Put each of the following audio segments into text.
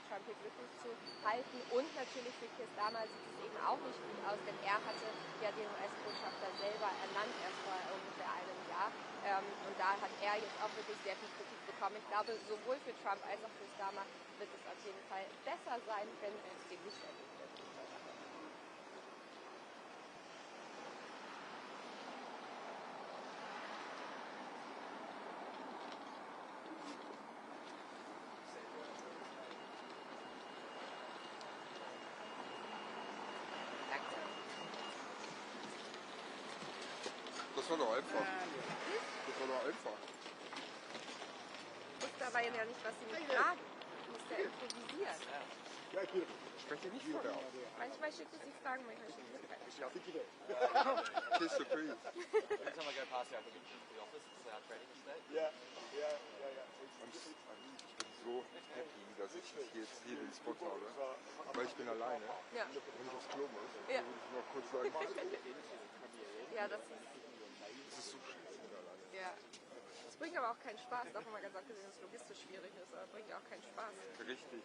Trump hier glücklich zu halten. Und natürlich für Keir Starmer sieht es eben auch nicht gut aus, denn er hatte ja den US-Botschafter selber ernannt, erst vor ungefähr einem Jahr. Und da hat er jetzt auch wirklich sehr viel Kritik bekommen. Ich glaube, sowohl für Trump als auch für Starmer wird es auf jeden Fall besser sein, wenn es dem nicht erlebt wird. Das war doch einfach. Das war doch einfach. Ich wusste aber ja nicht, was sie mich fragen. Du musst ja improvisieren. Ja, ich spreche nicht von dir. Manchmal schickt es die Fragen, manchmal schickt es keine. Kiss the breeze. Every time I go past here, I think it's the office. It's our trading estate. Ja. Ich bin so happy, dass ich jetzt hier den Spot habe, weil ich bin alleine. Ja. Wenn ich aufs Klo muss, Ja. würde ich noch kurz sagen, Ja, das ist so scheiße mit alleine. ja. Es bringt aber auch keinen Spaß, davon mal ganz abgesehen, dass es logistisch schwierig ist, aber es bringt ja auch keinen Spaß. Richtig.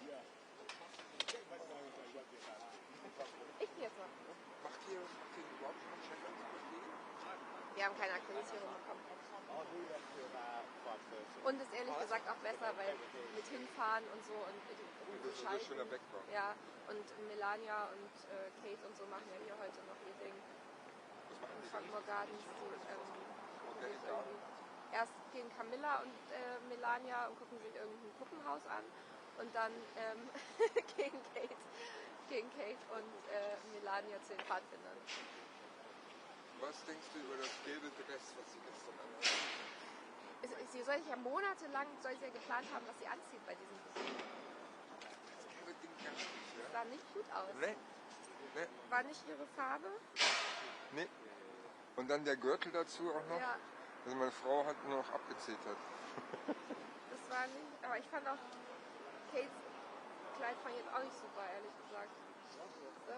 Ich gehe jetzt mal. Macht ihr überhaupt schon Checkers? Wir haben keine Akkreditierung bekommen. Und ist ehrlich gesagt auch besser, weil mit hinfahren und so und Das ist ein schöner Background. Ja, und Melania und Kate und so machen ja hier heute noch ihr Ding. Was machen die? Frogmore Gardens, erst gehen Camilla und Melania und gucken sich irgendein Puppenhaus an und dann gehen Kate und Melania zu den Pfadfindern. Was denkst du über das gelbe Dress, was sie gestern anhatte? Sie soll sich ja monatelang geplant haben, was sie anzieht bei diesem Besuch. Das gelbe Ding gar nicht, Das ja? sah nicht gut aus. Nee. War nicht ihre Farbe? Nee. Und dann der Gürtel dazu auch noch. Ja. Also meine Frau hat nur noch abgezetert. Das war nicht, aber ich fand auch Kates Kleid fand ich jetzt auch nicht super, ehrlich gesagt.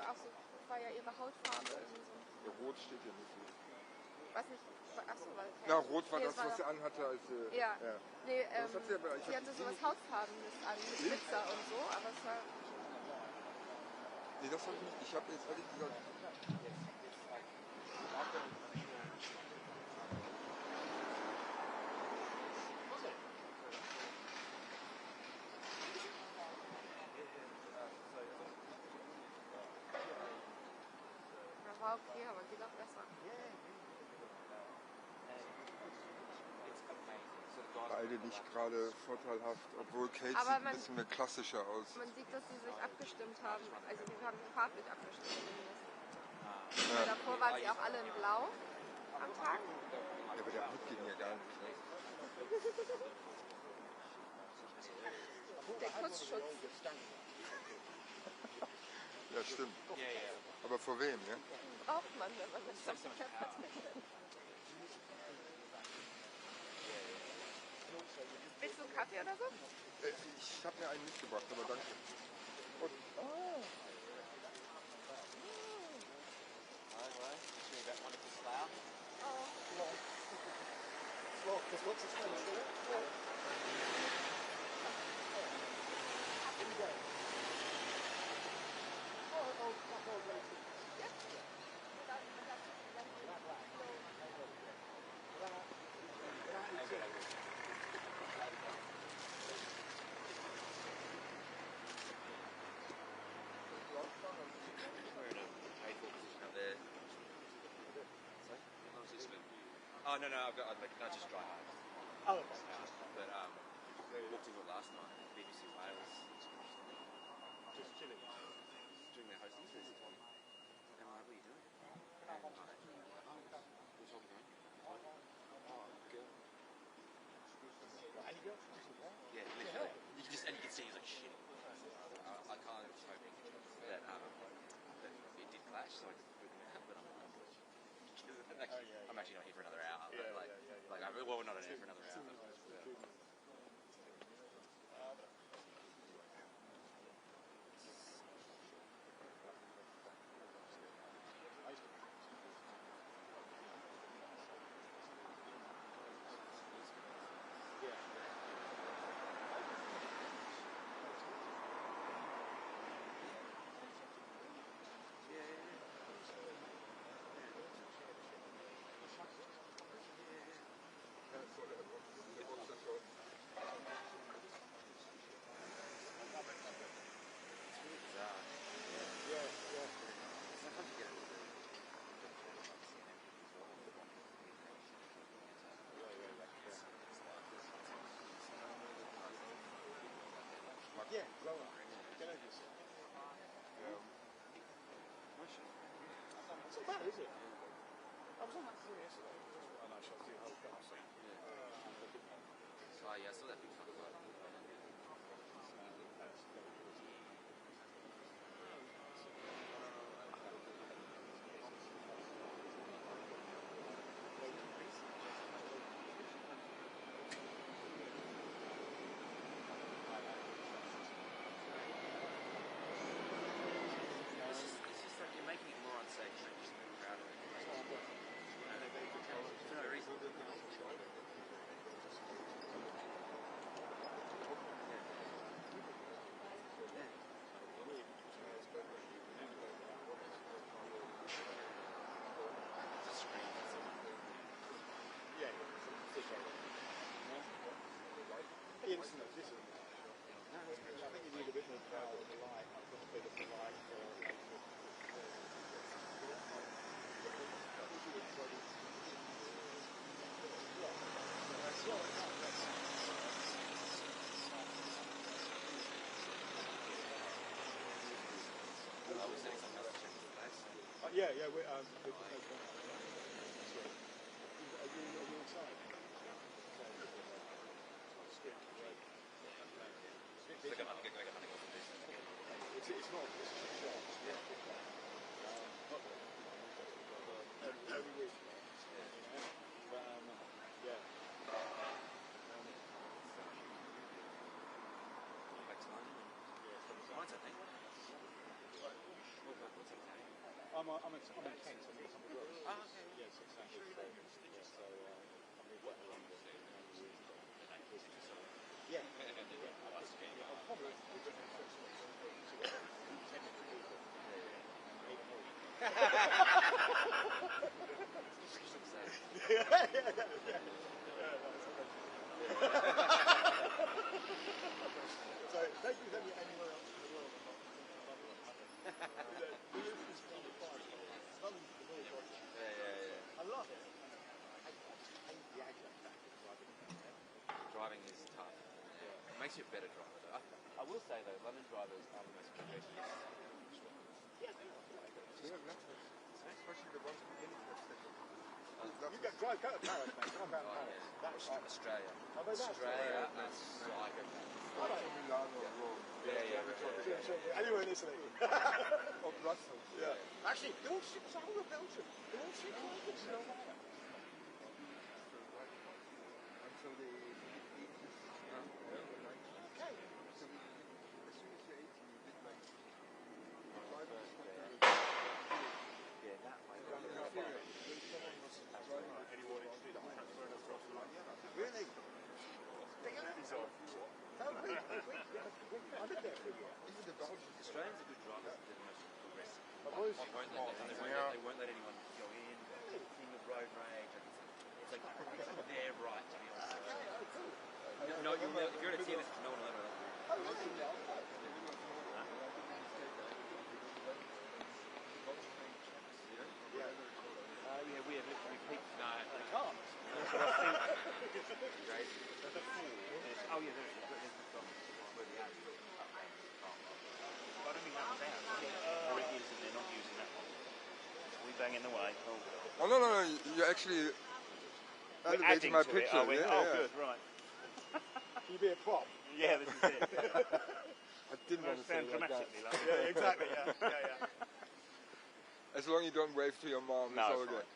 Auch so, das war ja ihre Hautfarbe. Irgendwie so. Ja, Rot steht hier nicht. Was nicht, achso, war Na, Rot war das, was sie anhatte, als sie... Ja. Nee, Das hat sie aber, sie hatte sowas Hautfarbenes an, mit Glitzer und so, aber es war... Nee, das habe ich nicht. Ich habe jetzt ehrlich gesagt... Ja, war okay, aber geht auch besser. Beide nicht gerade vorteilhaft, obwohl Kate Aber sieht ein bisschen mehr klassischer aus. Man sieht, dass sie sich abgestimmt haben. Also wir haben farblich abgestimmt zumindest. Ja. Weil davor waren sie auch alle in Blau am Tag. Ja, aber der Hut ging ja gar nicht. Ne? Der Kussschutz. Ja, stimmt. Aber vor wem, ja? Braucht man, wenn man das hat. Willst du einen Kaffee oder so? Ich habe mir einen mitgebracht, aber danke. Und, Oh no, I've got not just dry eyes. Oh, okay. But walked into it last night. BBC Wales. Just chilling. Doing their hosting visit. And I'm like, what are you doing? And I'm like, we're talking about. Oh, girl. Any girl? Yeah, literally. You can see he's like shit. I kind of was hoping that it did clash, so I just put him out. But I'm actually not here for another hour. But well, we're not here for another hour. Yeah, grow up. Get over yourself. It's not bad, is it? I was on that thing yesterday. And I shot the whole castle. Oh yeah, I saw that big fucking light. It's just like you're making it more unsafe, you're just a bit crowded. For no reason. I think you need a bit more power with the light. I've got a bit of the light. Yeah, we're are you inside? It's not a shot. Every week. Yeah. Mine's I think. I'm in Kent. I'm in some of the Oh, okay. Yes, exactly. So I'm in quite a long way. Yeah. I'll probably So thank you anywhere else in the world. I love it. I hate the aggro factor driving. Driving is tough. Yeah. It makes you a better driver. I will say though, London drivers are the most courteous. Especially the ones with military seconds. You go to Paris, mate. Drive out Paris. That's Australia. Oh, no, that's Australia and psychopaths. Milano or Rome. Yeah. Anywhere in Italy. Or Brussels. Yeah. Actually, they're all shit. It's all of Belgium. They're all shit. Until the 80s. Okay. So as soon as you're 18, you did like 5 years. Yeah, that way. Really? I did that for you. Even the Belgians. Australians are good drivers, they're the most progressive. They won't let anyone go in, king of road rage. It's like their right to be on the road. No, if you're at a TNS, no one will ever let you. Yeah, we have literally people. No, they can't. So I think. Oh yeah, there's where the alley is. I don't think that was ours. Or it is, and they're not using that one. We bang in the way. Oh no, you're actually elevating my picture. It, good, right. Can you be a prop? Yeah, this is it. I didn't want to say it like that. Yeah, exactly. Yeah. As long as you don't wave to your mom, it's all good.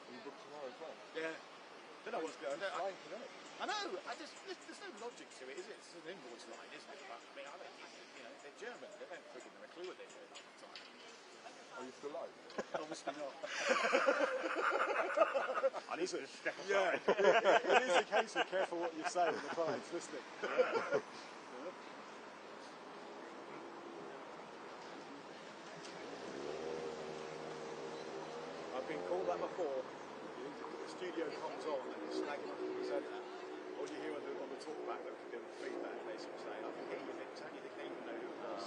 You book tomorrow as well? Yeah. Don't know what's going on. Flying today. I know. There's no logic to it, is it? It's an invoice line, isn't it? But I mean, they're German. They don't freaking have a clue what they're doing all the time. Are you still alive? Obviously not. I need to step aside. Yeah. It is a case of careful what you say when the client's listening. I've been called that before. The studio comes on and you're snagging up the presenter. Or you hear on the talkback that the feedback, they sort of say, I can hear you, they don't even know who it was.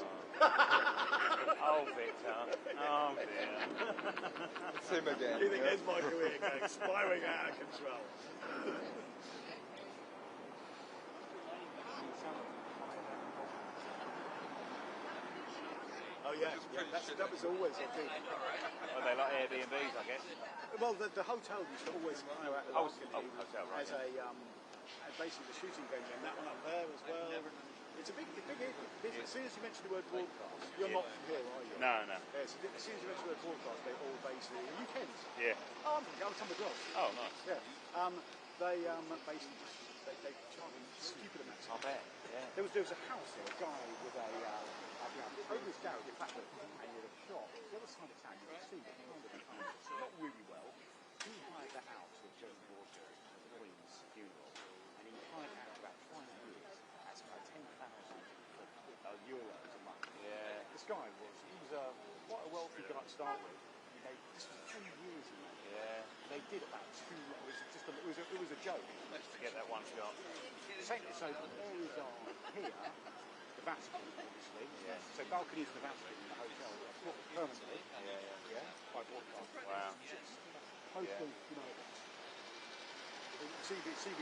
Oh, Victor. Oh, dear. It's him again. You think there's my career going spiraling out of control. Oh yeah, that was always a big. Well, they like Airbnbs, I guess. Well, the hotel used to always hire out the balcony hotel, right? as a basically the shooting venue, and that one up there as well. It's a big business. As soon as you mention the word broadcast, you're not from here, are you? No, no. Yeah, so as soon as you mention the word broadcast, they all basically. Are you Kent? Yeah. Oh, I'm from the Gros. Oh, nice. Yeah. They basically they charge stupid amounts. I bet. Yeah. There was a house there, a guy with a over his garage, in fact, and he had a shop. The other side of town, you can see the kind of not really well. He hired that out to a German war at the Queen's funeral, and he hired out about 5 years. That's about 10,000 euros a month. Yeah. This guy was quite a wealthy guy to start with. This was 10 years ago. Yeah. They did about 2. It was a joke. Let's get that one shot. So areas are here. The Vatican, obviously. Yeah. So balconies of the Vatican in the hotel are booked permanently. Yeah. By broadcast. Wow. Most of, CBS is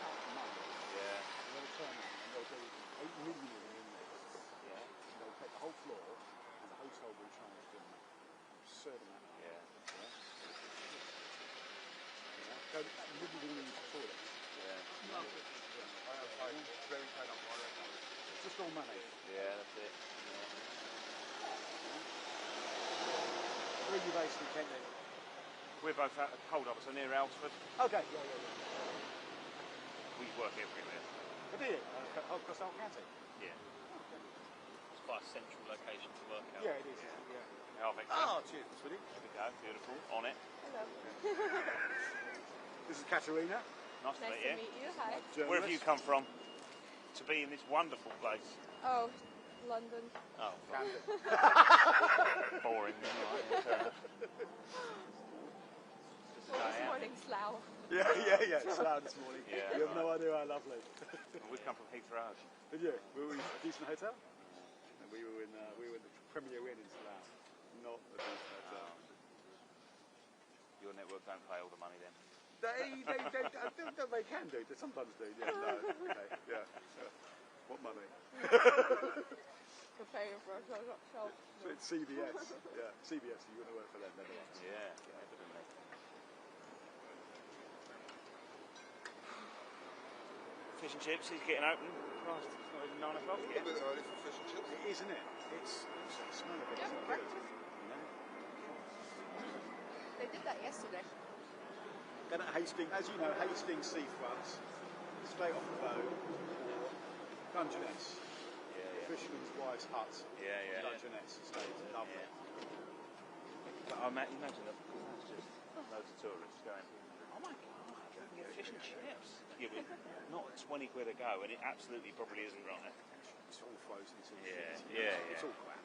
out of money. Yeah. And they'll turn around and they'll do 8 million in there. Yeah. And they'll take the whole floor and the hotel will charge them an absurd amount of money. Go really use the toilet. Yeah. I very kind of water. Just all money. Yeah, that's it. Where are you based in Kent then? We're both at a cold officer near Alsford. Okay, yeah. We work everywhere. What do you? Across the whole county? Yeah. It's quite a central location to work out. Yeah, it is. Yeah. How Victor? Oh, cheers, sweetie. There we go. Beautiful. On it. Hello. This is Katerina. Nice to Nice meet to you. meet you. Hi. Where have you come from to be in this wonderful place? Oh, London. Oh, boring. This morning, Slough. Yeah. It's loud this morning. Yeah, You have no idea how lovely. We've come from Heathrow. Did you? Were we in a decent hotel? And we were in the Premier Inn in Slough. Not a decent hotel. Your network don't pay all the money then? They can do. They sometimes do. Yeah. No. Okay. Yeah. What money? We're paying for ourselves. So it's CBS. Yeah. CBS. You want to work for them? Netherlands. Yeah, evidently. Fish and chips is getting open. Christ, it's not even 9 o'clock A yet. little bit early for fish and chips. It is, isn't it? It's smell of it. Yeah, Isn't breakfast. it? They did that yesterday. Then at Hastings, as you know, Hastings seafronts, straight off the boat, or Dungeness. Fisherman's Wife's Hut. Yeah. Dungeness estate. Lovely. But I imagine that that's just loads of tourists going, oh my God, you can get fish and chips. Yeah, but not 20 quid a go, and it absolutely probably isn't right. It's all frozen. It's all Yeah. It's all crap,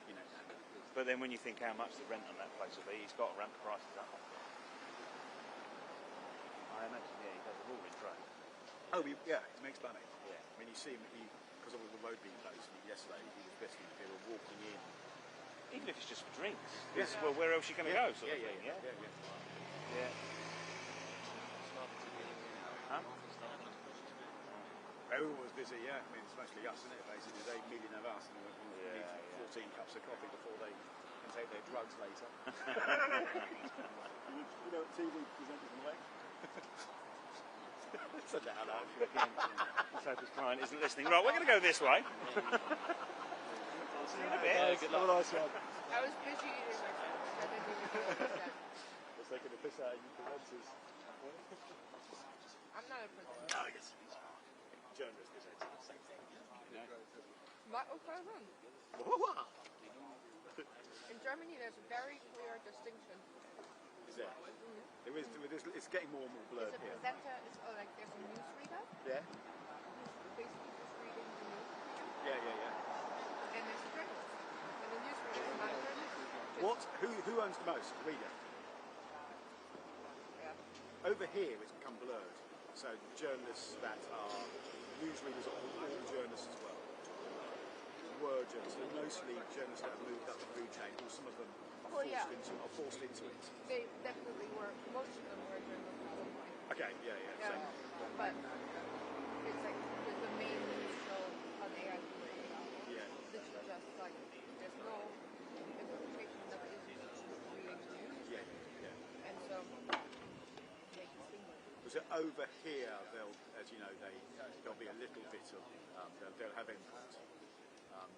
But then when you think how much the rent on that place will be, he's got to ramp the prices up. I imagine, he does a roaring trade. Oh, yeah, he makes money. Yeah. I mean, you see him, because of the road being closed, yesterday he was basically, they were walking in. Even if it's just for drinks. Yes. Well, where else are you going to go, sort of thing, Yeah. Huh? Everyone was busy, yeah. I mean, it's mostly us, isn't it? Basically, there's 8 million of us, and we need 14 cups of coffee before they can take their drugs later. You know what TV presenters are like? Such a hello. Let's hope his client isn't listening. Right, we're going to go this way. See you in a bit. Good luck. Nice one. I was busy eating my food. I didn't even notice that. It's taking a piss out of you presenters. I'm not a presenter. Oh, yes. Journalist presenters. Same thing. What? Okay, then. In Germany, there's a very clear distinction. Is there? There is. It's getting more and more blurred There's a here. presenter, like there's a newsreader, Yeah? basically just reading the news, Yeah. and there's a journalist. And the newsreader is not a journalist. What? Who owns the most? Reader. Yeah. Over here, it's become blurred. So journalists that are newsreaders are all journalists as well. were journalists, but mostly journalists that have moved up the food chain, or some of them are forced into it. They definitely were. Most of them were journalists at some point. Okay, yeah. But it's like the main news show on AIP right now. Yeah. This is just like there's no interpretation of it. It's just reading the news. Yeah. And so they distinguish. Was it over here? They'll, as you know, there'll be a little bit of they'll have input,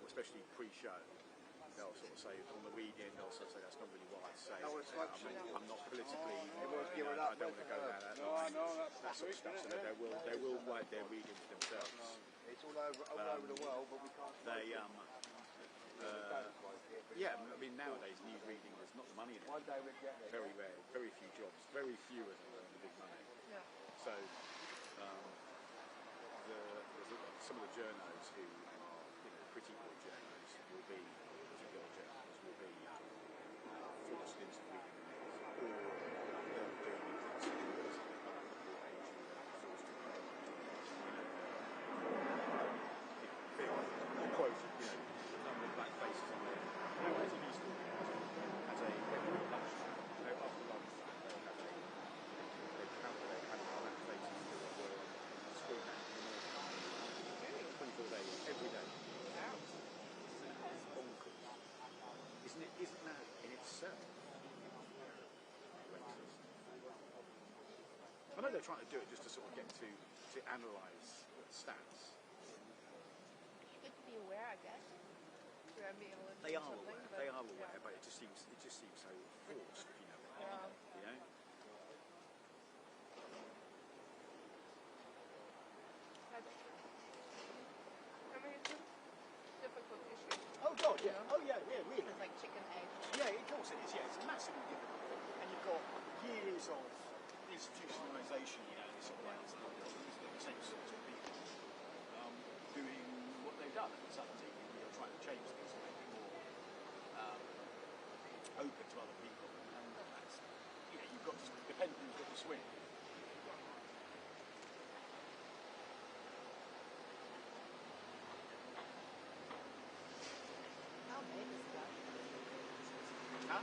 especially pre-show. They'll sort of say on the read-in, they'll sort of say that's not really what I'd say. I'm not politically. I don't want to go down that line. That sort of stuff. So they will write their readings themselves. It's all over the world, but we can't. Yeah, I mean nowadays news reading there's not the money in it. Very rare, very few jobs, very few of them earn the big money. Yeah. So some of the journos who are pretty boy journos will be forced into reading the news, or they'll do things or age forced to read. The quote, the number of black faces on there. Nowadays, it used to be as a regular lunchtime. After lunch, they calculate how many black faces there were on the street in the morning. 24 days, every day. It's bonkers. Isn't that in itself racist? I know they're trying to do it just to sort of get to analyse stats. Good to be aware, I guess. They are aware, but it just seems so forced, if you know what I mean. You know? I mean, it's a difficult issue. Oh God, yeah. Oh yeah, really. It's like chicken egg. Yeah, of course it is. Yeah, it's massively difficult, and you've got years of institutionalisation. This sort of like the same sorts of people doing what they've done, and suddenly you're trying to change things to make it more open to other people, and that's you've got to depend on who's got the swing. How big is that? Huh?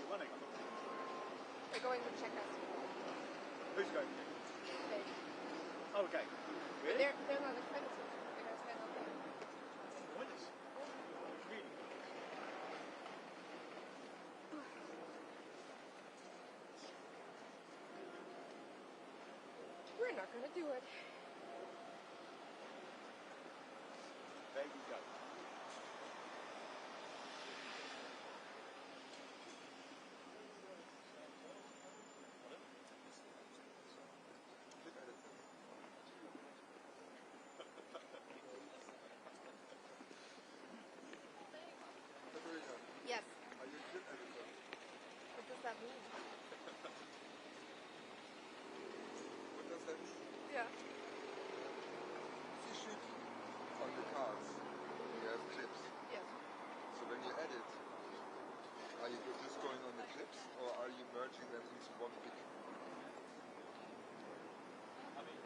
you're running. I'm not We're going with Chequers. Who's going? They. Oh, okay. But Really? they're not accredited because they're not there. Pointless. Really? We're not going to do it. There you go. Yes. Are you a clip editor? What does that mean? What does that mean? Yeah. If you shoot on the cars, you have clips. Yes. So when you edit, are you just going on the clips or are you merging them into one big?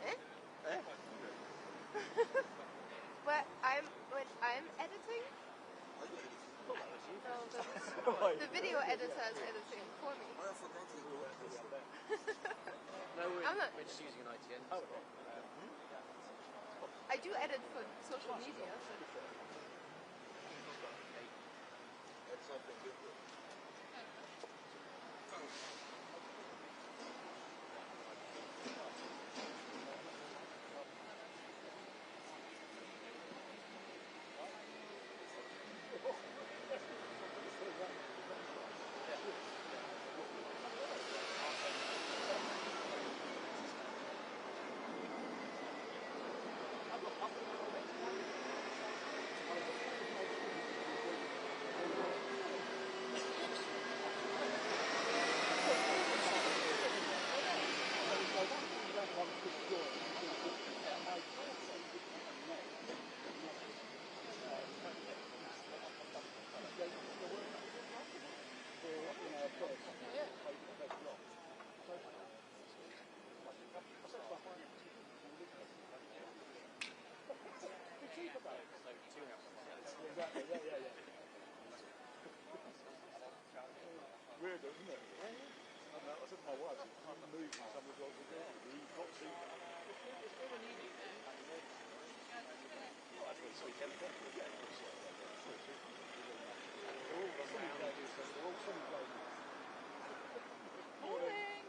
Eh? When I'm editing, Are you editing? no, the video editor is editing for me. Oh, I forgot that you were editing. No, I'm not. we're just using an ITN. Oh, okay. I do edit for social media. That's something different. Weird, isn't it? I said to my wife, you can't move some of the dogs around. You've got to. That's really sweet. Yeah, of course. They're all semi-gliders. Morning.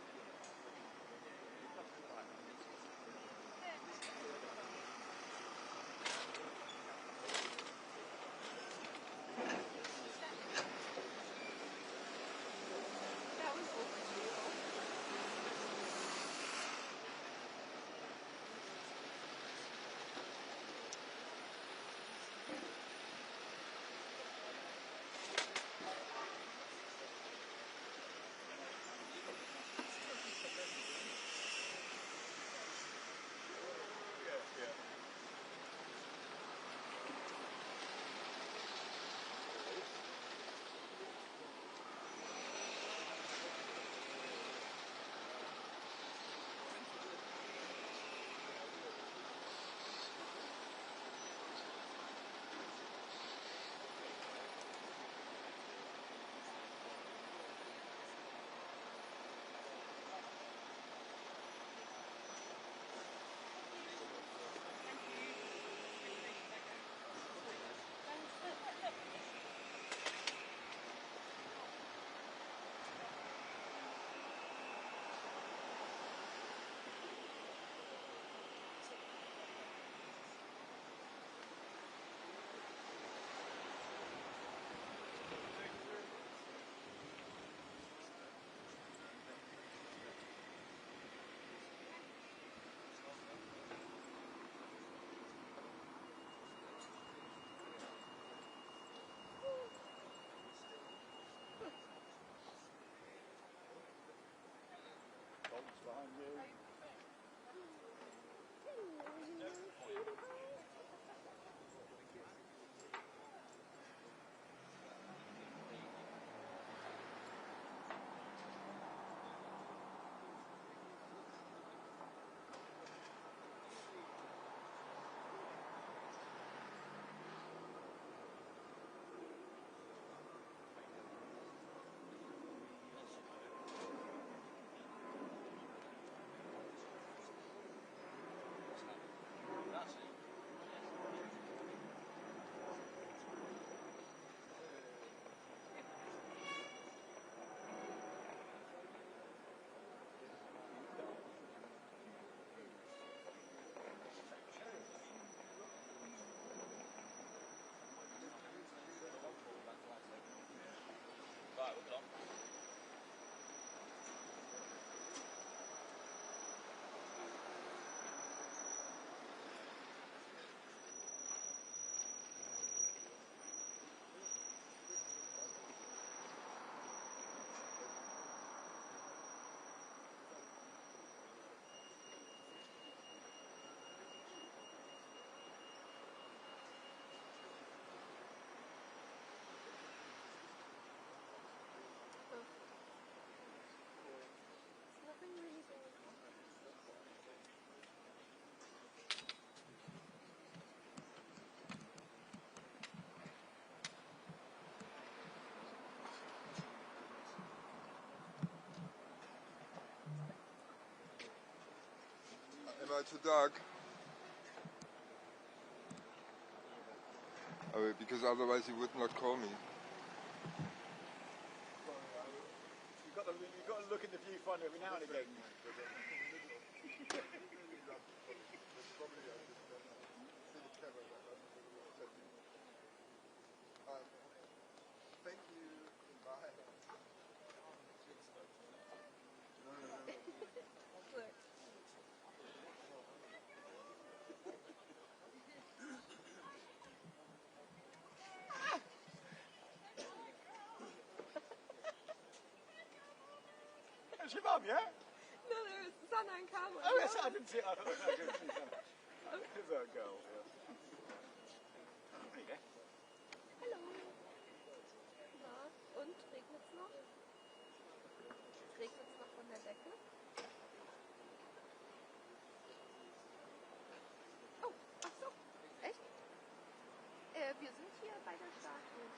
That was overdue. to Doug. Because otherwise he would not call me. You've got to look in the viewfinder every now and again. Thank you. Bye. That's your mum, yeah? No, there was Susanna and Carmen. Oh, yes, I didn't see it. I didn't see that. There's a girl, yeah. There you go. Hallo. Na, und regnet's noch? Regnet's noch von der Decke? Oh, ach so. Echt? Wir sind hier bei der Statue.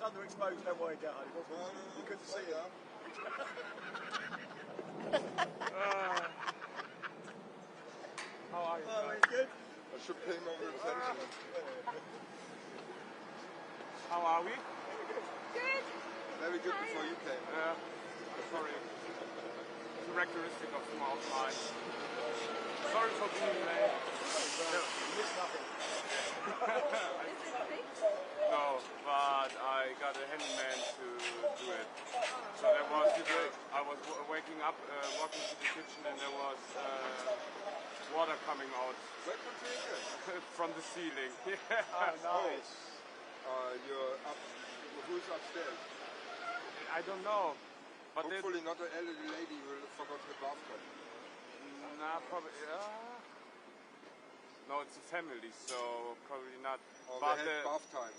Underexposed, don't worry, don't honey. You couldn't see it. How are you? Oh, it's good. I should pay more attention. How are we? Good. Very good before you came. Yeah. Sorry. It's characteristic of small minds. Sorry for being late. You missed nothing. Is it fixed? No, but I got a handyman to do it. So there was, I was waking up, walking to the kitchen, and there was water coming out from the ceiling. Yeah. Oh, nice. You're up. Who's upstairs? I don't know. But hopefully not an elderly lady who forgot her bathtub. Nah, probably. No, it's a family, so probably not. Oh, but they had bath time.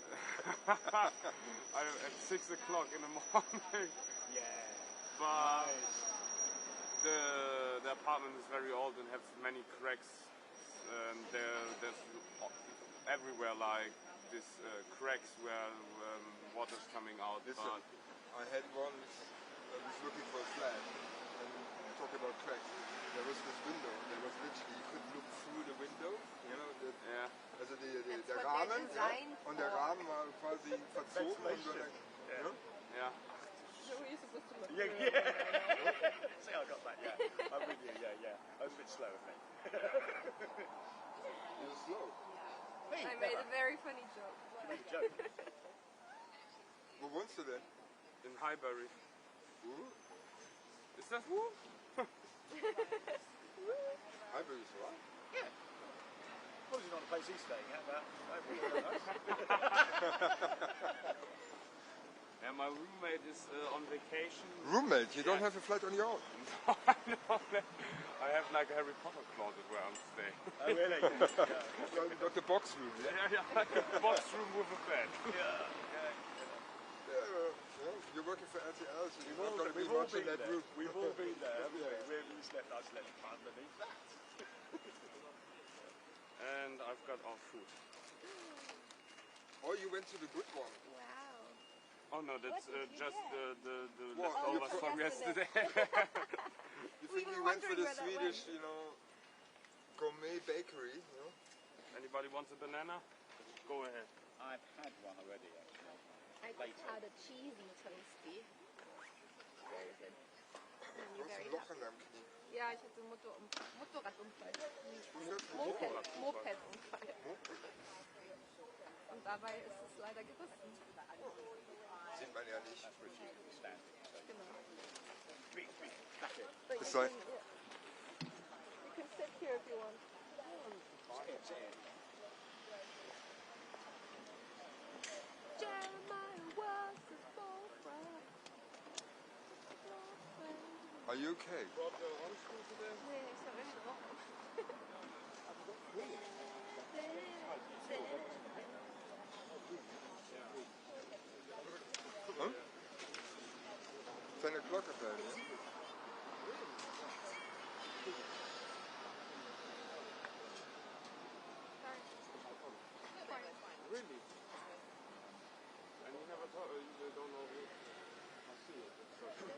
At 6 o'clock in the morning. Yeah. But nice. the apartment is very old and has many cracks. And there's everywhere like these cracks where water's coming out. Listen, I had once, I was looking for a flat, and talk about cracks. There was this window, there was literally, you could look through the window, you know, also der Rahmen, und der Rahmen war quasi verzogen und so eine, yeah. So we're supposed to look. Yeah. See, I got that, yeah. I'm with you, yeah. I was a bit slow, I think. You're slow. Me, I made a very funny joke. You made a joke. Wo wohnst du denn? In Highbury. Is that who? Highbury is right? Yeah. Probably not the place he's staying at, but Yeah, my roommate is on vacation. Roommate? You don't have a flat on your own? No, I have like a Harry Potter closet where I'm staying. Oh, really? Yeah. Got the box room, yeah? Yeah, like a box room with a bed. You're working for RTL, so you're not going to be watching that room. We've all been there, haven't we? I slept underneath that. And I've got our food. Oh, you went to the good one. Wow. Oh no, that's just the What? leftovers from yesterday. You think we went for the Swedish, went. you know, gourmet bakery, you know? Anybody wants a banana? Go ahead. I've had one already, actually. I just had a cheesy toasty. Very good. Du hast ein Loch in deinem Knie. Ja, ich hatte Motorradunfall. Mopedunfall. Und dabei ist es leider gerissen. Sieht man ja nicht. Genau. It's like... You can sit here if you want. Jeremiah was his boyfriend. Are you okay? Brought the Rollstuhl today? Nee, ich habe echt Wochen. Huh? 10 o'clock apparently. Really? And you never thought, you don't know who? I see it. It's such a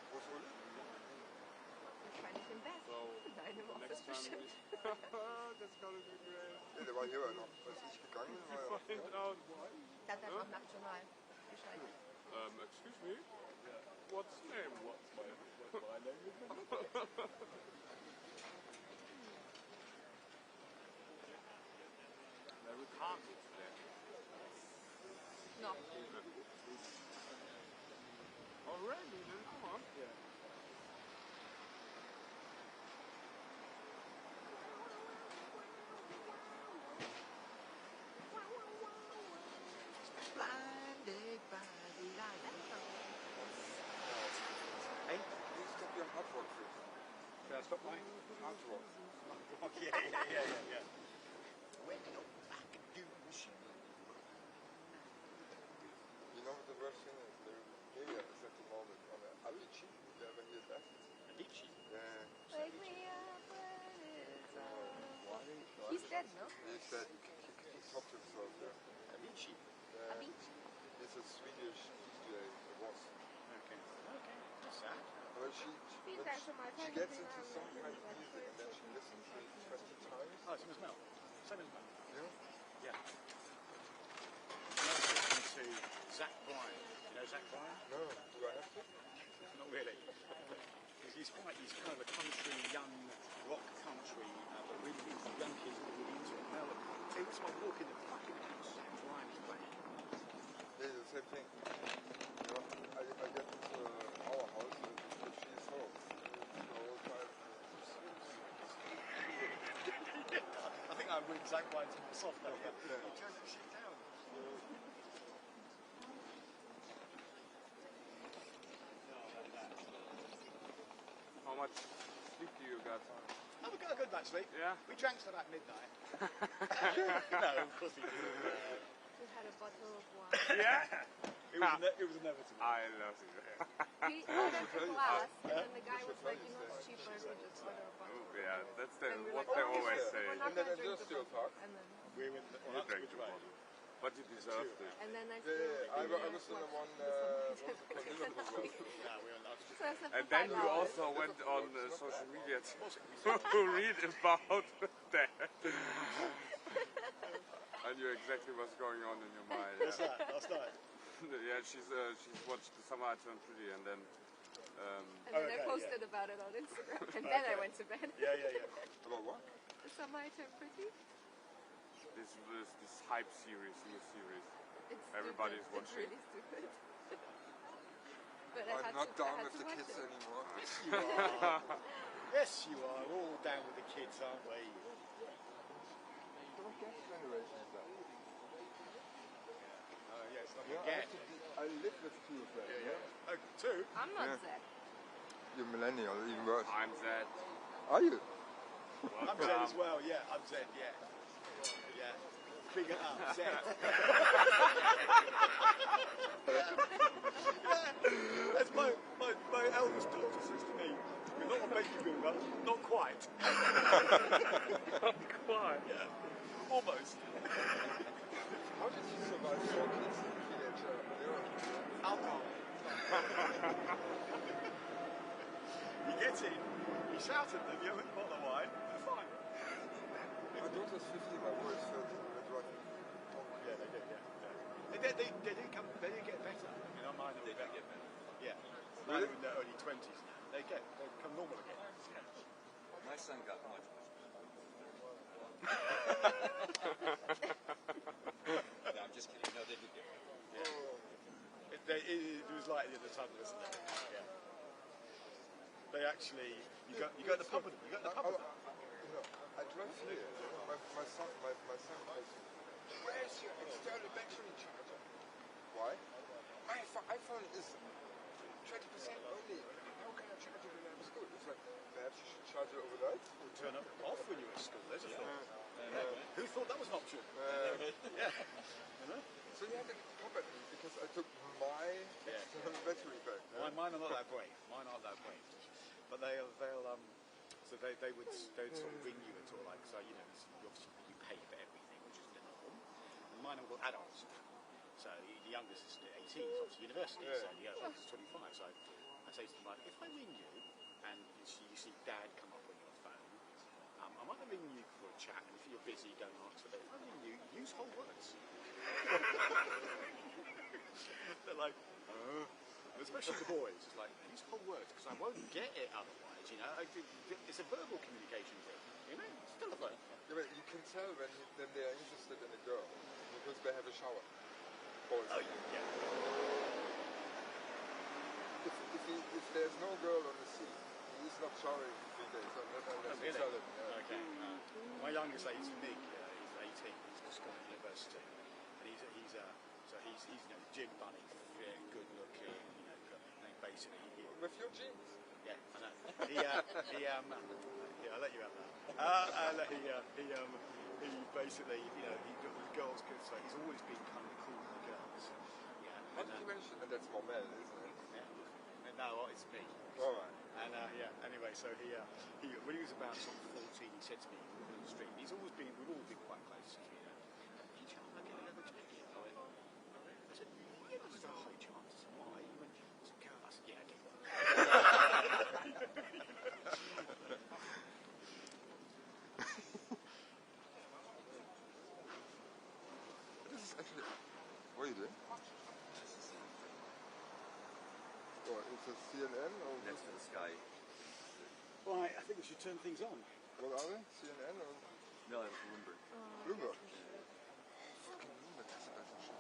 Wo ist Uli? Wahrscheinlich im Bett. So, Deine Woche next ist time bestimmt. that's gonna be great. Nee, der war hier noch. Als ich gegangen bin, war er auch. Find out. Das ist einfach Nachtjournal. Bescheid. Excuse me? What's name? What's my name? We can't do today. No. Already, then come on. Yeah. Blinded by the light. Hey, you stop your hard rock please. Should I stop my Hard rock. yeah. When you're back, do machine. You know what the worst thing is? Maybe it's at the moment on Avicii. Did you ever hear that? Avicii? Yeah. Wake me up when it's all. He's dead, no? He's dead. He stopped himself, yeah. Avicii? Avicii. He's a Swedish DJ. It was. Okay. That's sad. Well, she gets into some kind of Vielen music and then she listens to it 20 times. Oh, same as Mel. Same as Mel. Yeah? Yeah. I was listening to Zach Bryan. You know Zach Bryan? No. Do I have to? Not really. He's kind of a country, young rock country, but really young kids are really into it. Now, every time I walk in the fucking house, Zach Bryan is playing. Yeah, the same thing. You know, I get into our house if she's home. The whole time. I think I would win Zach Bryan to myself now. Yeah. Turn that shit down. How much sleep do you got? I've got a good night's sleep. Yeah? We drank till about midnight. No, of course we didn't. We had a bottle of wine. Yeah? It was inevitable. I love you. We ordered a glass, and then the guy was like, you know, it's cheaper if we just order a bottle. Yeah, that's And we were what like, they "Oh, always we're say. not And then gonna drink just the your bottle." talk. And then, We went on You that drank which the way? bottle. But you deserved it. and then I Yeah, still yeah. I didn't was in the watch one, the what was sunlight it called? Liverpool Road. No, we were on Oxford. So I slept And for then 5 you hours. also went on social media to read about that. I knew exactly what's going on in your mind. What's that? Last night? Yeah, she's watched The Summer I Turned Pretty, and then And then I Okay, posted about it on Instagram, and then I went to bed. Yeah. About what? The summer I turned pretty. this hype series, new series. It's Everybody's stupid. watching. It's really stupid. But I I'm had not to, down I had with to the watch kids it. anymore. You are. Yes, you are. We're all down with the kids, aren't we? Don't get generation is that. Yes, like Yeah, again. I live with two of them. Yeah. Oh, two? I'm not Yeah. Zach. You're millennial, even worse. I'm Zed. Are you? I'm Zed as well, yeah. I'm Zed, yeah. Yeah. Big it up, Zed. As my eldest daughter says to me, you're not a baby boomer, not quite. Not quite. Yeah. Almost. How did you survive 4 kids and a teenager? Alcohol. You get in, you shout at them, you have a bottle of wine, they're fine. My daughter's 15, my boy is 13. They're driving. Yeah, they do, yeah. They did get better. I mean, I mine are better. Yeah. Mine are in their early 20s. They become normal again. My son got much better. No, I'm just kidding. No, they do get better. Yeah. It was like the tunnel, isn't it? Yeah. They actually, you go to the pub with them. You go to the pub with them. I drive here. My son plays. Where's your but they'll so they would sort of ring you at all, like, so you know, obviously you pay for everything, which is the norm. And mine are all adults now. So the youngest is 18, he's off to university, so the oldest is 25. So I say to them, like, if I ring you and you see Dad come up on your phone, I might ring you for a chat, and if you're busy, don't answer. But if I ring you, use whole words. They're like, especially the boys, it's like, use whole words, because I won't get it otherwise, you know. It's a verbal communication thing, you know, it's still a verb. Yeah, but you can tell when they are interested in a girl, because they have a shower. Boys. Oh, yeah. If there's no girl on the scene, he is not showering for 3 days, so unless you tell him. Yeah. Okay. My youngest, he's Nick, he's 18, he's just gone to university, and he's you know, gym bunny, fit, good looking, you know, and basically with your jeans. Yeah, I know. Yeah, I'll let you have that. He basically, you know, with girls, so he's always been kind of cool with the girls. Yeah. What did you mention? And that's more male, isn't it? Yeah. And no, it's me. All right. And anyway, so he when he was about sort of 14, he said to me, we were on the street. We've all been quite close, you know. Did you like a leather jacket? I said, yeah, there's a high chance. I said, why? He went, it's a girl. I said, yeah, okay. This is actually. What are you doing? Or is it CNN or? Next to the sky. Right, I think we should turn things on. What are they? CNN or? No, it's Bloomberg. Bloomberg. Fucking Bloomberg is the best shit.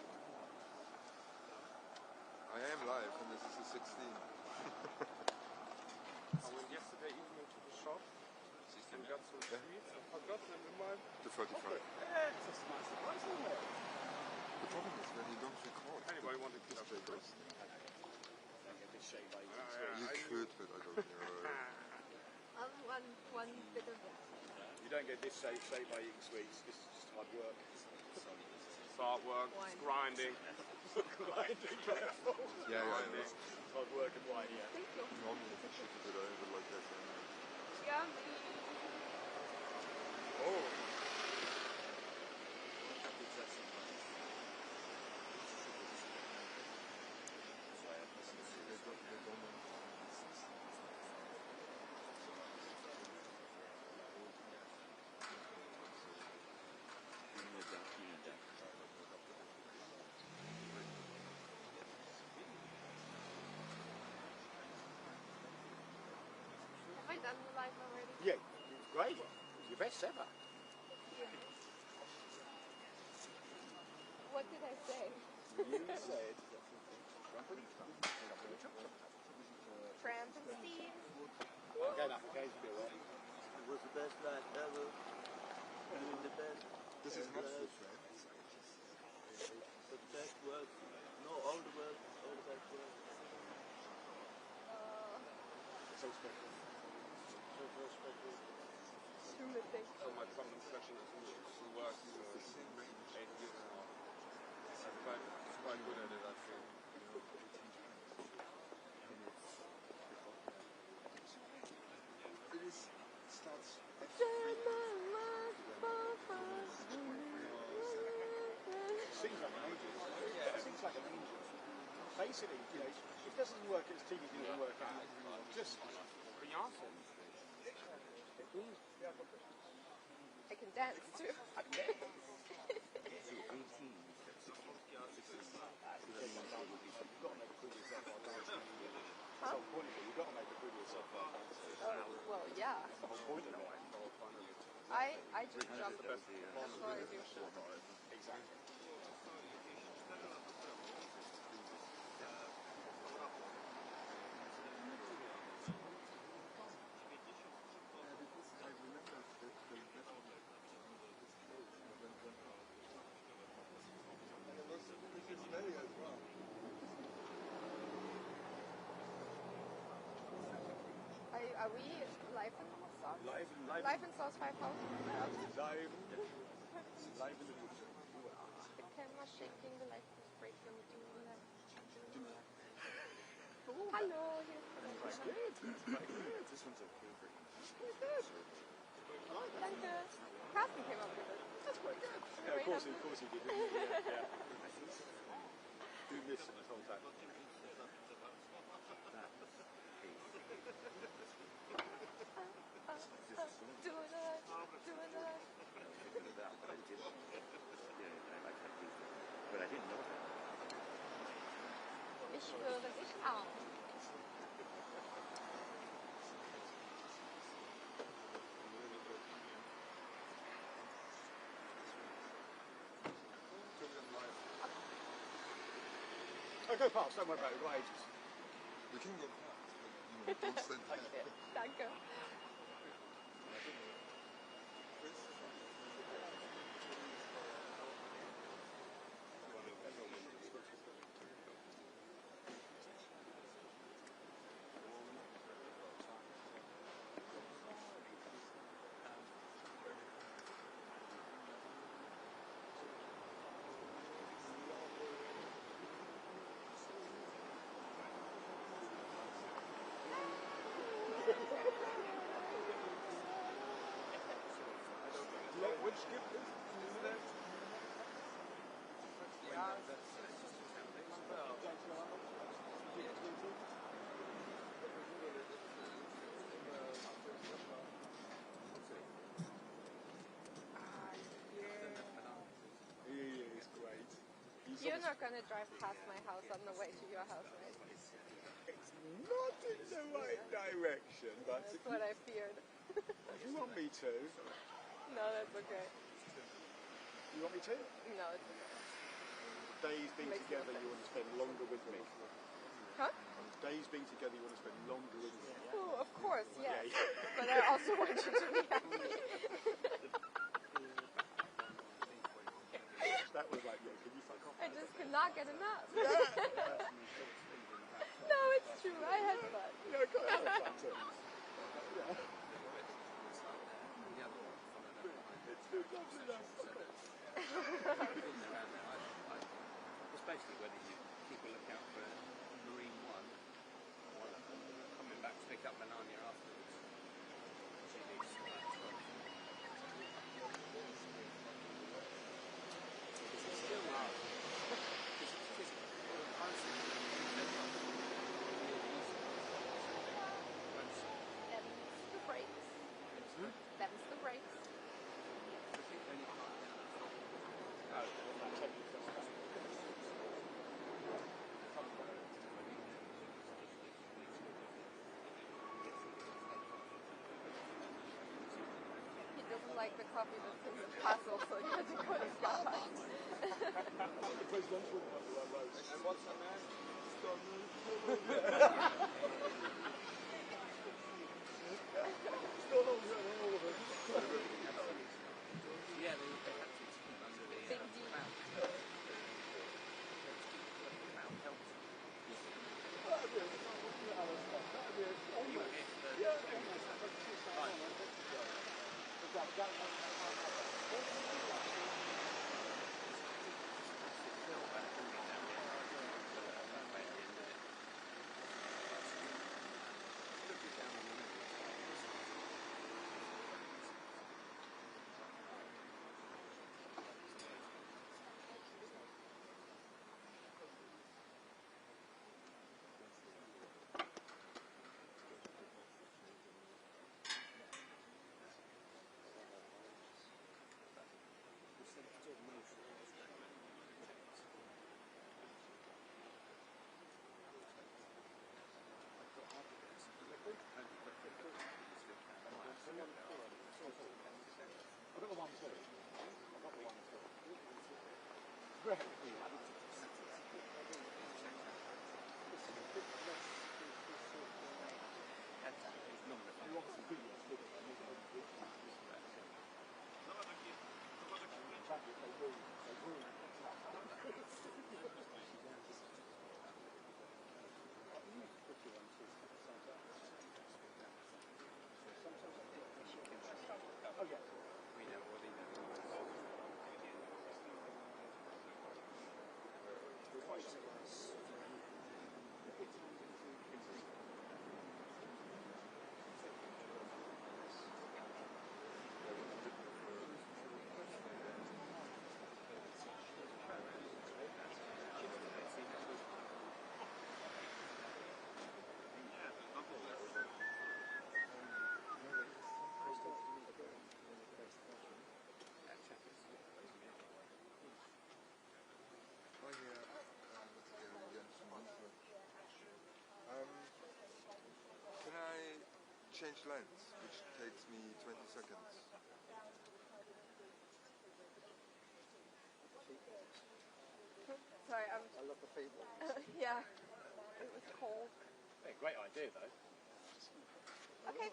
I am live, and this is the 16th. I went yesterday evening to the shop and got some sweets. I forgot them in my... The 35. Yeah, it's just a nice surprise, isn't it? The problem is when you don't record. Anybody want to this keep up goes. You could, but I don't know. One bit of it. You don't get this saved by eating sweets. This is just hard work. It's hard work, it's grinding. Grinding, careful. Yeah. Hard work and wine, yeah. Thank you. Normally if you shoot it, I would like that. Yummy. Oh. Have I done the live already? Yeah, it was great. It was your best ever. What did I say? You said Tramp and Steve. okay, now, okay, it's a bit wet. It was the best night ever. Doing the best. This is not so friend. The best work. No, all the work. All the best work. So special. So special. Terrific. So my trumpet session is working 8 years now. I'm quite good at it, I think. It starts at Seems like an angel. Seems like an angel. Basically, you know, it doesn't work as TV doesn't work out. Just Beyonce. I can dance too. Huh? You've got to make a fool of yourself. Well, yeah. That's the whole point of it. I just jump as far as you should. Exactly. Are we live in South? Live Live in South 5000? Live in the future. The camera shaking, the light is breaking. cool. Hallo, hier ist That's good. That's quite good. This one's a favorite. Good. Danke. Carsten came up with it. That's quite good. Yeah, of course he did. Do this the whole time. Doing it. But I didn't know that. Ich höre dich auch. Oh, go past. Don't worry about it. We've got ages. We can go past. But don't stand there. Okay, danke. Which gift is that? He is great. You're not going to drive past my house on the way to your house, right? It's not in the right direction, but That's what I feared. if you want me to, No, that's okay. you want me to? No, it's okay. Days being Makes no together, sense. you want to spend longer with me. Huh? Days being together, you want to spend longer with me. Oh, of course, yes. Yeah. But I also want you to be happy. That was like, yeah, can you fuck off? I just cannot get enough. Yeah. No, it's true. I had fun. Yeah, I got that fun too. Yeah. It's lovely now. It's basically whether you keep a lookout for Marine One or coming back to pick up Melania afterwards. She needs Them's the brakes. Them's the brakes. He doesn't like the coffee that's in the castle, so he had to go to Starbucks. The presidential one, the one road. And what's her name? Still not running all of it. Yeah, they had to keep under the Big D. cloud. Cloud helps. You were here for the change lanes, which takes me 20 seconds. Sorry, I love the feet. yeah, it was cold. Yeah, great idea though. Okay.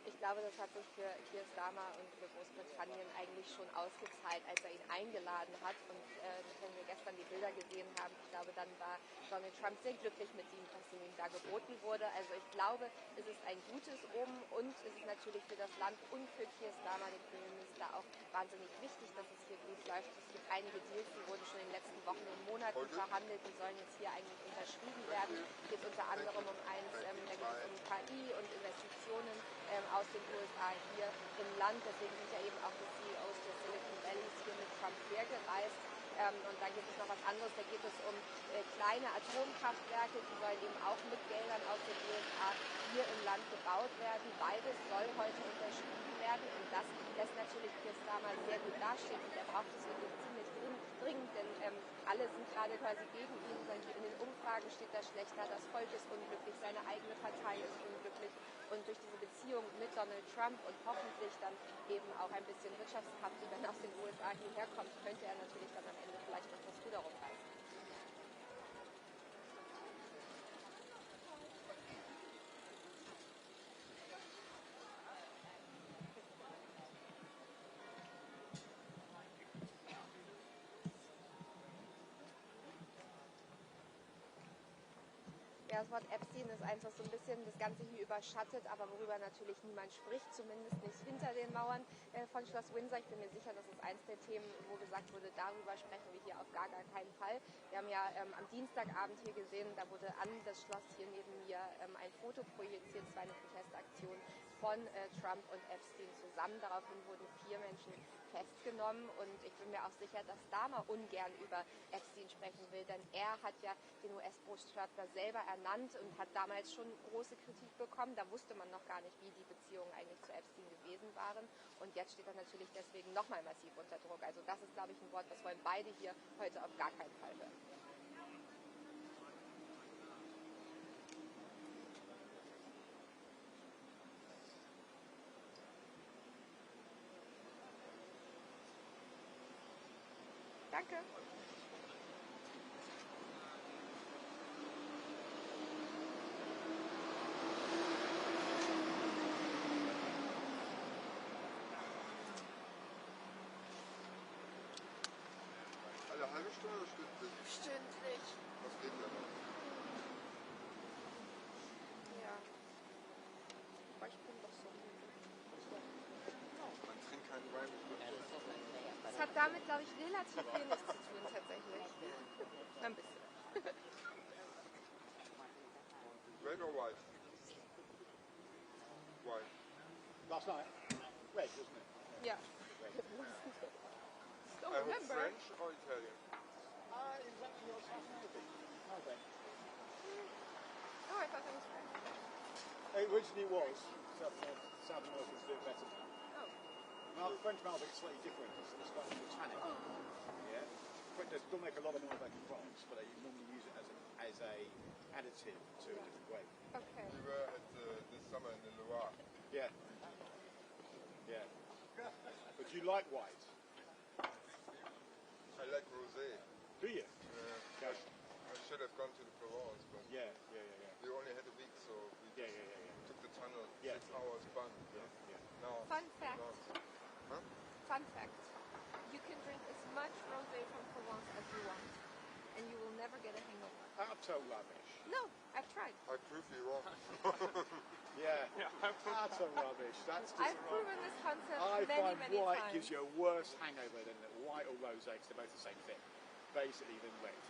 Ich glaube, das hat sich für Keir Starmer und für Großbritannien eigentlich schon ausgezahlt, als er ihn eingeladen hat. Und wenn wir gestern die Bilder gesehen haben, ich glaube, dann war Donald Trump sehr glücklich mit ihm, was ihm da geboten wurde. Also ich glaube, es ist ein gutes Omen und es ist natürlich für das Land und für Keir Starmer, den Premierminister, auch wahnsinnig wichtig, dass es hier gut läuft. Es gibt einige Deals, die wurden schon in den letzten Wochen und Monaten verhandelt, die sollen jetzt hier eigentlich unterschrieben werden. Es geht unter anderem um eins, da geht es um KI und Investitionen aus den USA hier im Land. Deswegen sind ja eben auch die CEOs der Silicon Valleys hier mit Trump hergereist. Und dann gibt es noch was anderes, da geht es um kleine Atomkraftwerke, die sollen eben auch mit Geldern aus den USA hier im Land gebaut werden. Beides soll heute unterschrieben werden und das lässt natürlich Keir Starmer sehr gut dastehen und er braucht es wirklich ziemlich dringend, denn alle sind gerade quasi gegen ihn. In den Umfragen steht er schlechter, das Volk ist unglücklich, seine eigene Partei ist unglücklich und durch diese Beziehung mit Donald Trump und hoffentlich dann eben auch ein bisschen Wirtschaftskraft, die dann aus den USA hierher kommt, könnte er natürlich dann am Ende vielleicht noch das Ruder rumreißen. Ja, das Wort Epstein ist einfach so ein bisschen das Ganze hier überschattet, aber worüber natürlich niemand spricht, zumindest nicht hinter den Mauern von Schloss Windsor. Ich bin mir sicher, das ist eins der Themen, wo gesagt wurde, darüber sprechen wir hier auf gar keinen Fall. Wir haben ja am Dienstagabend hier gesehen, da wurde an das Schloss hier neben mir ein Foto projiziert, es war eine Protestaktion von Trump und Epstein zusammen. Daraufhin wurden 4 Menschen festgenommen und ich bin mir auch sicher, dass Starmer ungern über Epstein sprechen will, denn er hat ja den US-Botschafter selber ernannt und hat damals schon große Kritik bekommen. Da wusste man noch gar nicht, wie die Beziehungen eigentlich zu Epstein gewesen waren und jetzt steht er natürlich deswegen nochmal massiv unter Druck. Also das ist, glaube ich, ein Wort, das wollen beide hier heute auf gar keinen Fall hören. Danke. Alle halbe Stunde oder stündlich? Stündlich. Was geht da noch? hat damit, glaube ich, relativ wenig zu tun tatsächlich. Ein bisschen. Red or white? White. Last night, red, wasn't it? Yeah. Red. Don't I hope remember. French or Italian? Exactly your South American. Okay. Oh, I thought that was French. It originally was. South American's a bit better now. Oh. French Malbec is slightly different. It's slightly more tannic. Yeah. They still make a lot of Malbec in France, but they normally use it as a additive to a different grape. Okay. We were at this summer in the Loire. Yeah. Yeah. But you like white? I like rosé. Do you? Okay. I should have gone to the Provence, but Yeah. we only had a week, so we Yeah. took the tunnel. Yeah. 6 hours fun. Yeah. Now, Fun fact. Huh? Fun fact. You can drink as much rosé from Provence as you want, and you will never get a hangover. Utter rubbish. No, I've tried. I prove you wrong. Yeah. Utter rubbish. That's just I've proven this concept I many, find many white times. gives you a worse hangover than white or rosé, because they're both the same thing, basically, than red.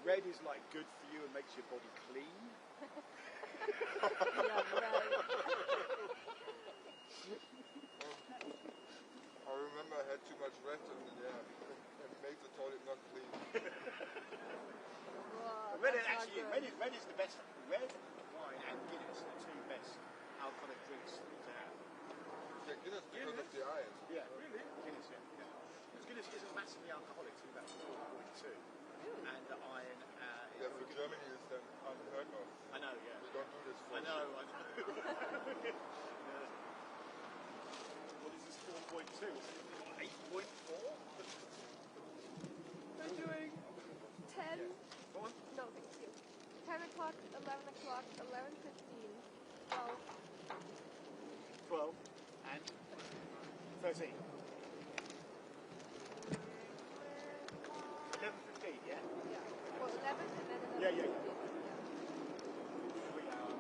Red is like good for you and makes your body clean. Yeah, right. I remember I had too much red and made the toilet not clean. Whoa, Red is that's not actually good. red is the best. Red wine and Guinness are the two best alcoholic drinks to have. Yeah, Guinness because of the iron. Yeah, really? Guinness, yeah. Because Guinness isn't massively alcoholic, it's about 4.2. And the iron. Yeah, for Germany is then unheard of. I know, yeah. We don't do this for I know. What is this 4.2? 8.4? We're doing 10. Go on. No, thank you. 10 o'clock, 11 o'clock, 11:15, 12. 12 and 13. 11:15, yeah? Yeah. Well, 11 and then 11:15. Yeah. 3 hours.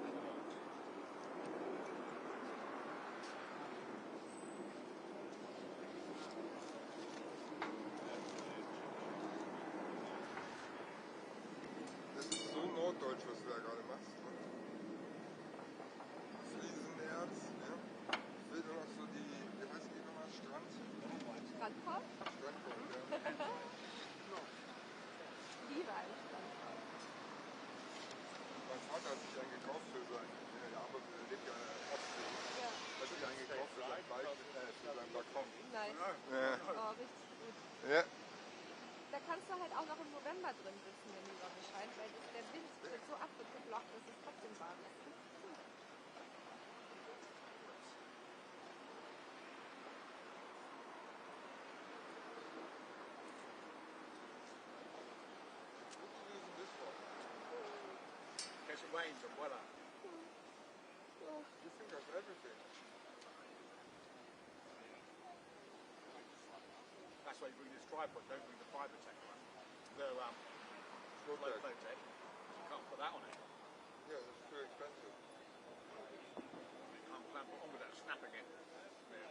Das ist so norddeutsch, was du da gerade machst. Ne? Fliesenerz, ja. Ich will nur noch so die, wie heißt die nochmal? Strandkorb? Strandkorb? Strandkorb, ja. Liebe einen Strandkorb. Mein Vater hat sich einen gekauft für sein, der Arme lebt ja an der Ostsee. Ja. Hat sich einen gekauft für seinen Balkon. Nice. Ja. Oh, richtig gut. Ja. Da kannst du halt auch noch im November drin sitzen, wenn die Sonne scheint, weil der Wind wird so abgeblockt, dass es trotzdem warm ist. In case it rains, umbrella. You think of everything. That's why you bring this tripod, don't bring the fibre tech one. The low Flowtech. flow tech. You can't put that on it. Yeah, it's too expensive. You can't clamp it on with that snapping it. Yeah.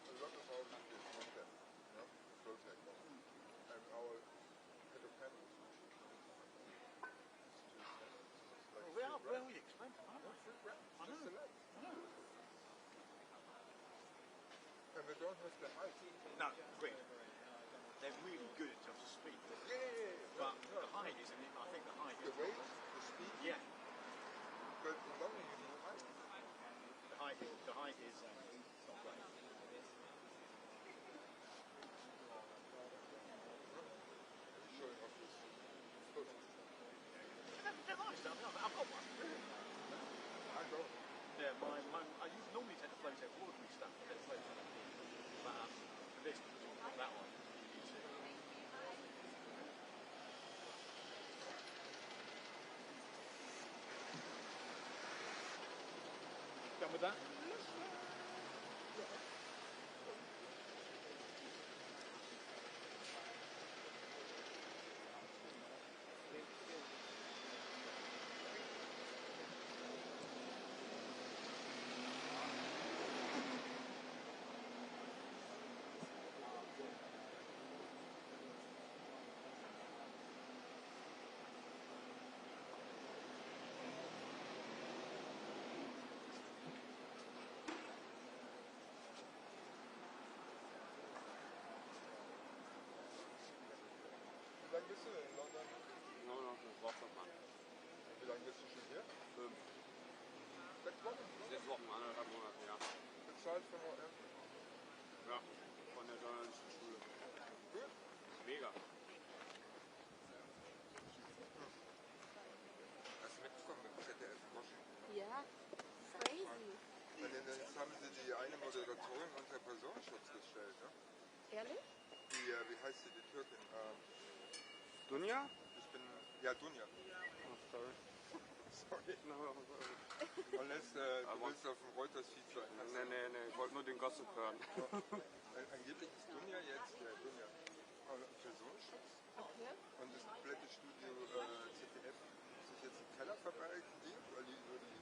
A lot of houses get Flowtech. Yeah? Flowtech. And our head of panels. Well, they are very expensive, aren't they? I know. And we don't have the height. No, agreed. They're really good in terms of speed. Yeah. But the height isn't it? I think the height The is. weight, the speed, Yeah. but as long as you do height. The height is not great. Showing off this Flowtech. They're nice, though. I've got one. I don't. Yeah, I normally take the Flowtech ordinary stuff. I take the Flowtech. But for this, that one, you need to. Done with that? bist du in London? Nur noch eine Woche, Mann. Wie lange bist du schon hier? 5, 6 Wochen? 6 Wochen, 1,5 Monate, ja. Bezahlt von OM? Ja, von der journalistischen Schule. Gut. Mega. Hast du mitbekommen mit ZDF Washington? Ja, crazy. Jetzt haben sie die eine Moderatorin unter Personenschutz gestellt, ne? Ehrlich? Die, wie heißt sie, die Türkin? Dunja? Ich bin, ja, Dunja. Oh, sorry. Sorry. Und jetzt, du willst auf dem Reuters-Feed sein. Nee, ich wollte nur den Gossip hören. Angeblich ist Dunja jetzt, Personenschutz. Okay. Und das komplette Studio ZDF sich jetzt im Keller verbalgen, weil die über die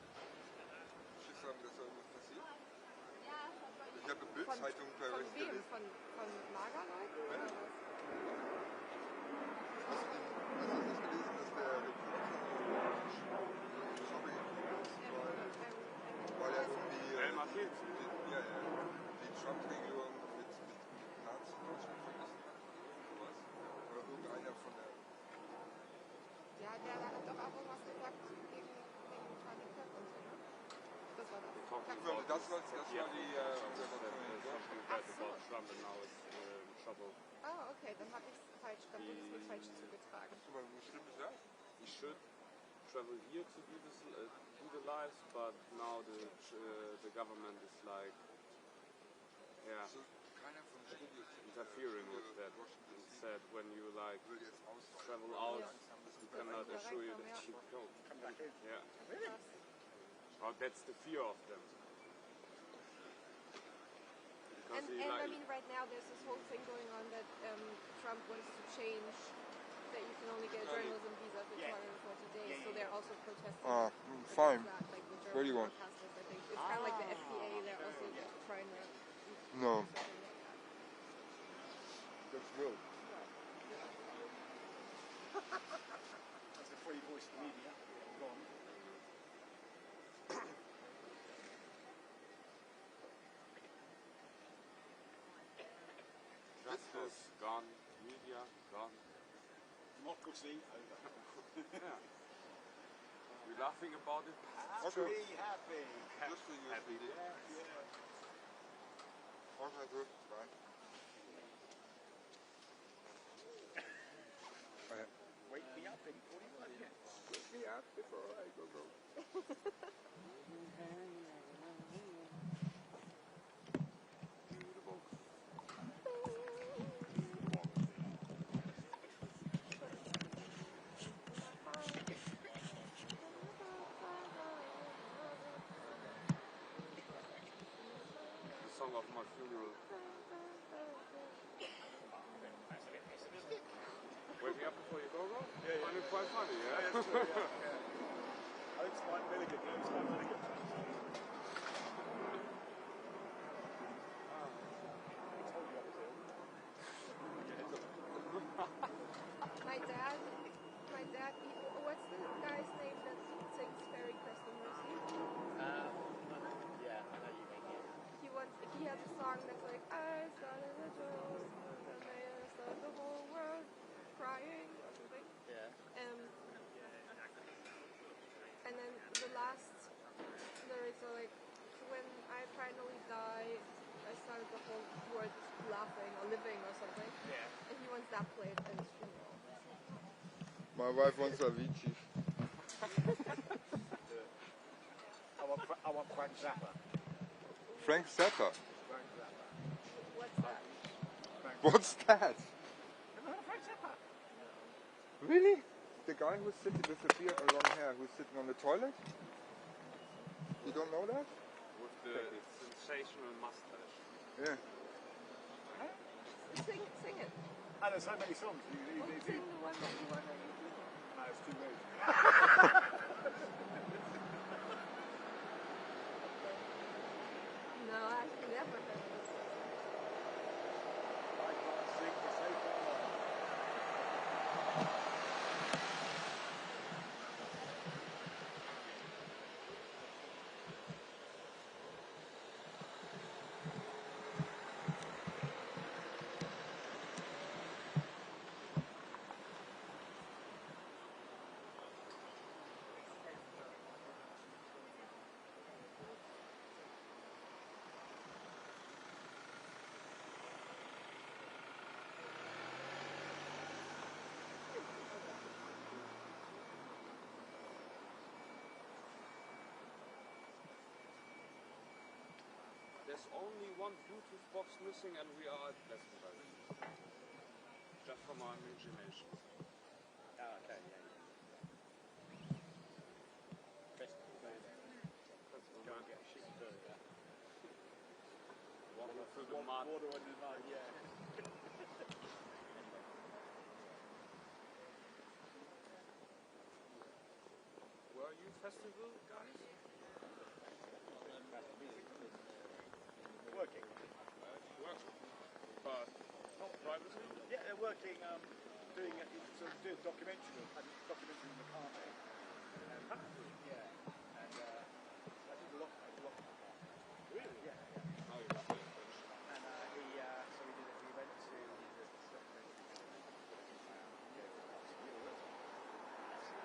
Schiss haben, dass da irgendwas passiert. Ich habe eine Bildzeitung bei Von euch wem? gelesen. Von Magerleuten? Ja. Oder was? Hast du nicht gelesen, dass der Reporter Shopping gekommen ist, weil er irgendwie die Trump-Regelung mit Nazi-Deutschland vergessen hat? Sowas. Oder irgendeiner von der... Ja, der hat doch auch irgendwas gesagt gegen Charlie Kirk und so, ne? Das war das. Das war die Something bad about Trump and now it's trouble. Ah, okay, dann habe ich es falsch, dann wurde es mir falsch zugetragen. Aber wie schlimm ist das? He should travel here to do this, do the lives, but now the government is like, yeah, Also keiner von Studio interfering with that. Washington And said when you like will jetzt ausweichen. travel out, Yeah. we cannot assure you that you go. Come back in. Yeah, Krass. well, that's the fear of them. Because And I mean, right now there's this whole thing going on that Trump wants to change that you can only get a journalism visa for 240 days. So they're also protesting. Fine. That, like the Where do you German want? broadcasters, I think. It's kind of like the FBA. They're also trying to No. do something like that. That's good. That's a free voice media. Go on. Justice gone, media gone. Democracy over. Yeah. We're laughing about it. Okay. Be happy. Just for you. Happy. Okay, good. Bye. Wake me up in 41 minutes. Wake me up before I go. The song of my funeral. Wake me up before you go? Find it quite funny, yeah? I think Spike Milligan knows Spike Milligan. I told you I was ill. My dad, what's the guy's name that sings Merry Christmas? Yeah, I know you mean it. He has a song that's like, I started a joke, and they started the whole world crying, or something. Yeah. And then the last lyrics are like, when I finally die, I started the whole world laughing or living or something. Yeah. And he wants that played at his funeral. My wife wants Avicii. I want Frank Zappa. Frank Zappa. Frank Zappa. What's that? What's that? Remember Frank Zappa? Really? The guy who's sitting with the beard and long hair, who's sitting on the toilet? You don't know that? With the sensational mustache. Yeah. Sing it. And there's so many songs. Sing the one that you want to do. It's too late. No, I've never heard this. I can't sing the same one. there's only one Bluetooth box missing and we are at Western. Just from our imagination. Oh, okay, yeah. Go and get a sheet further. Water through the mud. Water under the mud, yeah. Where are you, festival guys? Working. Working. But not privately? Yeah, they're working, doing a documentary in the car. Yeah. And I did a lot. Really? Yeah. Oh, you got it. And we went to the documentary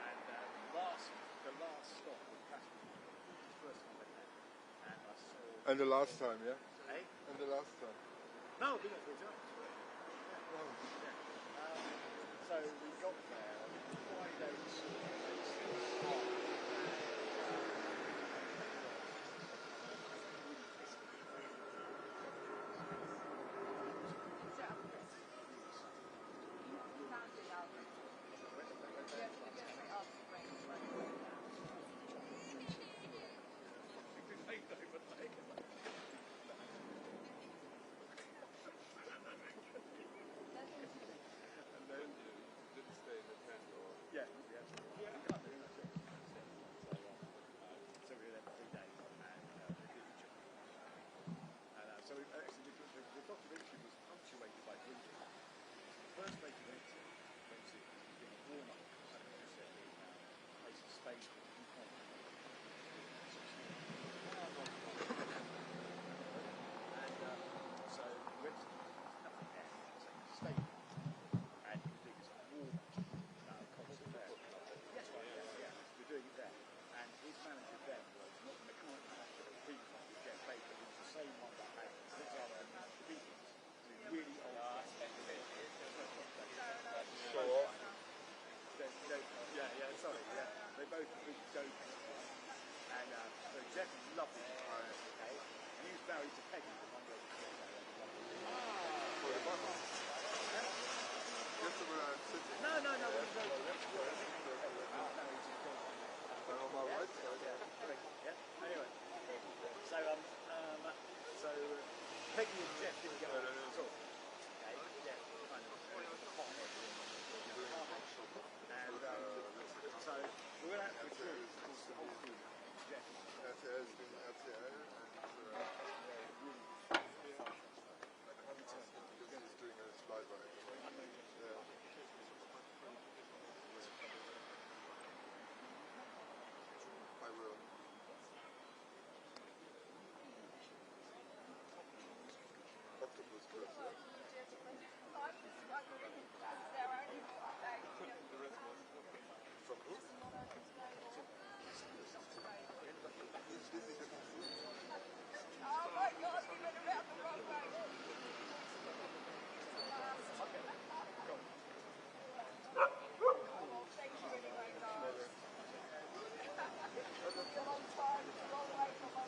and the last stop was Plastic. The first time I went there. And I saw... And the last time, yeah? Eh? And the last time. No, I've been there 3 times. Yeah. Oh. So we got there on Friday and Peggy and Jeff didn't get on at all. Okay, Jeff kind of hothead. And so we went out for a cruise, of course, the whole crew. Jeff. RTL has been RTL and he's doing a slide by it. Yeah. I will. Octopus Cliff, yeah? From who? Oh my God, we went around the wrong way. Oh, thank you anyway, guys. It's a long time, it's a long way from home.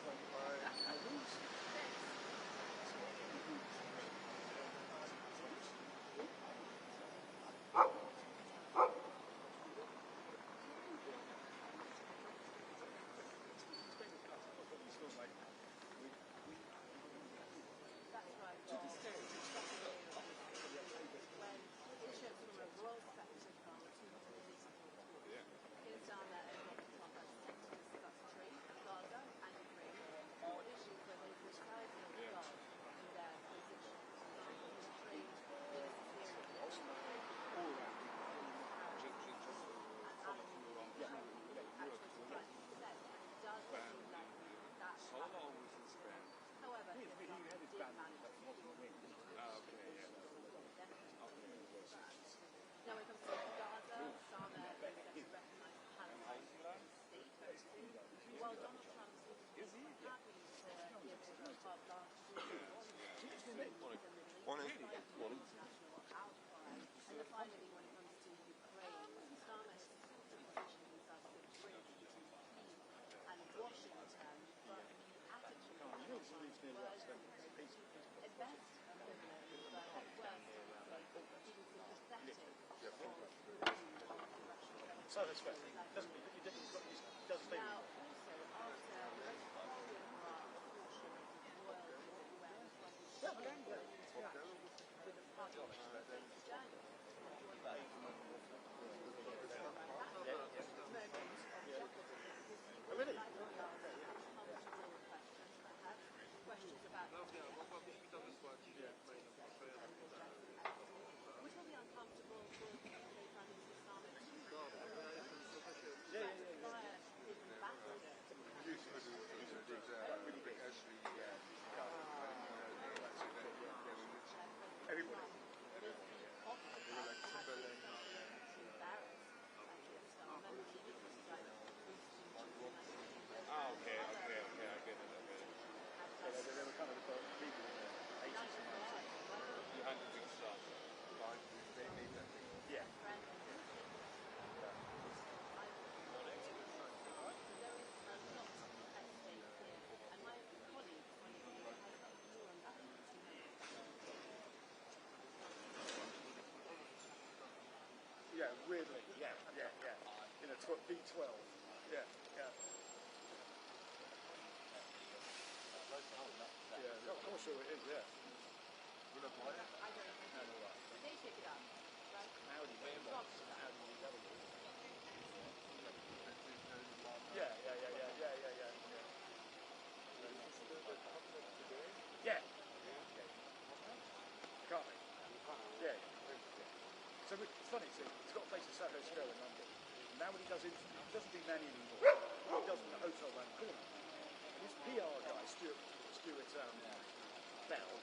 Now when it comes to Gaza, Starmer is recognised Palestine state. While Donald Trump is happy to give Israel carte blanche to the Middle East, international outcry. And finally, when it comes to Ukraine, Starmer has positioned himself as a bridge between Kyiv and Washington, but the attitude of words So that's fair. Doesn't mean it does stay. Now, also, after most probably the portion of the royal US with a party Prince Daniel joined by Oh, really? uncomfortable questions, perhaps questions about would he be uncomfortable for UK Prime Minister Starmer to via his ambassador Everybody. Ah, okay, I get it. They were kind of the people in the 80s and 90s. Behind the big stuff. They made that thing. Yeah. Yeah, weirdly. Yeah. In a B12. Yeah. Yeah, of course it is, yeah. Will I buy it? They pick it up, right? Audi Waymo. Yeah. Yeah. Can't they? Yeah. So it's funny, it's got a place in Soho Square in London. Now when he does interviews, he doesn't do many anymore. He does in the hotel around the corner. And his PR guy, Stuart Bell,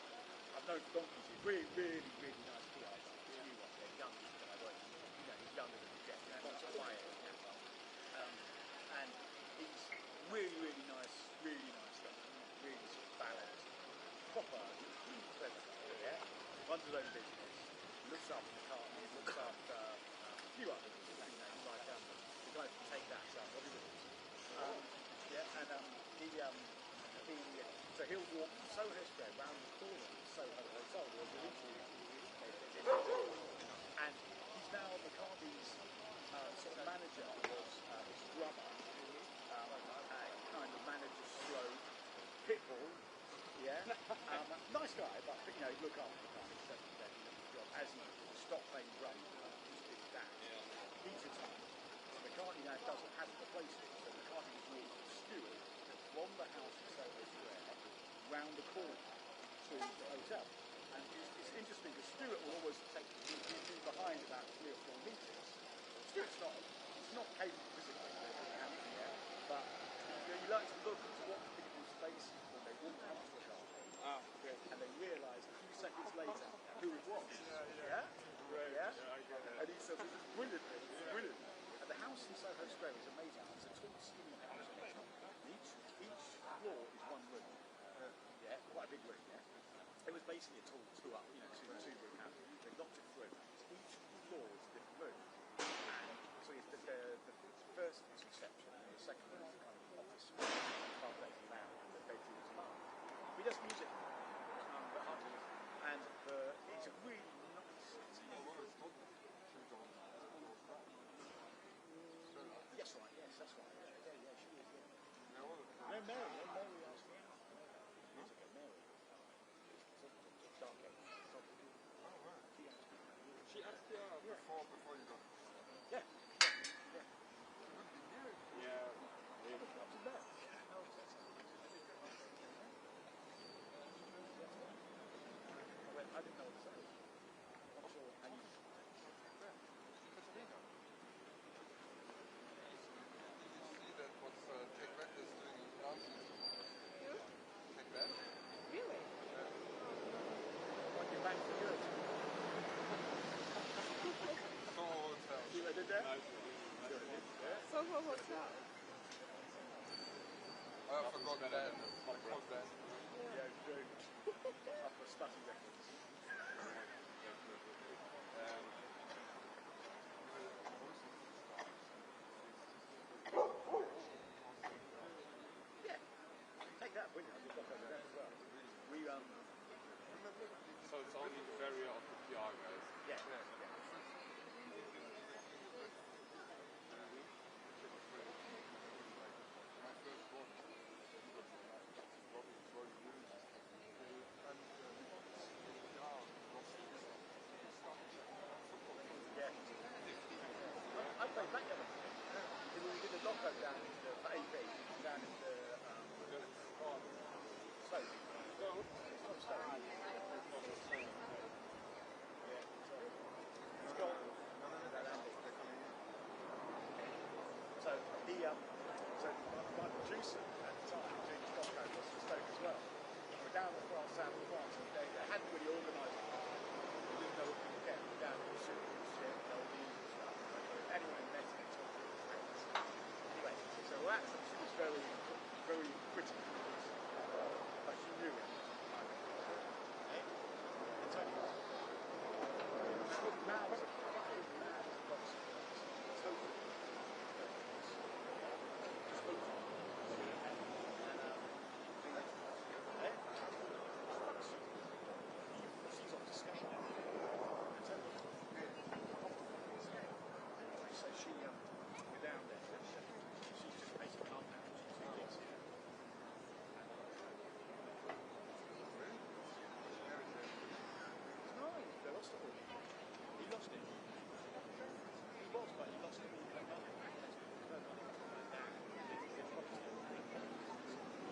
I've known for donkeys, he's really, really, really nice PR guy. He's a new one, they're young guy, but he's younger than Jeff, quite quiet. And he's really, really nice guy. Really sort of balanced, proper, clever guy, yeah? Runs his own business, looks after the car, looks after a few others, like the guy from Take That, what is it? So he'll walk from Soho Square round the corner to Soho Hotel, where the and he's now McCarthy's sort of manager, was his drummer, kind of manager stroke, pitbull, yeah. Nice guy, but look after the kind of job as he stopped playing drums. His dad. He's retired. McCartney now doesn't have the place for it, so McCartney was walking Stuart from the house in Soho Square round the corner to the hotel. And it's interesting because Stuart will always be behind about 3 or 4 meters. Stuart's not capable physically, but you like to look at what people's faces when they walk past the car. And they realise a few seconds later who it was. Yeah? And he says, it's brilliant. And the house in Soho Square is amazing. It's a tall, skinny house. And each floor is one room. Yeah, quite a big room, yeah? It was basically a tall two-room house. They knocked it through. Each floor is a different room. And so it's the first is reception, and the second one is kind of office space. Carpet loud, and the bedrooms are large. He does music, but hard to listen. And it's a really nice. Yes, right. Yes, that's right. Yeah, she is. Yeah. No, Mary asked me. Music at Mary. She asked you before you got. Yeah. Up to that. I didn't know what to say. I'm sure. And you. See that what Take That is doing now? Take That? Really? Want you back for good. Soho Hotel. See what I did there? Soho Hotel. I forgot that. Yeah, good. Up for Stutty Records. Yeah. Take that, wouldn't you? I just got over there as well. We So it's only the barrier of the PR guys. Yeah. that's very, very critical. But she knew it. It's only now it's a fucking mad box. Totally. She's off to Spain now. So she we're down there. She's just basically up now. She's 2 weeks here. No, they lost it all. He lost it. He was, but he lost it all. No money.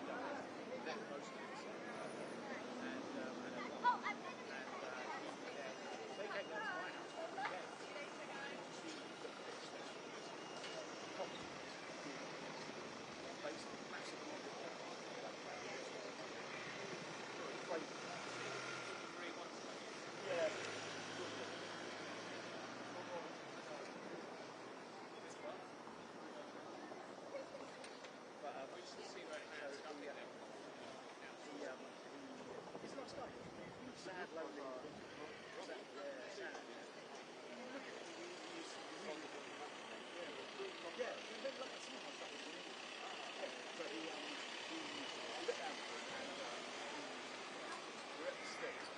No money. Then most of it. And they came down to my house. Basically, massive yeah. But we should see right now. It's nothing there. He's a nice guy. Sad, lonely. Sad. Yeah, and then like some of my stuff is really but he let down and we're at the steps.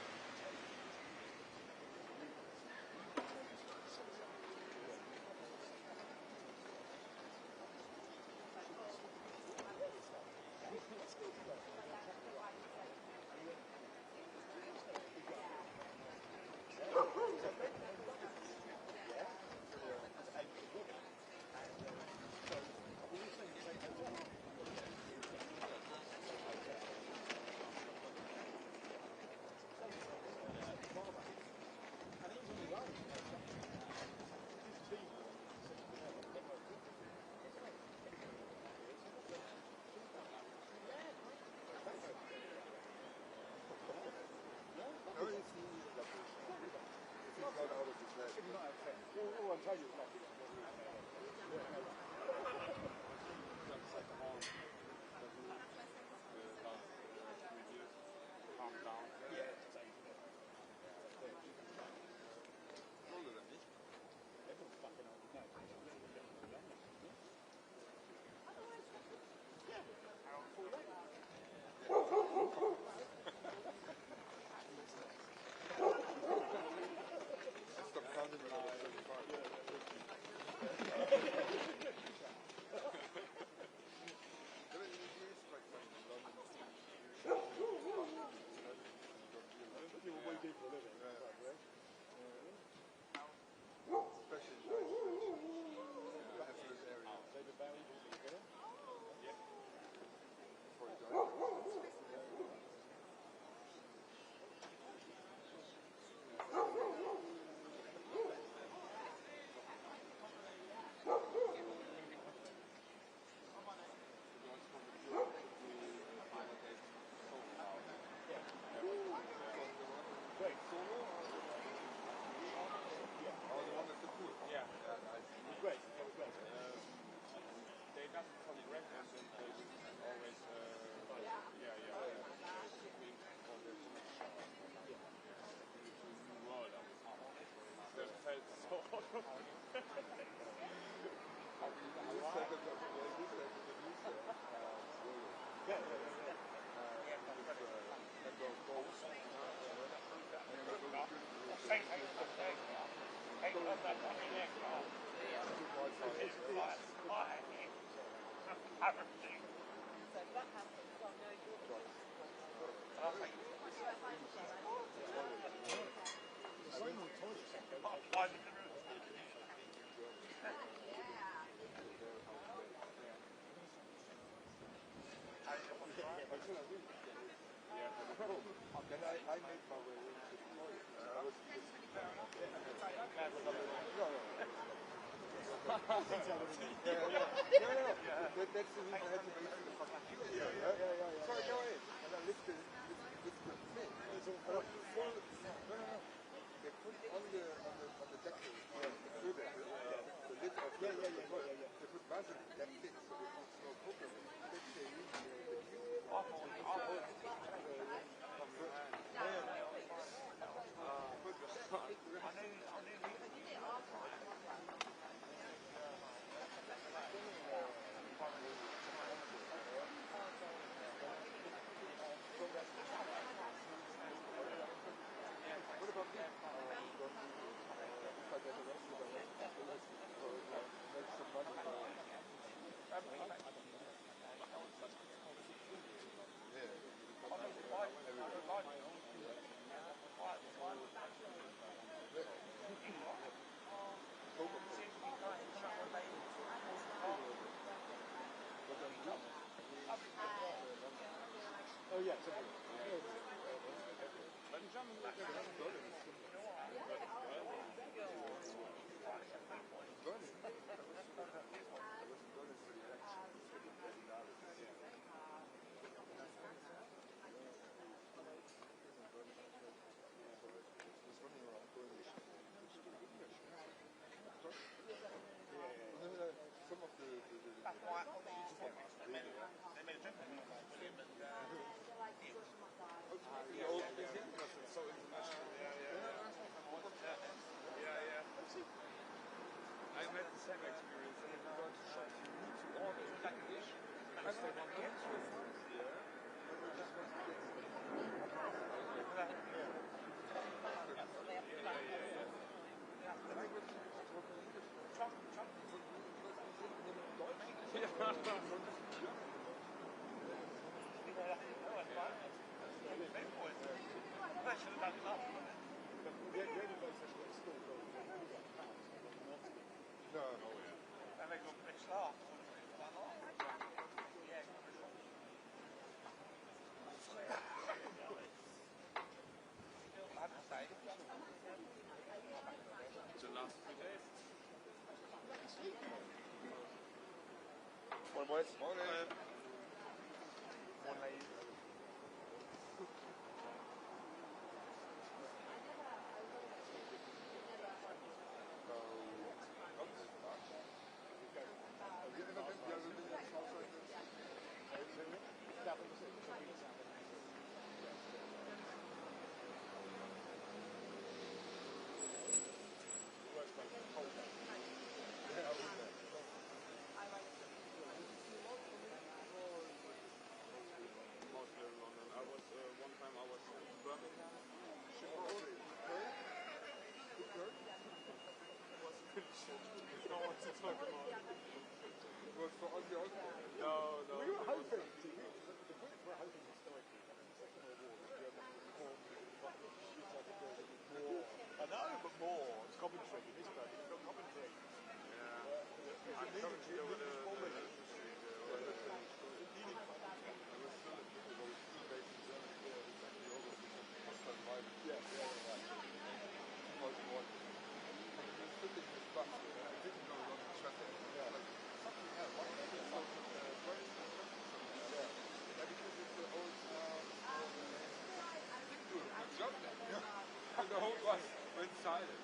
Then I made my way into the toilet. I was just... That's the reason I had to make it the fucking queue. So I go in, and I lift the thing. They put on the decal, the lid of the toilet, they put Vaseline that thick so it won't smoke. Oh yeah, something. Some of the old museum because it's so international. Yeah. I've had the same experience. And if you go to shops, you need to order in English because they want to get your price. The last 3 days. Morning, boys. Morning. Was for on the Osborne? No. We were hoping, the Brits were hoping historically that in the Second World War the Germans would form more. I know, but more. It's Coventry in this time. It's not Coventry. Yeah. I'm coming to over the industry. And the whole bus went silent.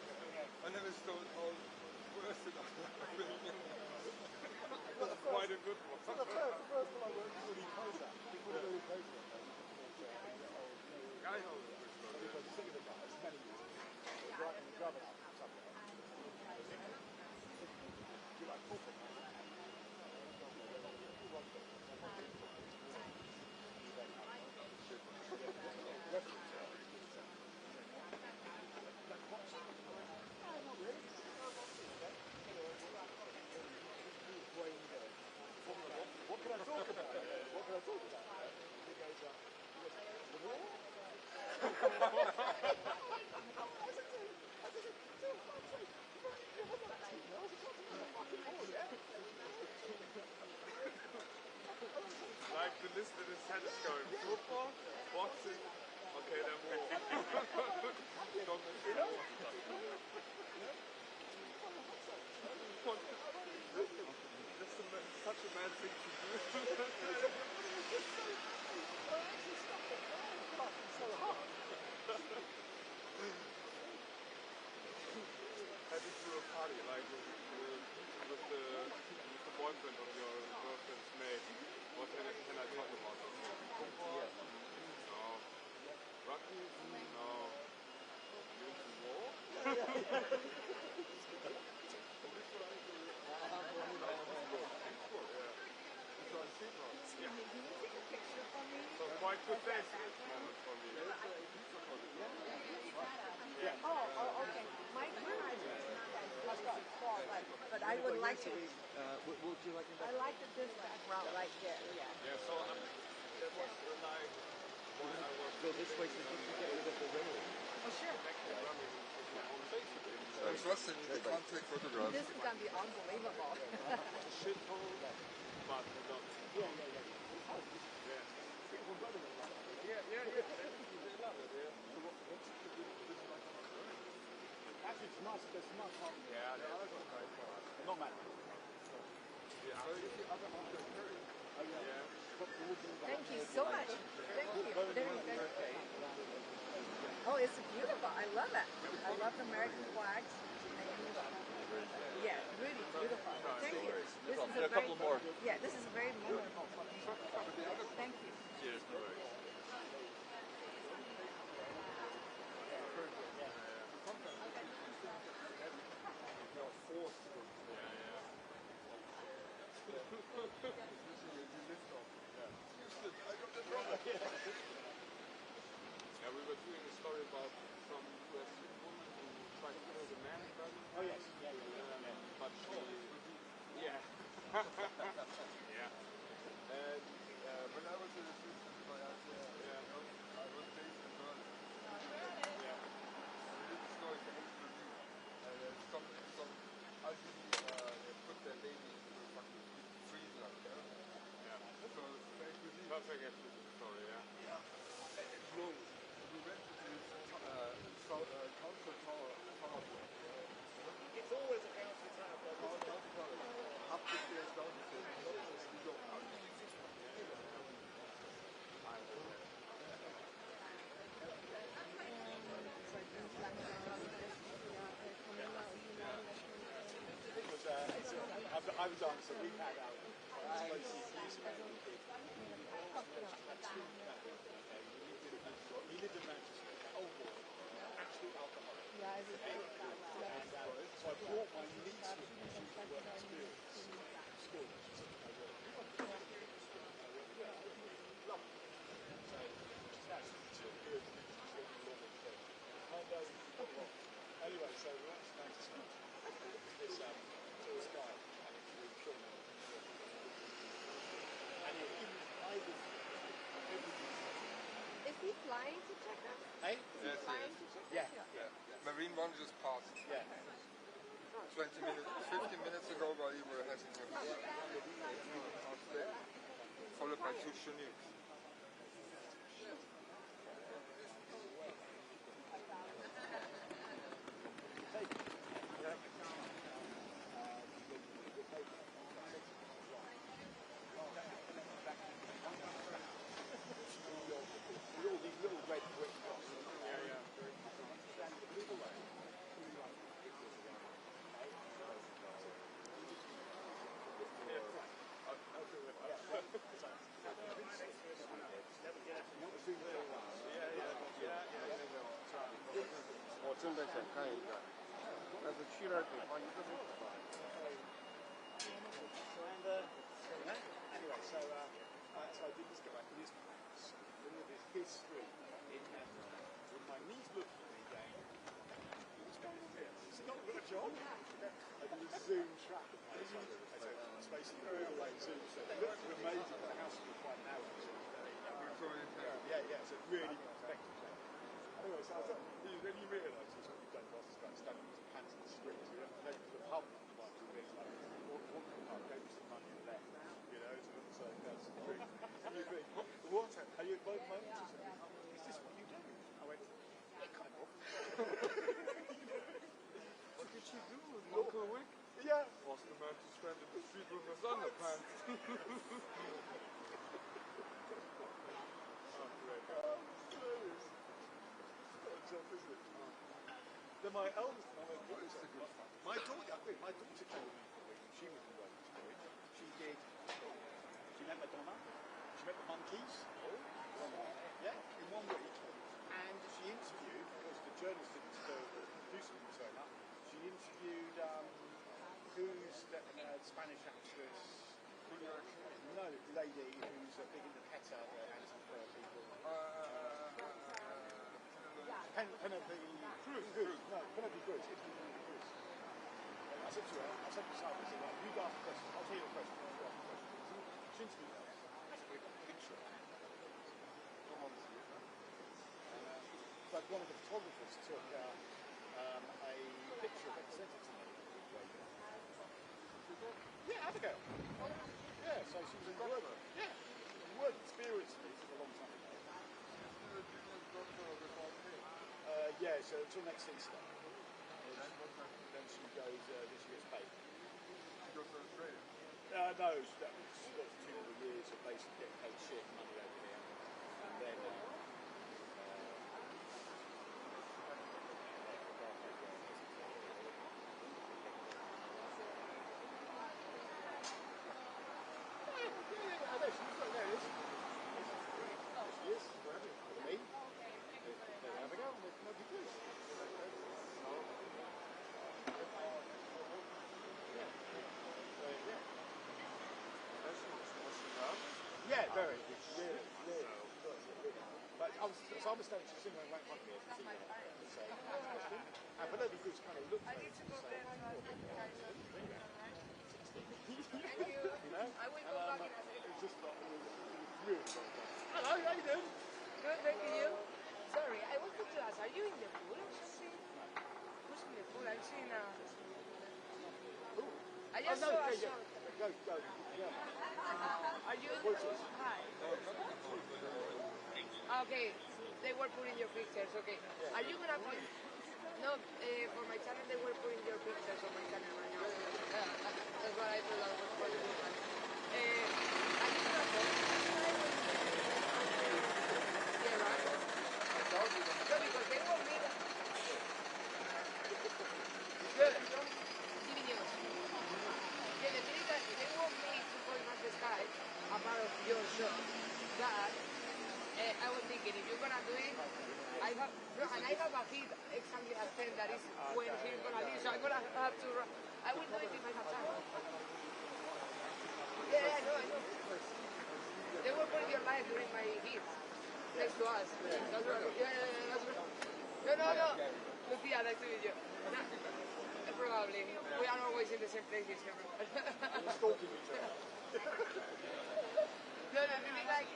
And then we started all bursting out laughing. That's quite a good one. The first one I went really closer. Guy knows the story. Because the second guy, it's many years. Driving up somewhere. You're like corporate. What can I talk about? He goes, the war? Like the list in his head is going football, boxing, okay, then war. That's such a mad thing to do. Heading to a party, like with the boyfriend of your girlfriend's mate. What can I talk about? No. Rugby? No. You into war? So quite good day moment for me. Oh, okay. My handwriting is not that good as before, but I would like to. Would you like I like this background right there. Yeah. Yeah, so that was like when I was go this way so you can get rid of the rail? Oh, sure. actually running on Facebook. Trust me, they can't take photographs. This is gonna be unbelievable. Shithole, but not. Yeah. Yeah. They love it, yeah. Actually, it's nice. There's some nice parts. Yeah, okay. Not bad. Yeah. Thank you so much. Thank you. Very. Oh, it's beautiful. I love it. I love the American flags. Yeah, really beautiful. Thank you. This is a couple more. Yeah, this is very memorable for me. Thank you. Cheers, no worries. Yeah, we were doing a story about some US woman who tried to kill the man in Berlin. Oh yes. But she, yeah. Yeah. And when I was in the system, I was based in Berlin. Yeah. We did a story for HBD. Some they put their baby into a fucking freezer. Yeah. So HBD. Perfect actually the story, yeah. No, we went to this council tower. It's always a council tower. Up the stairs, down the stairs. We go up. I was on, so we've had our years ago. He lived in Manchester, old boy, absolute alcoholic. And so I brought my niece with me, she was work experience at school. She said, lovely. So it's nice to hear the normal thing. And anyway, so we went to Manchester. This guy, and it's really short. And Is he flying to Chequers? Hey? Yes, Flying to Chequers? yeah. Marine One just passed. Yeah. 20 minutes, 15 minutes ago while you were having a followed by 2 Chinook. All these little red brick houses. Anyway, so I did this guy in his street with my niece looking at me going, what's going on here? Has he not got a job? I did a Zoom track of my son. It's basically all like Zoom. So it looks amazing. The house is quite narrow. Yeah, so really effective. Anyway, so I was then you realise it's what you've done to us, is like standing with his pants in the street. So you have to go to the pub, like to this, like walk to the pub, go to some money and left. You know, so that's the trick. And you think, what? Are you at both moments? Is this what you do? I went, yeah, kind of. What did she do? Local wig? Yeah. Was the man to stand in the street with his underpants? Then my eldest, my daughter came with me. She was in Rome. She met Madonna. She met the monkeys. Yeah, in 1 week. And she interviewed, because the journalist didn't turn up, she interviewed who's the Spanish actress? No, lady who's big in the PETA, the anti-fur people. Penelope Cruz. No, Penelope Cruz. I said to her, I said to Simon, I said, right, you ask the question, I'll tell you the question. She interviewed her. That's a great picture. But one of the photographers took a picture of it and sent it to me. Yeah, Abigail. Yeah, so she was in work. Yeah, work experience with it for a long time ago. Yeah, so until next Easter. Then she goes, then she gets paid. She goes to Australia? No, she's got 2 more years of basically getting paid shit money over here. And then yeah, very. Really. But I was standing to sing right in front of me. And Penelope Cruz kind of looked at me and said, Thank you. you know? I will go back in a second. It was just like, it was really well done. Hello, how you doing? Good, thank you. Sorry, I wanted to ask, are you in the pool or something? Who's in the pool? I'm seeing a... I just saw a shot. Go. Yeah. Are you in the pool? Hi. Okay, they were putting your pictures, okay. Are you gonna put... No, for my channel they were putting your pictures on my channel right now. That's what I thought I was for the woman. Are you gonna post? Yeah, right? No, because they want me... Good. Giving you. Yeah, the thing is that they want me to photograph the sky, a part of your show. But I was thinking, if you're gonna do it, I have a hit exactly at 10 that is when he's gonna leave, so I'm gonna have to. I will do it if I have time. Yeah, I know. They were putting your live during my hits next to us. That's right. Yeah, that's right. No. Lucia, nice to meet you. No, probably. We are always in the same places. We're stalking each other. No, really, like,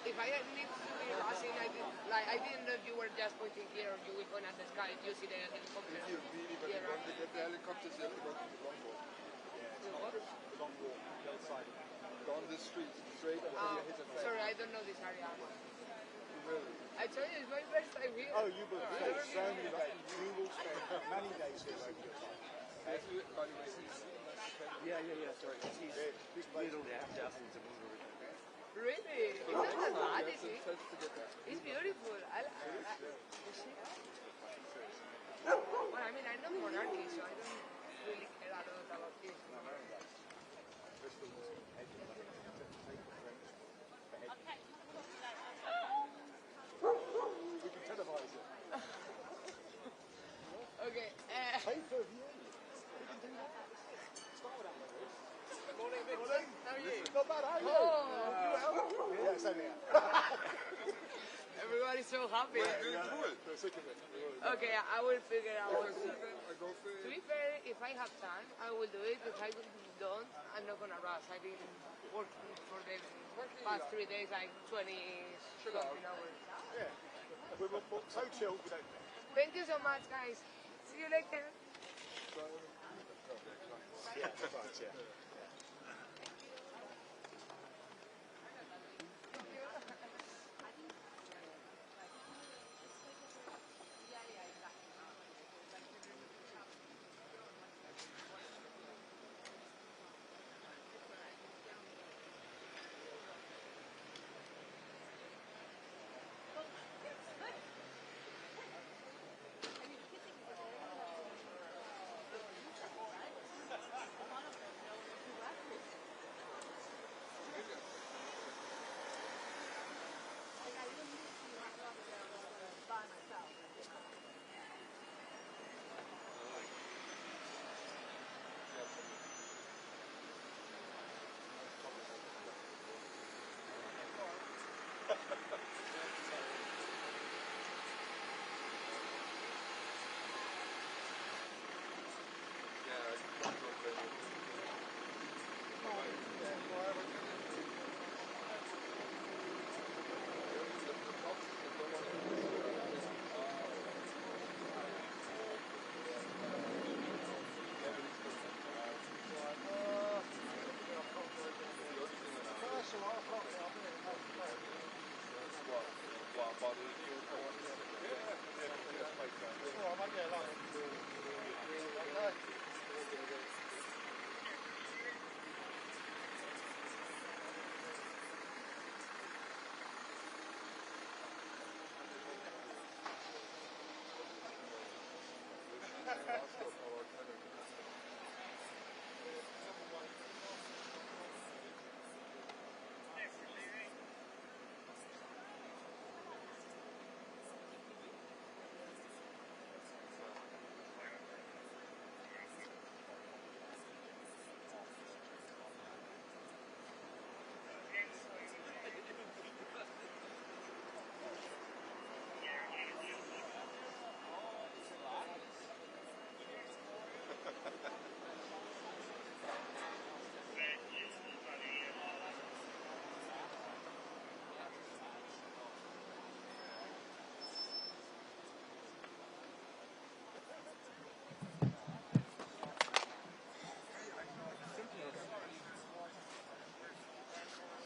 if I need to be rushing, I didn't know if you were just pointing here or you were going at the sky. You see the helicopter. If you really want to get the helicopters, you have to go to the long walk. The long walk, the other side. Down this street, straight until you hit a fence. Sorry, I don't know this area. You will. I told you, it's my first time here. Oh, you will spend so many days. You will spend many days here over your time. By the way, Yeah, sorry. He's little dozens of them. Really? It's not that bad, is it? to get there. It's beautiful. Well, I mean, I'm not monarchy, so I don't really care a lot about this. We can televise it. Okay. Pay per view. We can do that. Start with that. Morning, Victor. How are you? Not bad, how are you? Oh. Yeah, same here. Everybody's so happy. We're sick of it. Okay, I will figure out. Go for To be fair, if I have time, I will do it. If I don't, I'm not gonna rush. I've been working for the past 3 days, like 20-something hours. Yeah. We're so chilled, we don't. Thank you so much, guys. See you later. Yeah, right, yeah.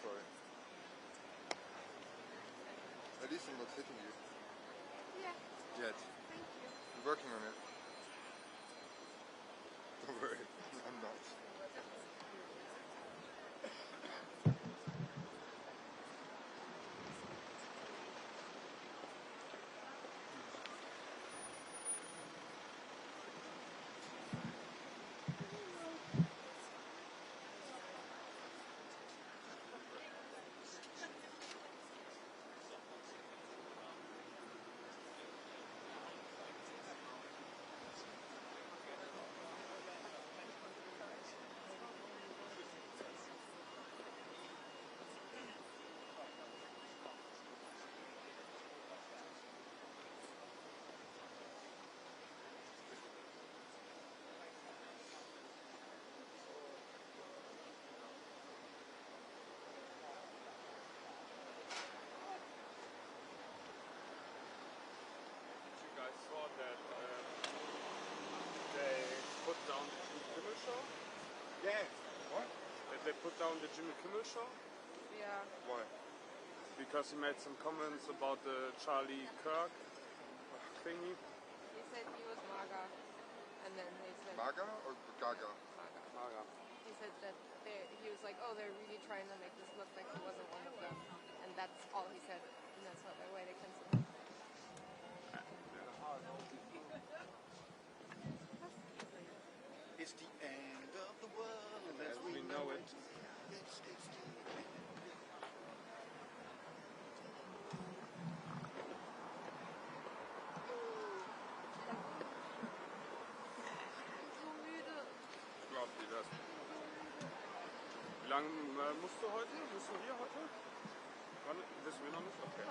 Sorry. At least I'm not hitting you. Yeah, Yet. thank you. I'm working on it. Don't worry, I'm not. I saw that they put down the Jimmy Kimmel show. Yeah. What? That they put down the Jimmy Kimmel show Yeah. Why? because he made some comments about the Charlie Kirk thingy. He said he was MAGA, and then they said Maga or Gaga? MAGA. Maga. He said that he was like, oh, they're really trying to make this look like he wasn't one of them, and that's all he said, and that's why they canceled him. It's the end of the world As we know it. It's the end. So müde. Ich glaube dir das. Wie lange musst du heute? Müssen wir heute? Wann? Wissen wir noch nicht? Okay.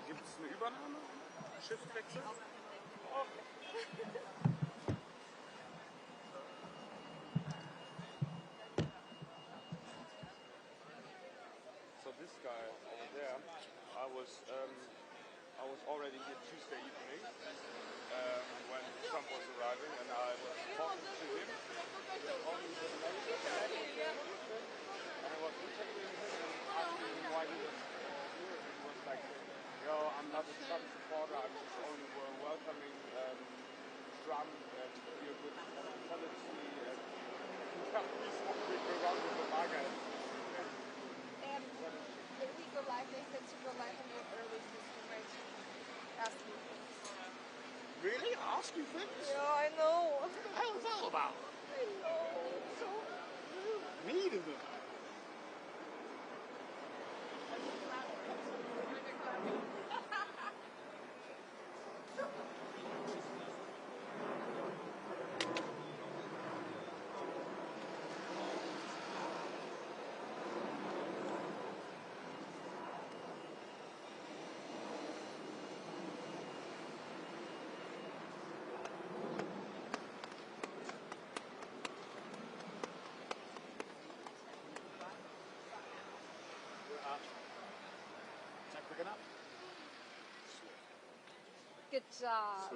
Gibt es eine Übernahme? Schiffswechsel? So this guy over there, I was already here Tuesday evening when Trump was arriving, and I was talking to him. He was talking to the manager, and I was interviewing him and asking him why he was here. And he was like, "Yo, I'm not a Trump supporter. I'm just only welcoming Trump and your good hospitality and he's walking around with the MAGA." If we go live, they said to go live a little early so you might ask me things. Really? Ask you things? Yeah, I know. What the hell is that all about? I know. It's so rude. Mean of them. Is that quick enough? Good job.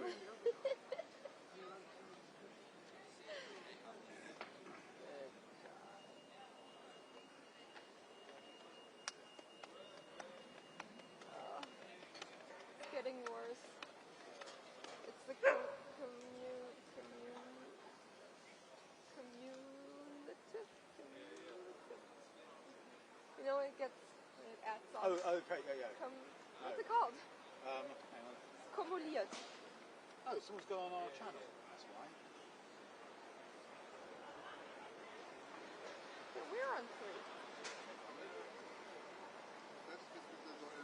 It's getting worse. It's the cumulative. You know, it adds on. Oh, okay, yeah. What's it called? Hang on. Kumuliert. Oh, someone's gone on our channel. That's why. Yeah, we're on 3.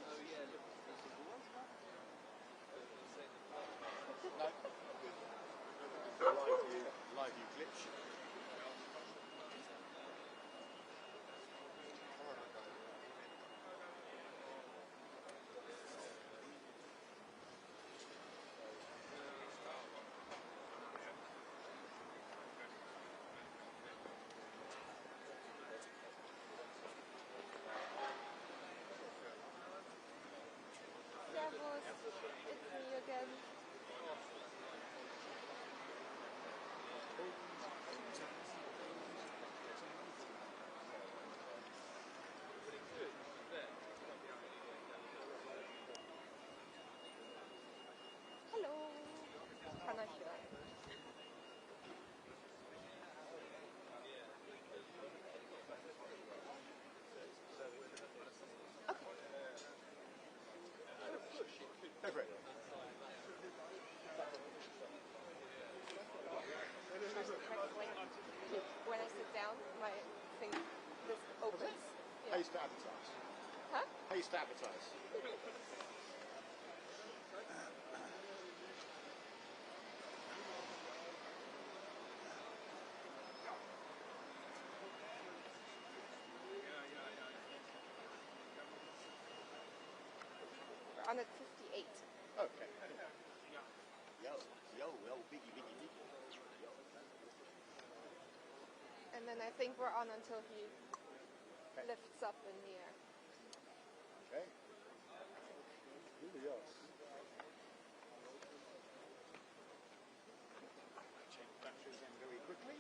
Oh yeah, look, there's a wall. No. Live view glitch. Servus, it's me again. Hallo, kann euch hören. Go for it. When I sit down, my thing just opens. How used to advertise? Huh? How used to advertise? We're on at 58. Okay. Yo, biggie. And then I think we're on until he lifts up in the air. Okay. Really yes. Change batteries in very quickly.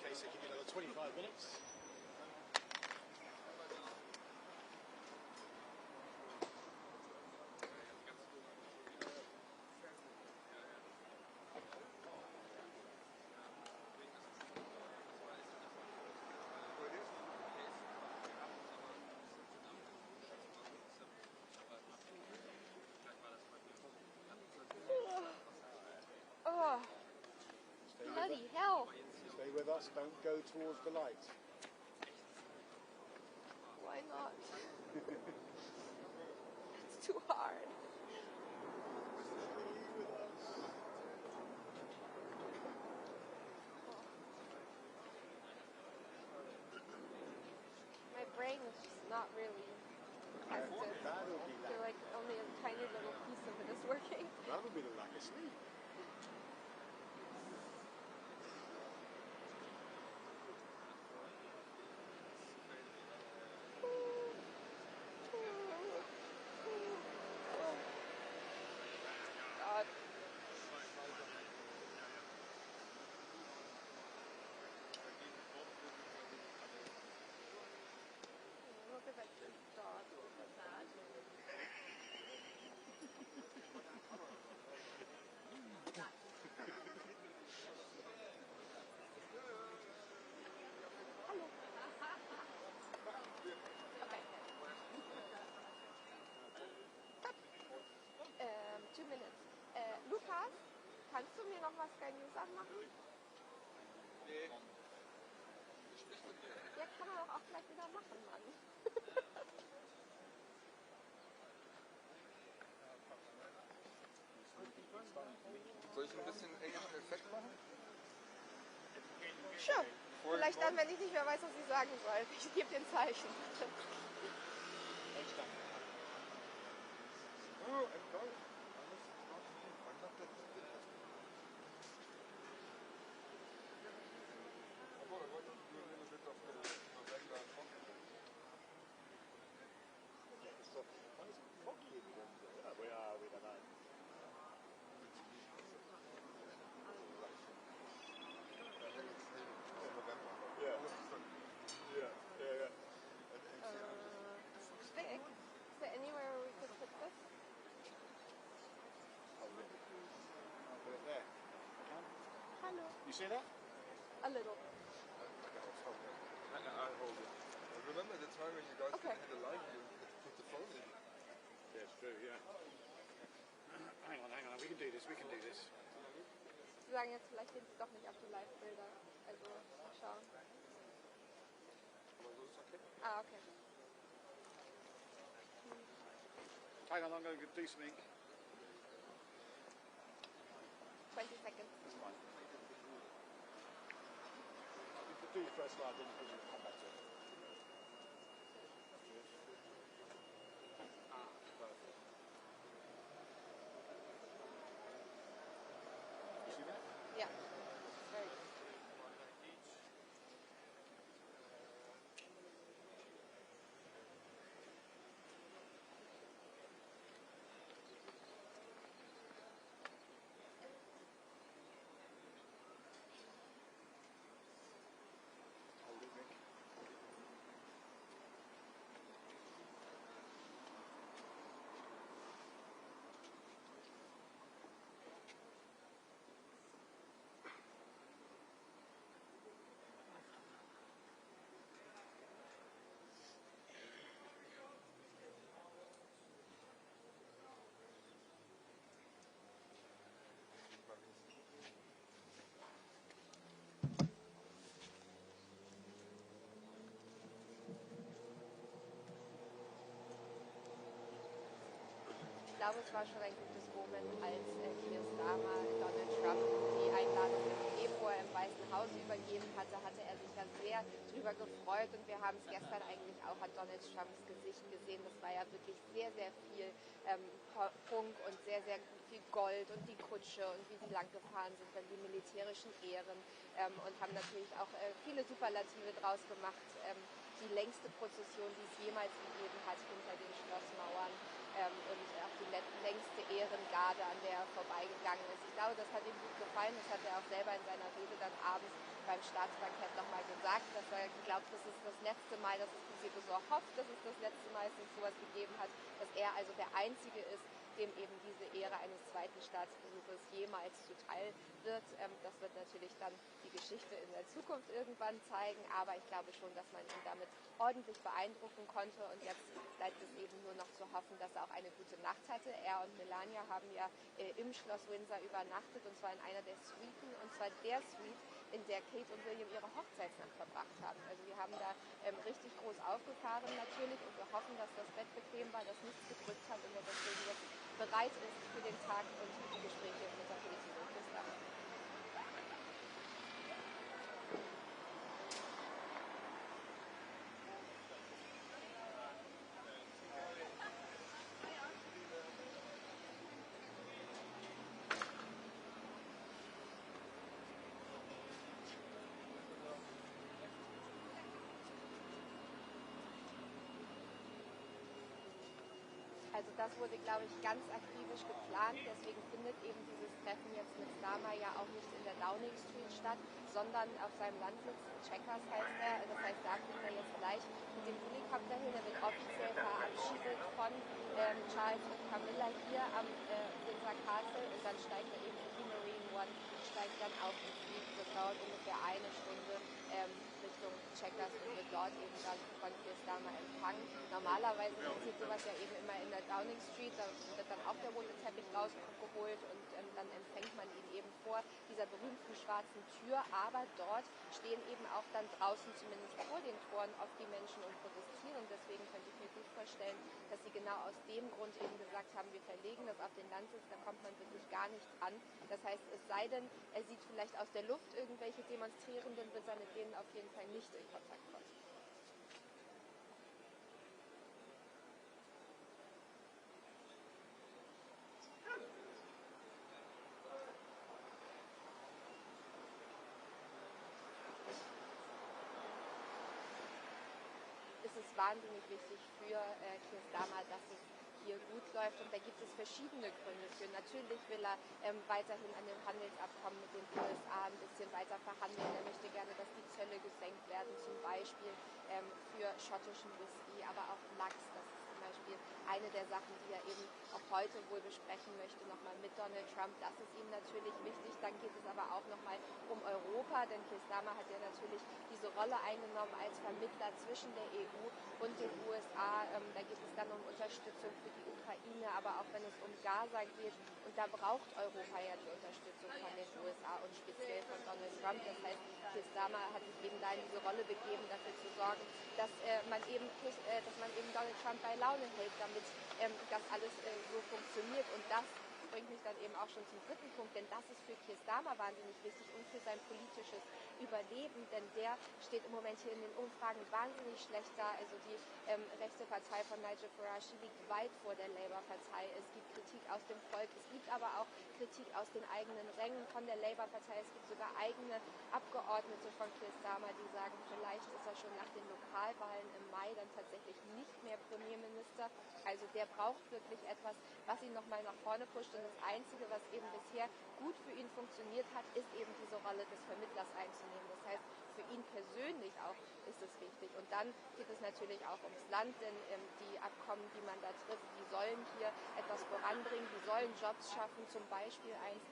Okay, so give you another 25 minutes. Oh, bloody hell. Stay with us, don't go towards the light. Why not? It's too hard. My brain is just not really active. I feel like only a tiny little piece of it is working. That would be the lack of sleep. God. Look at that cute dog. Look at that. Hallo. Okay. 2 minutes. Lukas, kannst du mir noch was Sky News anmachen? Nee. Ja, kann man doch auch gleich wieder machen, Mann. Soll ich ein bisschen englischen Effekt machen? Sure. Vielleicht dann, wenn ich nicht mehr weiß, was ich sagen soll. Ich gebe dir ein Zeichen. Oh, I'm sorry. I'm not that stupid. I wanted to do a little bit of the November fog. We are, we don't know. And then it's November. Yeah. All of a sudden. Yeah. At AC1E. Vic, is there anywhere where we could put this? I'll put it there. Hello. You see that? A little. I'll hold it. Remember the time when you guys Okay. didn't have a line, you could put the phone in. Yeah, it's true, yeah. Hang on, we can do this, Sie sagen jetzt, vielleicht gehen Sie doch nicht auf die Live-Bilder. Also, mal schauen. Aber so ist okay. Ah, okay. Hang on, I'm going to do something. 20 seconds. That's fine. Do your first slide, then you can come back to it. Perfect. You see that? Yeah. Very good. Hold it, Nick. Ich glaube, es war schon ein gutes Moment, als Keir Starmer Donald Trump die Einladung im Februar im Weißen Haus übergeben hatte, hatte er sich ja sehr drüber gefreut und wir haben es gestern eigentlich auch an Donald Trumps Gesicht gesehen. Das war ja wirklich sehr, sehr viel Prunk und sehr, sehr viel Gold und die Kutsche und wie sie lang gefahren sind, dann die militärischen Ehren und haben natürlich auch viele Superlative draus gemacht. Die längste Prozession, die es jemals gegeben hat hinter den Schlossmauern. Und auch die längste Ehrengarde, an der er vorbeigegangen ist. Ich glaube, das hat ihm gut gefallen. Das hat er auch selber in seiner Rede dann abends beim Staatsbankett nochmal gesagt, dass er glaubt, das ist das letzte Mal, dass es passiert ist, so hofft, dass es das letzte Mal ist, dass es sowas gegeben hat, dass er also der Einzige ist, dem eben diese Ehre eines zweiten Staatsbesuches jemals zuteil wird. Das wird natürlich dann die Geschichte in der Zukunft irgendwann zeigen, aber ich glaube schon, dass man ihn damit ordentlich beeindrucken konnte und jetzt bleibt es eben nur noch zu hoffen, dass er auch eine gute Nacht hatte. Er und Melania haben ja im Schloss Windsor übernachtet und zwar in einer der Suiten und zwar der Suite, in der Kate und William ihre Hochzeitsnacht verbracht haben. Also wir haben da richtig groß aufgefahren natürlich und wir hoffen, dass das Bett bequem war, dass nichts gedrückt hat und er deswegen jetzt bereit ist für den Tag und die Gespräche mit der Polizei und Keir Starmer. Also das wurde, glaube ich, ganz akribisch geplant. Deswegen findet eben dieses Treffen jetzt mit Starmer ja auch nicht in der Downing Street statt, sondern auf seinem Landsitz, Chequers heißt er. Das heißt, da fliegt er jetzt gleich mit dem Helikopter hin. Er wird offiziell verabschiedet von Charles und Camilla hier am Windsor Castle und dann steigt er eben in die Marine One, steigt dann auf und fliegt. Das dauert ungefähr eine Stunde Richtung Chequers und wird dort eben dann von Keir Starmer empfangen. Normalerweise passiert sowas ja eben immer in der Downing Street, da wird dann auch der rote Teppich rausgeholt und dann empfängt man ihn eben vor dieser berühmten schwarzen Tür, aber dort stehen eben auch dann draußen, zumindest vor den Toren, oft die Menschen und protestieren. Deswegen könnte ich mir gut vorstellen, dass sie genau aus dem Grund eben gesagt haben, wir verlegen das auf den Landsitz, da kommt man wirklich gar nicht an. Das heißt, es sei denn, er sieht vielleicht aus der Luft irgendwelche Demonstrierenden, wird er mit denen auf jeden Fall nicht in Kontakt kommen. Es ist wahnsinnig wichtig für Keir Starmer, dass es hier gut läuft und da gibt es verschiedene Gründe für. Natürlich will er weiterhin an dem Handelsabkommen mit den USA ein bisschen weiter verhandeln. Er möchte gerne, dass die Zölle gesenkt werden, zum Beispiel für schottischen Whisky, aber auch Lachs. Das ist zum Beispiel eine der Sachen, die er eben auch heute wohl besprechen möchte, nochmal mit Donald Trump. Das ist ihm natürlich wichtig. Dann geht es aber auch nochmal um Europa. Europa, denn Keir Starmer hat ja natürlich diese Rolle eingenommen als Vermittler zwischen der EU und den USA. Da geht es dann um Unterstützung für die Ukraine, aber auch wenn es um Gaza geht. Und da braucht Europa ja die Unterstützung von den USA und speziell von Donald Trump. Das heißt, Keir Starmer hat sich eben da in diese Rolle begeben, dafür zu sorgen, dass man eben Donald Trump bei Laune hält, damit das alles so funktioniert. Und das bringt mich dann eben auch schon zum dritten Punkt, denn das ist für Keir Starmer wahnsinnig wichtig und für sein politisches Überleben, denn der steht im Moment hier in den Umfragen wahnsinnig schlecht da. Also die rechte Partei von Nigel Farage liegt weit vor der Labour-Partei. Es gibt Kritik aus dem Volk, es gibt aber auch Kritik aus den eigenen Rängen von der Labour-Partei. Es gibt sogar eigene Abgeordnete von Keir Starmer, die sagen, vielleicht ist er schon nach den Lokalwahlen im Mai dann tatsächlich nicht mehr Premierminister. Also der braucht wirklich etwas, was ihn nochmal nach vorne pusht. Und das Einzige, was eben bisher gut für ihn funktioniert hat, ist eben diese Rolle des Vermittlers einzunehmen. Das heißt, für ihn persönlich auch ist es wichtig. Und dann geht es natürlich auch ums Land, denn die Abkommen, die man da trifft, die sollen hier etwas voranbringen, die sollen Jobs schaffen, zum Beispiel eins,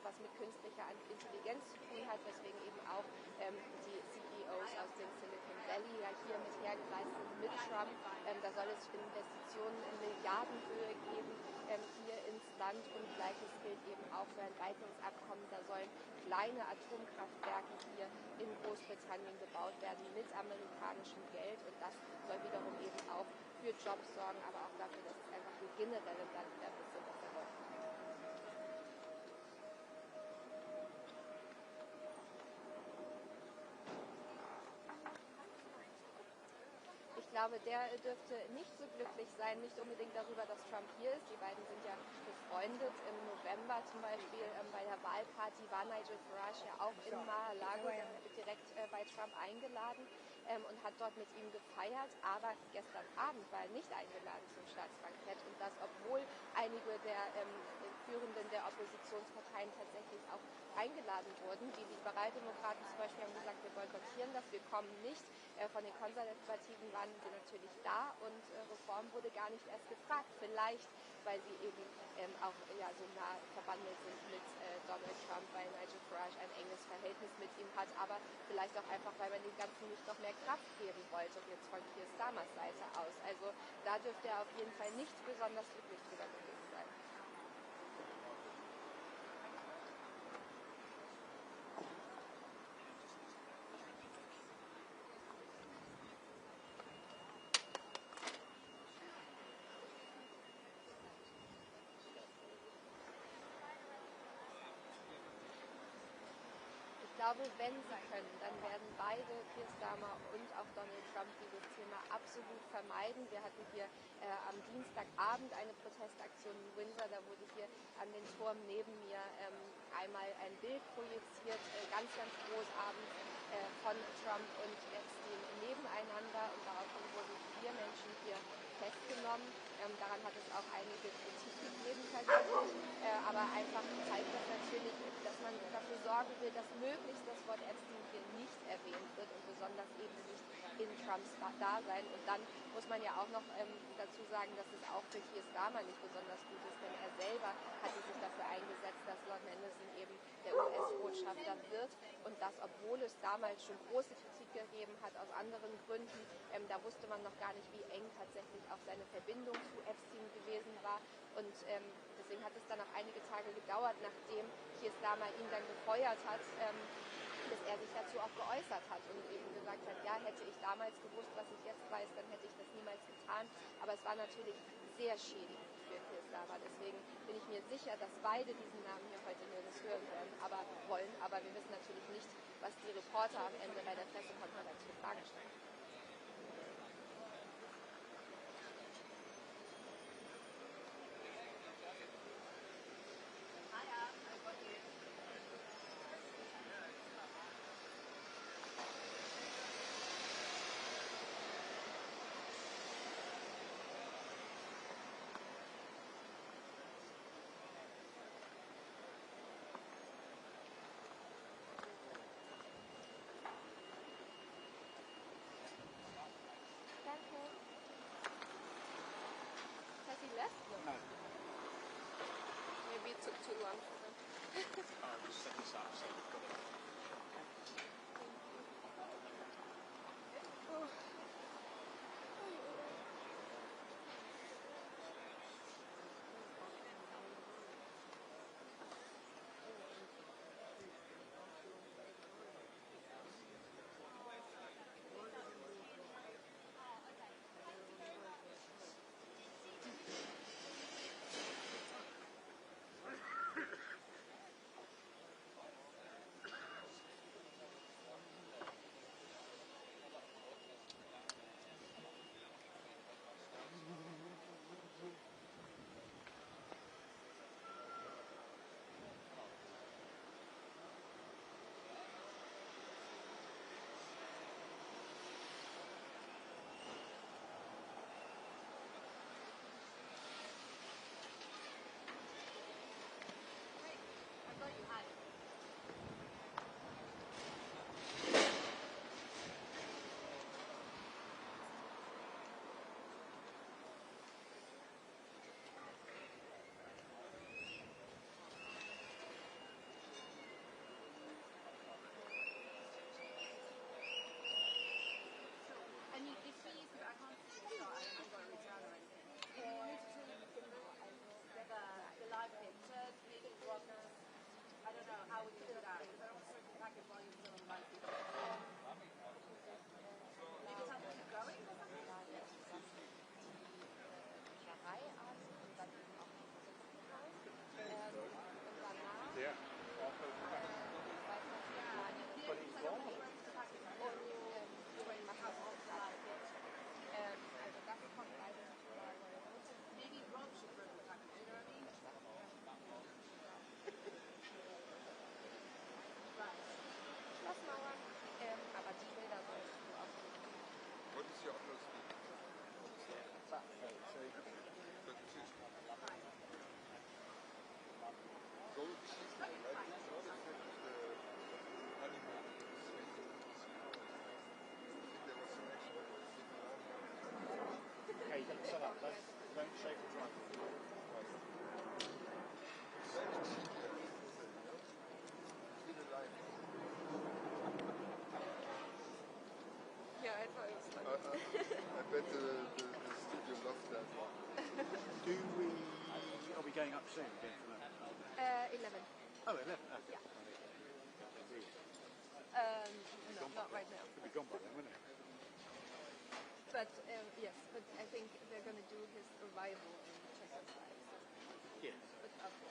was mit künstlicher Intelligenz zu tun hat, weswegen eben auch die CEOs aus dem Silicon Valley ja hier mit hergereist sind mit Trump. Da soll es Investitionen in Milliardenhöhe geben hier ins Land und Gleiches gilt eben auch für ein weiteres Abkommen. Da sollen kleine Atomkraftwerke hier in Großbritannien gebaut werden mit amerikanischem Geld und das soll wiederum eben auch für Jobs sorgen, aber auch dafür, dass es einfach hier generell im Land wieder ein bisschen besser läuft. Ich glaube, der dürfte nicht so glücklich sein, nicht unbedingt darüber, dass Trump hier ist. Die beiden sind ja befreundet. Im November zum Beispiel bei der Wahlparty war Nigel Farage ja auch in Mar-a-Lago direkt bei Trump eingeladen und hat dort mit ihm gefeiert. Aber gestern Abend war er nicht eingeladen zum Staatsbankett und das, obwohl einige der Führenden der Oppositionsparteien tatsächlich auch eingeladen wurden. Die Liberaldemokraten zum Beispiel haben gesagt, wir boykottieren das, wir kommen nicht. Von den Konservativen waren sie natürlich da und Reform wurde gar nicht erst gefragt. Vielleicht, weil sie eben auch so nah verbandelt sind mit Donald Trump, weil Nigel Farage ein enges Verhältnis mit ihm hat, aber vielleicht auch einfach, weil man dem Ganzen nicht noch mehr Kraft geben wollte, jetzt von Keir Starmers Seite aus. Also da dürfte er auf jeden Fall nicht besonders glücklich drüber gewesen sein. Ich glaube, wenn sie können, dann werden beide, Keir Starmer und auch Donald Trump, dieses Thema absolut vermeiden. Wir hatten hier am Dienstagabend eine Protestaktion in Windsor, da wurde hier an den Turm neben mir einmal ein Bild projiziert, ganz, ganz groß abends von Trump und Epstein nebeneinander und daraufhin wurden 4 Menschen hier festgenommen. Daran hat es auch einige Kritik gegeben tatsächlich, aber einfach zeigt das natürlich, dass man dafür sorgen will, dass möglichst das Wort Epstein hier nicht erwähnt wird und besonders eben nicht in Trumps Dasein. Und dann muss man ja auch noch dazu sagen, dass es auch für Keir Starmer nicht besonders gut ist, denn er selber hatte sich dafür eingesetzt, dass Lord Mandelson eben der US-Botschafter wird und das, obwohl es damals schon große Kritik gegeben hat aus anderen Gründen. Da wusste man noch gar nicht, wie eng tatsächlich auch seine Verbindung zu Epstein gewesen war. Und deswegen hat es dann auch einige Tage gedauert, nachdem Keir Starmer ihn dann gefeuert hat, bis er sich dazu auch geäußert hat und eben gesagt hat, ja, hätte ich damals gewusst, was ich jetzt weiß, dann hätte ich das niemals getan. Aber es war natürlich sehr schädigend für Keir Starmer. Deswegen bin ich mir sicher, dass beide diesen Namen hier heute nirgends hören wollen. Aber wir wissen natürlich nicht, was die Reporter am Ende bei der Pressekonferenz für Fragen stellen. Has he left? No. Maybe it took too long for them. I'll just set this up so we've got it. I don't know how we can do that because I don't want to certain packet volumes that are like maybe have to keep going or something? Reiharten und dann eben auch die Sitzigkeit. Und danach Yeah. But he's gone. Und Urin macht das auch fertig. Also das kommt beides mittlerweile. Maybe Rob should run the packet, you know what I mean? Schlossmauern, aber die Bilder sollst du auch nicht. What is your upload speed? 32. So cheap, right? It's not affect the honeymoon suite. I think there was some extra thing around. Okay, you got to set up. Don't shake the drive. Very cheap, yeah, people say, you know? Feel alive. Yeah, I thought it was funny. I bet the studio loves that. Are we going up soon again for that? 11. Oh, 11. Yeah. No, not right now. Could be gone by then, wouldn't it? But yes, but I think they're going to do his arrival in Chequers Trump. Yes.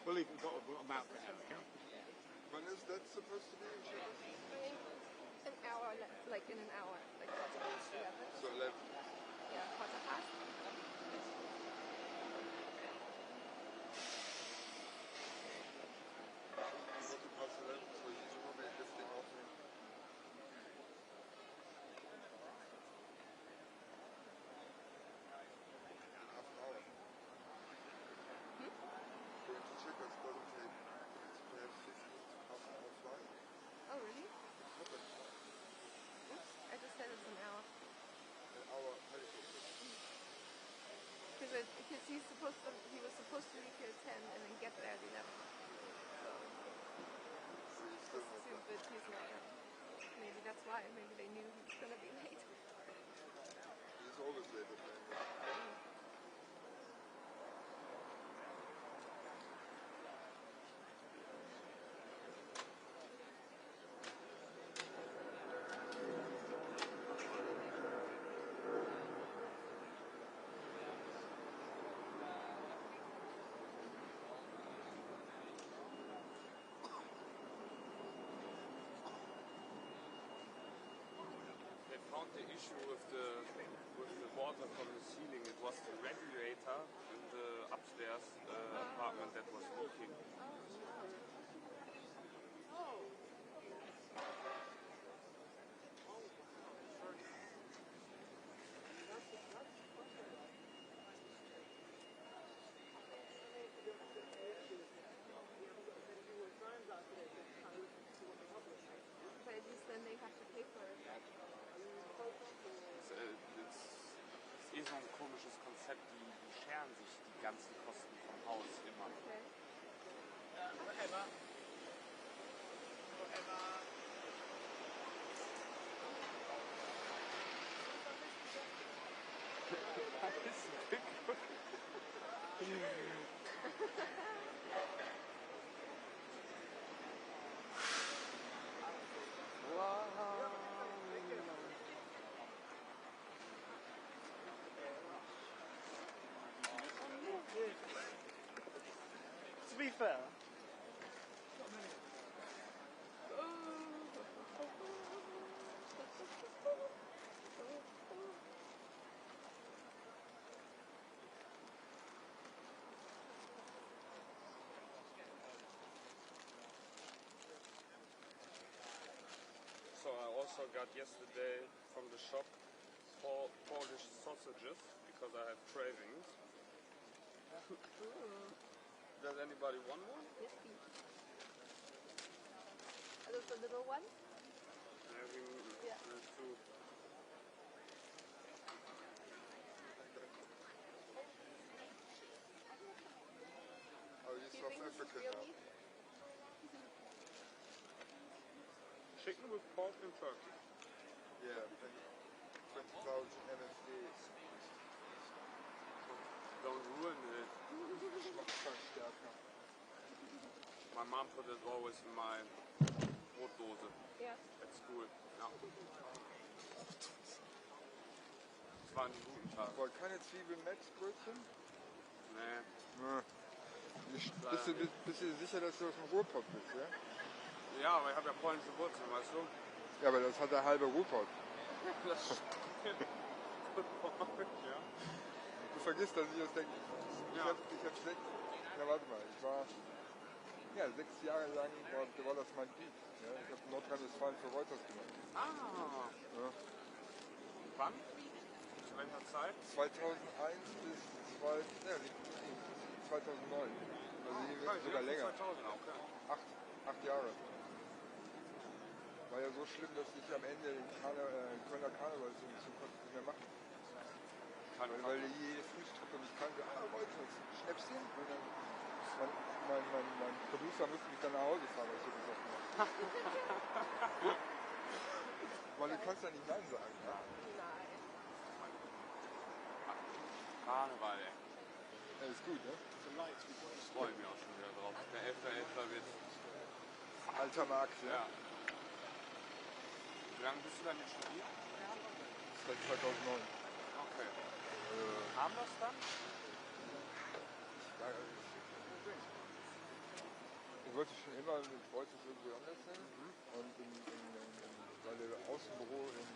But We've got a map now. When is that supposed to be in Chequers? an hour, like in an hour, like 11. So 11. Yeah, 11:15. So he's probably lifting off in half an hour. Going to Chequers doesn't take, it's perhaps 15 to half an hour flight. Oh, really? Not that far. Oops, I just said it's an hour. An hour helicopter. Because he was supposed to leave here at 10 and then get there at 11. So he's still not So, but he's not yet. Maybe that's why. Maybe they knew he was going to be late. He's always late at night. They found the issue with the water from the ceiling. It was the radiator in the upstairs apartment that was leaking. But at least then they have to pay for it. Es ist so ein komisches Konzept, die scheren sich die ganzen Kosten vom Haus immer. Okay. Whatever. To be fair, So I also got yesterday from the shop 4 Polish sausages because I have cravings. Does anybody want one? Yes, please. Are those the little ones? Yeah. Two. Oh, you're Do you South think this is African real now. meat? Chicken with pork and turkey. Yeah, and 20,000 MFDs. Don't ruin it. Geschmacksverstärker. My mom put it always in my Brotdose Ja. at school. Ja. Das waren die guten Tage. Aber keine Zwiebeln-Metz-Brötchen? Nee. Bist du sicher, dass du aus dem Ruhrpott bist, ja? Ja, aber ich habe ja polnische Wurzeln, weißt du? Ja, aber das hat der halbe Ruhrpott. Das stimmt. Ja. Du vergisst, dass ich das denke. Ich hab 6 Jahre lang war das mein Beat. Ja? Ich habe Nordrhein-Westfalen für Reuters gemacht. Ah. Ja. Wann? Zu welcher Zeit? 2001 bis 2009. Also sogar länger. 2000, okay. 8 Jahre. War ja so schlimm, dass ich am Ende den Kölner Karneval nicht mehr machen. Weil jede Frühstück mich kannte, Reuters, Schnäpschen. Und dann mein Producer musste mich dann nach Hause fahren, als ich so gesagt habe. Weil du kannst ja nicht Nein sagen. Ne? Nein. Karneval, ey. Ja, ist gut, ne? Ich freue mich auch schon wieder drauf. Der 11.11. wird Alter Markt, ne? ja. Wie lange bist du dann jetzt schon hier? Seit 2009. Okay. Kam das dann? Ich wollte schon immer mit Reuters irgendwie anders hin. Und weil der Außenbüro im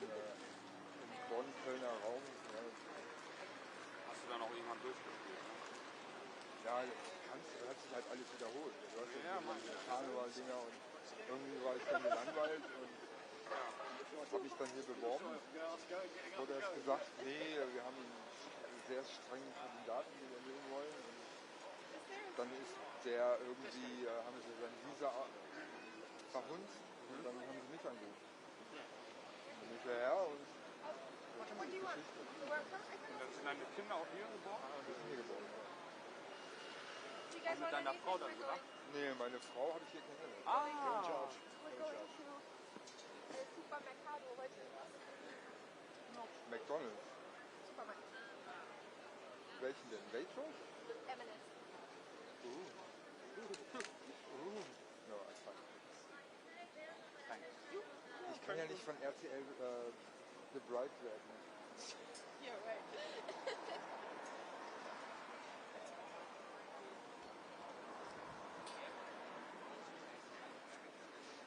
Bonn-Kölner Raum. Ja, Hast du dann auch irgendwann durchgeführt? ja, hat sich halt alles wiederholt. Du hast ja diese Karneval-Dinger und irgendwie war ich dann gelangweilt und habe mich dann hier beworben. Wurde erst gesagt, nee, wir haben einen sehr strengen Kandidaten, den wir nehmen wollen. Und dann ist der irgendwie, haben sie sein Visa verhunzt und dann haben sie mich angerufen. Dann bin ich hierher und Geschichte. Und dann sind deine Kinder auch hier geboren? Die sind hier geboren. Auch mit deiner Frau dann, oder? Nee, meine Frau habe ich hier kennengelernt. Ah! We're going to Supermercado heute. McDonald's. Supermarkt. Welchen denn? Waitrose? M&S. No, I can't. Ich kann ja nicht von RTL gebribed werden. Yeah, right.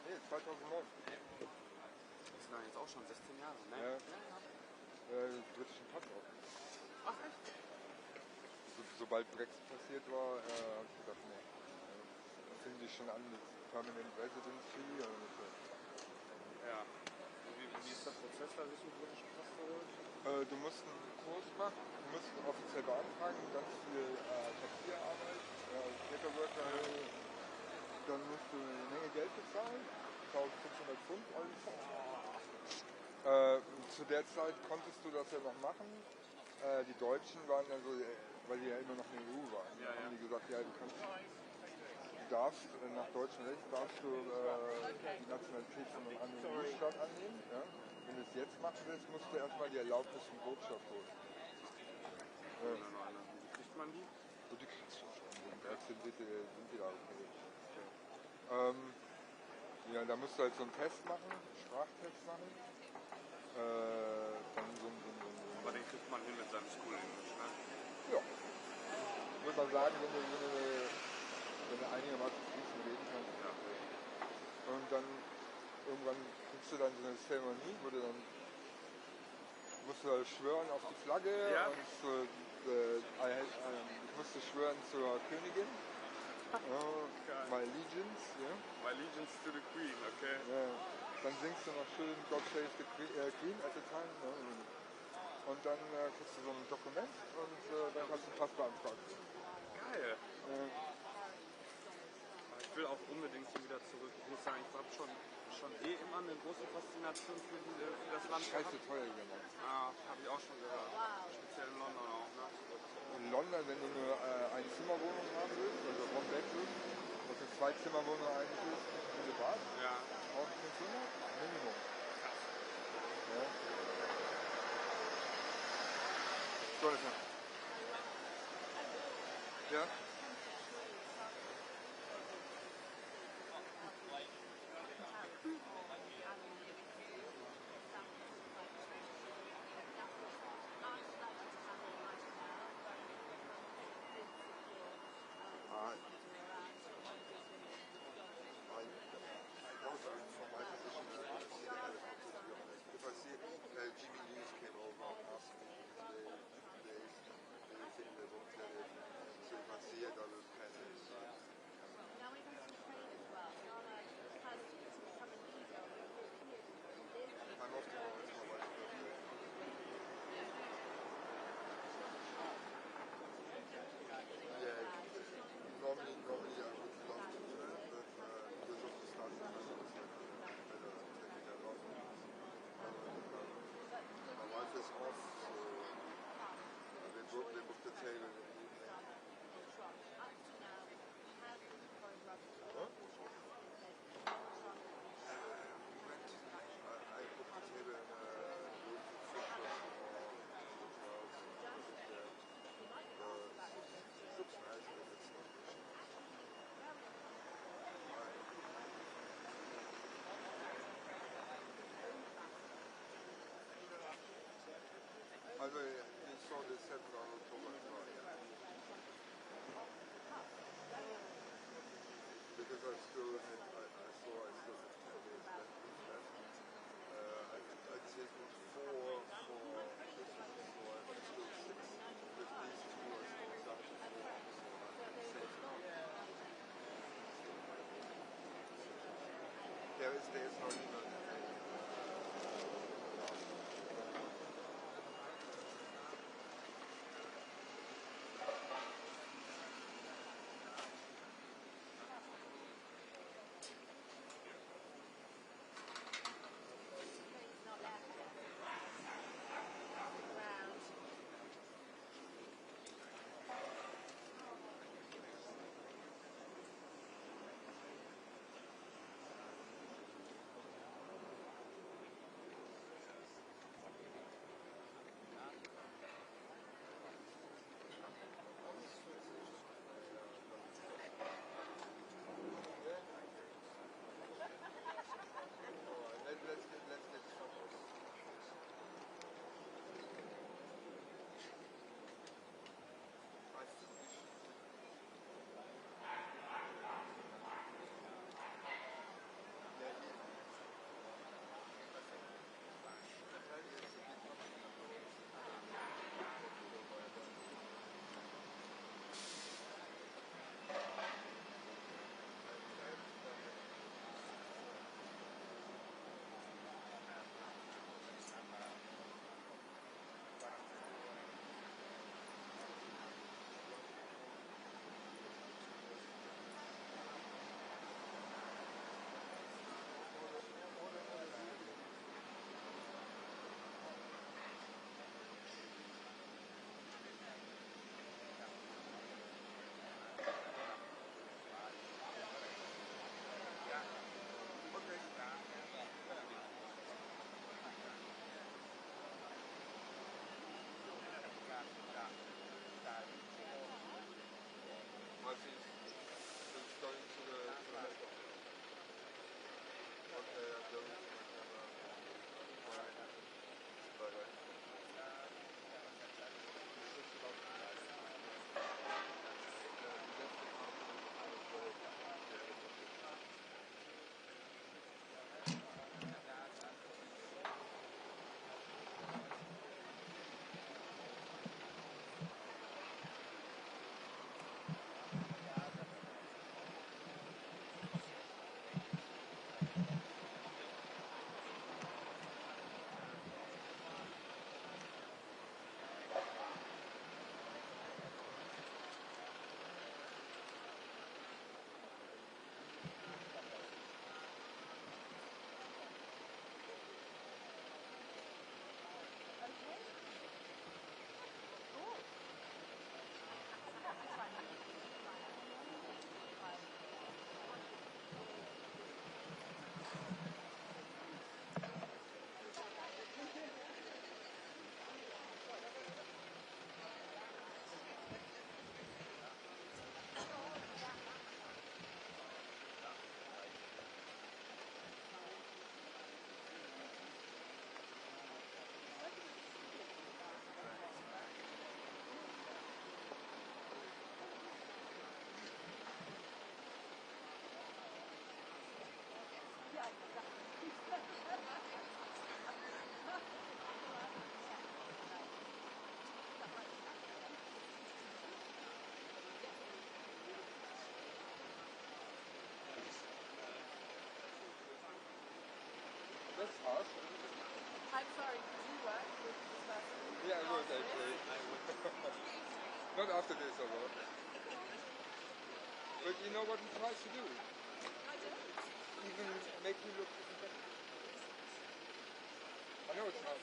Nee, 2009. Das sind dann jetzt auch schon 16 Jahre, ne? Ja. Britischen Pass auf. Ach echt? Sobald Brexit passiert war, habe ich gedacht, nee. Da fing die schon an mit Permanent Residency und Ja. Und wie ist der Prozess, da sich einen britischen Pass zu holen? du musst einen Kurs machen, du musst ihn offiziell beantragen, ganz viel Papierarbeit, Paperwork, dann musst du eine Menge Geld bezahlen, 1500 Pfund alles. Zu der Zeit konntest du das ja noch machen. Die Deutschen waren dann so, weil die ja immer noch in der EU waren, haben die gesagt, ja, du darfst nach deutschem Recht die Nationalität von einem anderen EU-Staat annehmen. Ja? Wenn du es jetzt machen willst, musst du erstmal die Erlaubnis von Botschaft holen. Wie kriegt man die? Und die kriegst du schon. Im Brexit sind die da okay. Ja, da musst du halt so einen Test machen, einen Sprachtest machen. Dann Aber den kriegt man hin mit seinem School English, ne? Ja. Ich würde mal sagen, wenn du einigermaßen fließend reden kannst. Ja. Und dann irgendwann kriegst du dann so eine Zeremonie, wo du dann musst du schwören auf die Flagge und ich musste schwören zur Königin. My allegiance, ja. My allegiance to the Queen, okay. Ja. Dann singst du noch schön God Save the Queen at the time. Ne? Und dann kriegst du so ein Dokument und dann kannst du einen Pass beantragen. Geil. Ich will auch unbedingt hier wieder zurück. Ich muss sagen, ich habe schon immer eine große Faszination für das Land gehabt. Scheiße teuer hier, Mann. Ja, habe ich auch schon gehört. Speziell in London auch, ne? In London, wenn du nur eine Zimmerwohnung haben willst, also One Bedroom, was eine Zwei-Zimmerwohnung eigentlich ist, diese Bad, Ja. 1500 Minimum. Ja. So ist es. Ja? Also he saw the 7th of October as well, yeah. Because I still had, I saw I still had 10 days left. I'd taken 4 for Christmas, so I had still 6. With these 2 I still started 4, so I'm safe. There's no email today. Let's get Chequers. I think we should. She's going to the helicopter. Okay, I'm going to my camera. Alright. Bye-bye. That's harsh. I'm sorry, did you work with this person? Yeah, I would actually. Not after this, I will. But you know what he tries to do? I don't. Even make you look even better. I know it's not.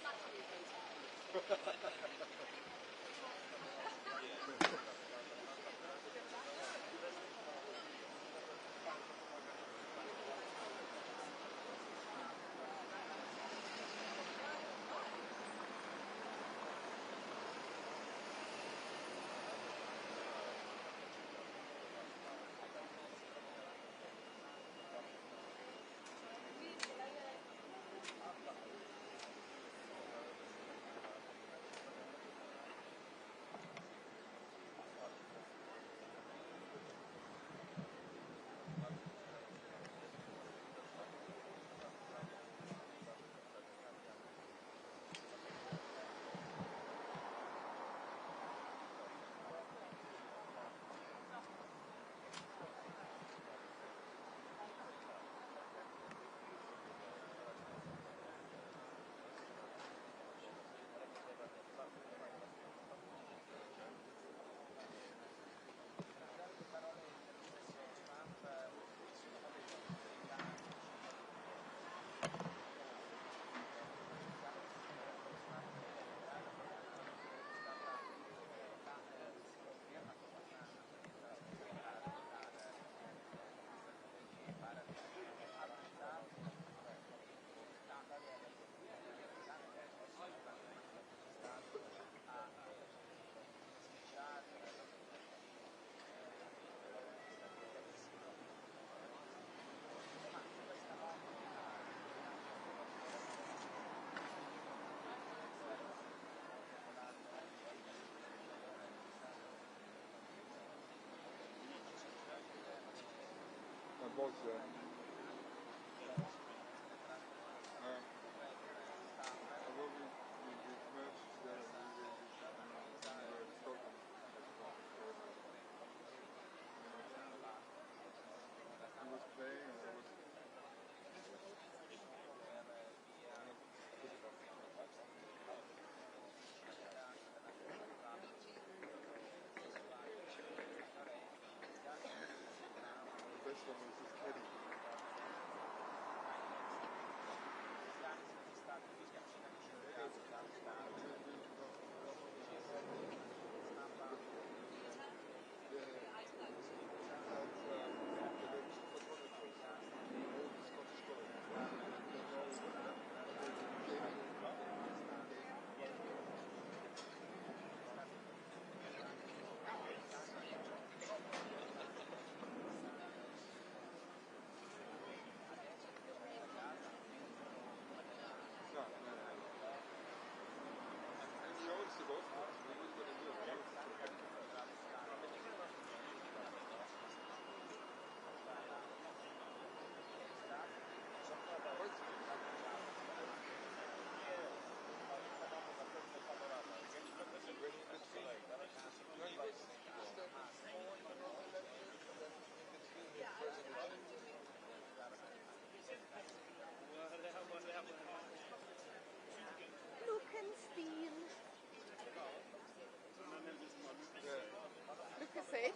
raus, ja. Aber we merged together, we were discussing. He was playing and I was... The best one was this caddy. Lucasade.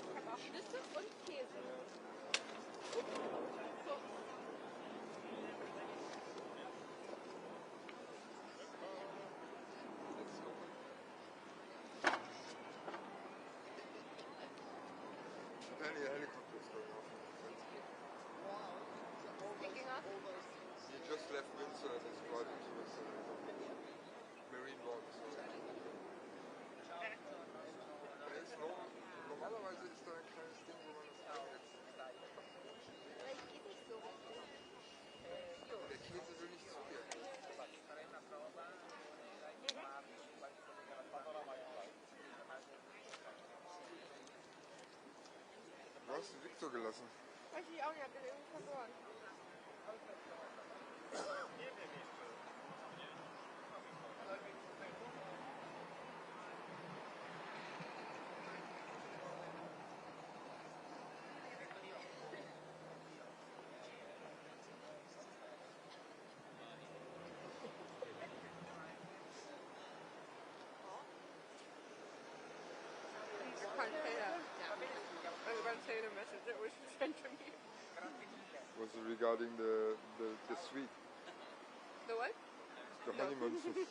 Ich habe auch Nüsse und Käse. Apparently a helicopter is going off. Taking off? He just left Windsor and is driving towards Marine One. So. Normalerweise ist da ein kleines Ding, wo man das einsetzt. Vielleicht geht nicht so richtig. Der Käse will nicht zugehen. Du hast den Victor gelassen. Weiß ich auch nicht, hab den irgendwie verloren. I can't say that. I was about to say the message that was sent to me. Was it regarding the suite? The what? The honeymoon suite.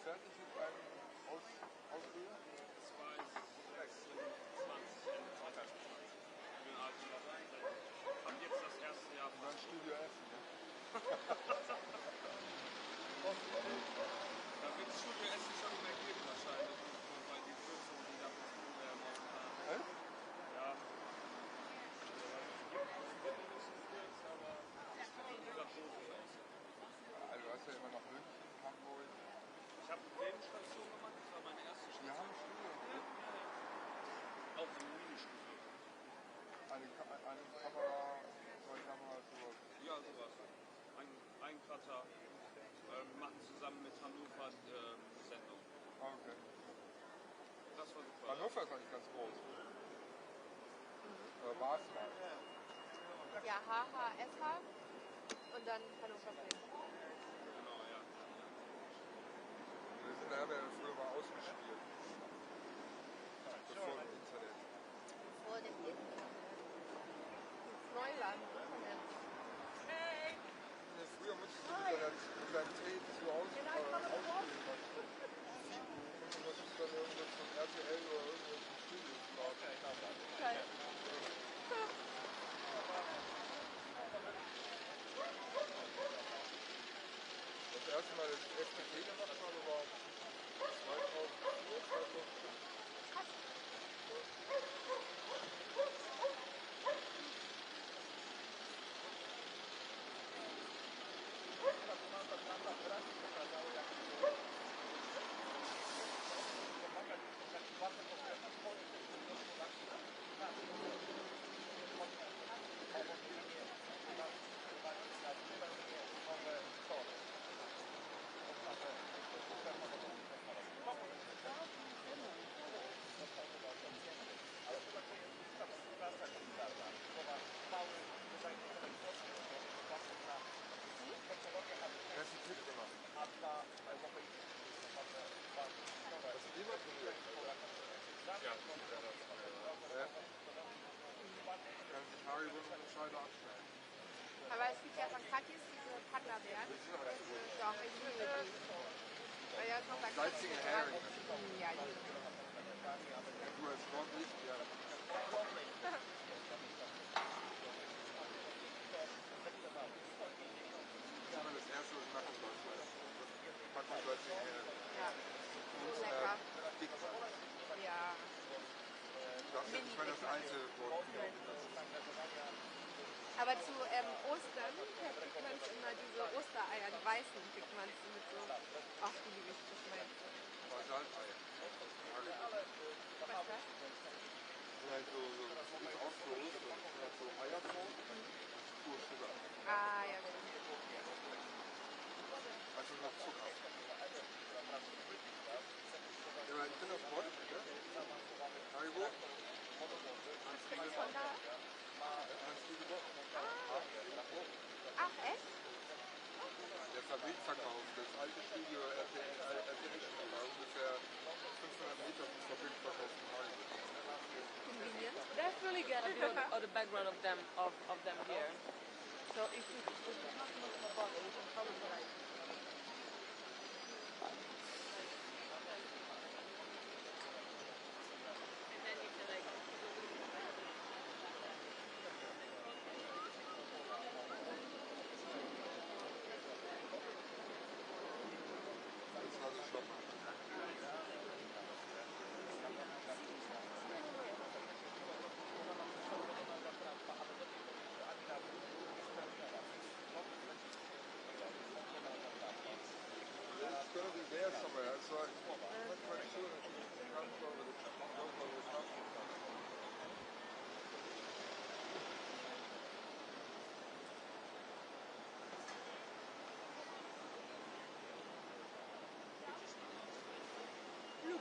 Fertig mit einem Ausbilder? 2026. Ab jetzt das erste Jahr. Dann Studio F, ne? Da wird Studio S schon nicht mehr geben wahrscheinlich. Weil die Kürzungen, die da passieren werden momentan. Echt? Ja. Gibt ein bisschen kurz, aber es sieht doof aus. Also du hast ja immer noch München, Hamburg. Ich habe eine Nebenstation gemacht, das war meine erste Station. Wir haben ein Studio. Ja. Auch ein Ministudio. Eine Kamera, zwei Kameras, sowas. Ja, sowas. Ein Cutter. Wir machen zusammen mit Hannover Sendung. Ah, okay. Das war super. Hannover ist eigentlich ganz groß. War es mal. Ja, HHSH und dann Hannover Film. Genau, ja. Das ist Kinder haben ja früher mal ausgespielt. Bevor dem Internet. Vor dem Internet. Neuland, Internet. Ja, früher musstest du mit deinem Tape zu Hause ausspielen. Und das ist dann irgendwas von RTL oder irgendwas von Studios. Geil. Das erste Mal, dass ich FDP gemacht habe, war 2004, 2005. Aber es gibt ja von Katjes diese Panda-Bären. Doch, ich liebe die. Weil ja noch bei Salzige Hering. Ja, die. Du als Frau nicht, ja. Das ist immer das erste, was ich machen soll. Packung salzige Hering. Ja. Muss Lecker. dick sein. Ja. Du darfst ja nicht mal das einzelne Wort nehmen. Aber zu Ostern kriegt man immer diese Ostereier, die weißen kriegt man mit so. Ach, die liebe ich, das mein. Basalteier. Was ist das? Halt so ist auch für Ostern. So Eierform. Pur Sugar. Ah, ja, stimmt. Also noch Zucker. Ja, aber ich bin auf Bord, ne? Haribo. Von da? Ach, echt? Der Fabrikverkauf, das alte Studio RTL war ungefähr 500 Meter vom Fabrikverkauf von Haribo. Convenient. That's really good of the background of them here. So if we have much of a bottle, we can probably like. And then you can like. Das war so schon. It's going to be there somewhere, so I'm not quite sure that it comes over the top.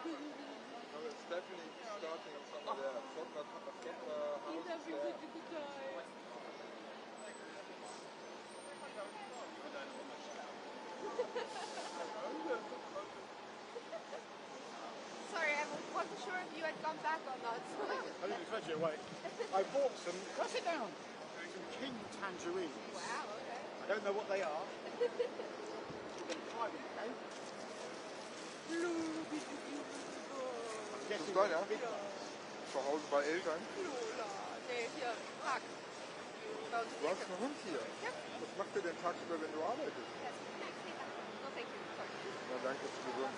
No, it's definitely starting somewhere there. Faulkner House is there. Sorry, I wasn't sure if you had gone back or not. I didn't expect you to wait. I bought some, can I sit down? Some king tangerines. Wow, okay. I don't know what they are. We're going to try them, okay? Das ist deiner? Zu Hause bei Eltern? Lola. Nee, hier, Park. Bei uns Du hast einen Hund hier. Ja. Was macht der denn tagsüber, wenn du arbeitest? No, thank you. Sorry. Na danke, ist gesund.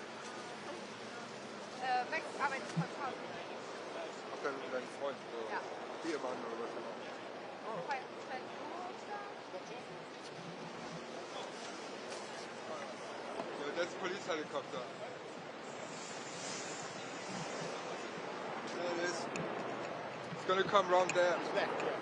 Max arbeitet von zu Hause. Ach, dein Freund, so Ja. Ehemann oder was immer. Bei Bruder. Yeah, that's a police helicopter. There it is. It's going to come round there. It's left, yeah.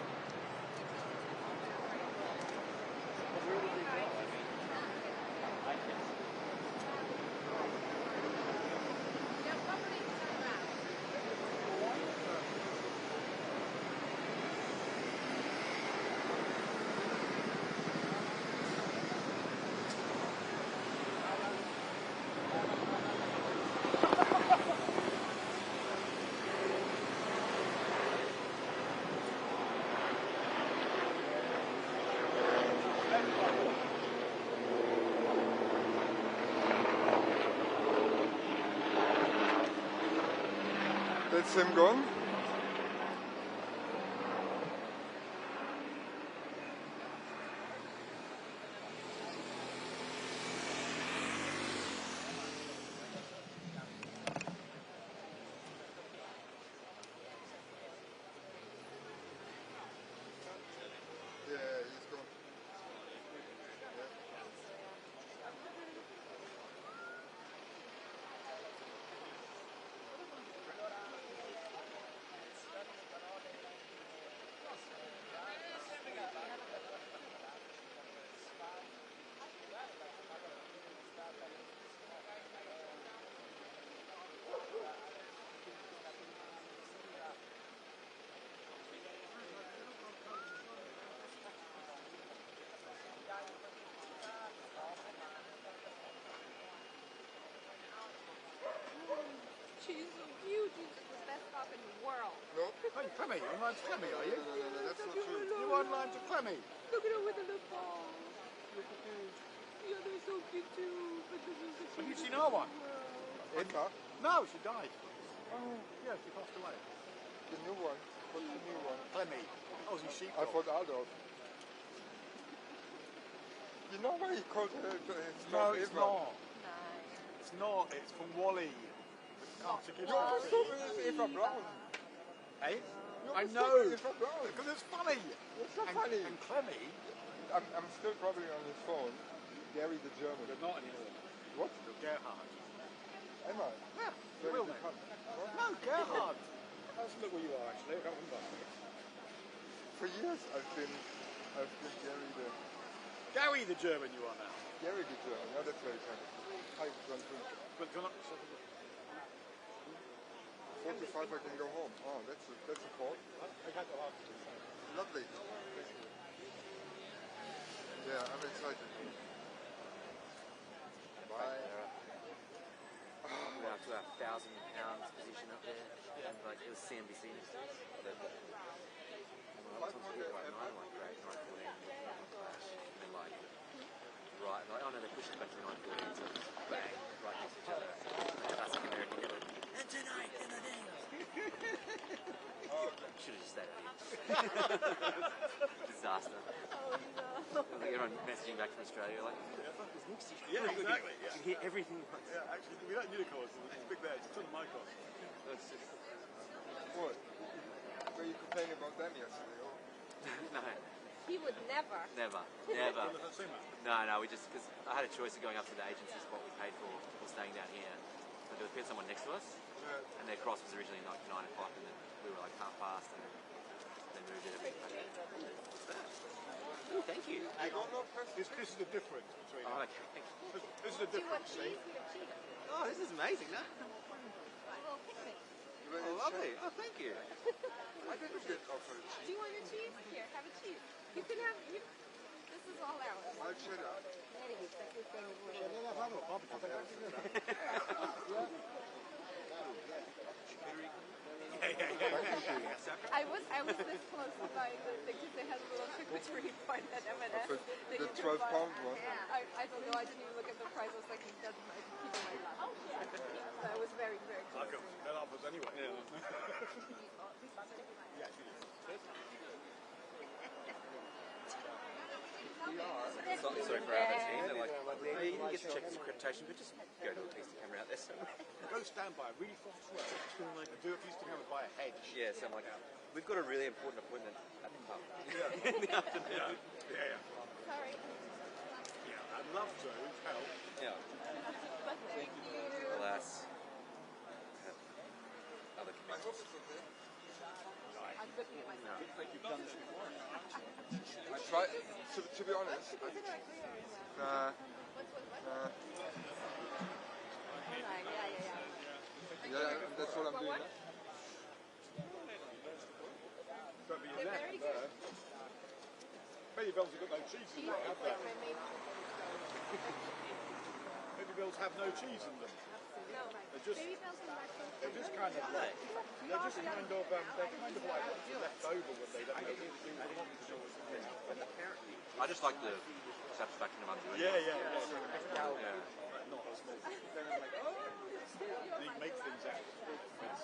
That's him gone. Yeah, he's gone. She's so cute. She's the best dog in the world. No? Hey, Clemmy, you're online to Clemmy, are you? No, that's not true. You're online to Clemmy. Look at her with the lip balm. Look at her. Yeah, they're so cute too. But this is the Have you cutest seen our one? in the world. Emma, No, she died. Oh, yeah, she passed away. the new one. What's the new one? Clemmy. Oh, she's sheep. I thought Adolf. You know why he called her his No, dog it's Eva? not. Nice. It's not. It's from Wally. Arctic You're Express. stupid as Eva Brown. Hey? You're I stupid know. as Eva Brown. Because it's funny. It's not funny. And Clemmy, I'm still probably on his phone. Gary the German. but not anymore. What? You're Gerhard. Am I? Yeah, you Very will good then. pun. What? No, Gerhard. Let's look where you are actually. I can't remember. For years I've been Gary the German you are now. Gary the German. Yeah, that's very kind of you. Hi, John Prince. But you're not... 45 I can go home. Oh, that's a port. Lovely. Yeah, I'm excited. Bye. We're up to our £1,000 position up there, and like it was CNBC next to us. Great, 9:14, flash, and then like, right, like, oh no, they pushed it back to 9:14, so bang, right next to each other. Classic American yellow. And tonight in the day. Should have just stayed out here. Disaster. Oh no. Like everyone messaging back from Australia, like, who the fuck is Nixie? Yeah, exactly. You can hear everything. Yeah, actually, we don't need a course. It's big there. It's a ton of my course. That's just, What? Were you complaining about them yesterday? Oh. no, He would never. never. No, we just, because I had a choice of going up to the agency spot we paid for or staying down here. But there was someone next to us, Yeah. and their cross was originally like 9 o'clock, and then we were like half past, and they moved it a bit. Ooh, thank you. I don't know This is the difference between... Oh, okay, thank you. This is the Do you want difference, see? cheese? We have cheese. Oh, this is amazing, no? A little picnic. Oh, lovely. Oh, thank you. I didn't get offered Do cheese. you want your cheese? Here, have a cheese. You can have. This is all ours. I'll cheddar. I was this close to buying the thing because they had a little charcuterie board at M&S. The 12-pound one. I don't know. I didn't even look at the price. I was like, that's my keeping my laugh. So I was very, very close. That offers anyway. Yeah. Sorry for our team. They're like, hey, you can get the Chequers accreditation, but just go to a piece of camera out there somewhere. Go stand by a really fast road and do a piece of camera by a hedge. Yeah, so I'm like, we've got a really important appointment at the pub in the afternoon. Yeah. Sorry. Yeah, I'd love to help. Yeah. But thank you. Alas. Other I commitments. hope it's okay. I'm looking at myself. I try, to be honest, nah. Yeah, that's what I'm doing. Don't be They're left very there. good. Baby Bells have got no cheese in Cheese them, is have like they? my main Baby Bells have no cheese in them. No, just- baby bells and lactose. They're just kind of like, they're kind of like left over when they don't know what to do with them. I just like the satisfaction of undoing it. Yeah. Yeah. Not as small. He makes things out. It's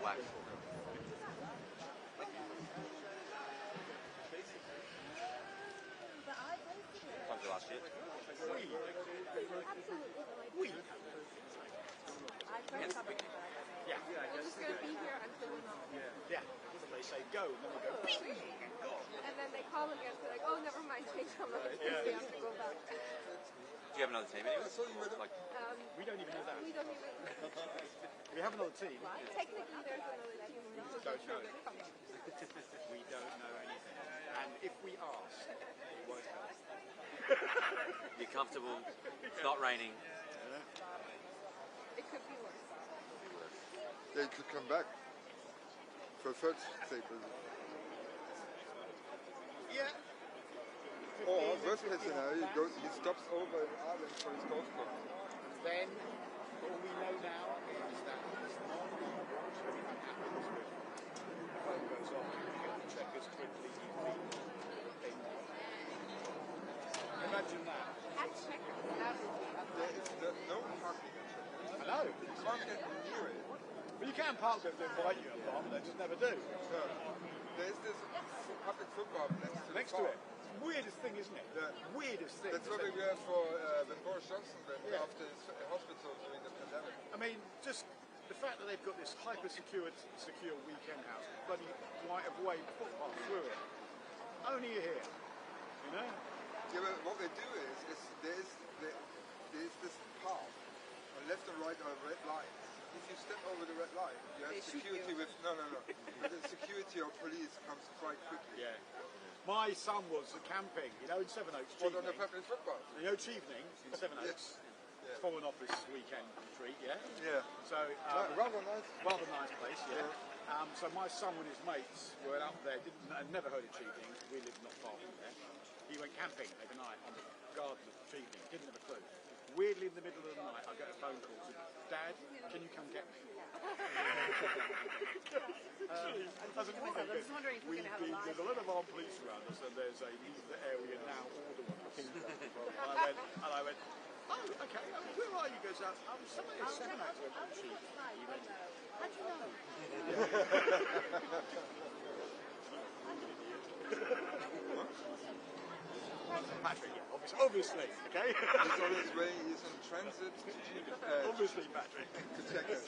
wax. Time's the last shit. Yeah. We're just going to be here until we know. Yeah. They say go, and then we go. And then they call again, they're like, oh, never mind, change our minds, we have to go back. Do you have another team anyway? Like, We don't even know that. We don't even... We have another team. Technically, there's another team. We just Don't sure know. they're coming. We don't know anything. And if we ask, it won't help. you're comfortable, it's not raining. It could be worse. They could come back for first sake. Yeah. Or worst case scenario, he stops over in Ireland for his golf club. Then all we know now is that he's not very unhappy with the phone goes off, you get the Chequers Trump leading thing. Imagine that. At Chequers, that would be up There is no parking in Chequers. I know. You can't get near it. But you can park them to invite you apart, but they just never do. No. There's this public football next Next to to the park. it. Weirdest thing, isn't it? Yeah. Weirdest thing. That's what we were for when Boris Johnson went after his hospital during the pandemic. I mean, just the fact that they've got this secure weekend house, bloody right of way footpath through it. Only here, you know? Yeah, but what they do is there's this path on left and right are red lines. If you step over the red line, you have security with no. But the security or police comes quite quickly. Yeah. My son was camping, you know, in Sevenoaks. What on the public footpath? You know, Chevening in Sevenoaks. Yeah. Fallen off this weekend retreat, yeah? Yeah. So, Rather nice. rather nice place, yeah. So my son and his mates were up there, had never heard of Chevening. We lived not far from there. He went camping overnight on the garden of Chevening, didn't have a clue. Weirdly, in the middle of the night, I get a phone call to Dad, can you come get me? I was wondering if we're going to have a live. There's a lot of armed police around us, and there's a leave the area now order one. And I went, oh, okay, where are you? He goes, I'm somewhere in Sevenoaks. He went, how'd you know? Patrick, yeah, obviously, okay? He's on his way, he's in transit. Obviously, Patrick. To check it.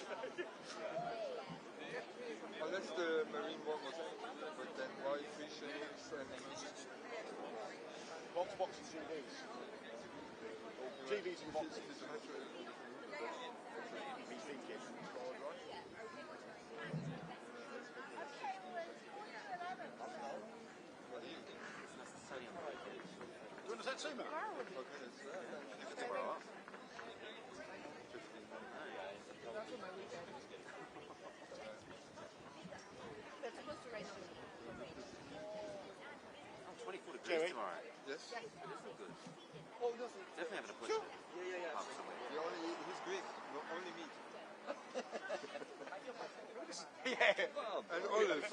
Unless the Marine One was empty, but then why free shaves and... Box and TVs. TVs and boxes. Me thinking. Do you want to set Suma? They're supposed to rain on the 24 degrees tomorrow. Yes? It isn't good. Oh, no. Definitely having a push. Yeah. Up somewhere. He's Greek, only meat. Yeah. And olives.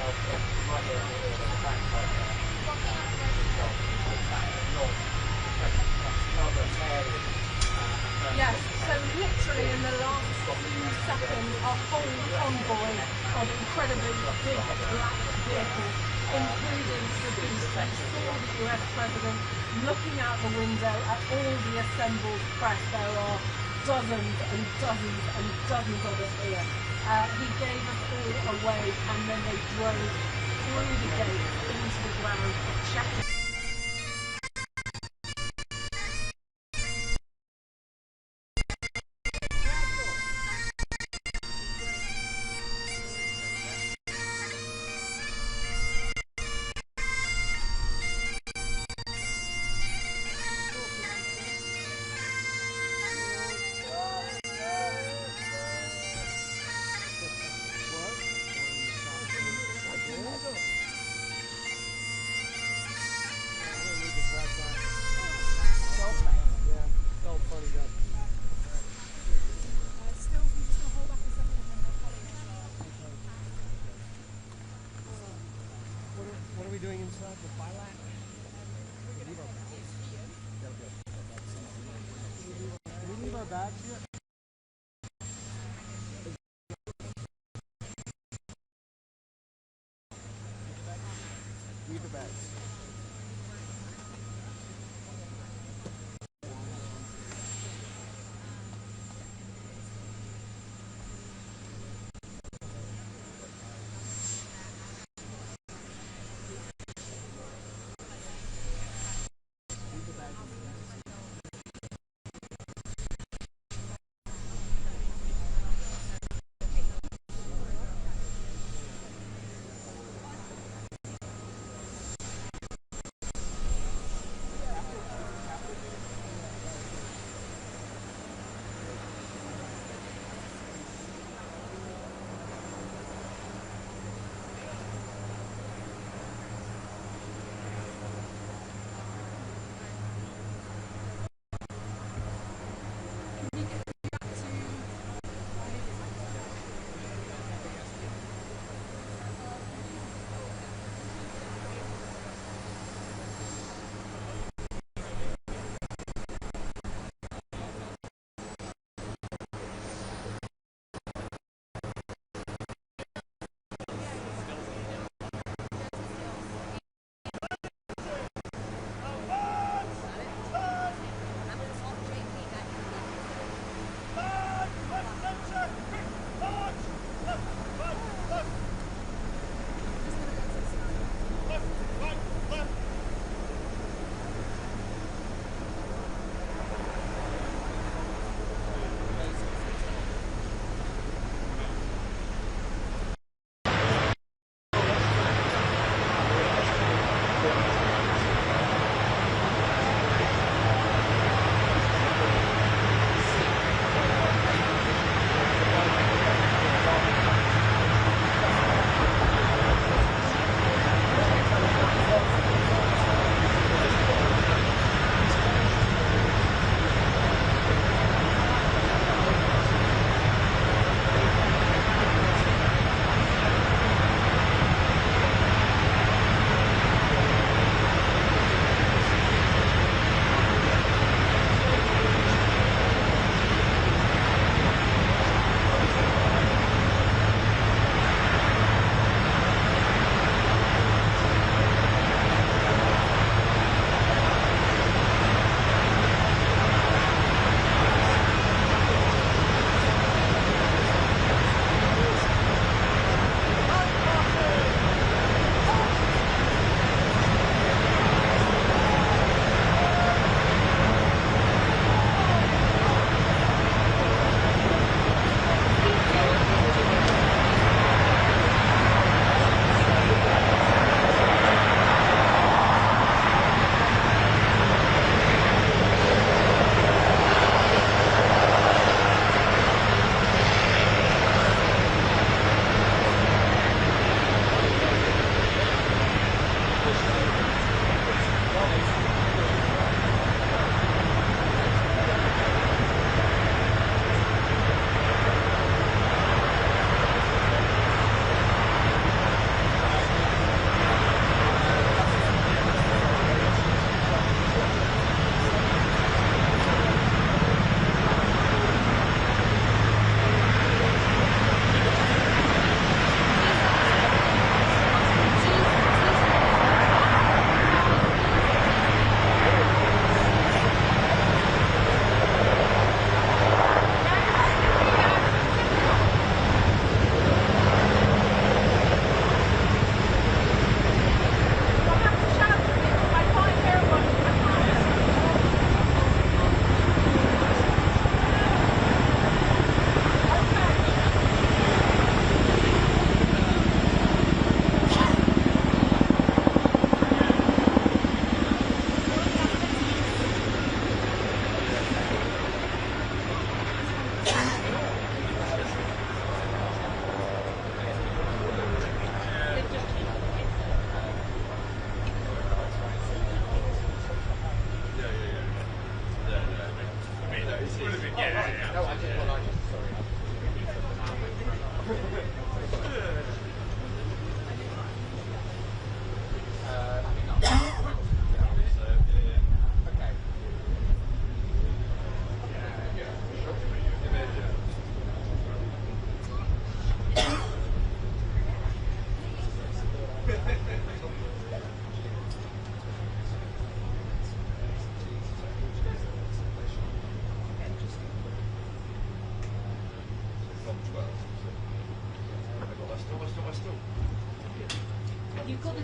Yes, so literally in the last few seconds, a whole convoy of incredibly big black vehicles, including the beast, saw the US President looking out the window at all the assembled press. There are dozens and dozens and dozens of it here. He gave us all a wave, and then they drove through the gate into the grounds of Chequers. What are we doing inside the bilateral? Can we leave our bags here? Leave the bags.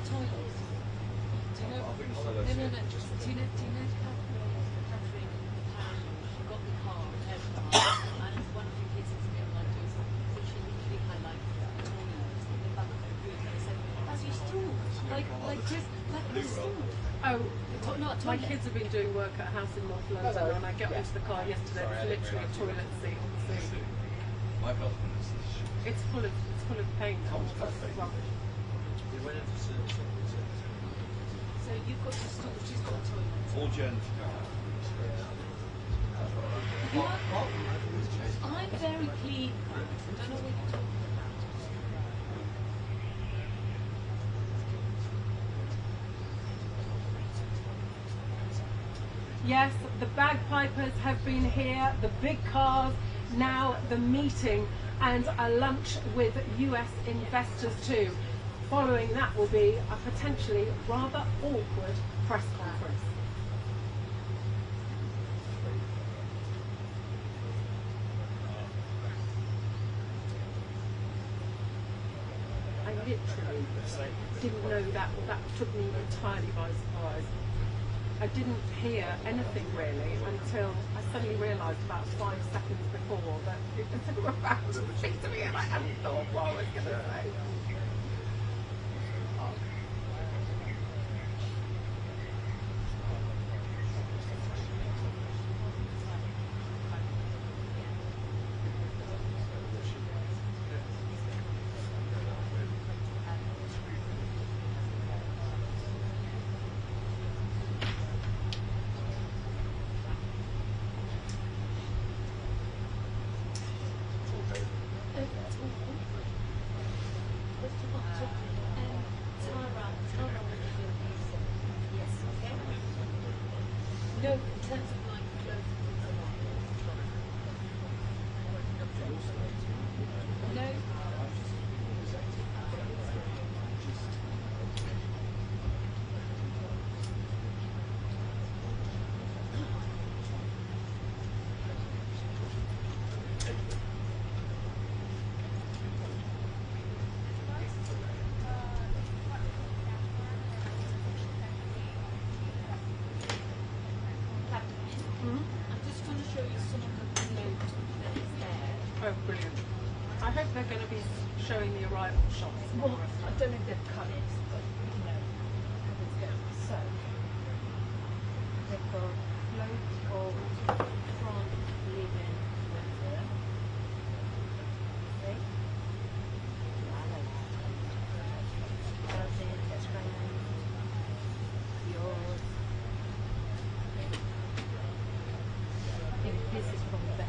toilets? Do you know? No. Do you know Catherine got the car, and one of the kids is like doing something, so she literally had like toilets in the back of the room. They said, "As you stool, like Chris, like you stool." Oh, my kids have been doing work at a house in North London, and I got into the car yesterday. It's literally a toilet seat. My husband is It's full of paint. Rubbish. They went into service. So you've got the stool, she's got a toilet. all Jen's I'm very clean. I don't know what you're talking about. Yes, the bagpipers have been here, the big cars, now the meeting and a lunch with US investors too. Following that will be a potentially rather awkward press conference. I literally didn't know that took me entirely by surprise. I didn't hear anything really until I suddenly realised about 5 seconds before that they were about to speak to me and I hadn't thought what I was going to say. No, in terms of like no. I'm just going to show you some of the note that is there. Oh, brilliant. I hope they're going to be showing the arrival shots. Well, I don't know if they've cut it, but you know, let's go. So, they've got loads of front living Windsor. Okay. Yours. I think this is from there.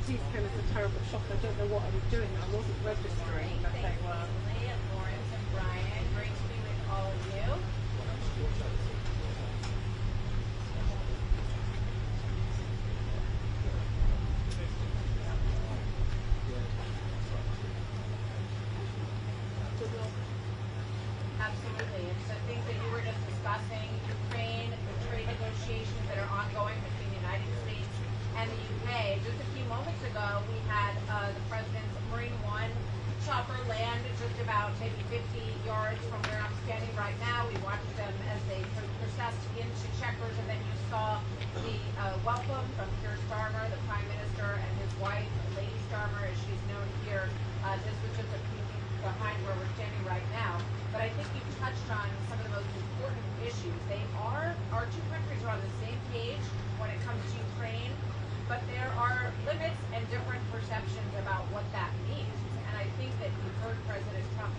These came as a terrible shock. I don't know what I was doing. I wasn't registering that they were. Lawrence and Brian, great to be with all of you. Absolutely. And so things that you were just discussing, Ukraine, the trade negotiations that are ongoing between the United States and the UK. Just a few moments ago, we had the President's Marine One chopper land just about maybe 50 yards from where I'm standing right now. We watched them as they processed into Chequers, and then you saw the welcome from Keir Starmer, the Prime Minister, and his wife, Lady Starmer, as she's known here. This was just a few feet behind where we're standing right now. But I think you've touched on some of the most important issues. Our two countries are on the same page when it comes to Ukraine, but there are limits and different perceptions about what that means. And I think that you heard President Trump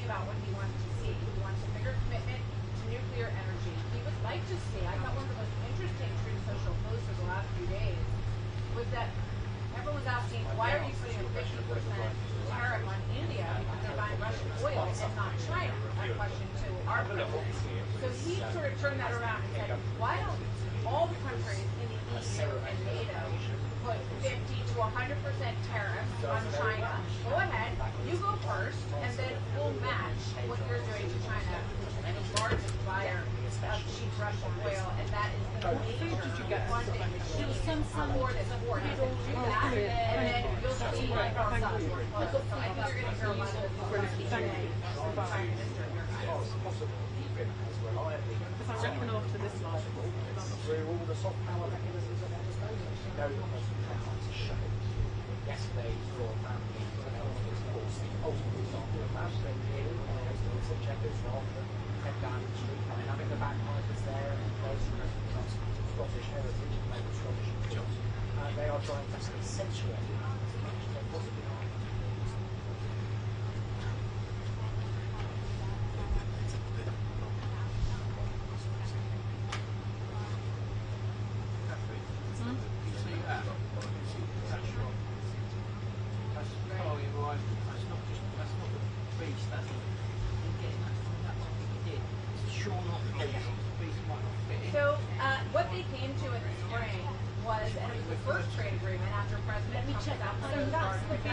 about what he wanted to see. He wants a bigger commitment to nuclear energy. He would like to see, I thought one of the most interesting Truth Social posts of the last few days was that everyone was asking, why are you putting a 50% tariff on India because they're buying Russian oil and not China? That question to our president. So he sort of turned that around and said, why don't all the countries in the EU and NATO put 50 to 100% tariffs on China? Go ahead, you go first, and then we'll match what you're doing to China, which is the largest buyer of cheap Russian oil, and that is the major funding machine for this war. You will do that, and then you'll see like our side. So I think you're going to hear a lot of this today from the Prime Minister here. Because I reckon after this live through all the soft power mechanisms at their disposal. You know that President Trump wants to show yesterday for family of course, the ultimate example of that. They came to Chequers Trump, head down the street, and having the bagpipers there, and those from President Trump's Scottish heritage, and maybe Scottish influence. They are trying to accentuate as much as they possibly are. So what they came to in the spring was, and it was the first trade agreement after President Trump was out there.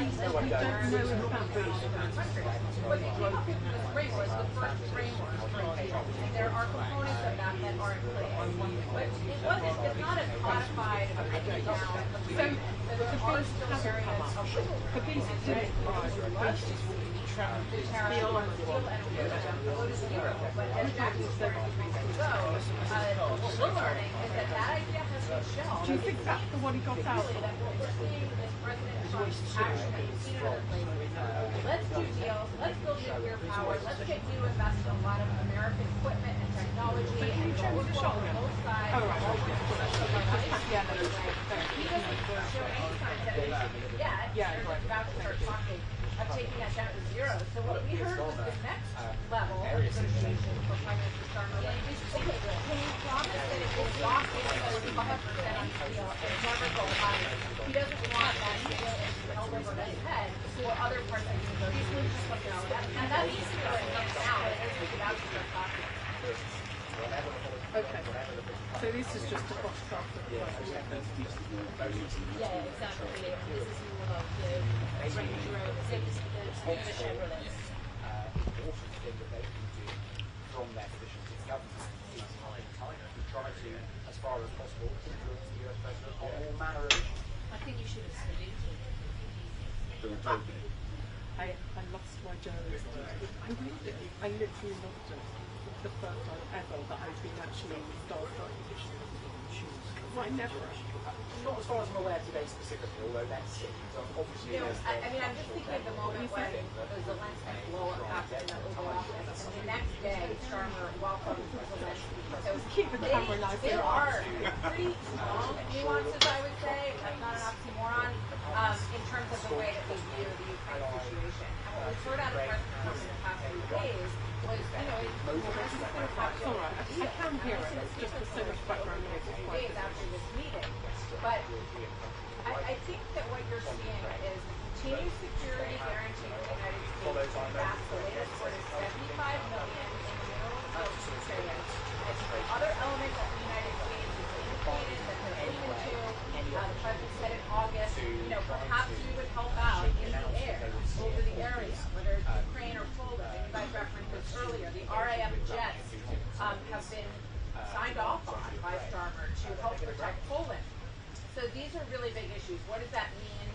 What they came up with in the spring was the first framework for trade. And there are components of that that are in place. But it's not a codified written down agreement. There are still areas of the tariff on steel and aluminum go to zero. But as Jackie said a few minutes ago, what we're learning is that idea has been shelved. Do you think that's the one he got out of? That what we're seeing is President Trump's action that we've seen in other places. Let's do deals, let's build nuclear power, let's get you to invest in a lot of American equipment and technology, and go on both sides. He doesn't show any signs that it yet. They're just about to start talking of taking that down to zero. So what we heard was the next level of negotiation for Prime Minister Starmer is, okay, can you promise that it will lock in those 5% on steel and never go higher? He doesn't want that steel issue held over his head for other parts of the negotiation. And that needs to be written down as he's about to start talking. Okay. So this is just a box off of the Yeah, exactly. This is more of the Range Rover, the Chevrolet. Important thing that they can do from their positions in government is to try to, as far as possible, influence the US President on all manner of issues. I think you should have saluted. I lost my journalist. I literally lost it. The first time ever that I've been actually in the starstruck position. I never. Not as far as I'm aware today specifically, although that's it. Obviously, I mean, I'm just thinking of the moment when Zelensky blew up in the Oval Office, and the next day, Starmer welcomed Zelensky. So there are pretty strong nuances, I would say. That's not an oxymoron in terms of the way that they view the Ukraine situation. And what we've heard out of President Trump in the past few days was, this is going to have to alright, I can hear it. It's just there's so much background noise. days after this meeting. But I think that what you're seeing is continued security guarantee from the United States. That's the latest word is $75 million in mineral trade. Other elements that the United States has indicated that they're open to. The president said in August, perhaps we would help out in the air, over the area, whether it's Ukraine or Poland. And you guys referenced this earlier. The RAF jets have been signed off on by Starmer to help protect Poland. So these are really big issues. What does that mean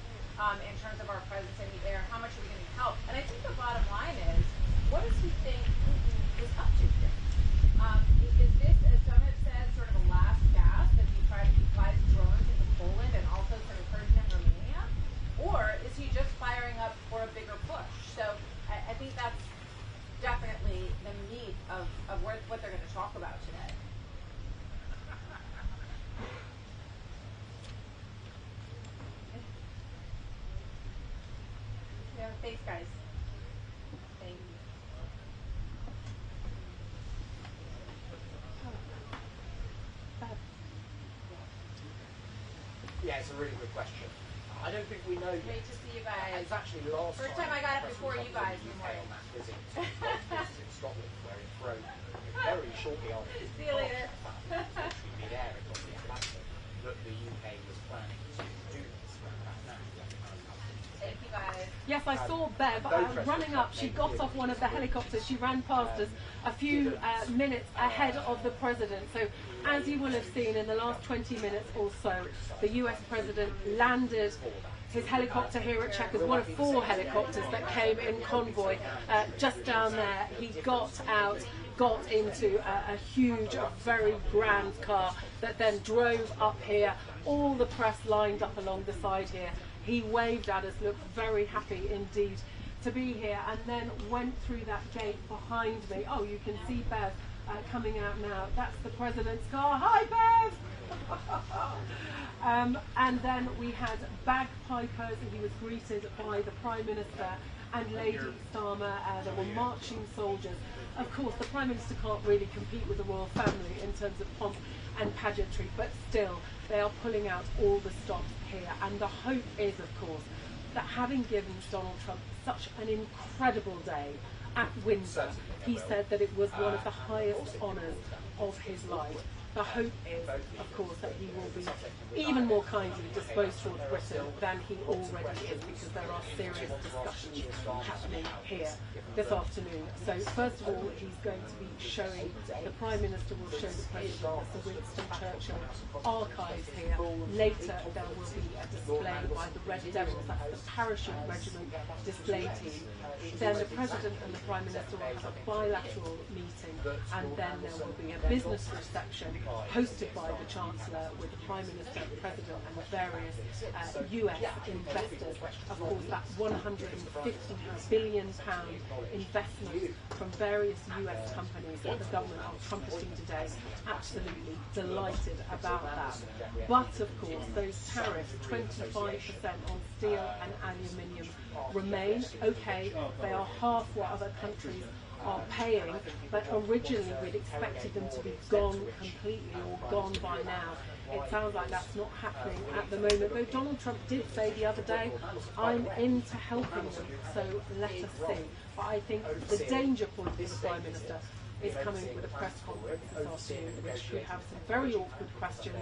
in terms of our presence in the air? How much are we going to help? And I think the bottom line is, what does he think Putin is up to here? Is this, as some have said, sort of a last gasp as he flies drones into Poland and also some incursion in Romania? Or is he just firing up for a bigger push? So I think that's definitely the meat of what they're going to talk about today. Yeah, thanks, guys. Thank you. Yeah, it's a really good question. I don't think we know yet. Great to see you guys. It's actually last First time I got up before you guys in the morning. on that visit in Scotland, where it broke very shortly after See you later. mid-air across the Atlantic, that the UK was planning to do this right now. Thank you guys. Yes, I saw Bev running up. She got off one of the helicopters. She ran past us a few minutes ahead of the president. So, as you will have seen in the last 20 minutes or so, the US president landed his helicopter here at Chequers, one of 4 helicopters that came in convoy just down there. He got out, got into a huge, a very grand car that then drove up here. All the press lined up along the side here. He waved at us, looked very happy indeed to be here, and then went through that gate behind me. Oh, you can see Bev coming out now. That's the president's car. Hi, Bev! And then we had bagpipers. He was greeted by the Prime Minister and Lady Starmer. There were marching soldiers. Of course, the Prime Minister can't really compete with the royal family in terms of pomp and pageantry, but still, they are pulling out all the stops here. And the hope is, of course, that having given Donald Trump such an incredible day at Windsor, he said that it was one of the highest honours of his life. The hope is, of course, that he will be even more kindly disposed towards Britain than he already is, because there are serious discussions happening here this afternoon. So first of all, he's going to be showing, the Prime Minister will show the President the Winston Churchill archives here. Later there will be a display by the Red Devils, that's the parachute regiment display team. Then the President and the Prime Minister will have a bilateral meeting, and then there will be a business reception hosted by the Chancellor with the Prime Minister, the President and various US investors. Of course, that £150 billion investment from various US companies that the government are trumpeting today. Absolutely delighted about that. But of course, those tariffs, 25% on steel and aluminium, remain. Okay, they are half what other countries are paying, but originally we'd expected them to be gone completely or gone by now. It sounds like that's not happening at the moment, though Donald Trump did say the other day, I'm into helping them, so let us see. But I think the danger point for the Prime Minister is coming with a press conference this afternoon, which could have some very awkward questions,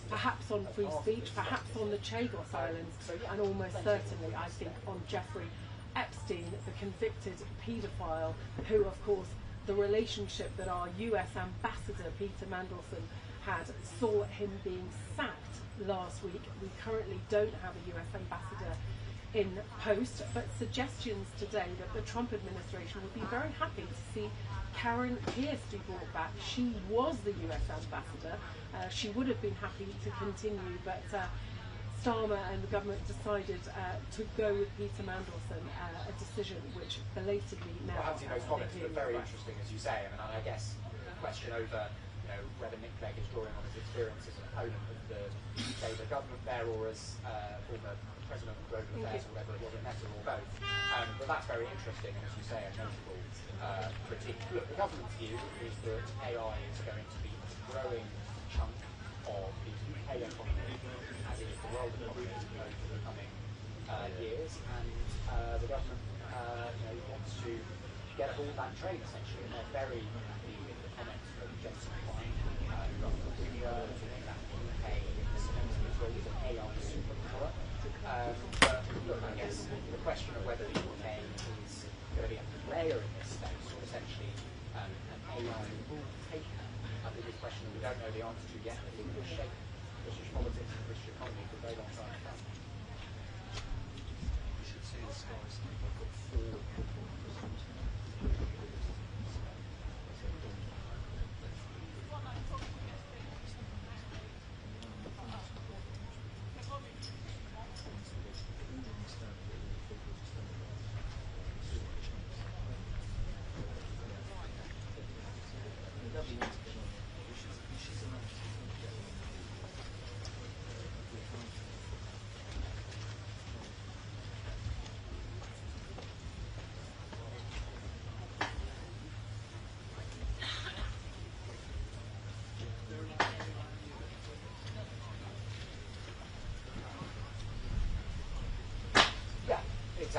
perhaps on free speech, perhaps on the Chequers Islands, and almost certainly, I think, on Jeffrey Epstein, the convicted paedophile, who, of course, the relationship that our US ambassador, Peter Mandelson, had saw him being sacked last week. We currently don't have a US ambassador in post, but suggestions today that the Trump administration would be very happy to see Karen Pierce be brought back. She was the US ambassador. She would have been happy to continue, but Starmer and the government decided to go with Peter Mandelson, a decision which belatedly now... Well, those comments are very interesting, as you say. I guess the question over whether Nick Clegg is drawing on his experience as an opponent of the Labour government there, or as former President of Global Affairs, or whether it was a meta or both. But that's very interesting, and as you say, a notable critique. Look, the government's view is that AI is going to be a growing chunk of the UK economy, as it is the world economy, over the coming years, and the government wants to get aboard that train, essentially, and they're very happy with the comments from Jensen Klein, that the UK is cementing its role as an AI superpower. But look, I guess the question of whether the UK is going to be a player in this space, or essentially an AI rule taker, I think is a question that we don't know the answer to yet, but it will shape British politics and the British economy for a very long time to come. You should see the skies. I've got 4.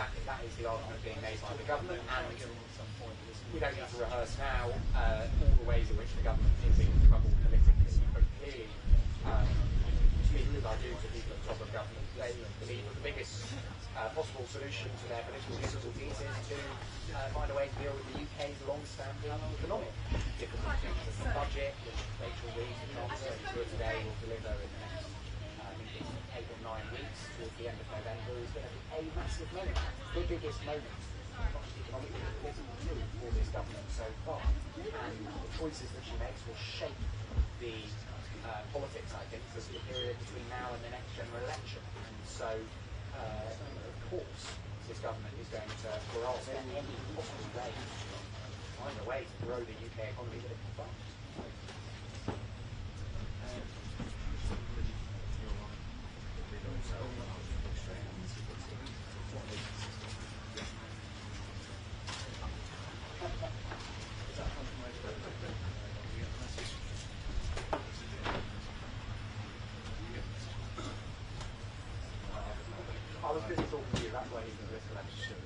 exactly, that is the argument being made by the government, and we don't need to rehearse now all the ways in which the government is in trouble politically, but clearly, speaking as I do to people at the top of government, they believe that the biggest possible solution to their political difficulties is to find a way to deal with the UK's long-standing economic difficulties. The budget, which Rachel Reid, the Chancellor, today will deliver in the next, I think it's 8 or 9 weeks, towards the end of November, is going to be a massive moment, the biggest moment, not just economically but politically, for this government so far. And the choices that she makes will shape the politics, I think, for the period between now and the next general election. And so, of course, this government is going to grasp at any possible way, find a way to grow the UK economy that it can fund. I was busy talking to you, that's why he's in this election.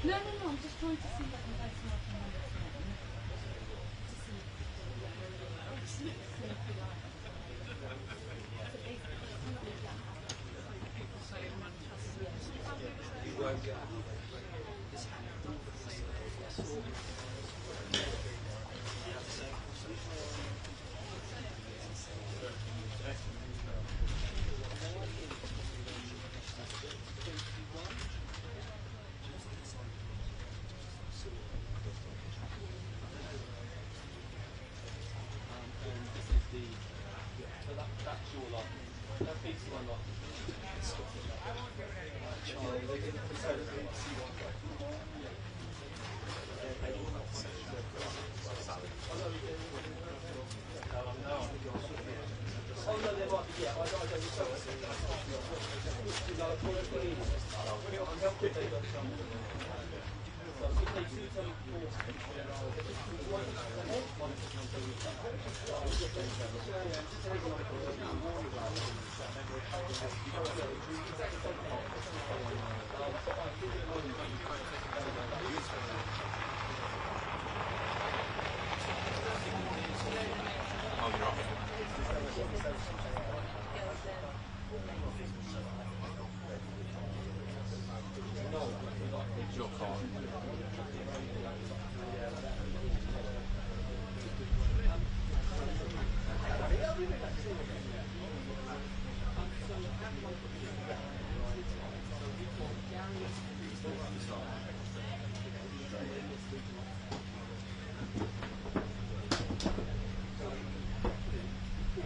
I'm just trying to see if I can find some other numbers for them. To see if we like.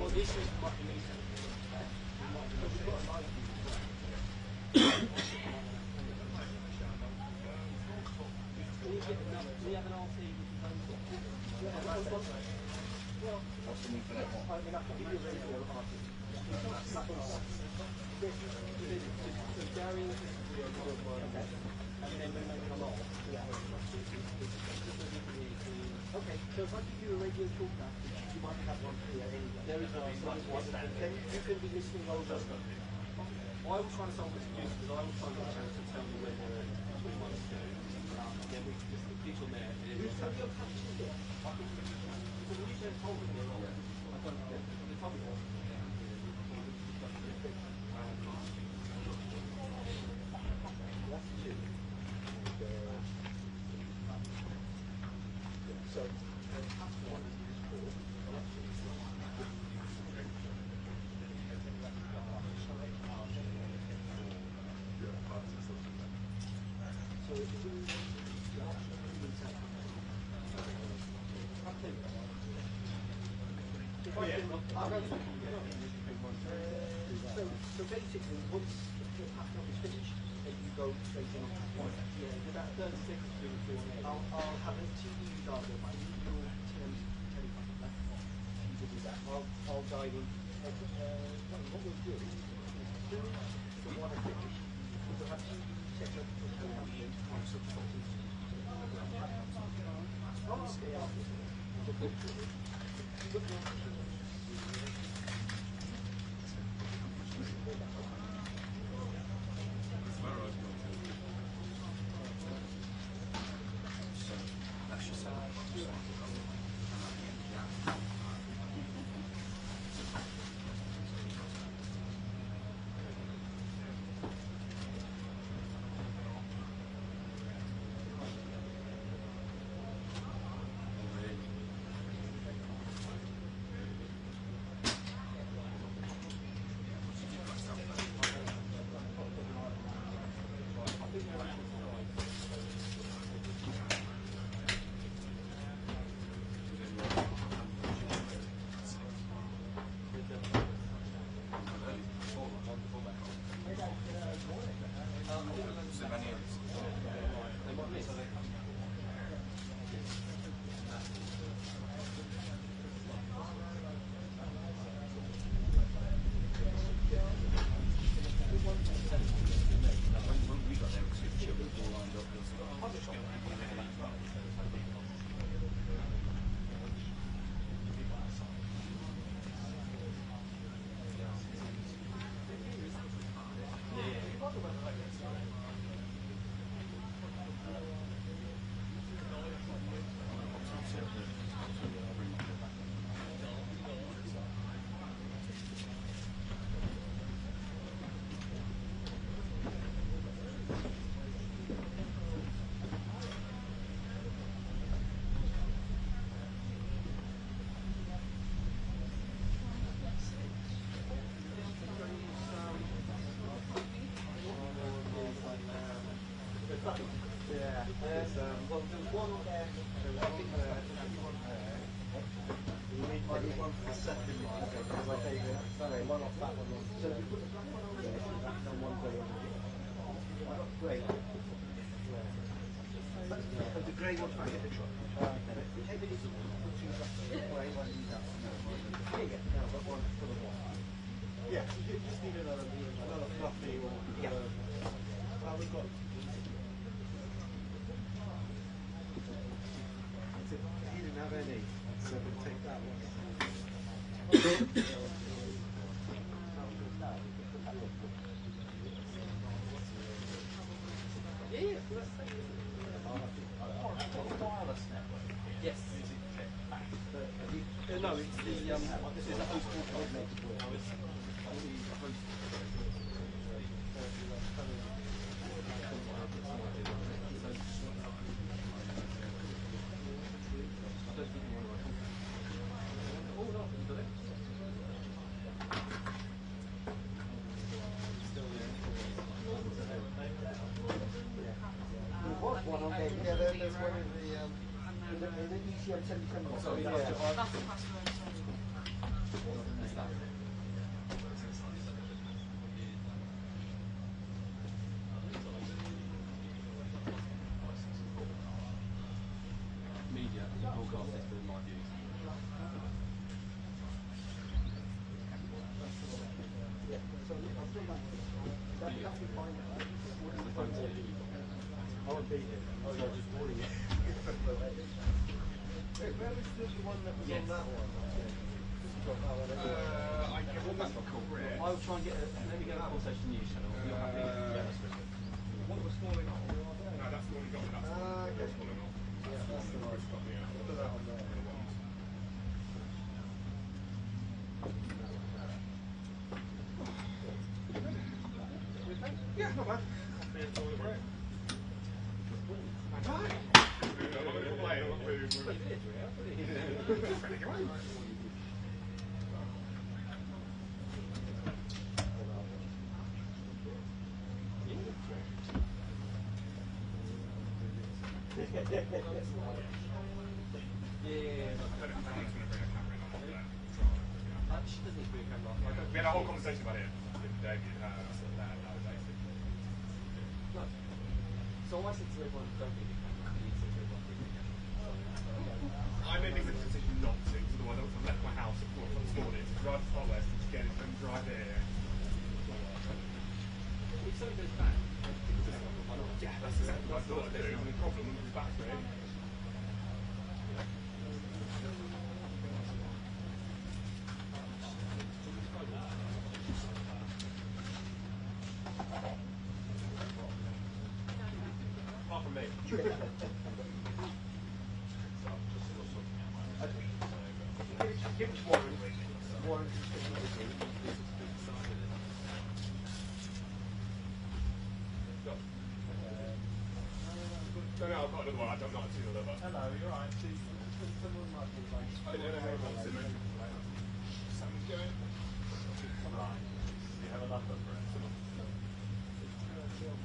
So basically, something like that happens. People say you won't get this happened. Okay, so if I give you a radio broadcast, you might have one here anyway. There is one. Then you can be listening over. I will try to solve this use because I will try to get a chance to tell you whether we want to do it. Then we just the digital there. Who's got your patches here? Because when you said hold it here, I don't know. They probably won't. So, So basically, once the pattern is finished, then you go straight in. Yeah, it's about 30 seconds to do it. I'll have a TV diagram. I need your telephone laptop. You can do that. I'll dive in. What we'll do is, as soon as the one is finished, we'll have TV set up for television on some sockets. Okay, one off that one. So if you put the black one on there, then one grey on there. Grey. But the grey one's back in the truck. Take these grey one in that. No, but one for the one. Yeah, you just need another fluffy or we've got. He didn't have any, so we'll take that one. Wireless network. Yes. No, it's the this is a host Sorry, that's the password. Media, broadcast system, in my views. Where was the one that was on that one? I'll try and get let me get a conversation news channel. What was falling off? No, that's the one we got. That's the one that's falling off. Yeah, that's the one. Put that on there. Yeah, not bad. We had a whole conversation about it with David. So I said to everyone, don't be the camera. I made the decision not to, because otherwise I would have left my house at 4 o'clock this morning to drive to Far West and to get it and drive here. If something goes bad, yeah, that's exactly what I thought I'd do. The problem with the battery. Apart from me. Give it to Warren. Warren. No, I've got another one. I don't know how to deliver. Hello, you're right. Someone might be like, I don't know how to deliver. Something's going. right. You have a number for it. You'll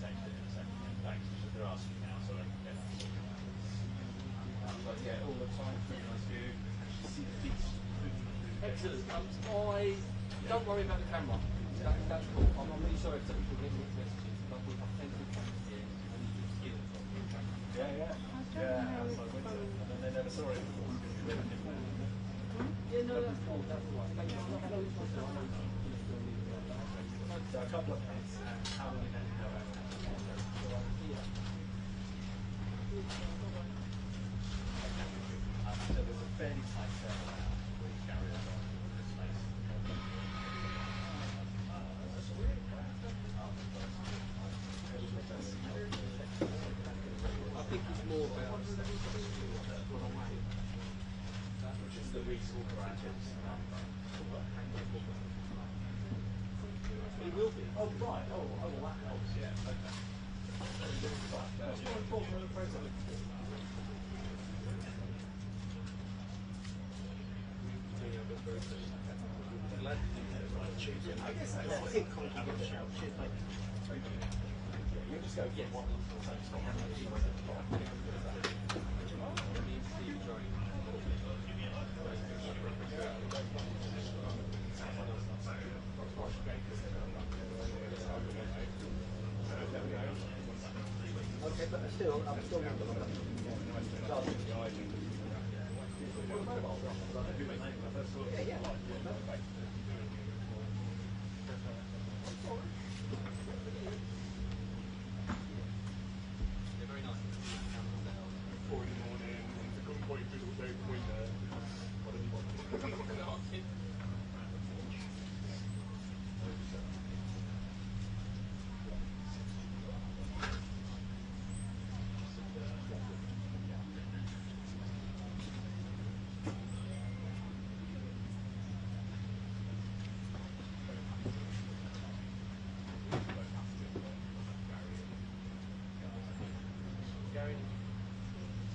text it in a second. Thanks. They're asking now, so I can get it. But yeah, all the time. Pretty nice view. Excellent. Don't worry about the camera. That's cool. I'm really sorry if some people get mixed messages, but we've got plenty of cameras here. Yeah. So and they never saw it. Yeah, no, that's cool. That's all right. So a couple of minutes. How will we then go out? So there's a fairly tight turnaround where you carry it on with the space. I think it's more about Which is the reasonable brackets. It will be. Oh, right. Oh, well, that helps. Yeah, okay. What's more important than the president? I guess that's a hit call to get a shout. Cheers, mate. You just go get one. Okay, but still, I'm still not looking at yeah.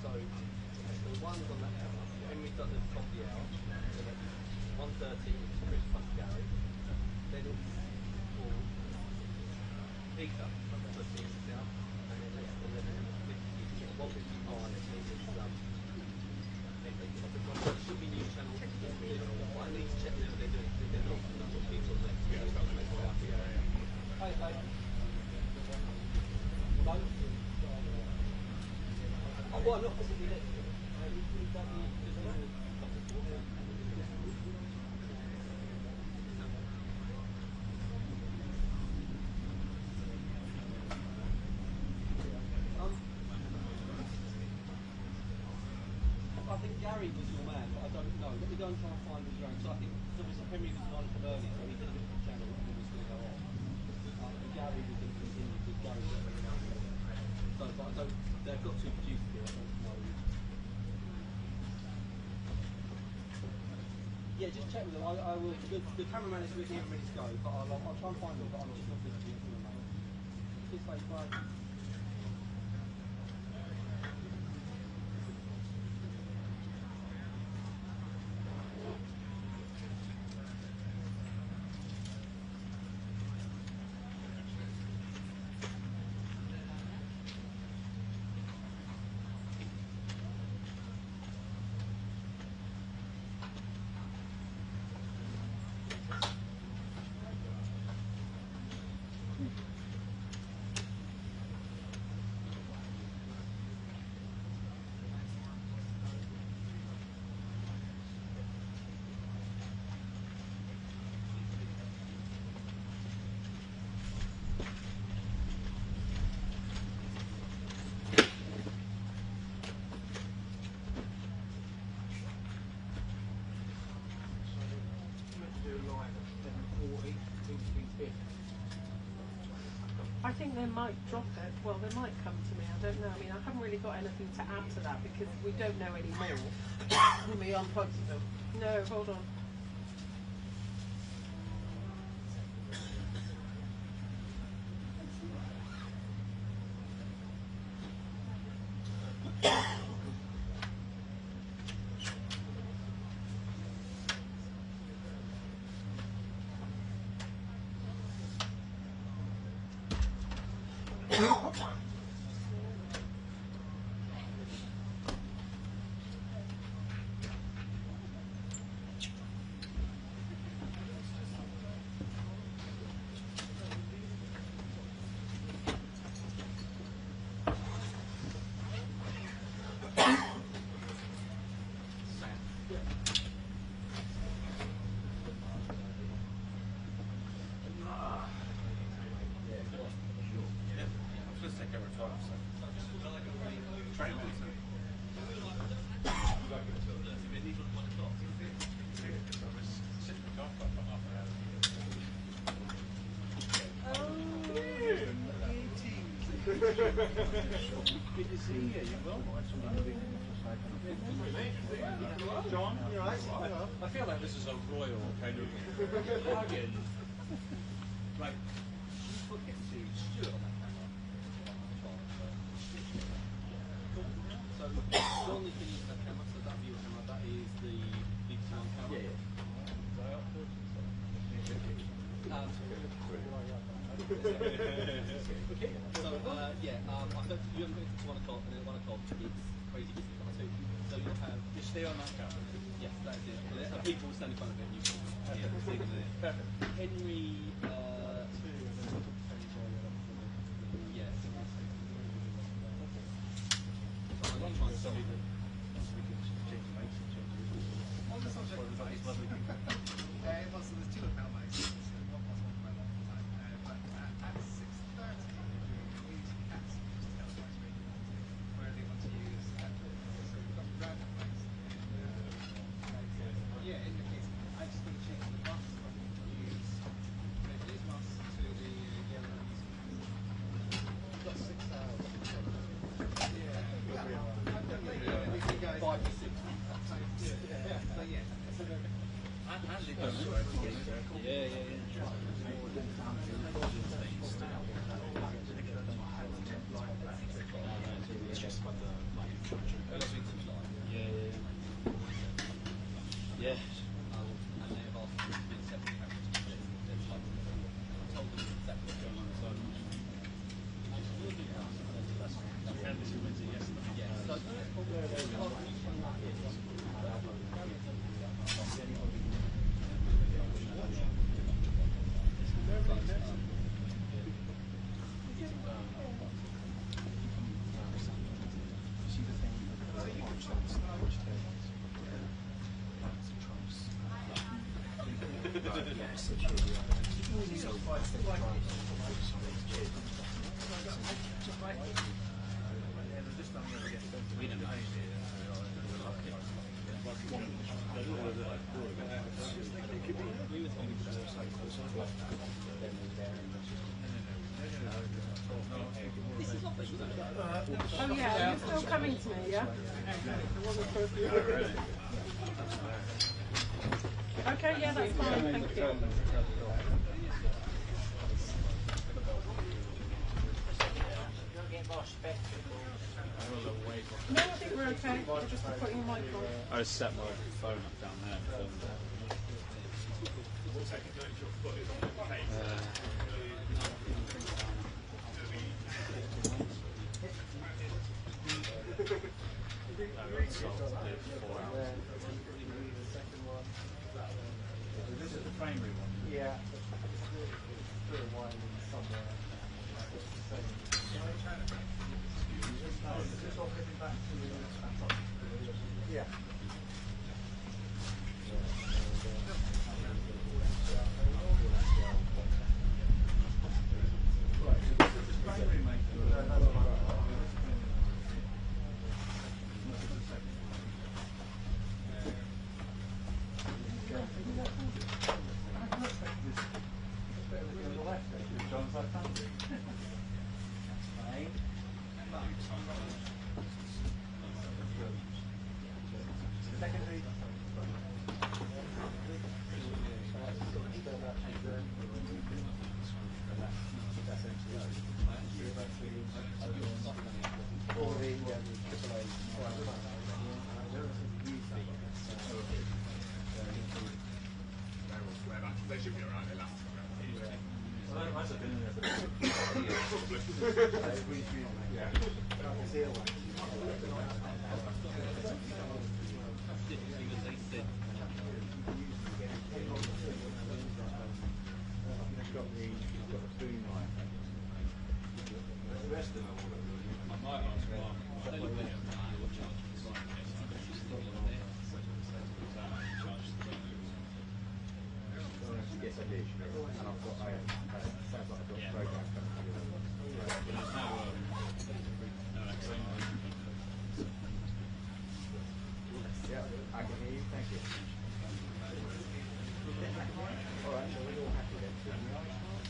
So the ones on that hour, Henry's done the top of the hour, then at 1:30 it's Chris plus Gary, then it's Peter plus Peter down, and then it's 1:55 it should be news channel. I need to check them if they're doing it. If they're not, that's what people are saying. Hi. Well, not possibly that. I think Gary was your man, but I don't know. Let me go and try and find his own. So I think Henry was on from early, so he did a different channel and was going to go on. And Gary was going to continue because Gary was going to go on. So, but I don't. They've got two producers here. I don't know. Yeah, just check with them. I will. The cameraman is with me and ready to go, but I'll try and find them. But I'm just not visiting at the moment. This way, bye. I think they might drop it. Well, they might come to me. I don't know. I mean, I haven't really got anything to add to that because we don't know anymore. Let me unplug them. No, hold on. Good to see you. You well? John, you alright? I feel like this is a royal kind of bargain. Right. Put it to Stuart on that camera. So the only thing is that camera, so that view camera, that is the big sound camera. Yeah. So, I said you haven't got it to 1 o'clock, and then at 1 o'clock it's crazy distance on two. So you'll have just stay on that camera. Yes, that's it. And people will stand in front of it and you can perfect. Henry yeah. On the subject of bikes, there's two lapel bikes, so one plus one for a long time. But at 6:30, we use cats, which is Scouts Bike Street, where they want to use so we've got random bikes. Yeah, in the case, I just want to change the bus from use Japanese bus to the yellow easy. We've got 6 hours. Yeah. Yeah. 5 to 6. Yeah. So yeah. It's just about the yeah. And they've asked me to be separate characters. I told them exactly what's going on. So Oh yeah, you're still coming to me, yeah? It wasn't supposed to be. Okay, yeah, that's fine, thank you. No, I think we're okay. We're just putting your mic on. I just set my phone up down there and filmed it. This is the primary one. Yeah. Put a wine in somewhere. Is this all getting back to the yeah. They should be alright, they last.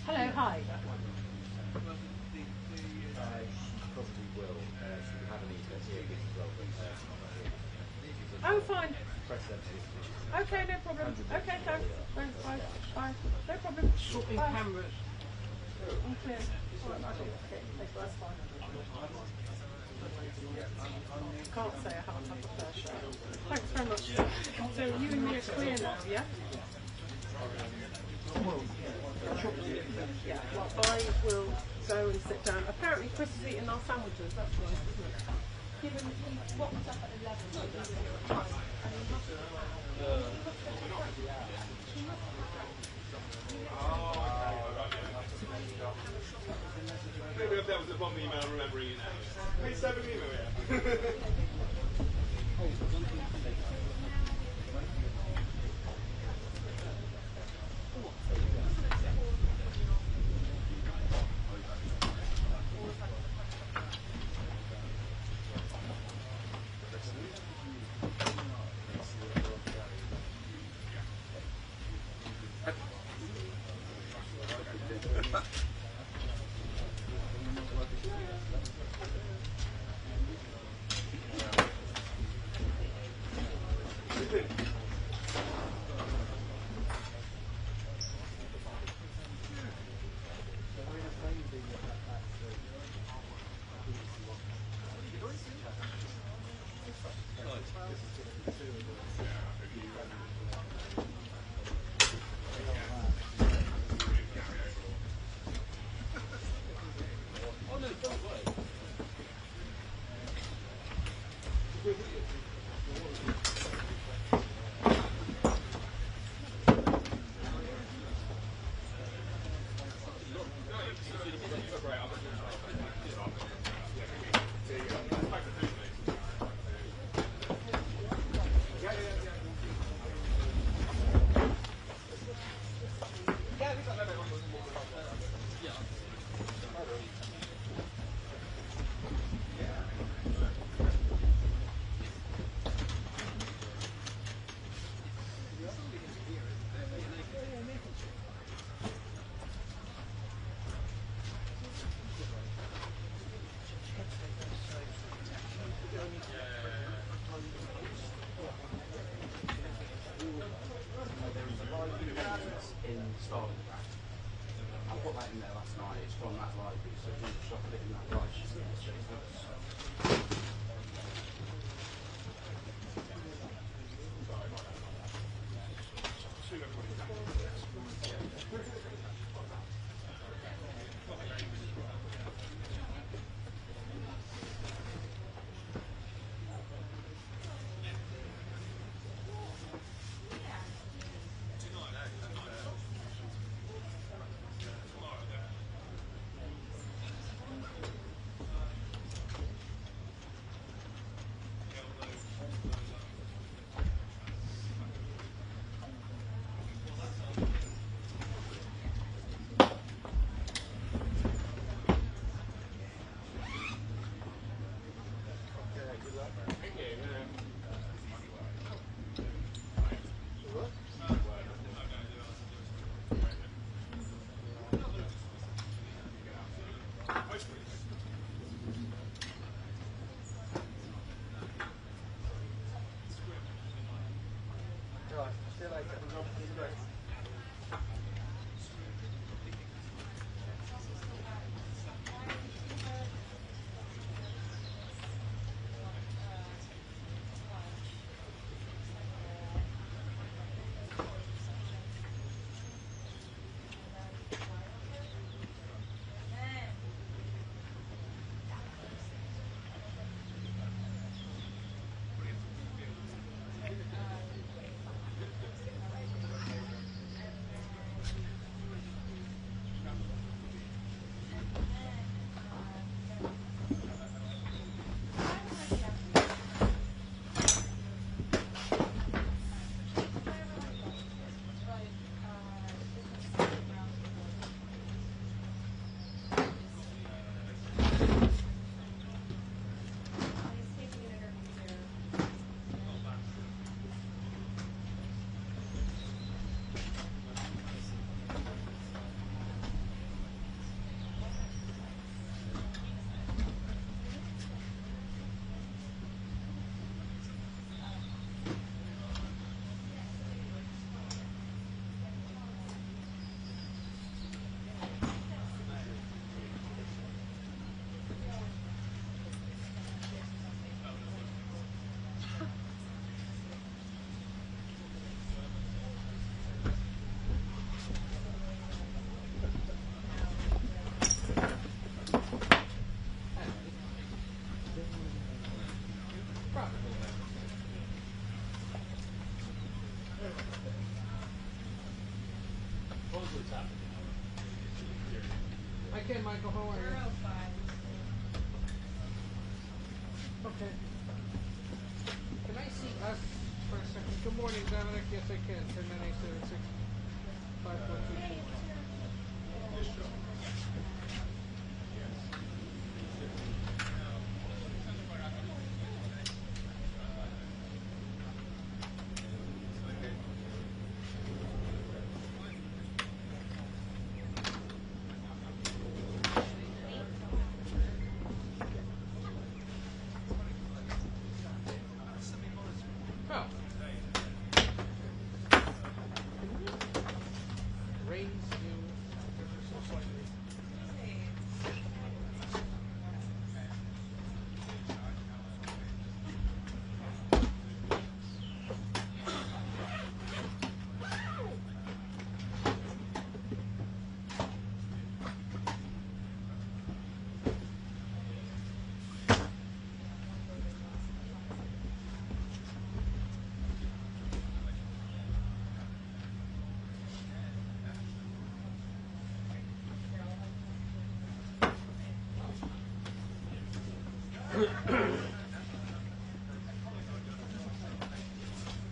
Hello, hi. Oh, fine. Okay, no problem. Okay, thanks. Thanks, bye. Bye. No problem. Swapping Bye. cameras. I'm clear. All right, okay, that's fine. Can't say I haven't had the fair share. Thanks very much. So you and me are clear now, yeah? Yeah, well, I will go and sit down. Apparently Chris is eating our sandwiches, that's nice, isn't it? given he rocked up at 11 and he was fine, and he must have Maybe if that was the bottom email, I'm remembering it now. Page 7 email, yeah. what's happening. Hi Ken, Michael, how are you? Okay. Can I see us for a second? Good morning, Dominic. Yes, I can. 109876 542.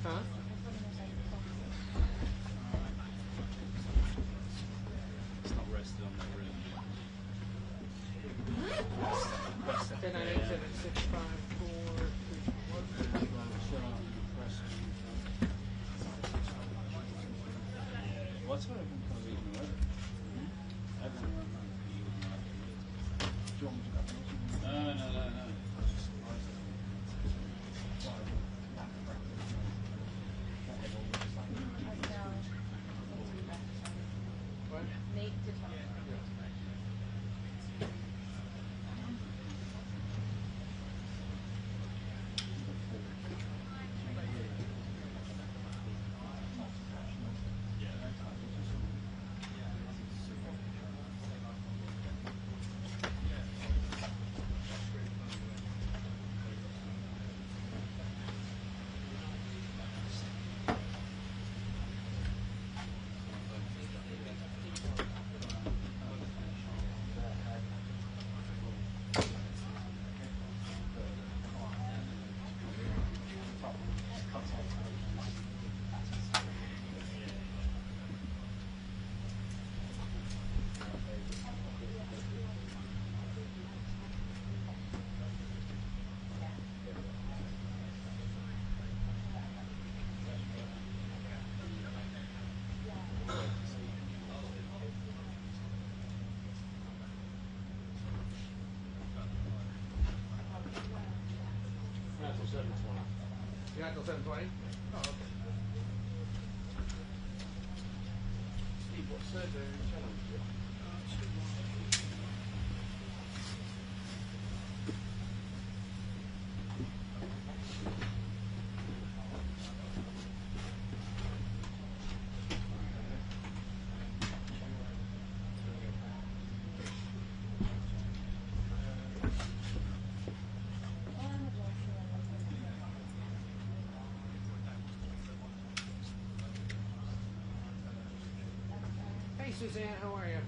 Huh? It's not rested on that room. 10987654. What's what everyone kind of eating already? Everyone. Do you want me to grab those? No. You got till 7:20? Oh, okay. Steve, what's the challenge? Hey Suzanne, how are you?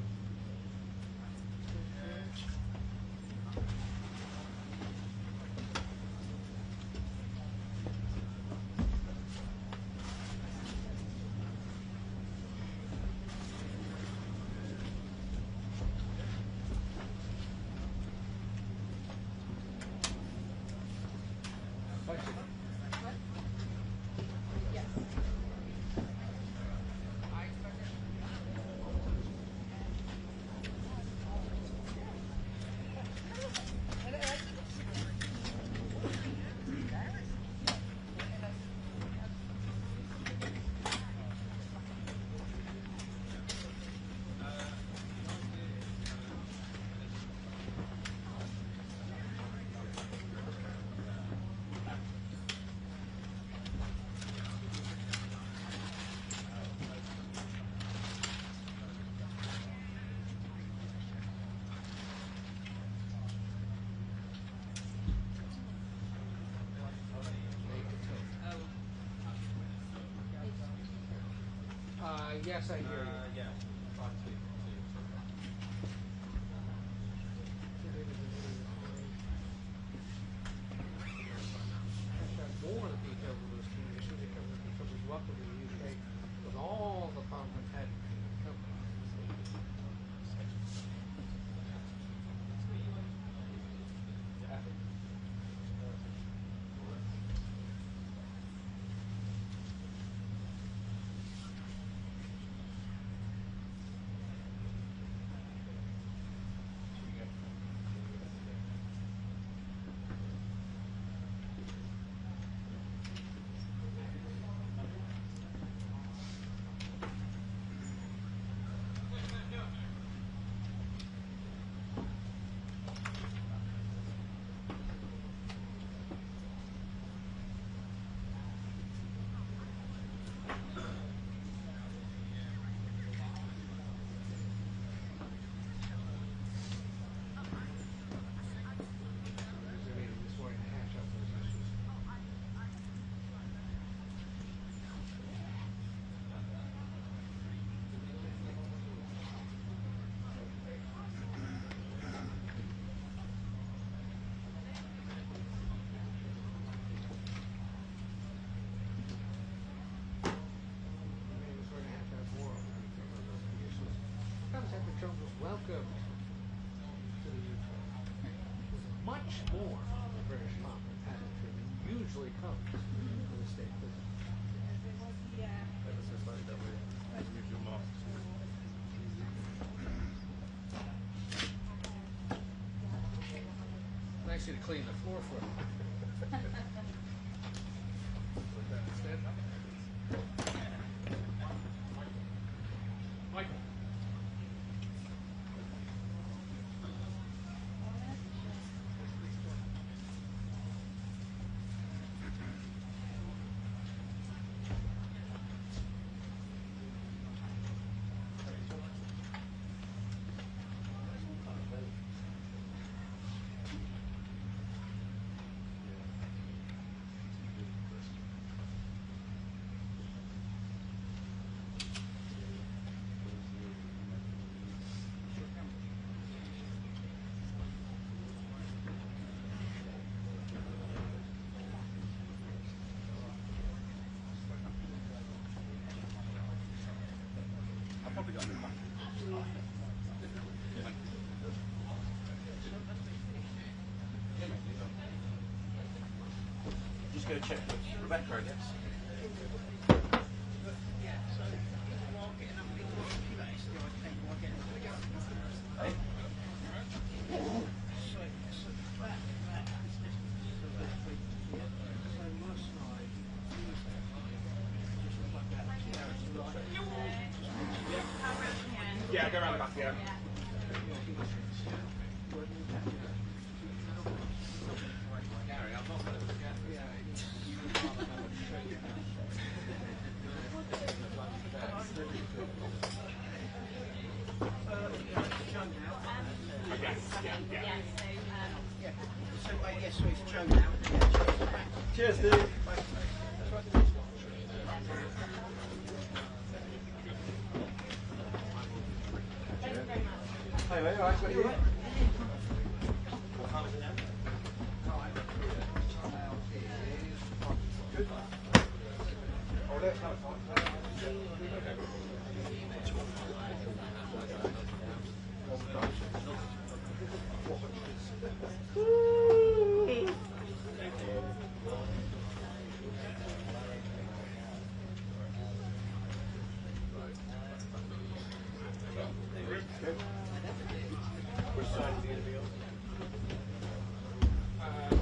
Yes, I hear you. Yeah. More of the details of those key issues because it's welcome to the UK with all the Parliament had come. Trump was welcomed to the UK. Much more than the British Parliament had usually comes to the state visit. Nice of you to clean the floor for me. Just go check with Rebecca, I guess. Yeah, go around the back, yeah. So it's Joe now. Cheers, Steve. Hey mate, alright, got you? What time is it now? Good. Oh, that's not fine.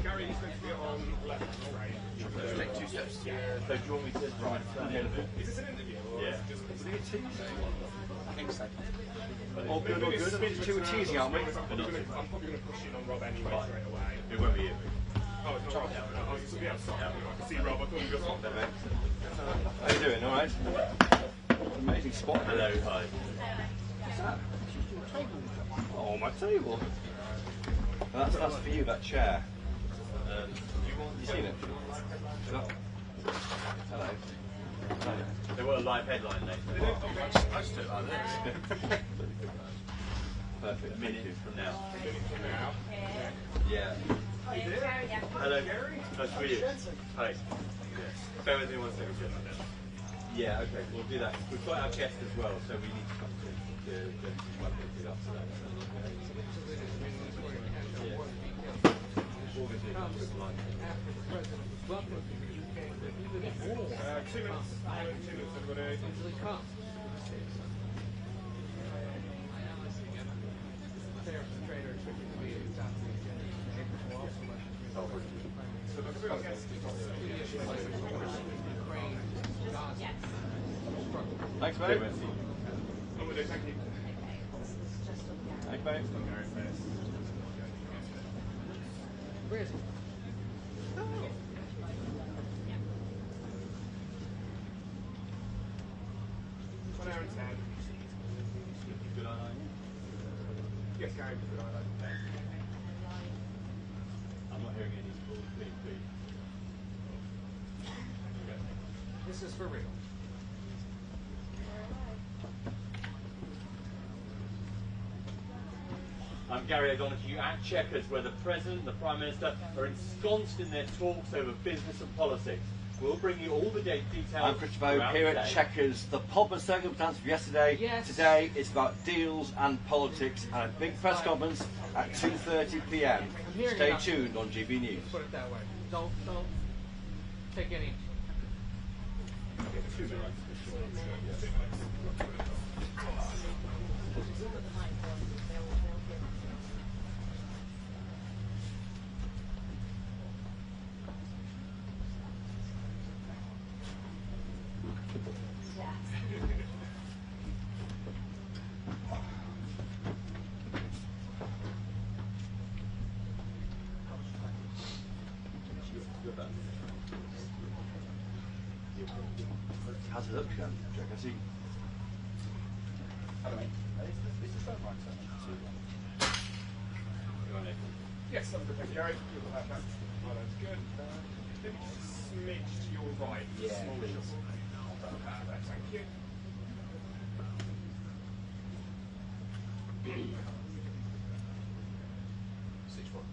Gary, he's going to be on left, right? Let's take 2 steps. Yeah. So do you want me to drive to the end of it? Is this an interview? Or Yeah. Is it just I think so. All good, all good. We're cheesy, aren't we? I'm probably going to push in on Rob anyway straight away. It won't be you. Oh, it's not Rob. Oh, it's yeah, sorry. I can see Rob. I thought you were just there, mate. How you doing? All right? Amazing spot. Hello, hi. What's that? Oh, my table. That's for you, that chair. You seen it? Hello. They were a live headline later. I just do it like this. Perfect. A minute from now. Now. Yeah. Hello. Nice to meet you. Hi. Bear with me 1 second. Yeah, okay, we'll do that. We've got our guest as well, so we need to come to do after that. After the president was welcomed to the UK, that he would more 2 minutes. 2 minutes, everybody. usually come. Tariffs and trade are expected to be at the top of the agenda. Chequers will also like Ukraine, Gaza. Thanks, mate. Thank you. Thanks, mate. Where is he? One hour and 10. Good eye. Yes, Gary, good eye. I'm not hearing any beep. This is for real. I'm Gary O'Donoghue at Chequers, where the President and the Prime Minister are ensconced in their talks over business and politics. We'll bring you all the details. I'm Christopher here at Chequers. The pomp and circumstance of yesterday. Yes. Today it's about deals and politics and a big press conference at 2:30 p.m. Stay tuned on GB News. Put it that way. Don't take any. 2 minutes. How's it look, Jack? I see. Hello, mate. Is this phone right? Yes, I'm good, thank you, Gary. Well, that's good. Maybe just a smidge to your right. Yeah, Small please. shuffle. Thank you.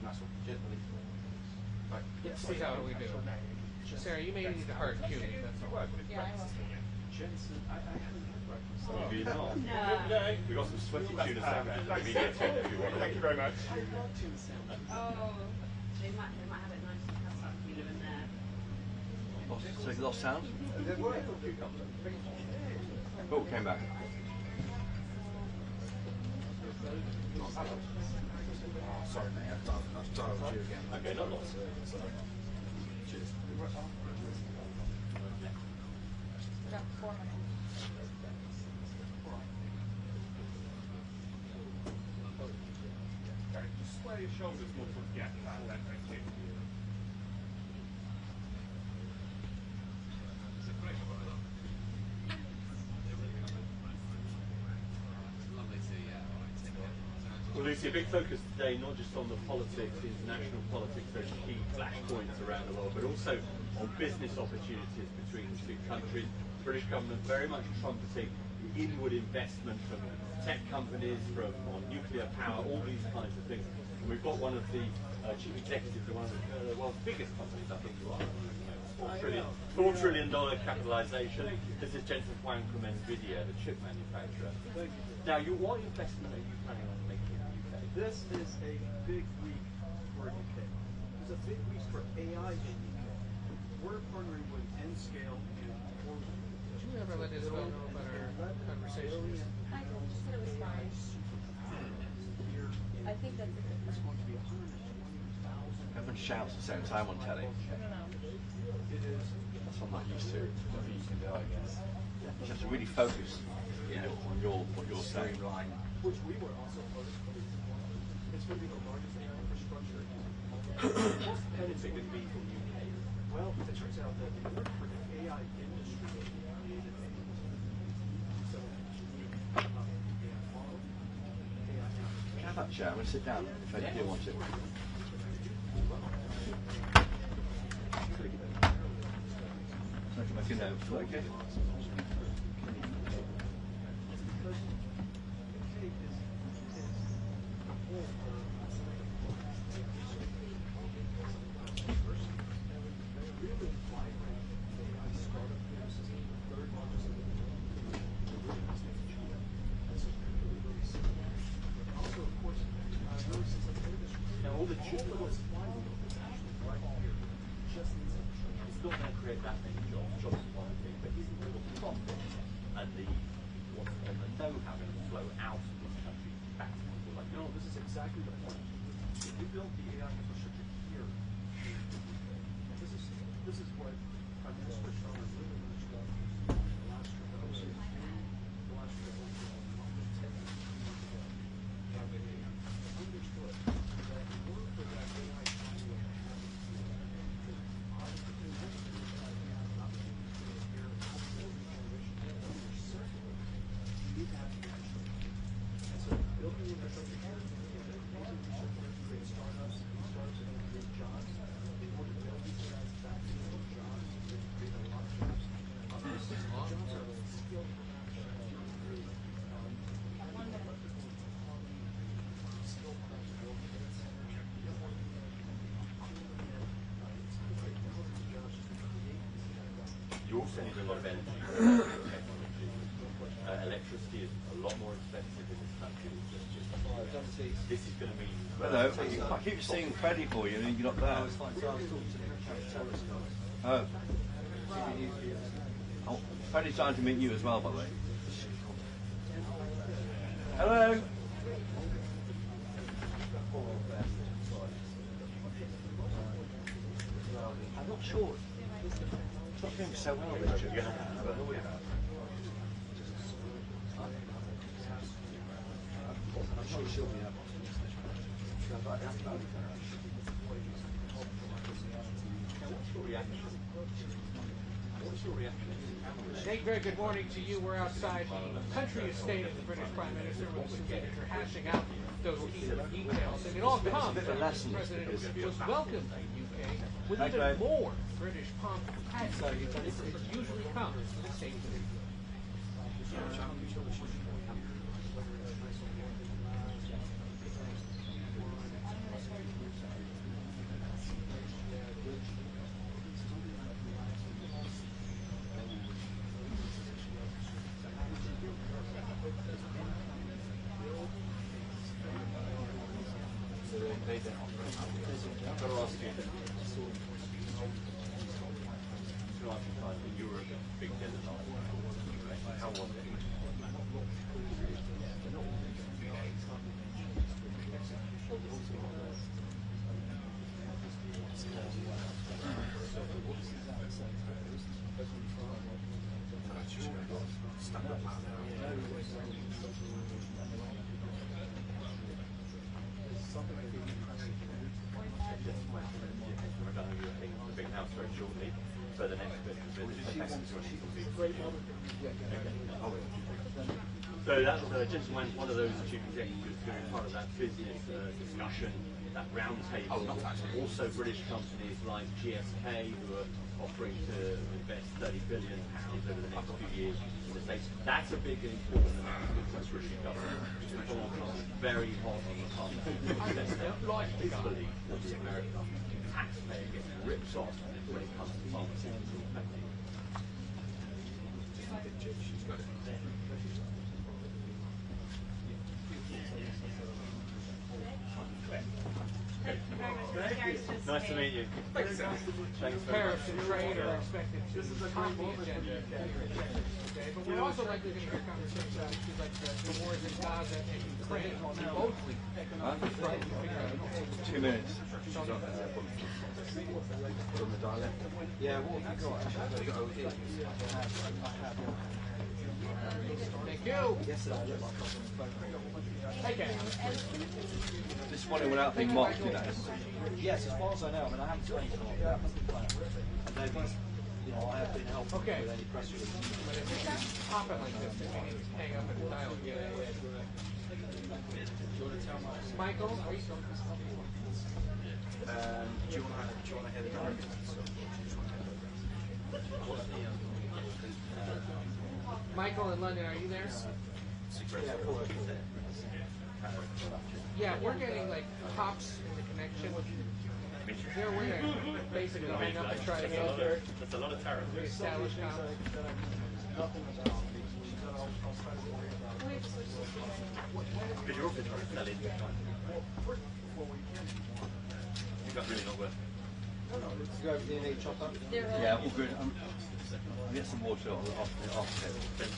Nice one. Cheers, buddy. Right. Let's see how we do. Sarah, you may need to hard cue me. That's all. Yeah, I will. Jensen, I haven't had breakfast. Maybe not. No. We've got some sweaty tuna sandwiches. Thanks. Maybe get it if you want. Thank you very much. Oh, they might have it nice and cut up, you know, in there. So you lost sound? Oh, came back. Sorry, mate. I've dialed you again. Okay, not lost. Cheers. About 4 minutes. Okay, just square your shoulders more towards the actual hand, thank you. Well, Lucy, a big focus today, not just on the politics, international politics, those key flashpoints around the world, but also on business opportunities between the two countries. The British government very much trumpeting inward investment from tech companies, from on nuclear power, all these kinds of things. And we've got one of the chief executives of one of the world's biggest companies, I think you are. $4 trillion capitalization. This is Jensen Huang from NVIDIA, the chip manufacturer. Now, what investment are you planning on making in the UK? This is a big week for UK. It's a big week for AI in UK. We're partnering with N-Scale and Orbital. Did you ever let Isabel know about our conversation? I just said it was fine. I think that's a good one. Everyone shouts at the same time on telly. That's what I'm not used to. Nothing you can do, I guess. You have to really focus, on what you're saying. Which we were also part of. It's going to be the largest AI infrastructure. What's the benefit of being from the UK? Well, it turns out that in order for the AI industry to be created, so AI model, AI application. Have that chair. I'm going to sit down if I do want it. So Make a note, okay? Exactly the point. If you build the AI infrastructure here, this is what Prime Minister Starmer really understood the last year, the last year, the last 10 years ago. Understood that in order for that AI to happen, you need to have the infrastructure. And so building the infrastructure here, create startups are going to create jobs. In order to build these guys back to jobs, they create a lot of jobs. This is jobs are skilled You also need a lot of energy technology. Electricity is a lot more expensive in this country. This is going to mean... Hello, I keep seeing Freddie for you and you're not there. it's fine. So I was talking to the terrorist Oh. guys. Oh, Freddie's trying to meet you as well, by the way. Hello. I'm not sure. It's not doing so well, Richard. Yeah. I'm sure she'll be able to. What's your reaction? Very good morning to you. We're outside the country estate of the British Prime Minister with some manager hashing out those key details. And it all comes after the President was welcomed in the UK with even more British pomp and this usually comes to the state visit. So that was gentleman, one of those chief executives during part of that business discussion, that round table. Also British companies like GSK who are offering to invest £30 billion over the next few years in the States. That's a big important announcement from the British government. Very hot on the part of disbelief that the American taxpayer gets ripped off when it comes to pharmaceutical spending. She's got it. Nice to meet you. Thanks, Tariffs and trade are expected to top the agenda today, but we're also likely to hear conversations on issues like the wars in Gaza and Ukraine, mostly economic strife. 2 minutes. From the dialect? Yeah, what have you got? Actually, got over here. Thank you. Yes, sir. I'll my phone. Okay. This morning without being mocked, you know. Yes, as far as I know. I mean, I haven't spoken to them. And they've, you know, I have been helpful with any press releases. But if it's popping like this, then we need to hang up and dial again. Do you want to tell Michael, are you still? Do you want to hear the directions? Michael in London, are you there? Yeah, we're getting like pops in the connection. They're winning. Basically, hang up and try again. That's a lot of tariff. Reestablish conflict. Because you're also trying to sell in. That's really not worth it. Yeah, all good. I'll get some water off it.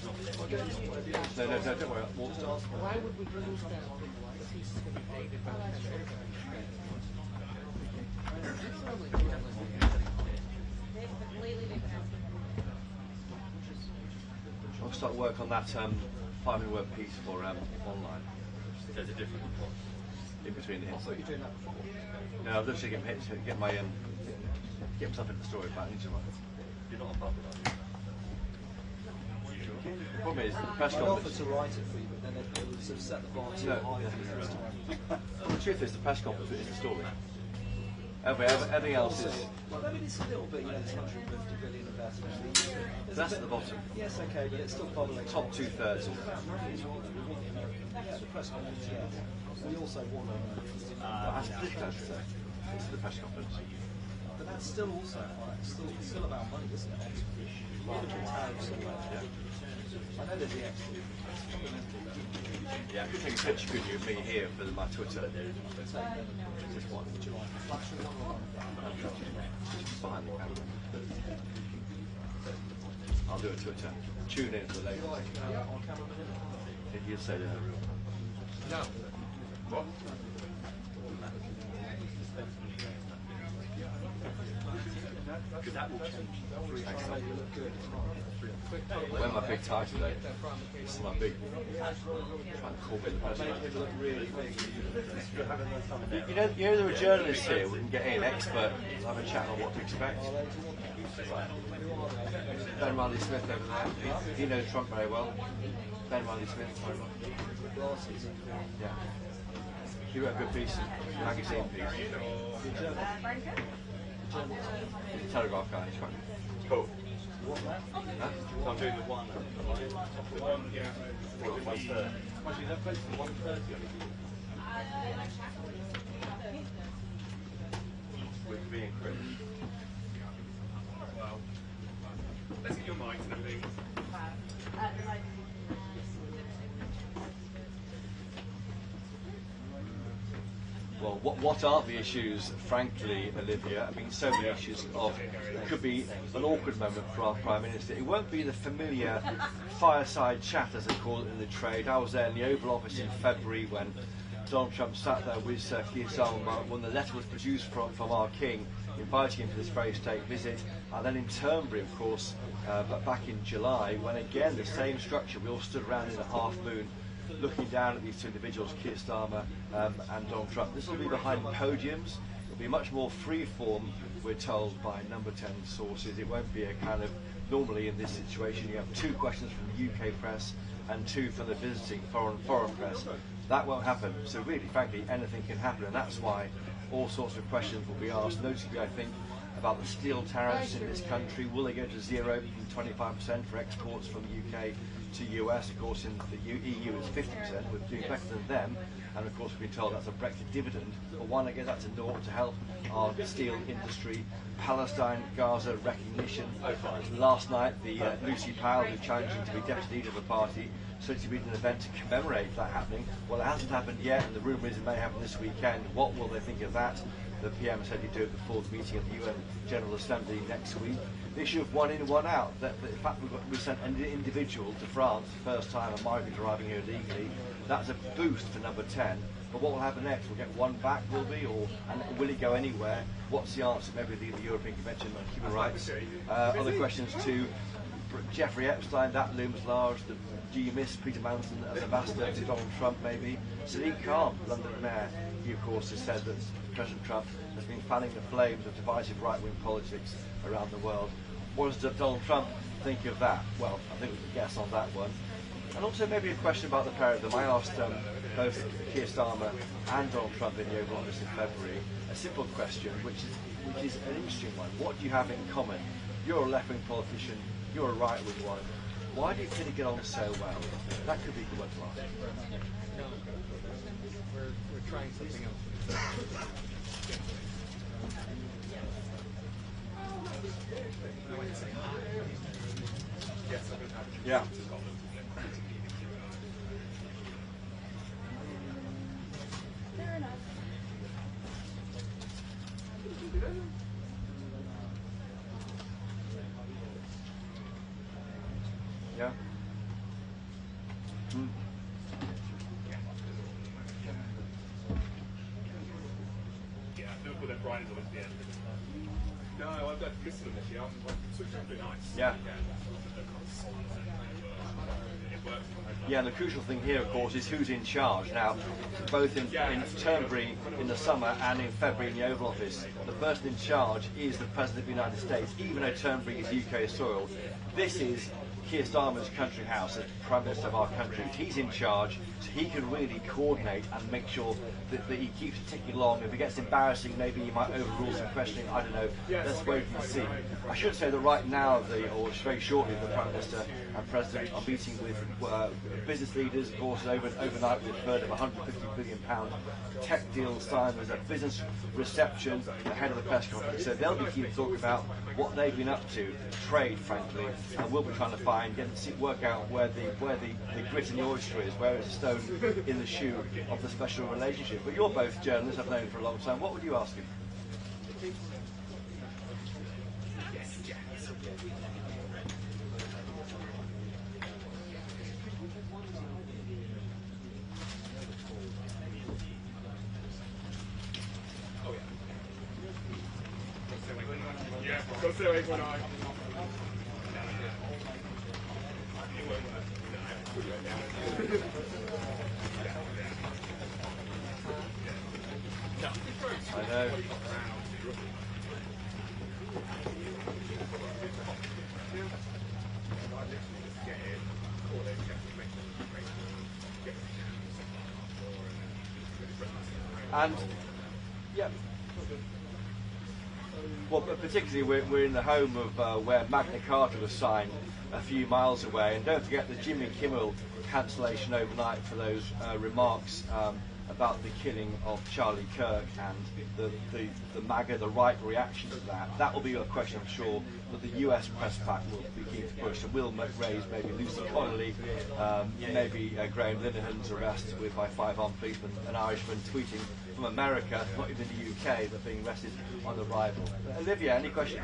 No, don't worry. Water. Why would we lose that? The piece is going to be dated by I'll start work on that 5-minute word piece for online. There's a different one. In between the hits. No, I'll just get my get myself into the story, but I need to write. You're not on bubble, are you? The problem is the press I'd conference. offer to write it for you, but then it would sort of set the bar too high for the next time. Well, the truth is, the press conference is the story. Everything else is. Well, I mean, it's a little bit, this 150 billion investment. That's at the bottom. Yes, okay, but it's still bubbling. Top 2/3. Yeah, the press conference, yes. We also want That's the press conference. But that's still also high. It's still about money, isn't it? I know there's the extra. Yeah, I could take a picture, couldn't you, of me here for my Twitter. Just one. Behind the camera. I'll do a Twitter. Tune in for the latest. Did you say that? No. What? Because that will change. Wear my big tie today. This is my big. Trying to call me the president. You know there are journalists here. We can get in, expert, have a chat on what to expect. Ben Riley Smith over there. He knows Trump very well. Ben Riley Smith. Yeah. He wrote a good piece, a magazine piece. Telegraph guy, he's quite cool. Huh? So I'm doing the one. Yeah. 1/3. Actually, they're close to 1:30. With me and Chris. Well, let's get your mics and everything. Well, what are the issues, frankly, Olivia? I mean, so many issues of, it could be an awkward moment for our Prime Minister. It won't be the familiar fireside chat, as they call it in the trade. I was there in the Oval Office in February when Donald Trump sat there with Keir Starmer when the letter was produced from our King, inviting him to this very state visit. And then in Turnberry, of course, but back in July, when again the same structure, we all stood around in a half moon, looking down at these two individuals, Keir Starmer and Donald Trump. This will be behind podiums. It'll be much more free-form, we're told by number 10 sources. It won't be a kind of, normally in this situation, you have 2 questions from the UK press and 2 from the visiting foreign press. That won't happen. So really, frankly, anything can happen, and that's why all sorts of questions will be asked, notably, I think, about the steel tariffs in this country. Will they go to 0 from 25% for exports from the UK to US? Of course, in the EU it's 50%. We're doing better than them, and of course we've been told that's a Brexit dividend. But why not get that to naught to help our steel industry? Palestine, Gaza recognition. Last night, the Lucy Powell, who's challenging to be deputy leader of the party, said to be an event to commemorate that happening. Well, it hasn't happened yet, and the rumour is it may happen this weekend. What will they think of that? The PM said he'd do it before the meeting of the UN General Assembly next week. The issue of one in, one out. That in fact, we sent an individual to France, the first time a migrant arriving here illegally. That's a boost for number 10. But what will happen next? We'll get one back, will we? And will it go anywhere? What's the answer? Maybe the European Convention on Human Rights. Other questions too. Jeffrey Epstein, that looms large. Do you miss Peter Manson as ambassador to Donald Trump, maybe? Sadiq Khan, London Mayor, he of course has said that President Trump has been fanning the flames of divisive right-wing politics around the world. What does Donald Trump think of that? Well, I think we can guess on that one. And also maybe a question about the pair of them. I asked both Keir Starmer and Donald Trump in the Oval Office in February a simple question, which is an interesting one. What do you have in common You're a left-wing politician, you're a right-wing one. Why do you think you get on so well? That could be a good one to ask. No, we're trying something else. Yeah. Fair enough. Yeah. Mm. Yeah, Liverpool then Brighton is always the end. No, I've got to listen to this year. I'm switching to nice. Yeah. It works. Yeah, and the crucial thing here, of course, is who's in charge. Now, both in Turnberry in the summer and in February in the Oval Office, the person in charge is the President of the United States, even though Turnberry is UK soil. This is Keir Starmer's country house as Prime Minister of our country. He's in charge, so he can really coordinate and make sure that he keeps ticking along. If it gets embarrassing, maybe he might overrule some questioning. I don't know. Let's wait and see. I should say that right now, or very shortly, the Prime Minister and President are meeting with business leaders. Of course, overnight we've heard of a £150 billion tech deal signed. There's a business reception ahead of the press conference. So they'll be keen to talk about what they've been up to, trade, frankly, and we'll be trying to work out where the grit in the oyster is, where is the stone in the shoe of the special relationship. But you're both journalists, I've known for a long time. What would you ask him? I know. And yeah, well, particularly we're in the home of where Magna Carta was signed a few miles away, and don't forget the Jimmy Kimmel cancellation overnight for those remarks about the killing of Charlie Kirk and the MAGA, the right reaction to that. That will be a question, I'm sure, that the US press pack will be keen to push, and will raise maybe Lucy Connolly, maybe Graham Linehan's arrest by 5 armed policemen, an Irishman tweeting from America, not even the UK, but being arrested on arrival. Olivia, any questions?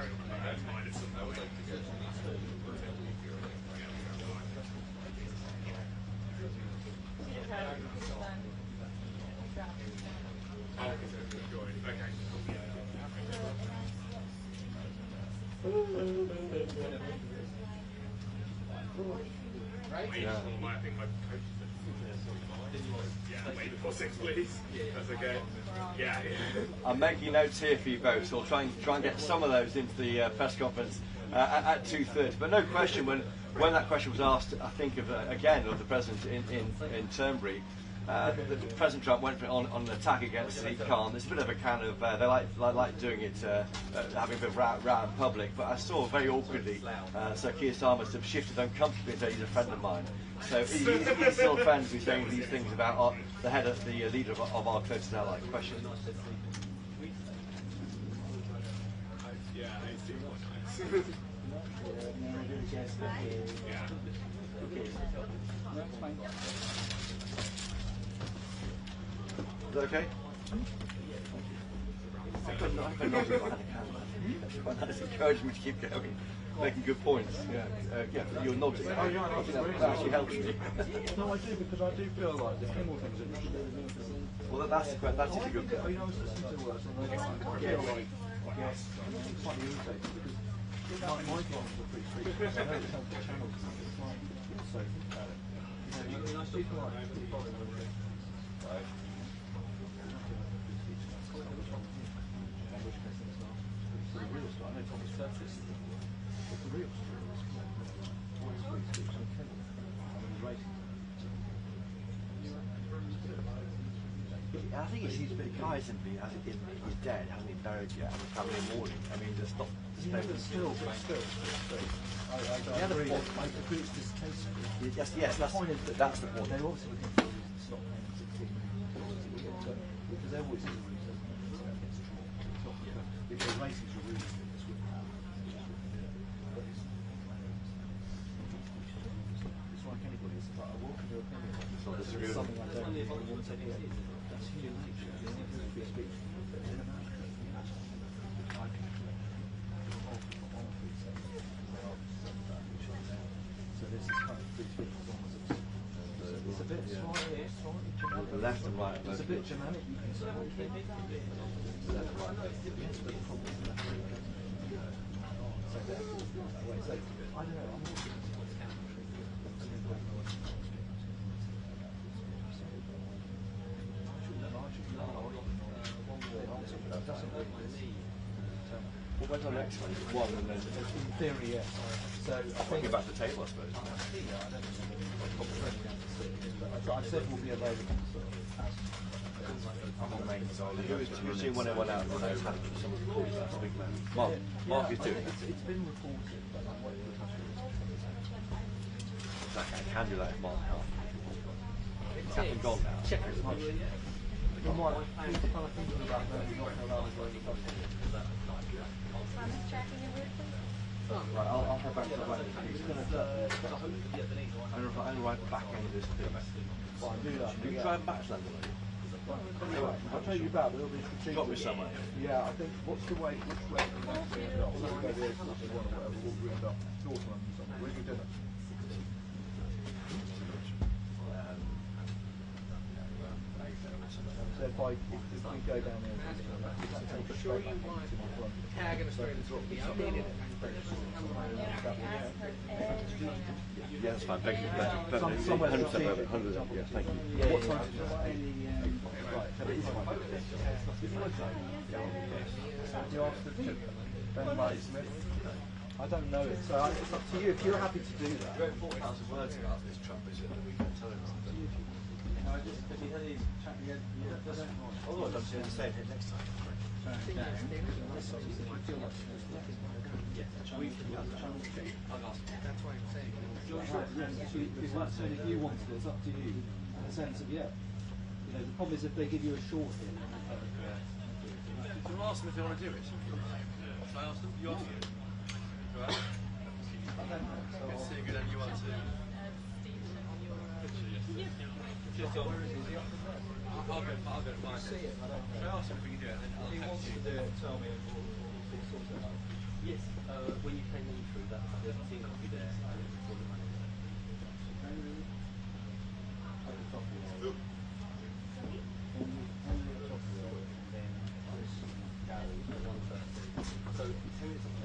Yeah. Wait before 6, please. That's okay. Yeah. I'm making notes here for you both, so I'll try and get some of those into the press conference at 2:30. But no question, when that question was asked, I think of again of the president in Turnberry, President Trump went on an attack against Sadiq Khan. It's a bit of a kind of they like doing it, having a bit of row in public. But I saw very awkwardly, Sir Keir Starmer must have shifted uncomfortably and said he's a friend of mine. So he's still friends with saying these things about the head of the leader of our closest ally. Question. Yeah, I see one. Is that okay? That's encouraging me to keep going, making good points. Yeah, you're nodding. Oh, yeah, I think that actually helps me. No, I do, because I do feel like there's more things interesting. Well, that's a good thing. I was listening to what I feel like, yes, I'm slightly irritated because my clients are pretty street. I know it's on the channel. It's like, also, people like right. I think it's the guy simply he's dead, hasn't been buried yet, and the family mourning. I mean, there's Yeah, but still. I agree. I agree it's distasteful. Yes, that's the point. That's the point. They're obviously looking for a reason to stop paying 16 million because there always is a reason. If the ratings are really good, it's with it's like anybody. It's like I welcome your opinion. It's something I don't really want to hear. That's human nature. You know, free speech. But in America, I can so this is kind of free speech as long as it's a bit slightly Germanic. The left and right. It's a bit Germanic, you can say. Left and right. Yes, but the problem is the left and right. So therefore, so I don't know. I'm not sure what's well, when's our next one? One, and then in theory, yes. So I think about the table, I suppose. I said we'll be available. I'm on main. You've seen 101 out when I was having some of the calls last week, man. Mark is doing it. It's been reported, but I'm waiting for the can do that in Mark now. It's up and gone now. Checkers Trump. You might kind of thinking about maybe not allowing right, I'll head back to the right. It's going to I'm right back end of this thing. Well, I'll do that. You can drive back to London. I'll tell you about it. It'll be strategic. Got me somewhere. Yeah, I think. What's the way? Which way do we actually end up? We'll go there. One or whatever. We'll end up North London somewhere. Where's your dinner? So if we go down there, sure you want tag and a straight yeah, that's fine. Thank you. Somewhere 100%. Yeah, thank you. What time is it? Right, so it is fine. Do you ask the Ben Murray Smith? I don't know it, so it's up to you. If you're happy to do that. 40,000 words about this Trump, is it? That we can tell him. Have you had these chatting again? Oh, I'd love to the same next time. That's why I'm saying. It's not saying if you want to, it's up to you. In the sense of, yeah. You know, the problem is if they give you a short hit. Do you ask them if they want to do it? Should I ask them? You ask them. Right? I don't know. Let's see if you want to. I'll go find it. See it. Should I ask him if we can do it? Then I'll wants to do it, tell me and we'll sort it out. Yes, when you came in through that, the team will be there for the money. So 10 minutes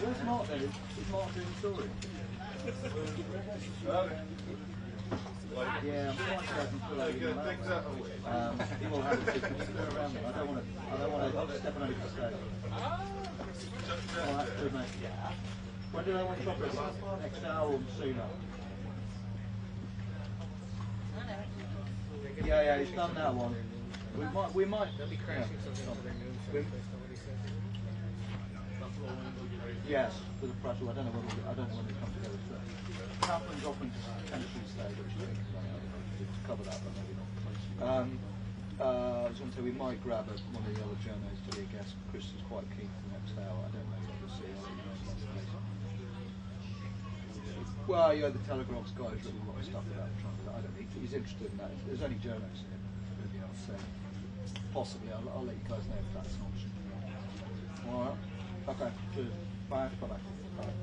Where's Mark then? Is Mark doing the story? Yeah, I'm quite certain people have to consider around me. I don't want to step on any mistake. Oh, that's good, mate. When do they want chocolate? Next hour or sooner? Yeah, he's done that one. We might. They'll be crashing something to their moon show based on what he said. Yes, with the pressure. I don't know when they come together. Kaplan's offering to potentially stay, which I think to cover that, but maybe not. I was going to say we might grab one of the other journos to be a guest. Chris is quite keen for the next hour. I don't know what we'll see. Well, yeah, the Telegraph's got written a lot of stuff about Trump. I don't know. He's interested in that. There's only journos in it. Maybe I'll say. Possibly. I'll let you guys know if that's an option. All right. Okay. Good. Bye. Bye. Bye.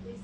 This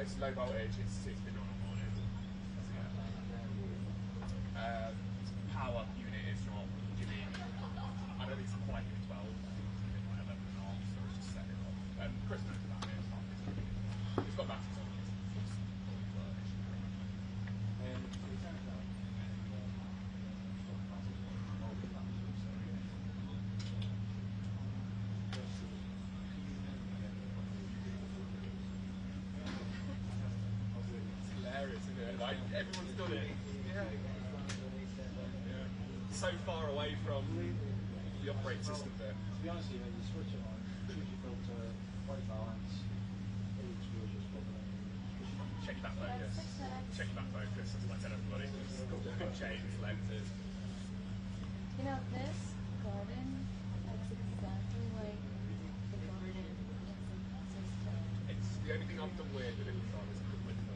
it's low voltage, it's been on all morning. Power unit is not giving, I don't think it's quite giving 12, I think it's giving like 11 and a half, so it's just set it off. Chris knows about it, it's got batteries on it. Like, everyone's done it. Yeah. So far away from the operating system that. To be honest with you, you switch it on, choose your filter, white balance, check your back focus. Check your back focus, that's what I tell everybody. Change lenses. You know, this garden looks exactly like the garden in San Francisco. It's the only thing I've done weird with it is the window.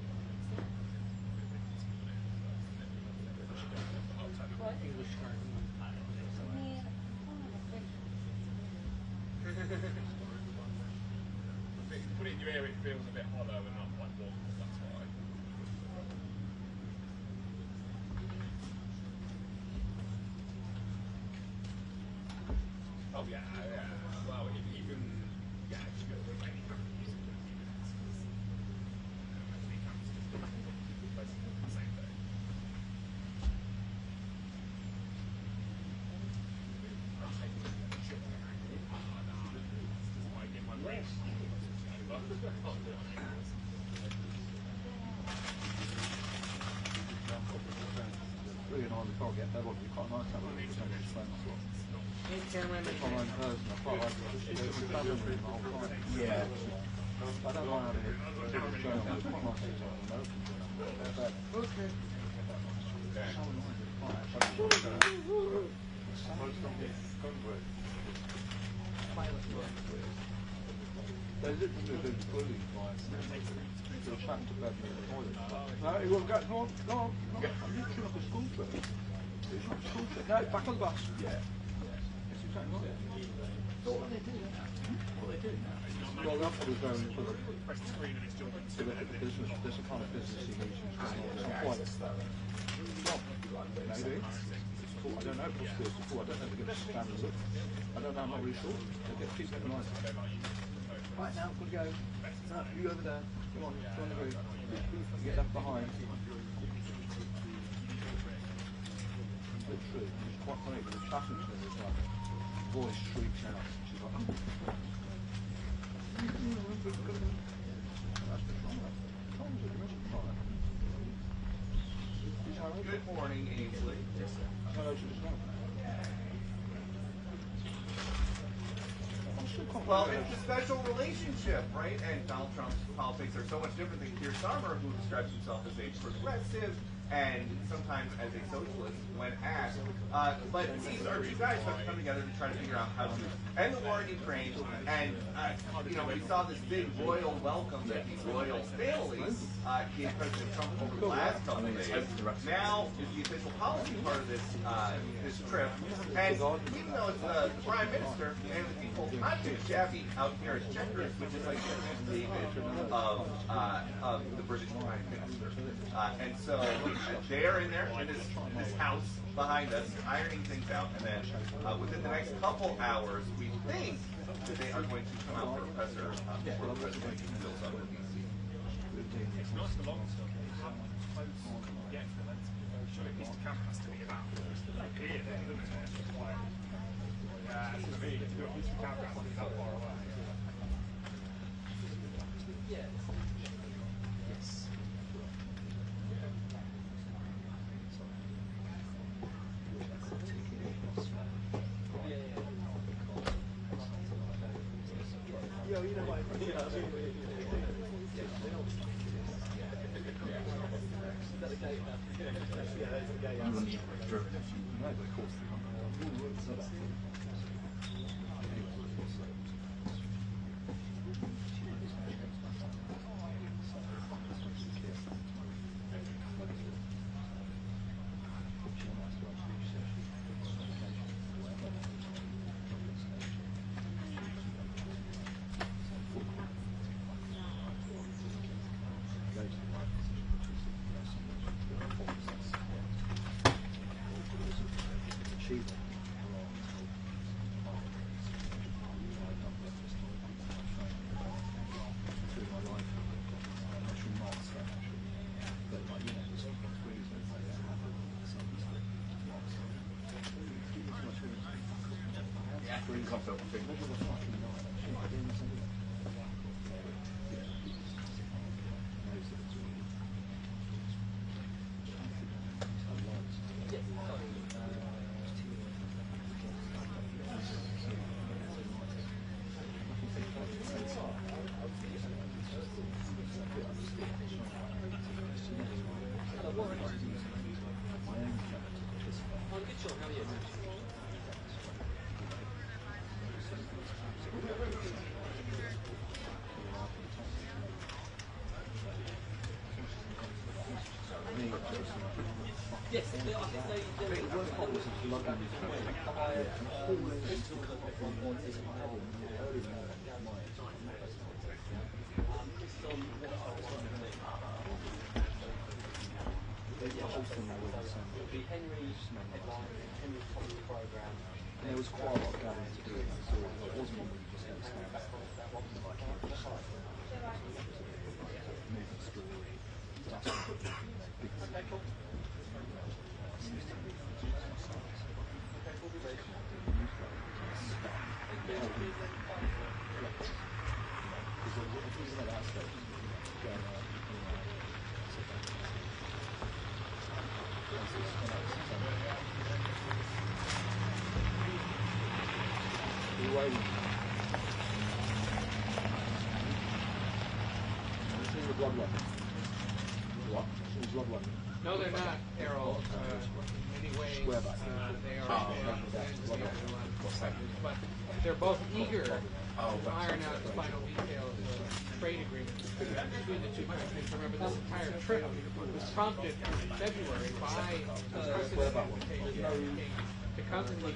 What? English garden. If you put it in your ear, it feels a bit hollow and not quite warm, that's why. Oh yeah, yeah. Well, even yeah, if you go to any kind of music, basically the same thing. Really annoying we can't get there, but we quite nice to have a look at some of the friends. Following person, I quite like the travelling room the whole time. Yeah. I don't mind having it going on, it's quite nice to have an open but okay. So annoying, it's quite actually. They literally do bullying by the trapped to bed in the toilet. No, he won't go, no, I'm literally like a school trip. It's not a school trip. No, back on the bus. Yeah. It's exactly right. So what do they do now? What they do now? Well, they're probably going for the business, there's a kind of businessy meetings going on. It's not quite maybe. I don't know, I don't know if they're going to stand and look. I don't know, I'm not really sure. They get keep them nice. Right now, we'll go. No, you over there. Come on, go on the roof. Get left behind. Literally, it's quite funny because the passenger is like, voice shrieks out. She's like, Good morning, Ainsley. Well, it's a special relationship, right? And Donald Trump's politics are so much different than Keir Starmer, who describes himself as a progressive and sometimes as a socialist when asked. But these are two guys who have come together to try to figure out how to end the war in Ukraine. And, you know, we saw this big royal welcome that these royal families gave President Trump over the last couple of days. Now is the official policy part of this this trip. And even though it's the Prime Minister and the people, I'm too shabby out here at Chequers, which is like the David of the British Prime Minister. And so they are in there in this house behind us, ironing things out, and then within the next couple hours, we think that they are going to come out for a presser before the president fills up in DC. It's nice and long stuff. How close can you get to that? Surely at least the camera has to be about here then, doesn't it? Yeah, it's going to be, at least the camera has to be that far away. Yes. Yo, you know what? Green comes up with There was quite a lot of gathering to do, so it wasn't one where you just had to stand back. Movement story, dust, big No, they're not, Errol. In many ways, they are but they're both eager to iron out the final details of trade agreements between the two countries. Remember, this entire trip was prompted in February by the president's invitation to come to the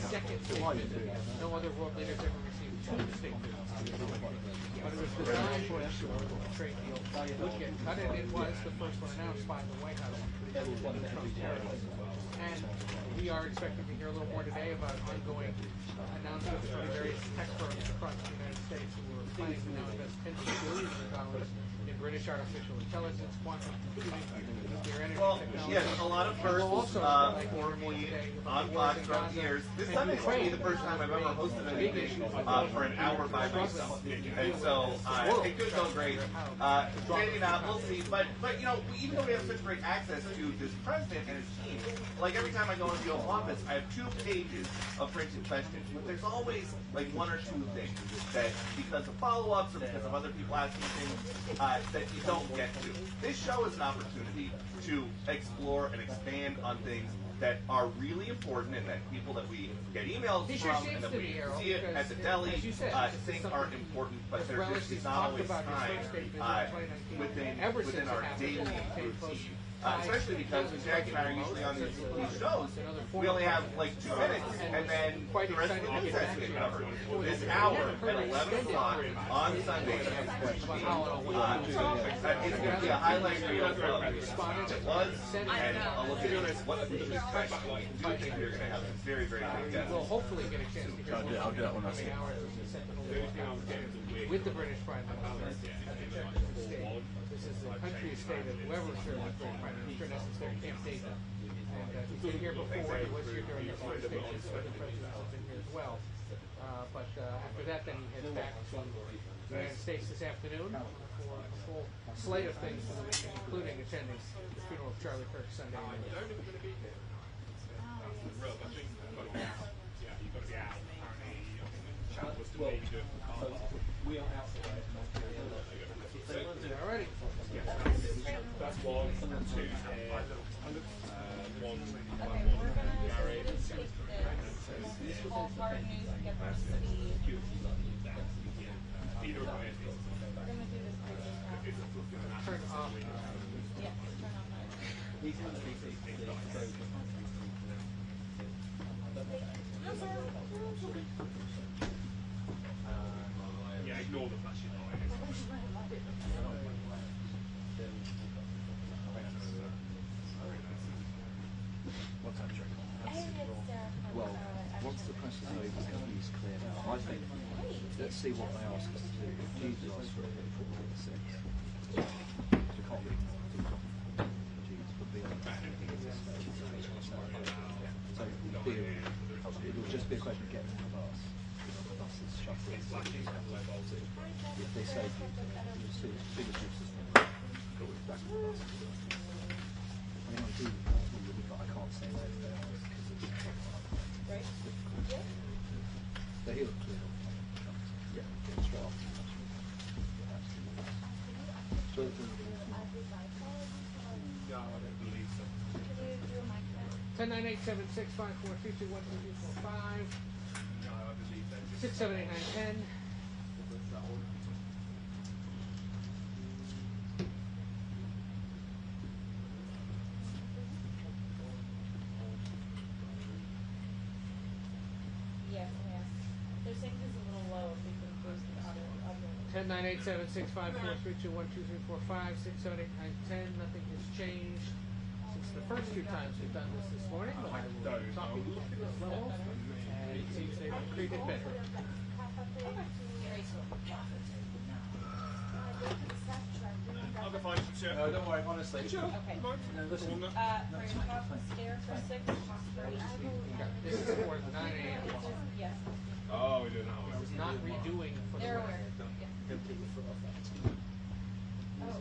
second state visit. No other world leaders ever received two state visits. But it was designed to ensure that the trade deal would get cut, and it was the first one announced by the White House in the Trump terrorists. And we are expecting to hear a little more today about ongoing announcements from various tech firms across the United States who are planning to now invest tens of billions of dollars in British artificial intelligence, quantum computing, nuclear energy technology. Yes, a lot of firsts formally on Fox throughout the years. This Sunday might be the first time I've ever hosted anything for an hour by myself. And so it could go great. Maybe not, we'll see. But you know, even though we have such great access to this president and his team, like every time I go into the Oval Office, I have 2 pages of printed questions. But there's always like 1 or 2 things that, because of follow-ups or because of other people asking things, that you don't get to. This show is an opportunity to explore and expand on things that are really important and that people that we get emails from and that we see it at the deli think are important, but there just is not always time within our daily routine. Especially because Jackie and I are usually on these shows, we only have like 2 minutes, and then the rest of the news has to get covered. This hour at 11 o'clock on Sunday is going to be a highlight reel of what it was, and a look at what we do think we're going to have a very, very good guest. We'll hopefully get a chance to hear I'll do that when I see it. With the British Prime Minister. This is the country estate of whoever served as British Prime Minister. In essence, their Camp David. And he's been here before. He was here during the first stages. Other presidents have been here as well. But after that, then he heads back to the United States this afternoon for a full slate of things for the weekend, including attending the funeral of Charlie Kirk Sunday night. We are outside. Alrighty. That's 1, 2, 1 married. All hard news and get back to the Either way. We're gonna do this right. Turn off. Yeah, turn off Yeah, ignore the flashing light. What's that, Jack? Well, once the press is over and he's cleared out, I think let's see what they ask us to do. Jesus asked for a report on the 6th. So can't be Jesus would be on that. So it'll just be a question of getting one of us. Trump if they say signature system go back to us. I mean, ideally, but I can't say that if they are because it's right. difficult. But he looked clear. Yeah, straight off. Straight to the ball. No, I don't believe so. 10987654321245. No, I believe that. 678-910. Yes, yes. They're saying this is a little low if we can boost the audio. 10987654321245. 678-910. Nothing has changed since the first two times we've done this morning. But I will be talking at this level, and it seems they've treated better. I'll go find some shit. No, don't worry, honestly. Sure. Okay. No, listen. For your top stair for 6, top 3. This is for the 9 a.m. Yes. Oh, we do that one. I was not redoing for the They're rest. aware. Don't take your foot off that. Oh.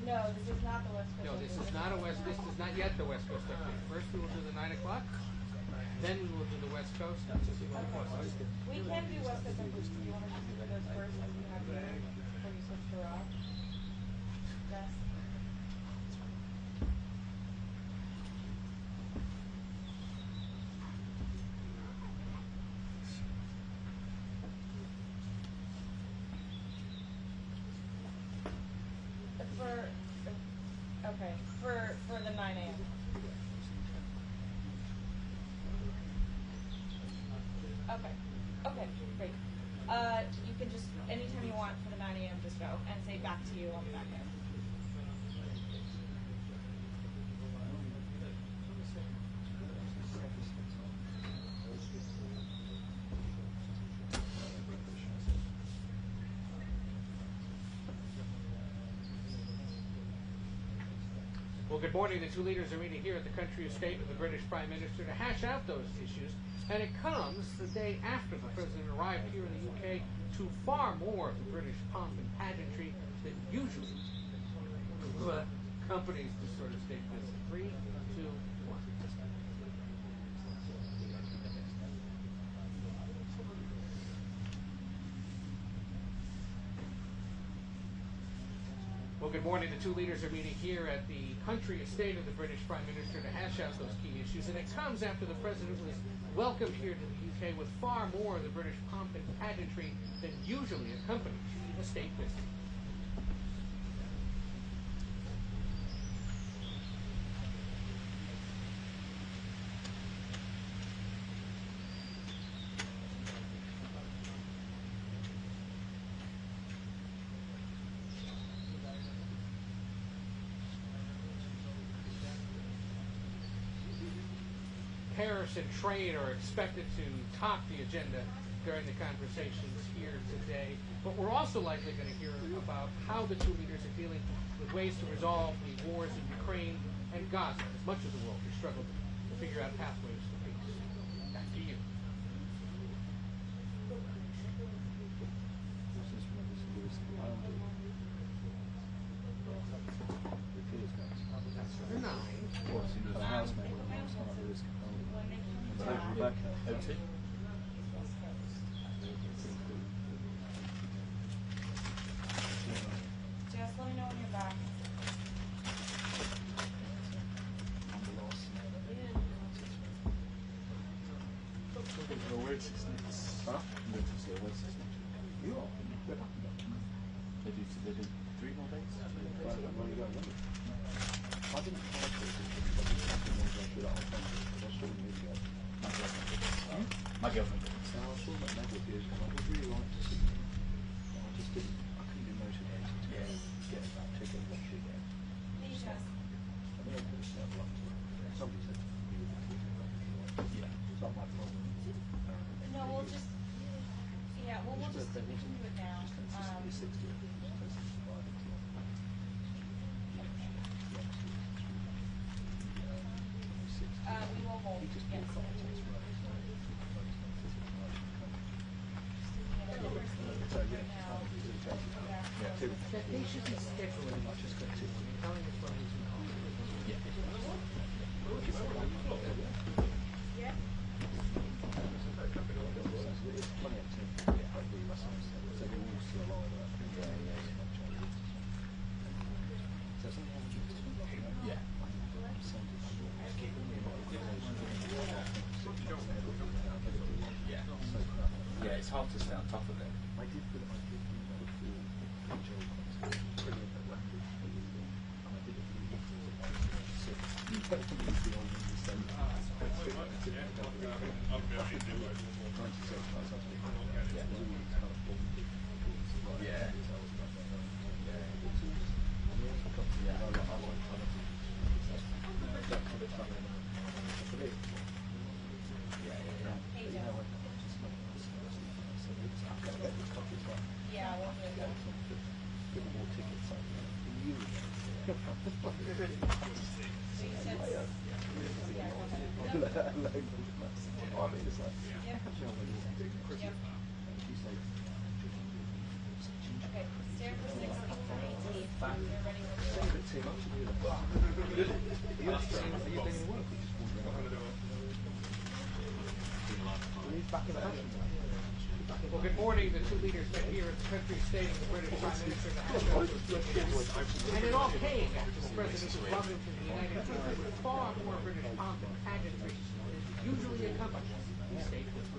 No, this is not the West Coast. No, this is not a West. This is not yet the West Coast update. First, we will do the 9 o'clock. Then we will do the West Coast. We can do West Coast updates. Do you want to do those first and you have your before you switch to Rob? Yes. For the 9 a.m. Okay. Okay, great. You can just, anytime you want for the 9 a.m., just go and say back to you on the back end. Well, good morning. The two leaders are meeting here at the country estate with the British Prime Minister to hash out those issues. And it comes the day after the President arrived here in the UK to far more of the British pomp and pageantry than usually accompanies this sort of state visit. 3, 2, 1. Well, good morning. The two leaders are meeting here at the country estate of the British Prime Minister to hash out those key issues, and it comes after the President was welcomed here to the UK with far more of the British pomp and pageantry than usually accompanies a state visit. Paris and trade are expected to top the agenda during the conversations here today. But we're also likely going to hear about how the two leaders are dealing with ways to resolve the wars in Ukraine and Gaza, as much as the world has struggled to figure out pathways to peace. Back to you. The 9. The housemaid last night who was Rebecca. OT? Just let me know when you're back. Oasis next. Huh? Emergency Oasis next. You are? They do 3 more days? Where are you going? I didn't try to do that on Sunday because I saw them years ago. My girlfriend. So I saw that medal years ago. I would really like to see them. I just didn't. I couldn't be motivated to get that ticket and watch it again. I mean, I could have stepped up to it. Somebody said you would have to. Yeah, it's not my problem. No, we'll just, yeah, well, we'll just, we can do it now. It's 60. We will hold, yes. that they should be scheduling telling us when he's in Yeah, it's hard to stay on top of it. Well, good morning. The two leaders met here at the country estate of the British Prime Minister and the House of Representatives. And it all came after the President was welcomed to the United Kingdom with far more British pomp and pageantry than usually accompanies the state visit.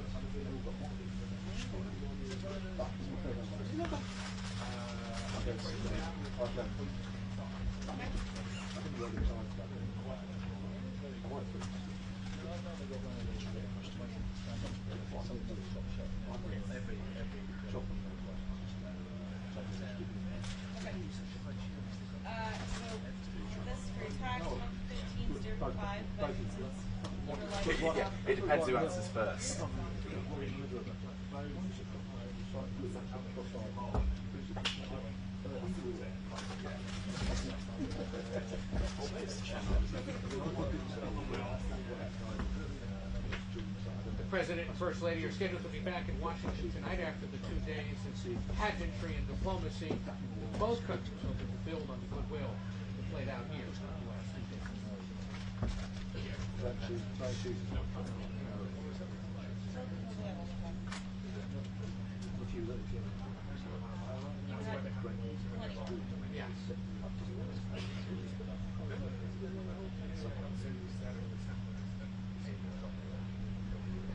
Yeah, it depends who answers first. The President and First Lady are scheduled to be back in Washington tonight after the 2 days of pageantry and diplomacy. Both countries hoping to build on the goodwill that played out here in the last 2 days. The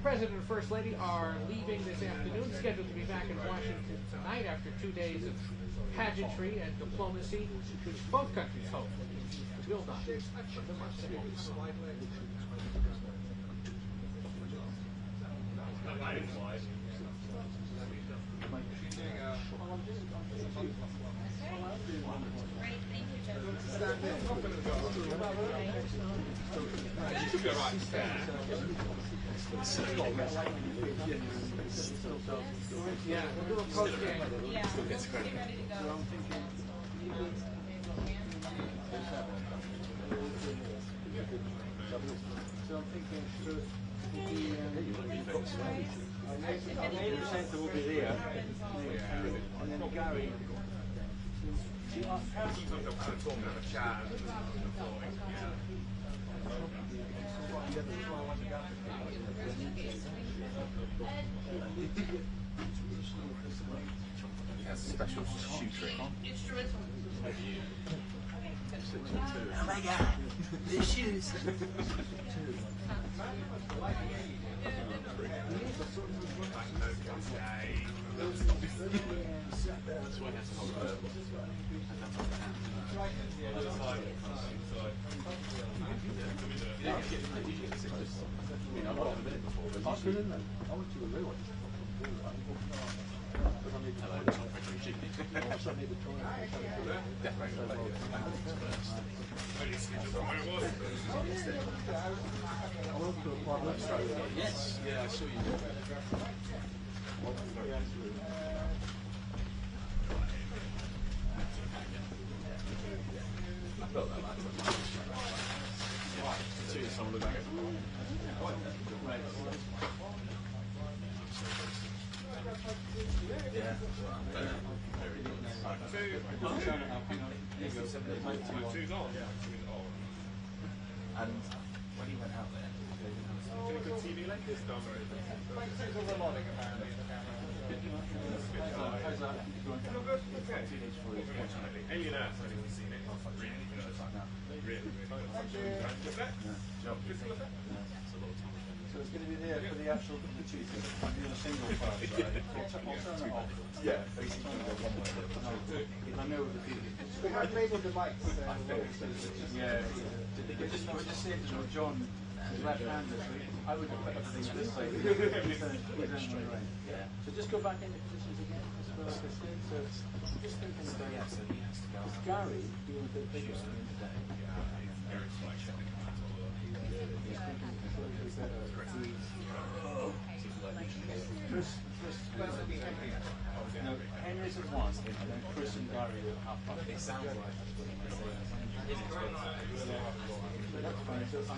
President and First Lady are leaving this afternoon, scheduled to be back in Washington tonight after 2 days of pageantry and diplomacy, which both countries hope to build on for the months ahead. Yeah, we'll do a post game. Yeah, still gets credit. Ready to go. So I'm thinking first the centre will be there, and then Gary. Sometimes they'll kind of talk and have a chat and has special shoestring. Oh my God, the shoes. Yes, yeah, I saw you. turn it up, hang on. There you go. Two's on. And when he went out there, they didn't have a good TV like this, Starmer. Over a lot apparently. how's that? Okay. Alien Earth, anyone's seen it? Really? So it's going to be there for the actual shooting. You're a single file, right? I'll turn it off. Yeah, basically one way. I know the people. We have labelled the mics. Yeah. We're just saying to John, his left-handed, I would have put everything this way. So just go back into positions again, just like I said. So just thinking about Gary being a bit bigger today. No, Henry's at one, and then Chris and Gary are up. It sounds like that's fine. So I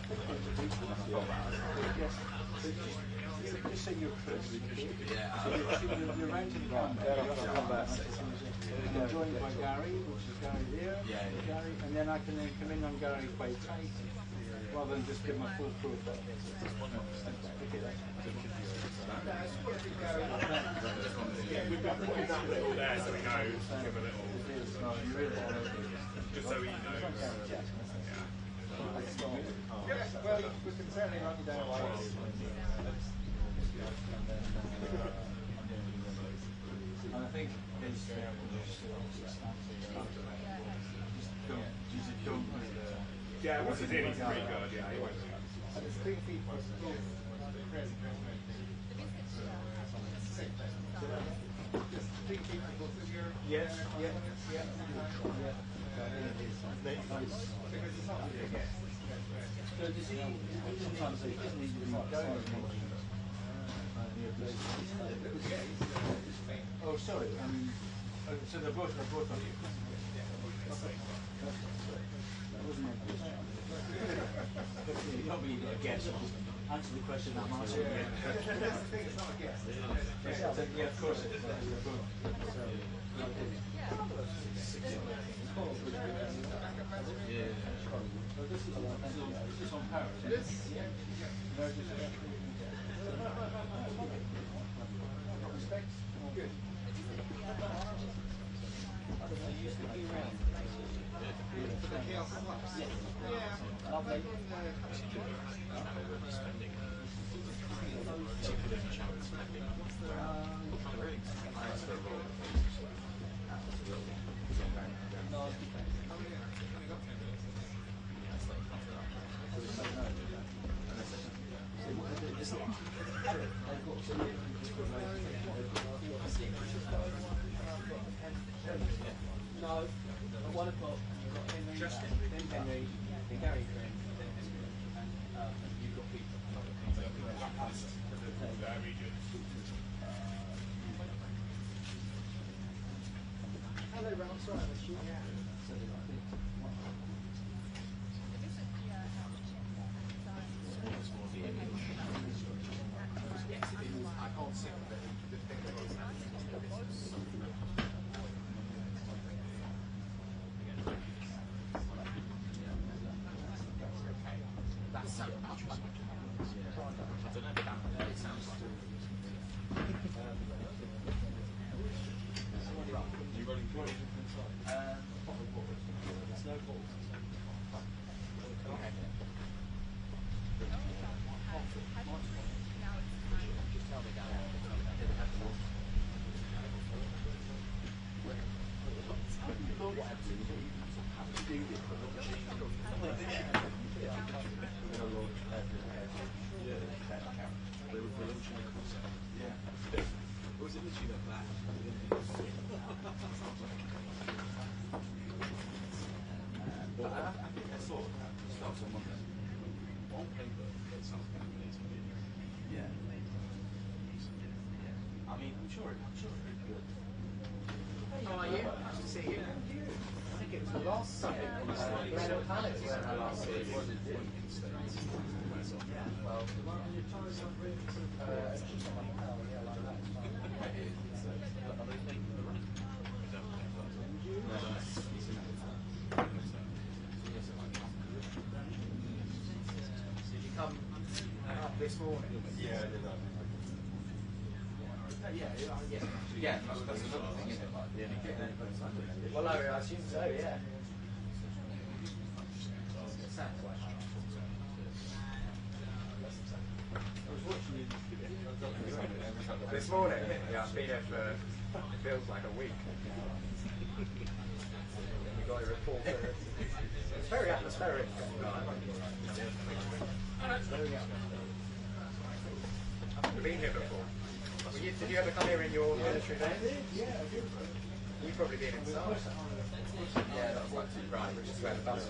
think yes. Just say you're Chris. Yeah. So you're renting the camera. And you're joined by Gary, which is Gary there. Yeah. Gary, and then I can then come in on Gary quite tight, rather than just give my full profile. Okay, that's we've got that little there so we know, give a little, just so he knows. Yeah, well, we can certainly run you down a while. And I think his yeah, once he's in, he's pretty good, yeah, he won't. And it's 3 feet plus yes, yeah. So does he sometimes he doesn't need to be going oh, sorry. So they're both on you. That wasn't my question. You don't really get a guess. Answer the question I'm asking. Yeah, of course it is. Yeah. This is on Paris. Good. They used to be around. For the chaos clubs. Yeah. Lovely. No, at 1 o'clock you've got Henry, then Henry, then Gary Green, then Henry, and you've got Peter. Hello, Ralph. Sorry, I was shooting. I can't see it. How are you? Nice to see you. I think it was the last summit on the Grand Palace where I last saw you. Well, morning. Yeah, I did that. Yeah, that's another thing, isn't it? Like the only Well, I assume so, yeah. This morning? Yeah, I've been here for, it feels like a week. We got a report. It's very atmospheric. You've been here before? Did you ever come here in your military days? Yeah, I did. You've probably been inside. Yeah, that's like right, which is where the bus is.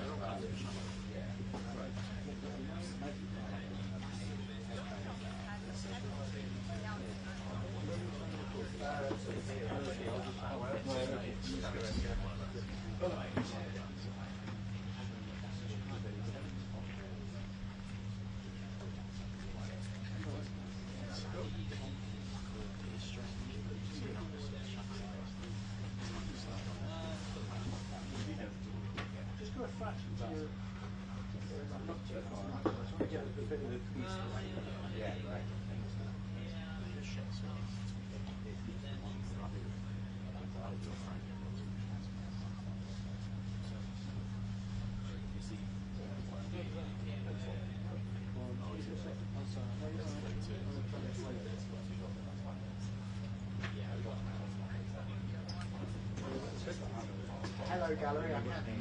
Hello, gallery. I'm happy.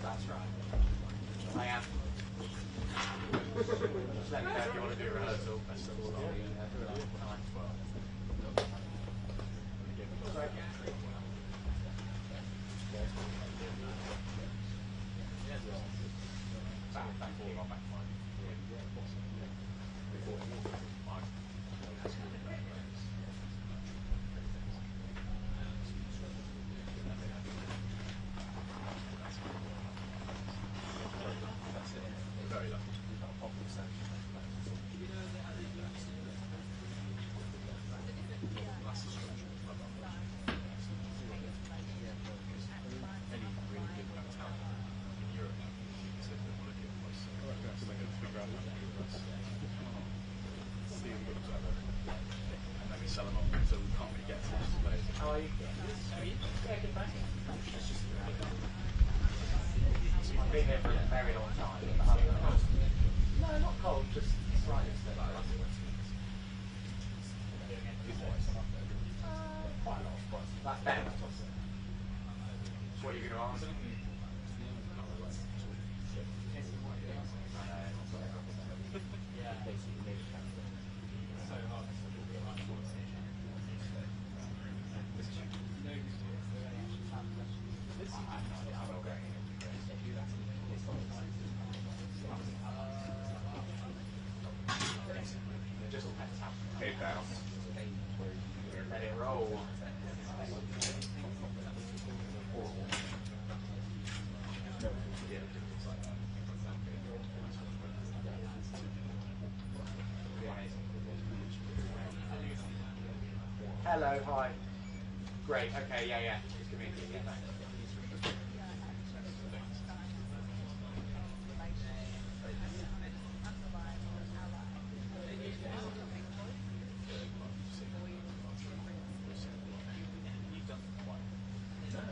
That's right. I am. Just let me know if you want to do a rehearsal. Sell them off, so we can't really get to this place. How are you? Yeah, good, thanks. I've been here for a very long time. No, not cold, just slightly still. Quite a lot of spots. That's better. What are you going to answer? Hey, pal. Let it roll. Hello, hi. Great, okay, yeah. Just give me a key, yeah, thanks.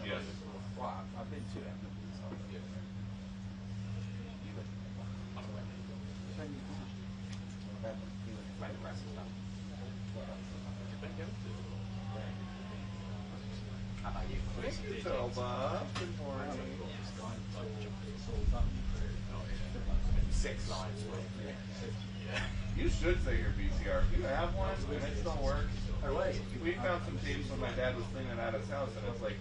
Yes. Well, I've been to it. How about you? Bob. Good morning. 6 lines. You should say your VCR. If you have one and it still works. Oh, wait. We found some tapes when my dad was cleaning out his house, and it's like,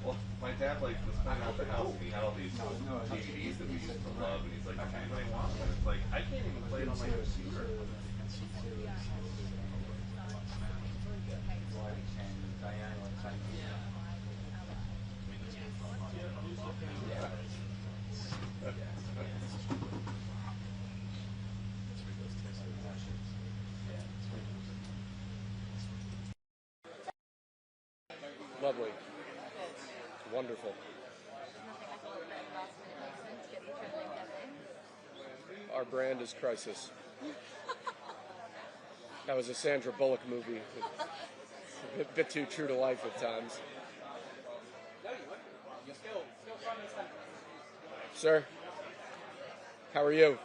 well, my dad was cleaning out the house, and he had all these DVDs that we used to love, and he's like, does anybody want one? It's like, I can't even play it on my computer. Lovely. Wonderful. trying to get in? Our brand is crisis. That was a Sandra Bullock movie. A bit too true to life at times. Sir, how are you?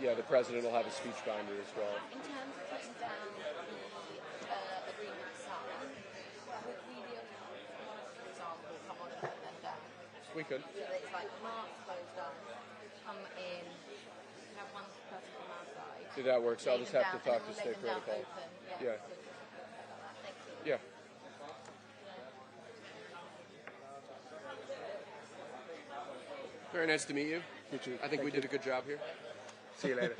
Yeah, the president will have a speech binder as well. In terms of putting down the agreement signed, would we be able to, for example, come on and put them down? We could. So that it's like marks those down, come in, have one person from our side. If that works, I'll just have to talk to state protocol. Yeah. Yeah. Very nice to meet you. I think we did a good job here. See you later.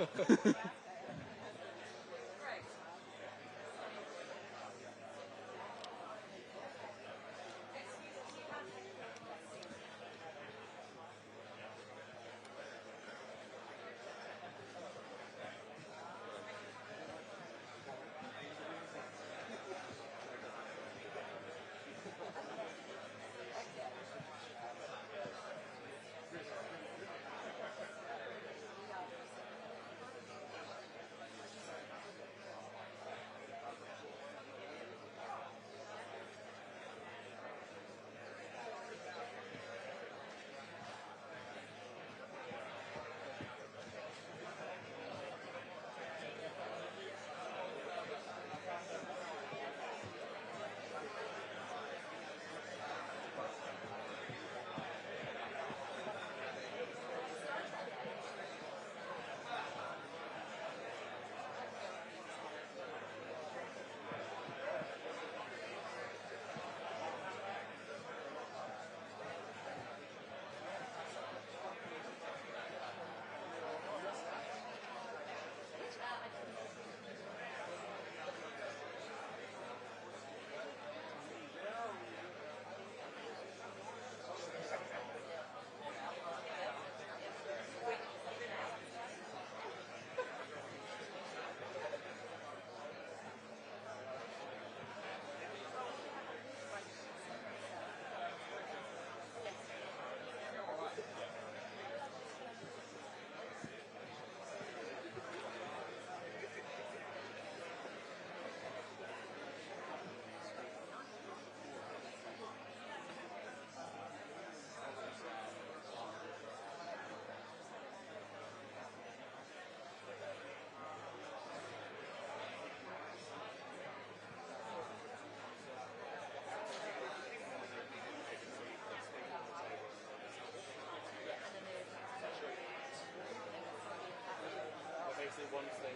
Once they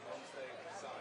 sign.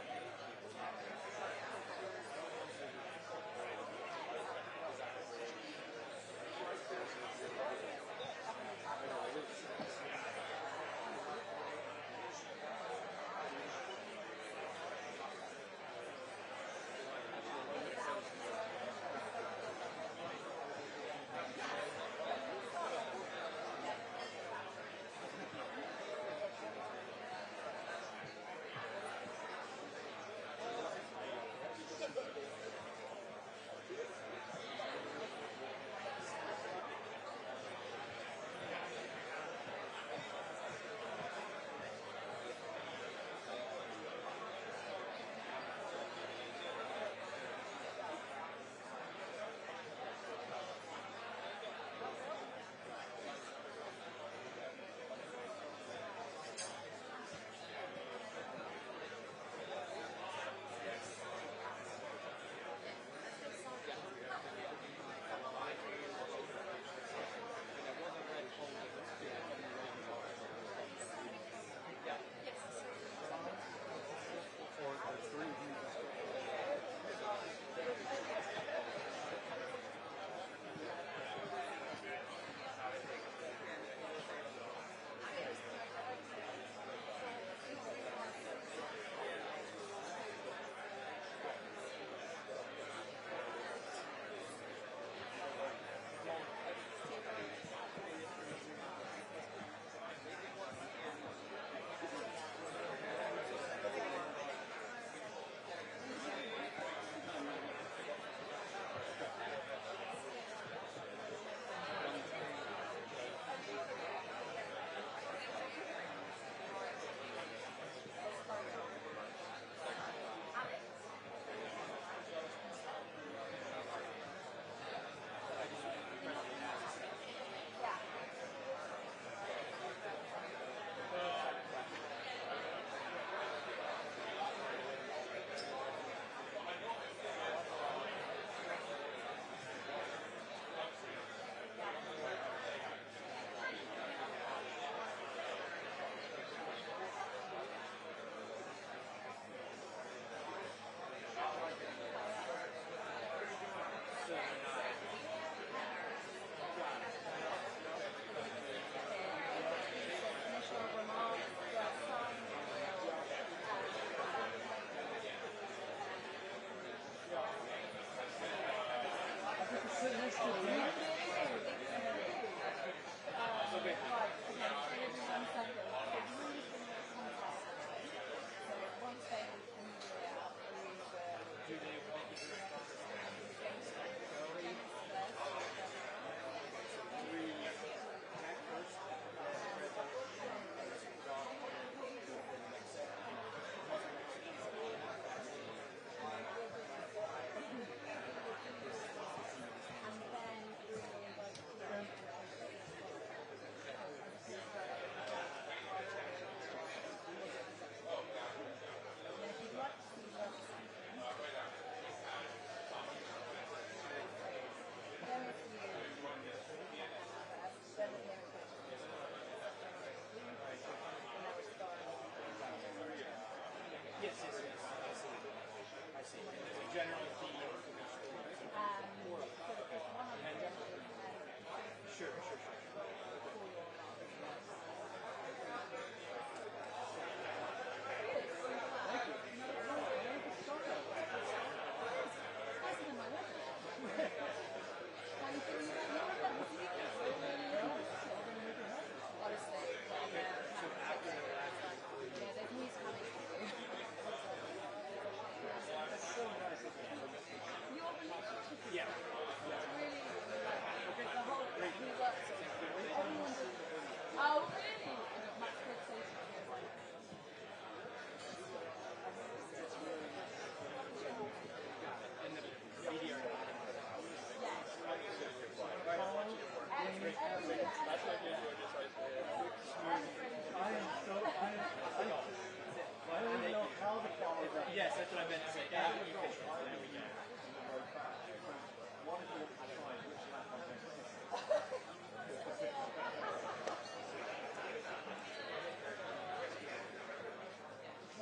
Yes, that's what I meant to say. There we go.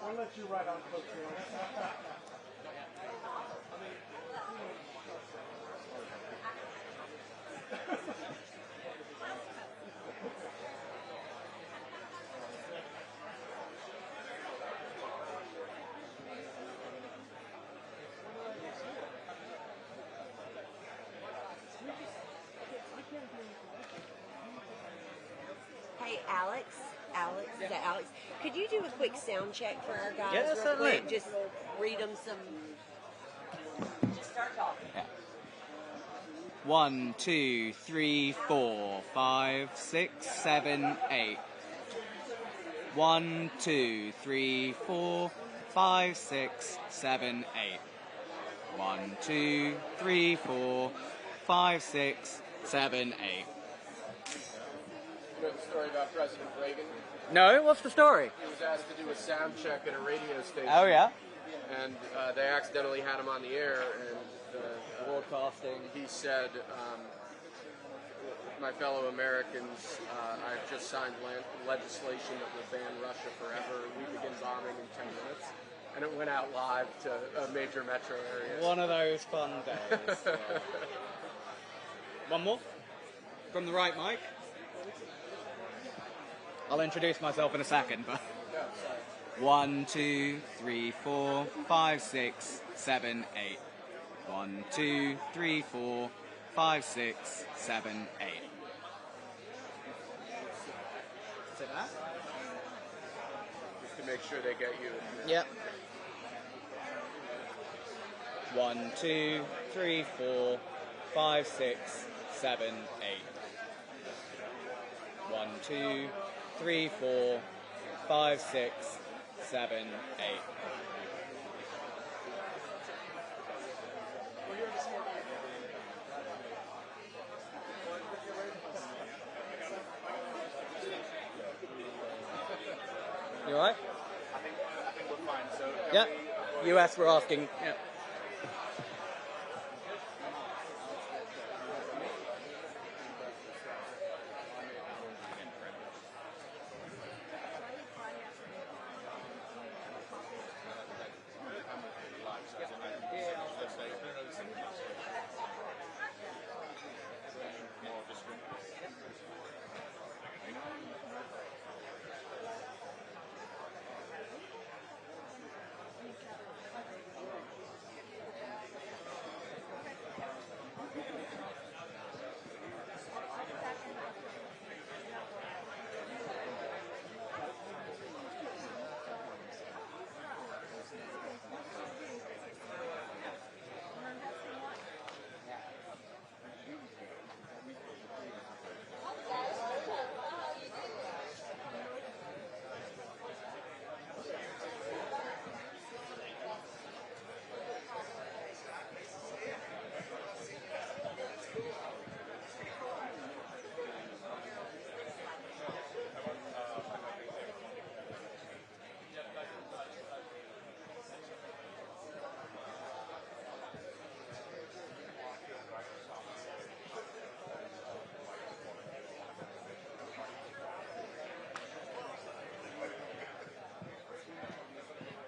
I'll let you ride on coattails. Hey, Alex. Alex, is that Alex? Could you do a quick sound check for our guys? Yeah, real certainly. quick? Just read them some. Just start talking. 1, 2, 3, 4, 5, 6, 7, 8. 1, 2, 3, 4, 5, 6, 7, 8. 1, 2, 3, 4, 5, 6, 7, 8. You know the story about President Reagan? No, what's the story? He was asked to do a sound check at a radio station. Oh, yeah? And they accidentally had him on the air, and broadcasting. He said, my fellow Americans, I've just signed legislation that will ban Russia forever. We begin bombing in 10 minutes. And it went out live to a major metro area. One of those fun days. One more? From the right mic? I'll introduce myself in a second, but... 1, 2, 3, 4, 5, 6, 7, 8. 1, 2, 3, 4, 5, 6, 7, 8. Is it that? Just to make sure they get you. Yep. 1, 2, 3, 4, 5, 6, 7, 8. 1, 2, 3, 4, 5, 6, 7, 8. You alright? I think we're fine. So Yeah. US, we're asking. Yeah.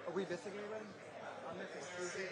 Are we missing anybody? I'm missing Susie.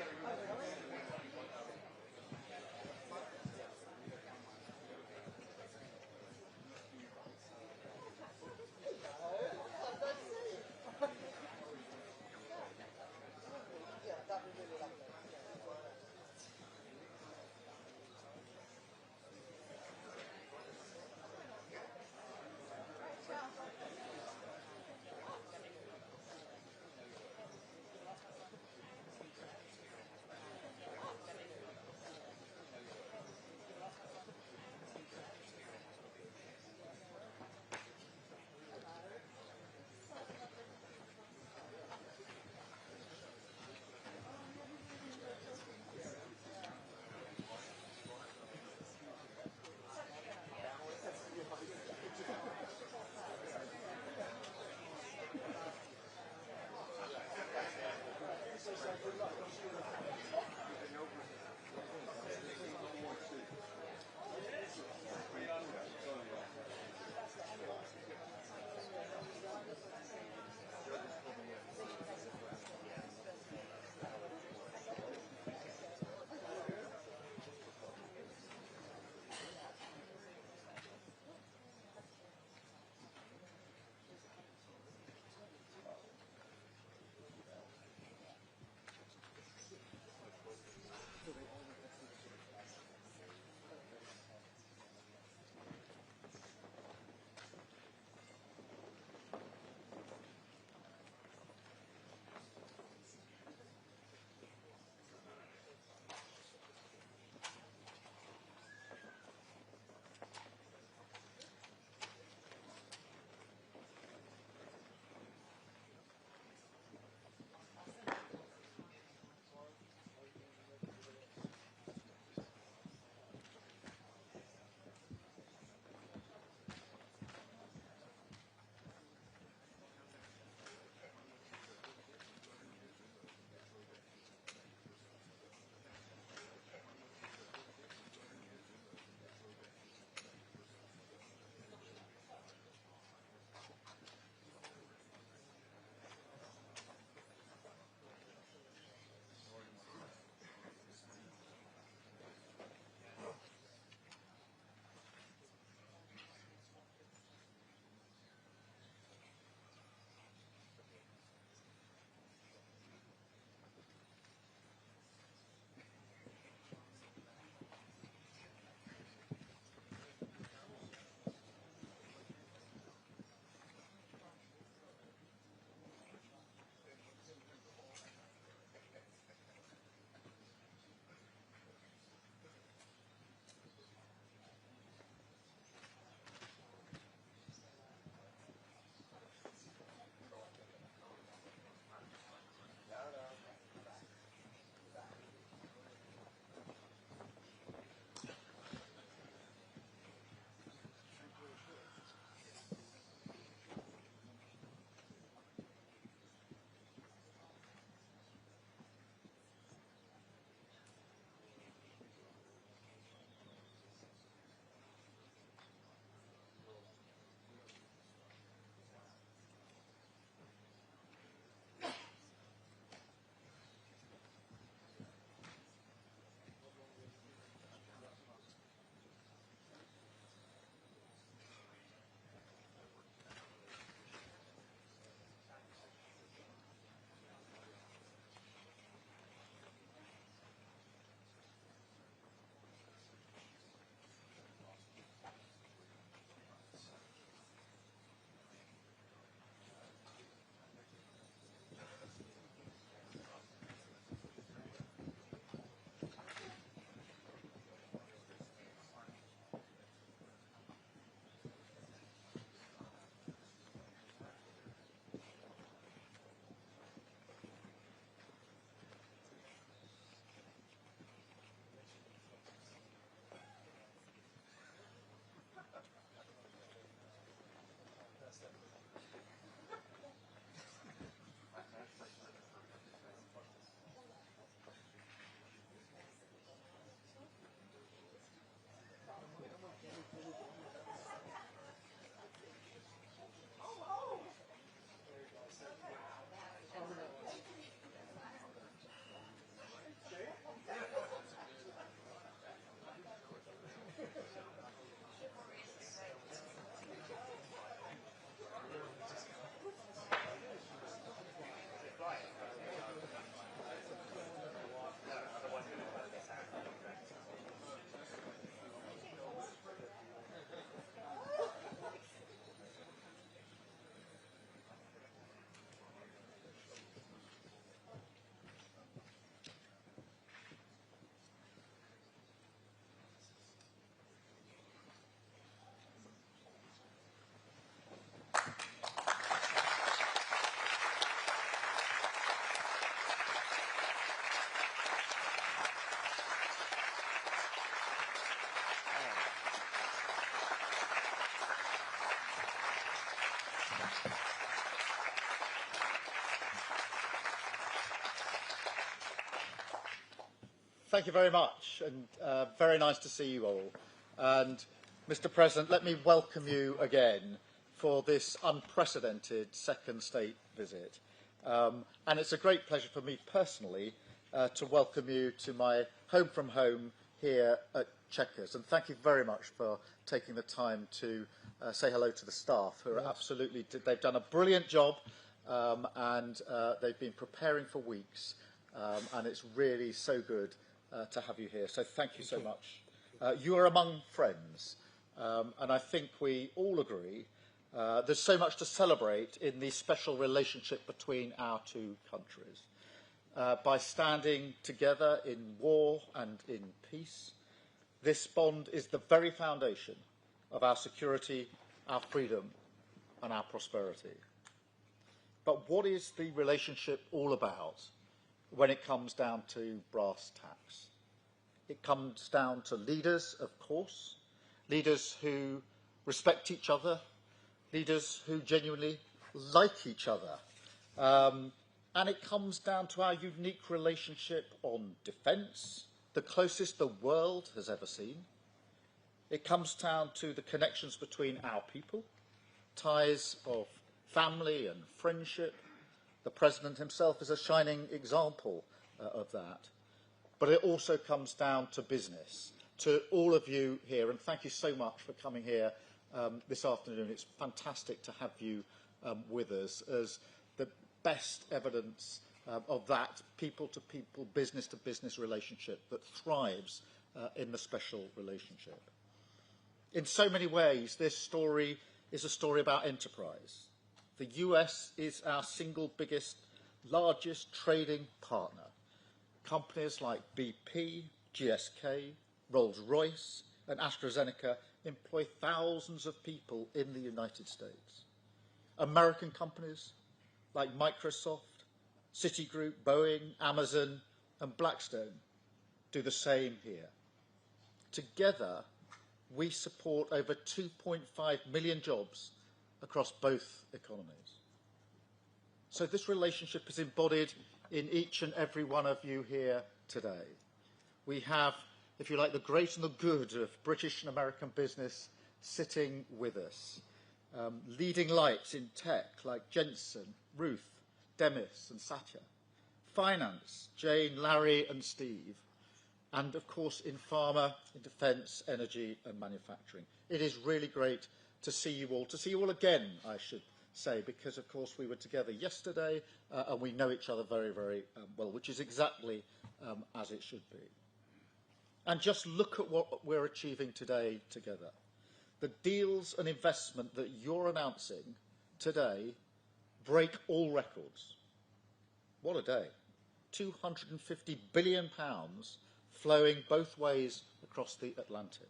Thank you very much, and very nice to see you all. And Mr. President, let me welcome you again for this unprecedented second state visit. And it's a great pleasure for me personally to welcome you to my home from home here at Chequers. And thank you very much for taking the time to say hello to the staff, who are absolutely, they've done a brilliant job, and they've been preparing for weeks. And it's really so good to have you here. So thank you so much. You are among friends, and I think we all agree there's so much to celebrate in the special relationship between our two countries. By standing together in war and in peace, this bond is the very foundation of our security, our freedom, and our prosperity. But what is the relationship all about when it comes down to brass tacks? It comes down to leaders, of course, leaders who respect each other, leaders who genuinely like each other. And it comes down to our unique relationship on defence, the closest the world has ever seen. It comes down to the connections between our people, ties of family and friendship. The President himself is a shining example of that. But it also comes down to business, to all of you here, and thank you so much for coming here this afternoon. It's fantastic to have you with us as the best evidence of that people-to-people, business-to-business relationship that thrives in the special relationship. In so many ways, this story is a story about enterprise. The US is our single biggest, largest trading partner. Companies like BP, GSK, Rolls-Royce and AstraZeneca employ thousands of people in the United States. American companies like Microsoft, Citigroup, Boeing, Amazon and Blackstone do the same here. Together, we support over 2.5 million jobs across both economies. So this relationship is embodied in each and every one of you here today. We have, if you like, the great and the good of British and American business sitting with us. Leading lights in tech like Jensen, Ruth, Demis and Satya. Finance, Jane, Larry and Steve. And of course in pharma, in defence, energy and manufacturing. It is really great to see you all again, I should say, because of course we were together yesterday and we know each other very, very well, which is exactly as it should be. And just look at what we're achieving today together. The deals and investment that you're announcing today break all records. What a day. £250 billion flowing both ways across the Atlantic.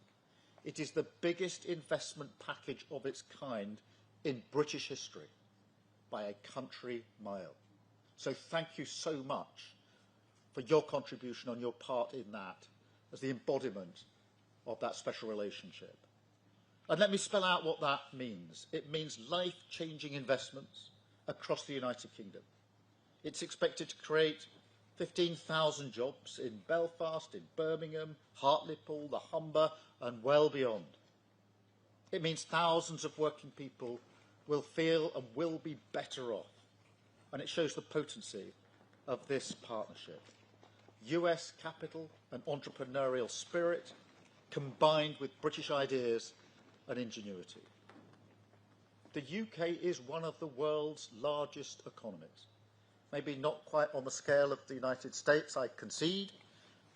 It is the biggest investment package of its kind in British history by a country mile. So thank you so much for your contribution on your part in that as the embodiment of that special relationship. And let me spell out what that means. It means life-changing investments across the United Kingdom. It's expected to create 15,000 jobs in Belfast, in Birmingham, Hartlepool, the Humber and well beyond. It means thousands of working people will feel and will be better off. And it shows the potency of this partnership. US capital and entrepreneurial spirit combined with British ideas and ingenuity. The UK is one of the world's largest economies. Maybe not quite on the scale of the United States, I concede,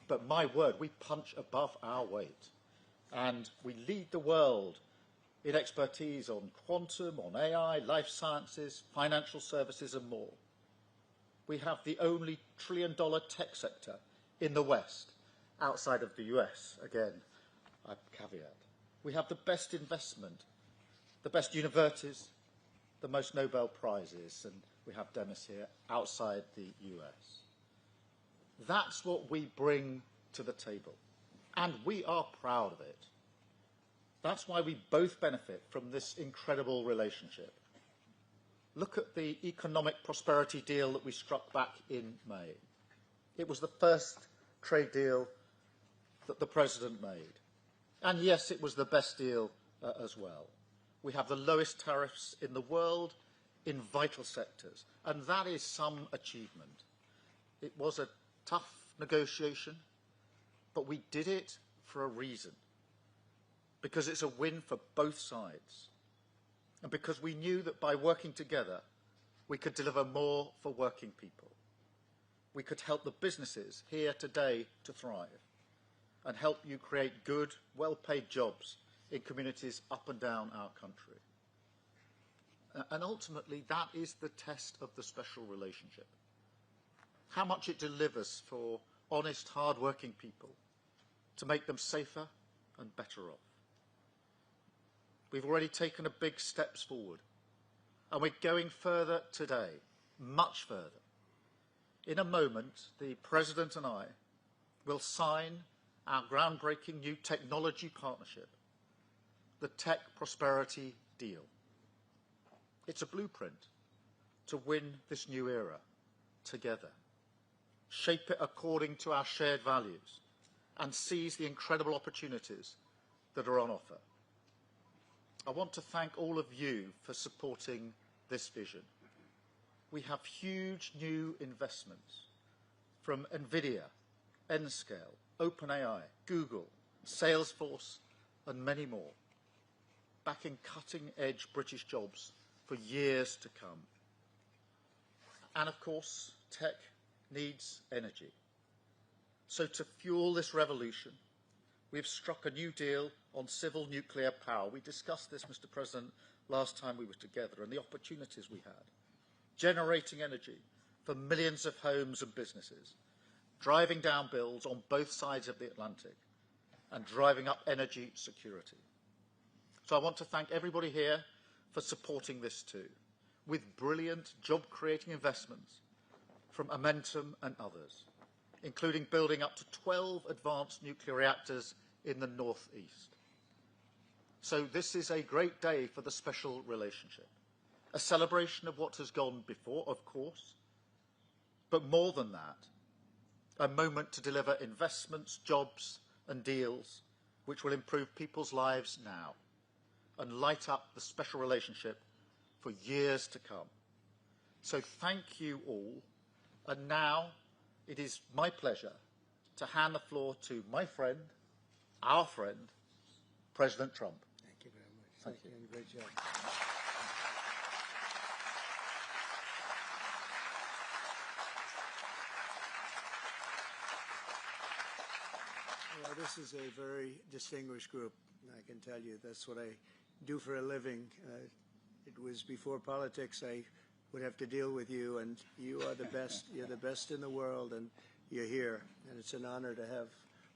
but my word, we punch above our weight. And we lead the world in expertise on quantum, on AI, life sciences, financial services and more. We have the only trillion-dollar tech sector in the West, outside of the US, again, I caveat. We have the best investment, the best universities, the most Nobel Prizes, and we have Demis here, outside the US. That's what we bring to the table, and we are proud of it. That's why we both benefit from this incredible relationship. Look at the economic prosperity deal that we struck back in May. It was the first trade deal that the President made. And yes, it was the best deal as well. We have the lowest tariffs in the world in vital sectors, and that is some achievement. It was a tough negotiation, but we did it for a reason, because it's a win for both sides, and because we knew that by working together, we could deliver more for working people. We could help the businesses here today to thrive, and help you create good, well-paid jobs in communities up and down our country. And ultimately, that is the test of the special relationship. How much it delivers for honest, hard-working people to make them safer and better off. We've already taken a big steps forward, and we're going further today, much further. In a moment, the President and I will sign our groundbreaking new technology partnership, the Tech Prosperity Deal. It's a blueprint to win this new era together, shape it according to our shared values, and seize the incredible opportunities that are on offer. I want to thank all of you for supporting this vision. We have huge new investments from NVIDIA, Nscale, OpenAI, Google, Salesforce, and many more, backing cutting-edge British jobs for years to come. And of course, tech needs energy. So to fuel this revolution, we've struck a new deal on civil nuclear power. We discussed this, Mr. President, last time we were together, and the opportunities we had. Generating energy for millions of homes and businesses, driving down bills on both sides of the Atlantic, and driving up energy security. So I want to thank everybody here for supporting this too, with brilliant job-creating investments from Momentum and others, including building up to 12 advanced nuclear reactors in the northeast. So this is a great day for the special relationship, a celebration of what has gone before, of course, but more than that, a moment to deliver investments, jobs and deals which will improve people's lives now and light up the special relationship for years to come. So thank you all. And now it is my pleasure to hand the floor to my friend, our friend, President Trump. Thank you very much. Thank you. And great job. Well, this is a very distinguished group. I can tell you that's what I do for a living. It was before politics. I would have to deal with you, and you are the best. You're the best in the world, and you're here. And it's an honor to have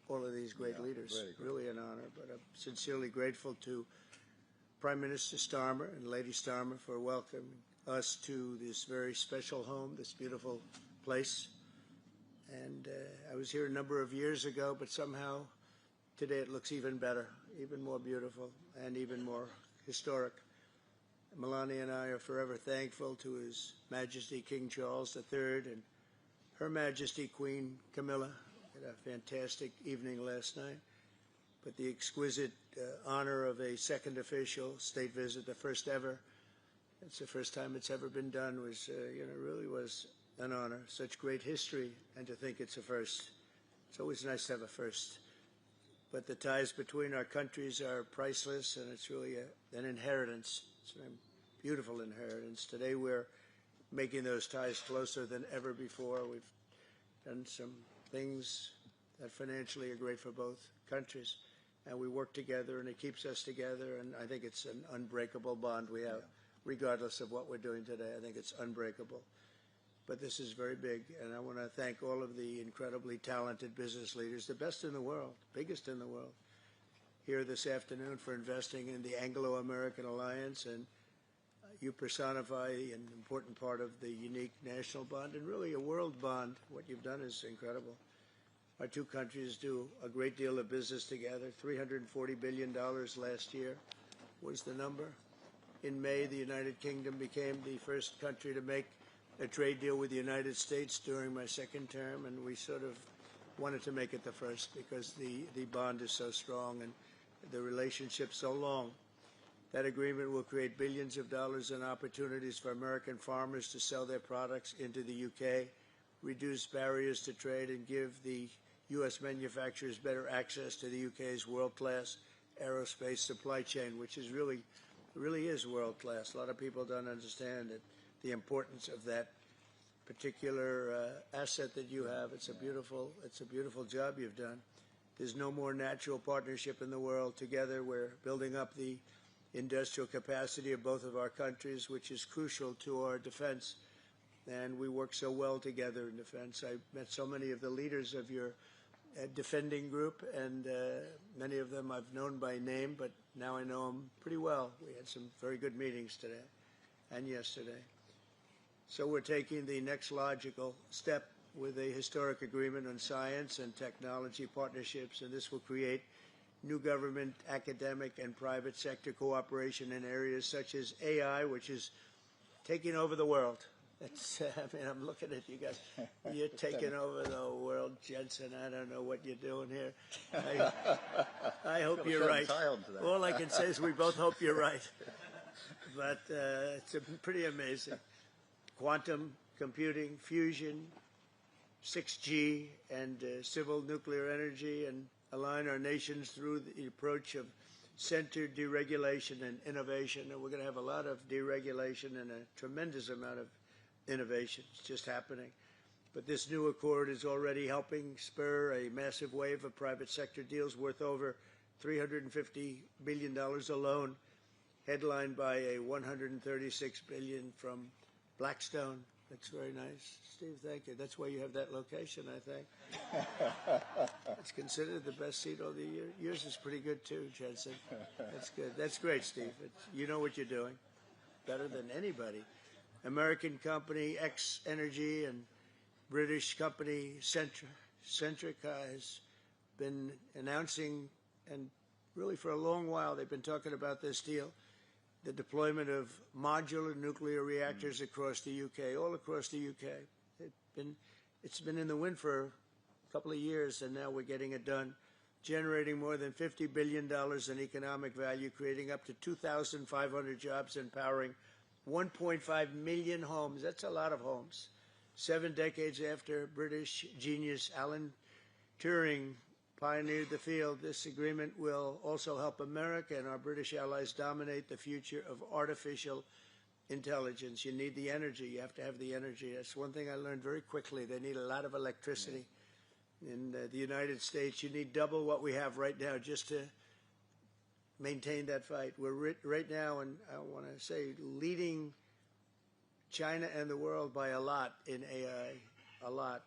all of these great leaders. Really an honor. But I'm sincerely grateful to Prime Minister Starmer and Lady Starmer for welcoming us to this very special home, this beautiful place. And I was here a number of years ago, but somehow today it looks even better, even more beautiful, and even more historic. Melania and I are forever thankful to His Majesty King Charles III and Her Majesty Queen Camilla. We had a fantastic evening last night. But the exquisite honor of a second official state visit, the first ever, it's the first time it's ever been done, was, really was an honor. Such great history, and to think it's a first. It's always nice to have a first. But the ties between our countries are priceless, and it's really an inheritance. It's a beautiful inheritance. Today we're making those ties closer than ever before. We've done some things that financially are great for both countries, and we work together, and it keeps us together, and I think it's an unbreakable bond we have, regardless of what we're doing today. I think it's unbreakable. But this is very big, and I want to thank all of the incredibly talented business leaders, the best in the world, biggest in the world, here this afternoon for investing in the Anglo-American Alliance, and you personify an important part of the unique national bond and really a world bond. What you've done is incredible. Our two countries do a great deal of business together. $340 billion last year was the number. In May, the United Kingdom became the first country to make a trade deal with the United States during my second term, and we sort of wanted to make it the first because the bond is so strong and the relationship so long. That agreement will create billions of dollars in opportunities for American farmers to sell their products into the UK, reduce barriers to trade, and give the U.S. manufacturers better access to the UK's world-class aerospace supply chain, which is really is world-class. A lot of people don't understand it, the importance of that particular asset that you have. It's a beautiful job you've done. There's no more natural partnership in the world. Together, we're building up the industrial capacity of both of our countries, which is crucial to our defense. And we work so well together in defense. I met so many of the leaders of your defending group, and many of them I've known by name, but now I know them pretty well. We had some very good meetings today and yesterday. So we're taking the next logical step with a historic agreement on science and technology partnerships, and this will create new government, academic, and private sector cooperation in areas such as AI, which is taking over the world. I mean, I'm looking at you guys. You're taking over the world, Jensen. I don't know what you're doing here. I hope you're right. All I can say is we both hope you're right. But it's pretty amazing. Quantum computing, fusion, 6G, and civil nuclear energy, and align our nations through the approach of centered deregulation and innovation. And we're going to have a lot of deregulation and a tremendous amount of innovation. It's just happening. But this new accord is already helping spur a massive wave of private sector deals worth over $350 billion alone, headlined by a $136 billion from Blackstone. That's very nice. Steve, thank you. That's why you have that location, I think. It's considered the best seat of the year. Yours is pretty good too, Jensen. That's good. That's great, Steve. You know what you're doing better than anybody. American company X Energy and British company Centric has been announcing, and really for a long while they've been talking about this deal, the deployment of modular nuclear reactors across the UK, all across the UK. It's been in the wind for a couple of years, and now we're getting it done, generating more than $50 billion in economic value, creating up to 2,500 jobs, and powering 1.5 million homes. That's a lot of homes. 7 decades after British genius Alan Turing pioneered the field, this agreement will also help America and our British allies dominate the future of artificial intelligence. You need the energy. You have to have the energy. That's one thing I learned very quickly. They need a lot of electricity. In the United States, you need double what we have right now just to maintain that fight. We're right now, and I want to say, leading China and the world by a lot in AI, a lot.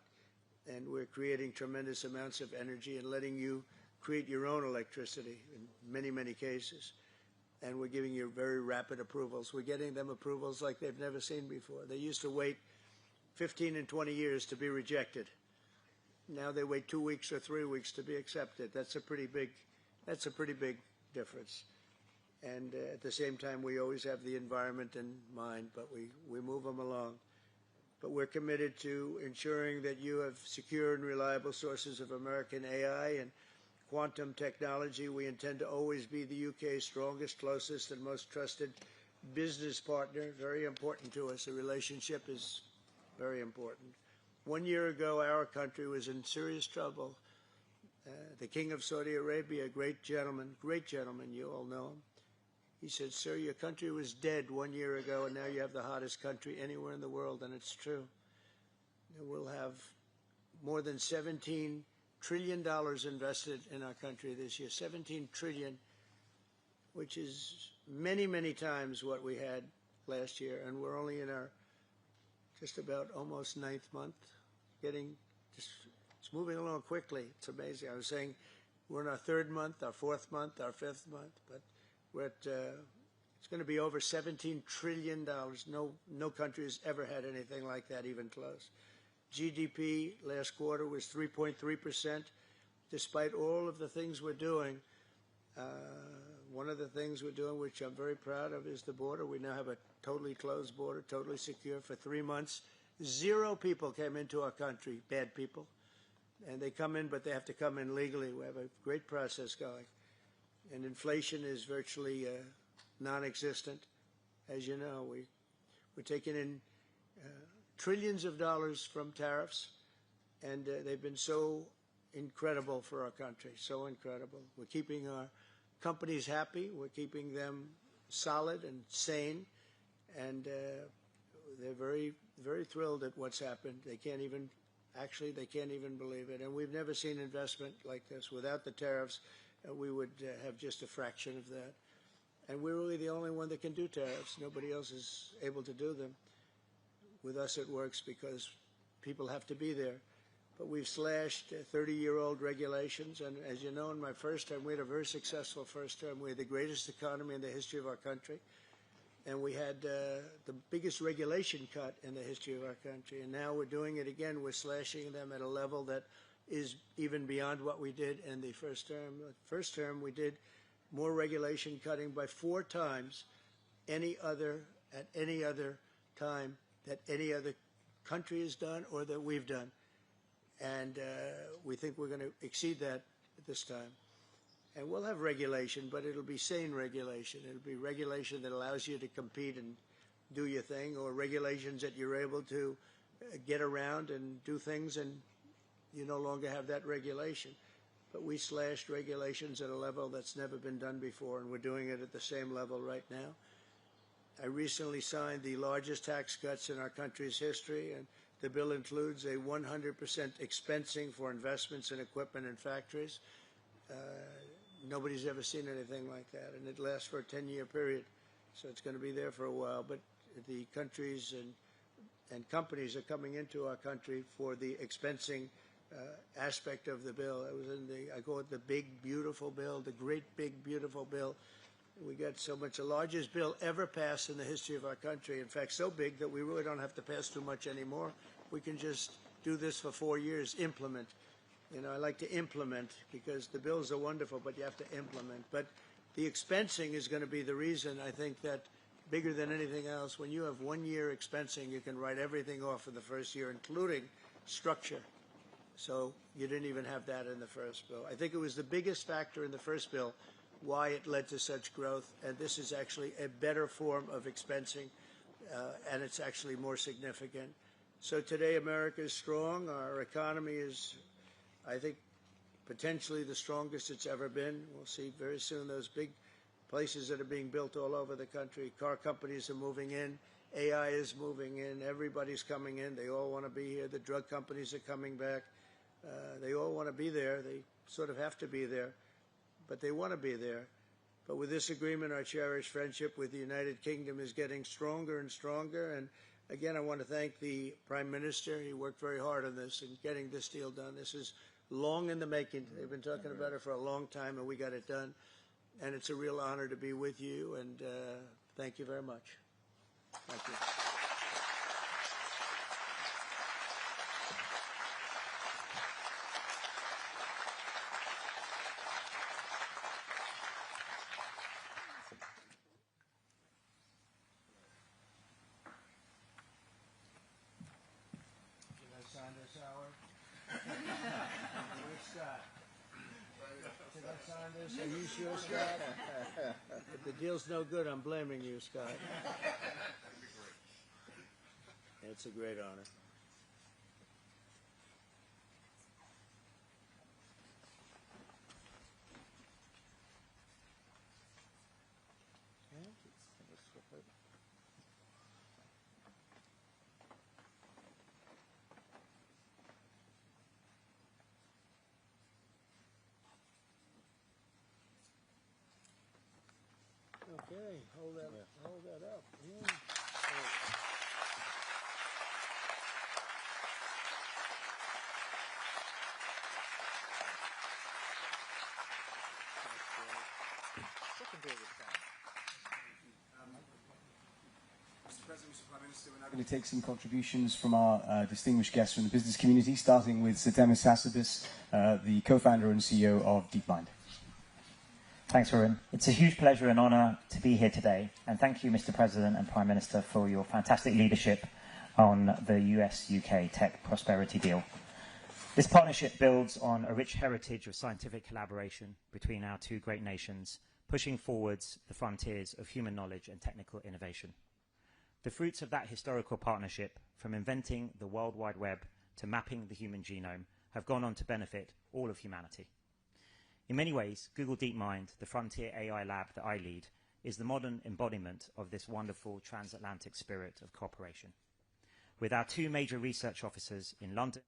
And we're creating tremendous amounts of energy and letting you create your own electricity in many, many cases. And we're giving you very rapid approvals. We're getting them approvals like they've never seen before. They used to wait 15 and 20 years to be rejected. Now they wait 2 weeks or 3 weeks to be accepted. That's a pretty big difference. And at the same time, we always have the environment in mind, but we move them along. But we're committed to ensuring that you have secure and reliable sources of American AI and quantum technology. We intend to always be the UK's strongest, closest, and most trusted business partner. Very important to us. The relationship is very important. 1 year ago, our country was in serious trouble. The King of Saudi Arabia, a great gentleman, you all know him. He said, "Sir, your country was dead 1 year ago, and now you have the hottest country anywhere in the world," and it's true. We'll have more than $17 trillion invested in our country this year. 17 trillion, which is many, many times what we had last year, and we're only in our just about almost 9th month. It's moving along quickly. It's amazing. I was saying we're in our 3rd month, our 4th month, our 5th month, but we're at, it's going to be over $17 trillion. No country has ever had anything like that, even close. GDP last quarter was 3.3%. Despite all of the things we're doing, One of the things we're doing, which I'm very proud of, is the border. We now have a totally closed border, totally secure for 3 months. 0 people came into our country, bad people. And they come in, but they have to come in legally. We have a great process going. And inflation is virtually non-existent. As you know, we're taking in trillions of dollars from tariffs, and they've been so incredible for our country, so incredible. We're keeping our companies happy. We're keeping them solid and sane, and they're very, very thrilled at what's happened. They can't even believe it. And we've never seen investment like this. Without the tariffs, we would have just a fraction of that. And we're really the only one that can do tariffs. Nobody else is able to do them. With us, it works because people have to be there. But we've slashed 30-year-old regulations. And as you know, in my first term, we had a very successful first term. We had the greatest economy in the history of our country. And we had the biggest regulation cut in the history of our country. And now we're doing it again. We're slashing them at a level that is even beyond what we did in the first term. The first term, we did more regulation cutting by 4 times at any other time that any other country has done or that we've done. And we think we're going to exceed that this time. And we'll have regulation, but it'll be sane regulation. It'll be regulation that allows you to compete and do your thing, or regulations that you're able to get around and do things and you no longer have that regulation. But we slashed regulations at a level that's never been done before, and we're doing it at the same level right now. I recently signed the largest tax cuts in our country's history, and the bill includes a 100% expensing for investments in equipment and factories. Nobody's ever seen anything like that, and it lasts for a 10-year period, so it's going to be there for a while. But the countries and companies are coming into our country for the expensing aspect of the bill. It was in I call it the big, beautiful bill, the great, big, beautiful bill. We got so much, the largest bill ever passed in the history of our country. In fact, so big that we really don't have to pass too much anymore. We can just do this for 4 years, implement. You know, I like to implement because the bills are wonderful, but you have to implement. But the expensing is going to be the reason, I think, that bigger than anything else, when you have 1 year expensing, you can write everything off for the first year, including structure. So you didn't even have that in the first bill. I think it was the biggest factor in the first bill why it led to such growth, and this is actually a better form of expensing, and it's actually more significant. So today America is strong. Our economy is, I think, potentially the strongest it's ever been. We'll see very soon those big places that are being built all over the country. Car companies are moving in. AI is moving in. Everybody's coming in. They all want to be here. The drug companies are coming back. They all want to be there. They sort of have to be there, but they want to be there. But with this agreement, our cherished friendship with the United Kingdom is getting stronger and stronger. And again, I want to thank the Prime Minister. He worked very hard on this and getting this deal done. This is long in the making. They've been talking about it for a long time, and we got it done. And it's a real honor to be with you, and thank you very much. Thank you. Are you sure, Scott? If the deal's no good, I'm blaming you, Scott. It's a great honor. Okay, hold that up. Yeah. Mr. President, Mr. Prime Minister, we're now going to take some contributions from our distinguished guests from the business community, starting with Sir Demis Hassabis, the co-founder and CEO of DeepMind. Thanks, Warren. It's a huge pleasure and honour to be here today, and thank you, Mr. President and Prime Minister, for your fantastic leadership on the US-UK tech prosperity deal. This partnership builds on a rich heritage of scientific collaboration between our two great nations, pushing forwards the frontiers of human knowledge and technical innovation. The fruits of that historical partnership, from inventing the World Wide Web to mapping the human genome, have gone on to benefit all of humanity. In many ways, Google DeepMind, the frontier AI lab that I lead, is the modern embodiment of this wonderful transatlantic spirit of cooperation. With our two major research offices in London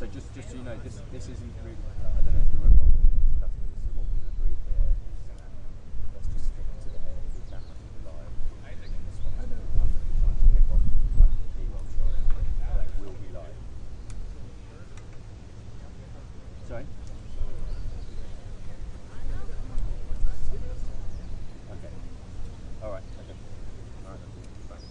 So just so you know, this isn't really. I don't know if you were involved in discussing this. So what we've agreed here is let's just stick to the AAP campus live. And this one, I'm going to be trying to kick off like the T-Roll show that will be live. Sorry. Okay. All right. Okay. All right. Bye.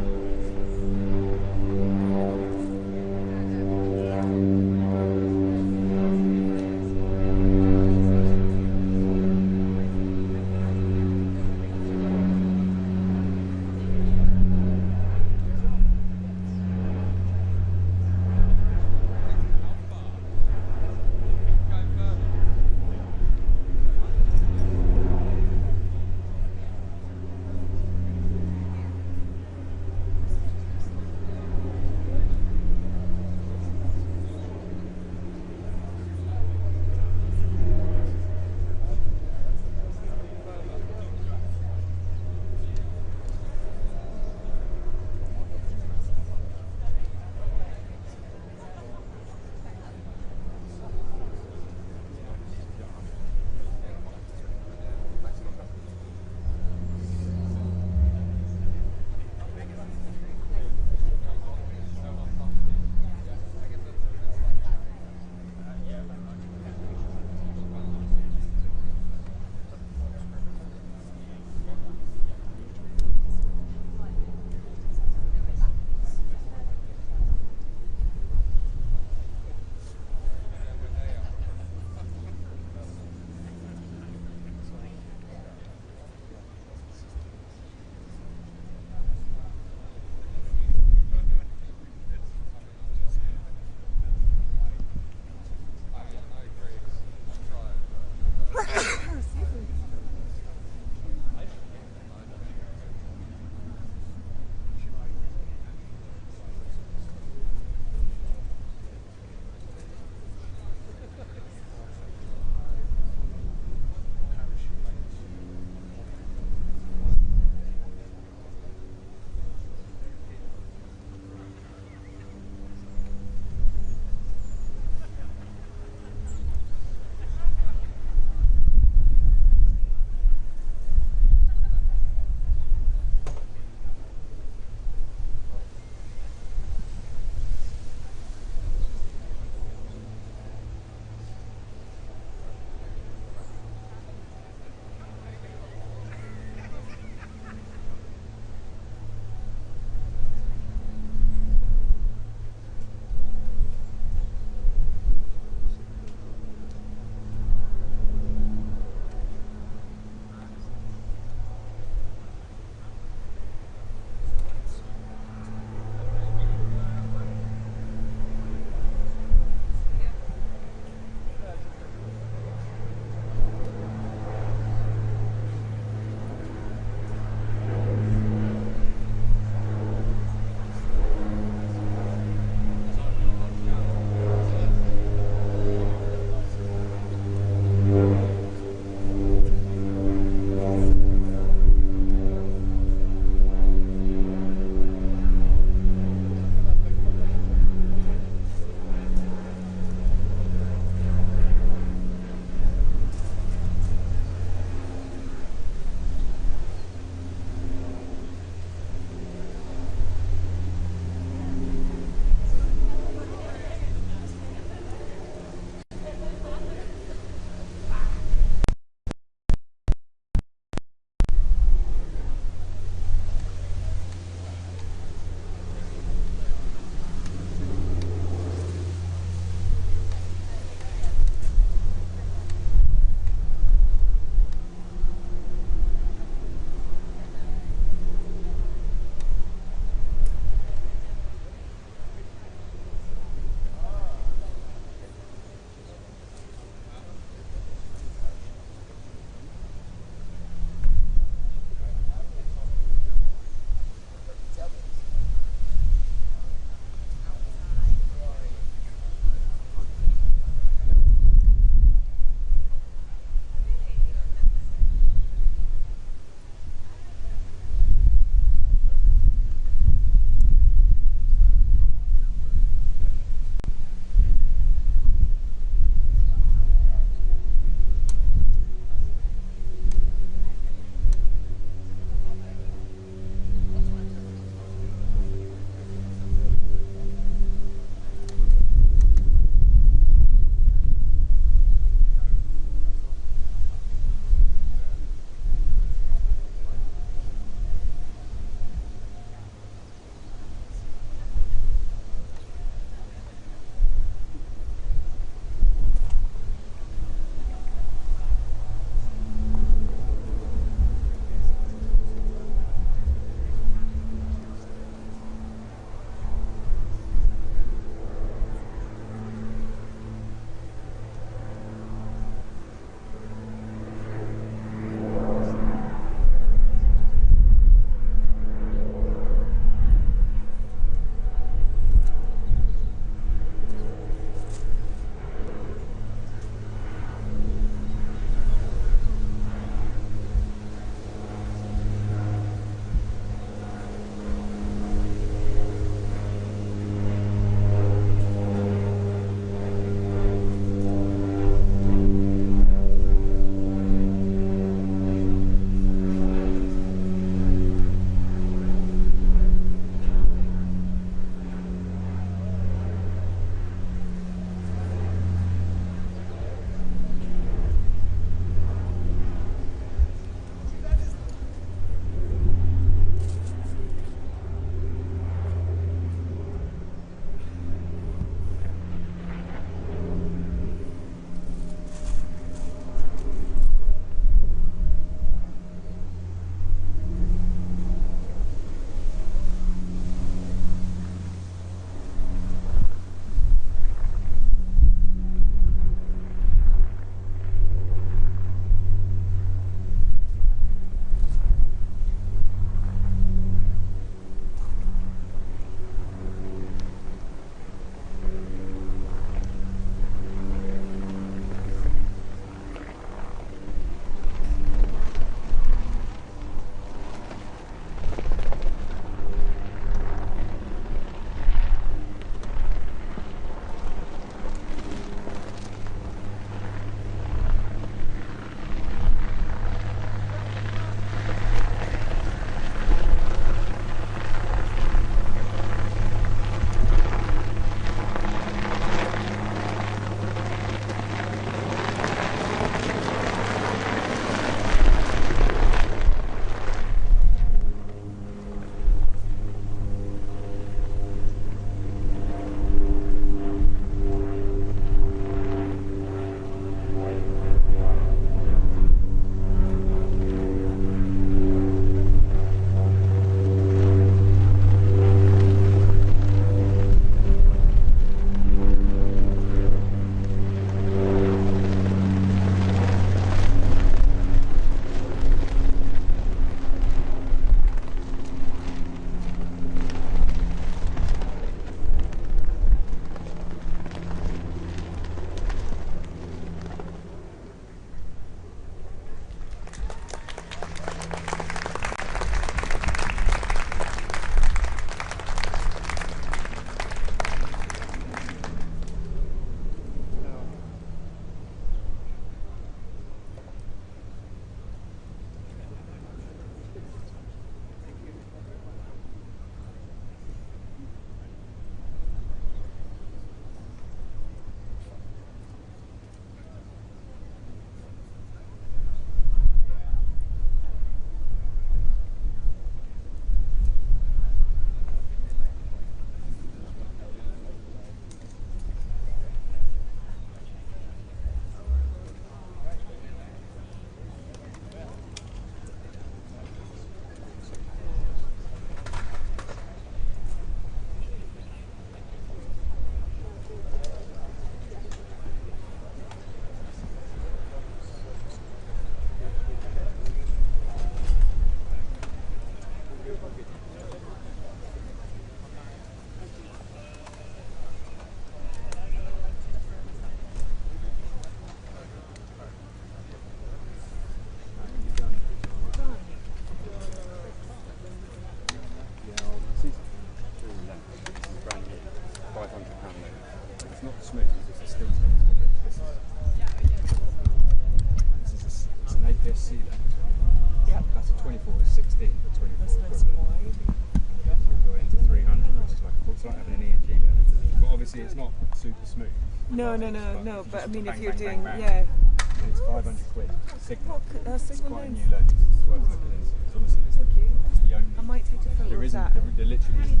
super smooth. No, but but I mean, bang, if you're bang, doing, bang, bang, yeah. and it's 500 quid. Signal. Signal It's quite a lens. new lens. It's worth looking into. It's honestly, Thank you. it's the only. I might take a photo There of isn't. that. There literally isn't.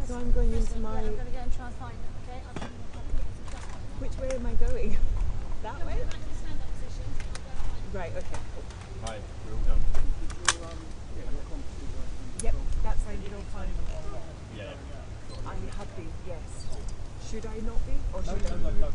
So I'm going into my. I'm going to go and try and find it, okay? Which way am I going? That way? Stand up position. Right, okay. Hi, we're all done. Yep, that's how you don't find them. Yeah. I'm happy, yes. Should I not be? Or should I? No.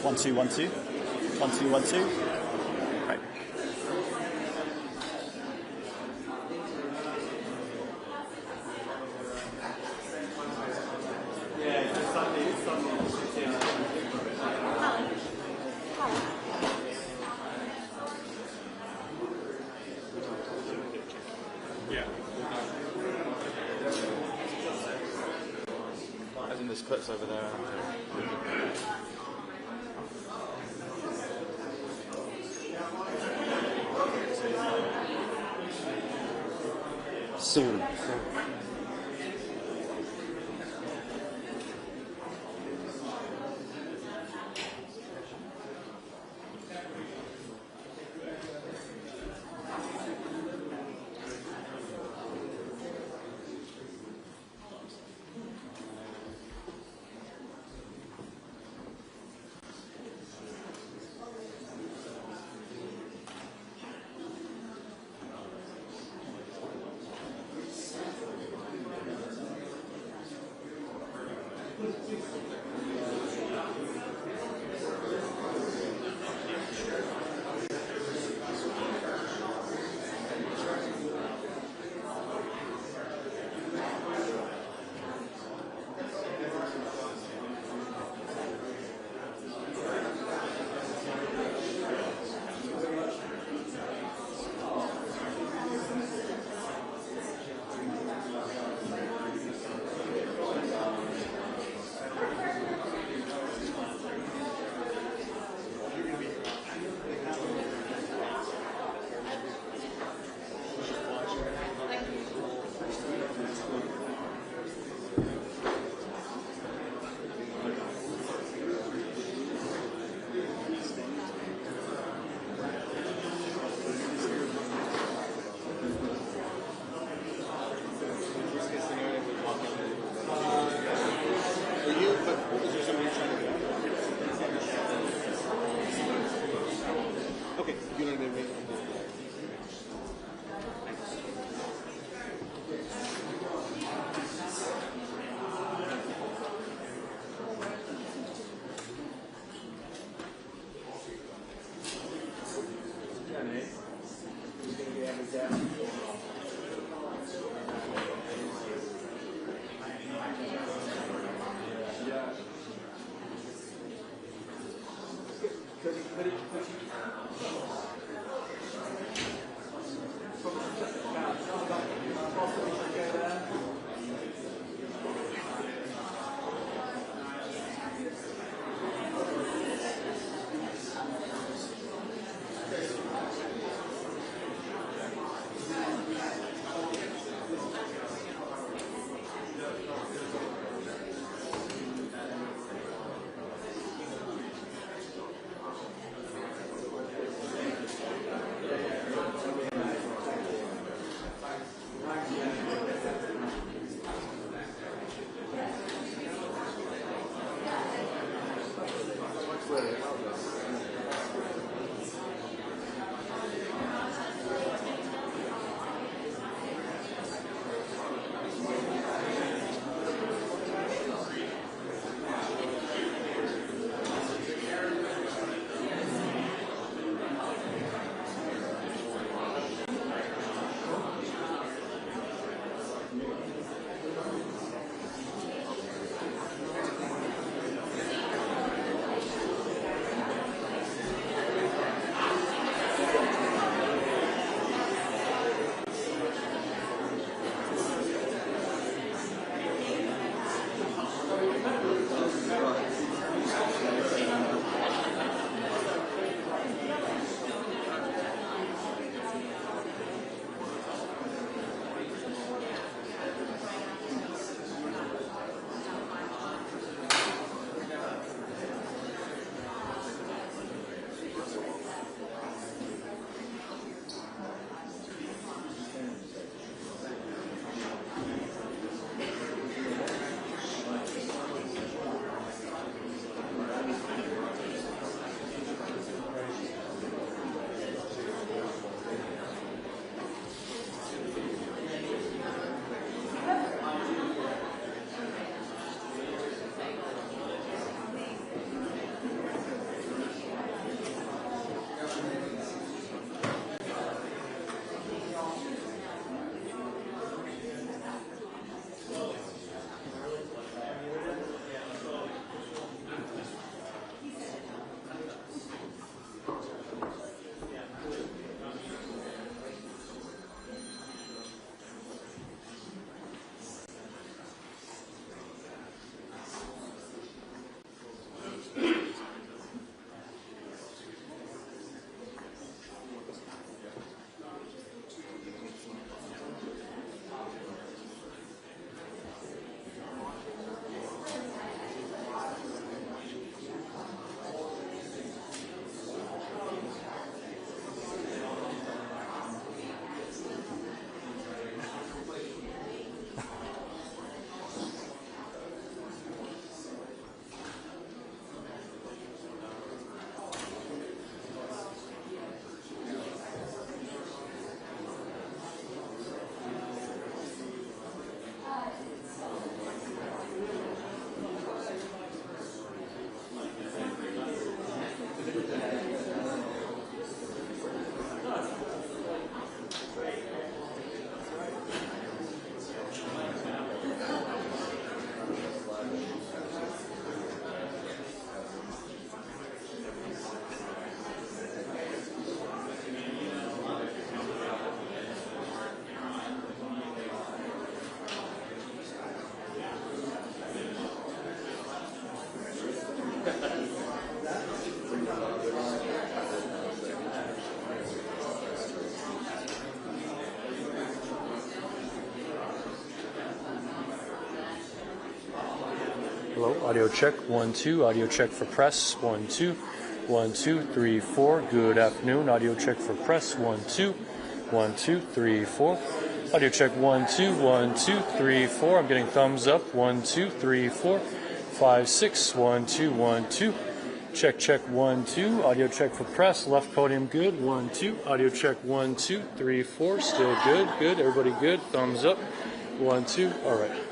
1 2 1 2 1 2 1 2. Right. As in there's clips over there. Soon. Audio check 1 2. Audio check for press 1 2. 1 2 3 4. Good afternoon. Audio check for press 1 2. 1 2 3 4. Audio check 1 2 1 2 3 4. I'm getting thumbs up. 1 2 3 4 5 6. 1 2 1 2. Check check 1 2. Audio check for press. Left podium good. 1 2. Audio check 1 2 3 4. Still good. Good. Everybody good. Thumbs up. 1 2. All right.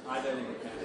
I don't think it can.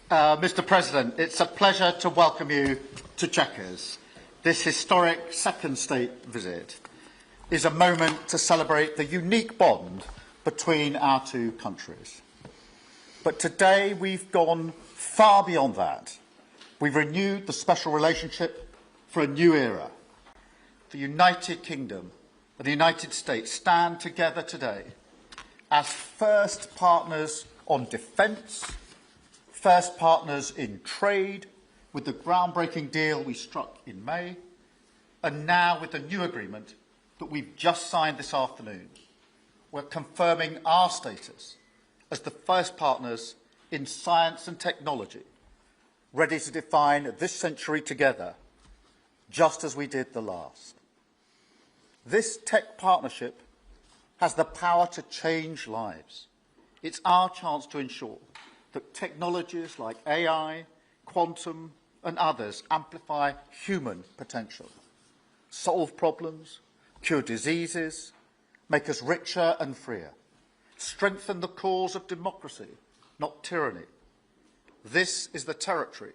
Mr. President, it's a pleasure to welcome you to Chequers. This historic second state visit is a moment to celebrate the unique bond between our two countries. But today we've gone far beyond that. We've renewed the special relationship for a new era. The United Kingdom and the United States stand together today as first partners on defence, first partners in trade, with the groundbreaking deal we struck in May, and now with the new agreement that we've just signed this afternoon. We're confirming our status as the first partners in science and technology, ready to define this century together, just as we did the last. This tech partnership has the power to change lives. It's our chance to ensure that technologies like AI, quantum, and others amplify human potential, solve problems, cure diseases, make us richer and freer, strengthen the cause of democracy, not tyranny. This is the territory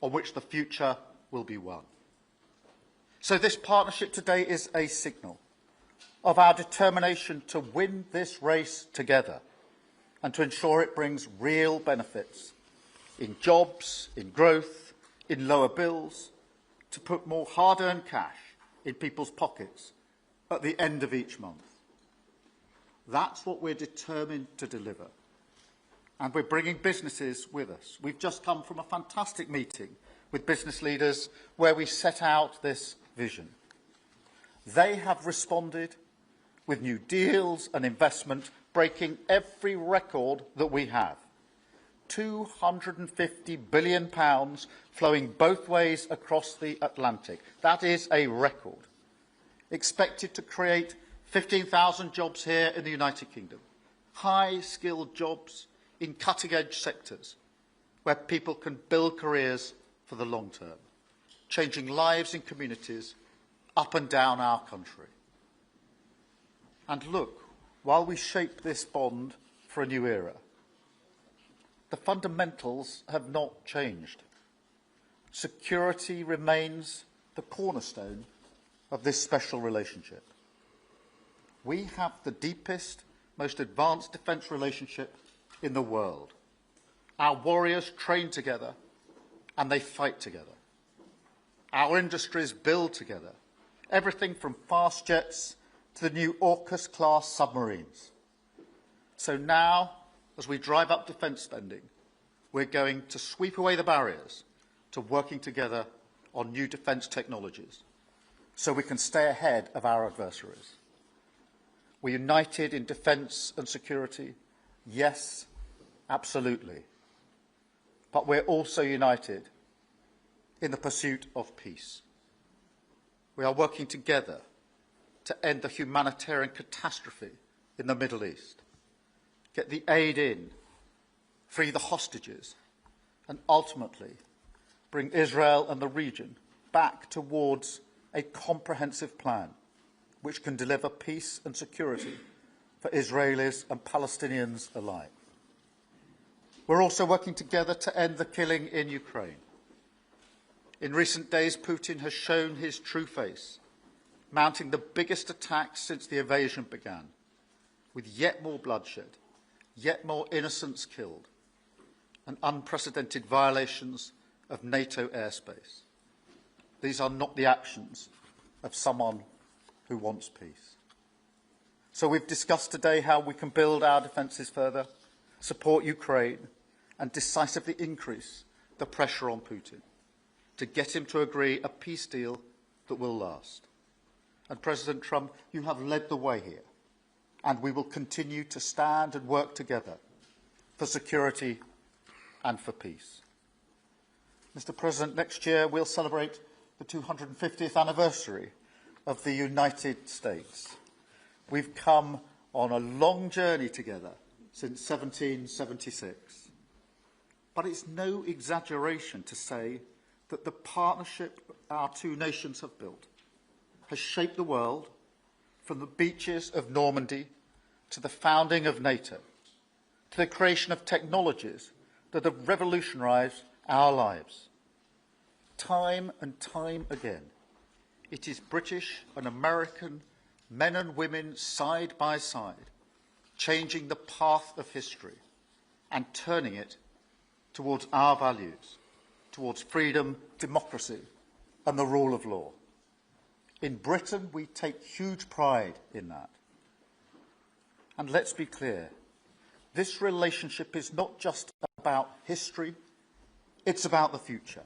on which the future will be won. So this partnership today is a signal of our determination to win this race together and to ensure it brings real benefits in jobs, in growth, in lower bills, to put more hard-earned cash in people's pockets at the end of each month. That's what we're determined to deliver. And we're bringing businesses with us. We've just come from a fantastic meeting with business leaders where we set out this vision. They have responded with new deals and investment, breaking every record that we have. £250 billion flowing both ways across the Atlantic. That is a record. Expected to create 15,000 jobs here in the United Kingdom. High-skilled jobs in cutting-edge sectors where people can build careers for the long term, changing lives in communities up and down our country. And look, while we shape this bond for a new era, the fundamentals have not changed. Security remains the cornerstone of this special relationship. We have the deepest, most advanced defence relationship in the world. Our warriors train together and they fight together. Our industries build together, everything from fast jets to the new AUKUS-class submarines. So now, as we drive up defence spending, we're going to sweep away the barriers to working together on new defence technologies so we can stay ahead of our adversaries. We're united in defence and security. Yes, absolutely. But we're also united in the pursuit of peace. We are working together to end the humanitarian catastrophe in the Middle East, get the aid in, free the hostages, and ultimately bring Israel and the region back towards a comprehensive plan which can deliver peace and security for Israelis and Palestinians alike. We're also working together to end the killing in Ukraine. In recent days, Putin has shown his true face, mounting the biggest attacks since the invasion began, with yet more bloodshed, yet more innocents killed, and unprecedented violations of NATO airspace. These are not the actions of someone who wants peace. So we've discussed today how we can build our defences further, support Ukraine, and decisively increase the pressure on Putin to get him to agree a peace deal that will last. And President Trump, you have led the way here, and we will continue to stand and work together for security and for peace. Mr. President, next year we'll celebrate the 250th anniversary of the United States. We've come on a long journey together since 1776. But it's no exaggeration to say that the partnership our two nations have built has shaped the world from the beaches of Normandy to the founding of NATO, to the creation of technologies that have revolutionised our lives. Time and time again, it is British and American men and women side by side, changing the path of history and turning it towards our values, towards freedom, democracy and the rule of law. In Britain, we take huge pride in that. And let's be clear, this relationship is not just about history, it's about the future.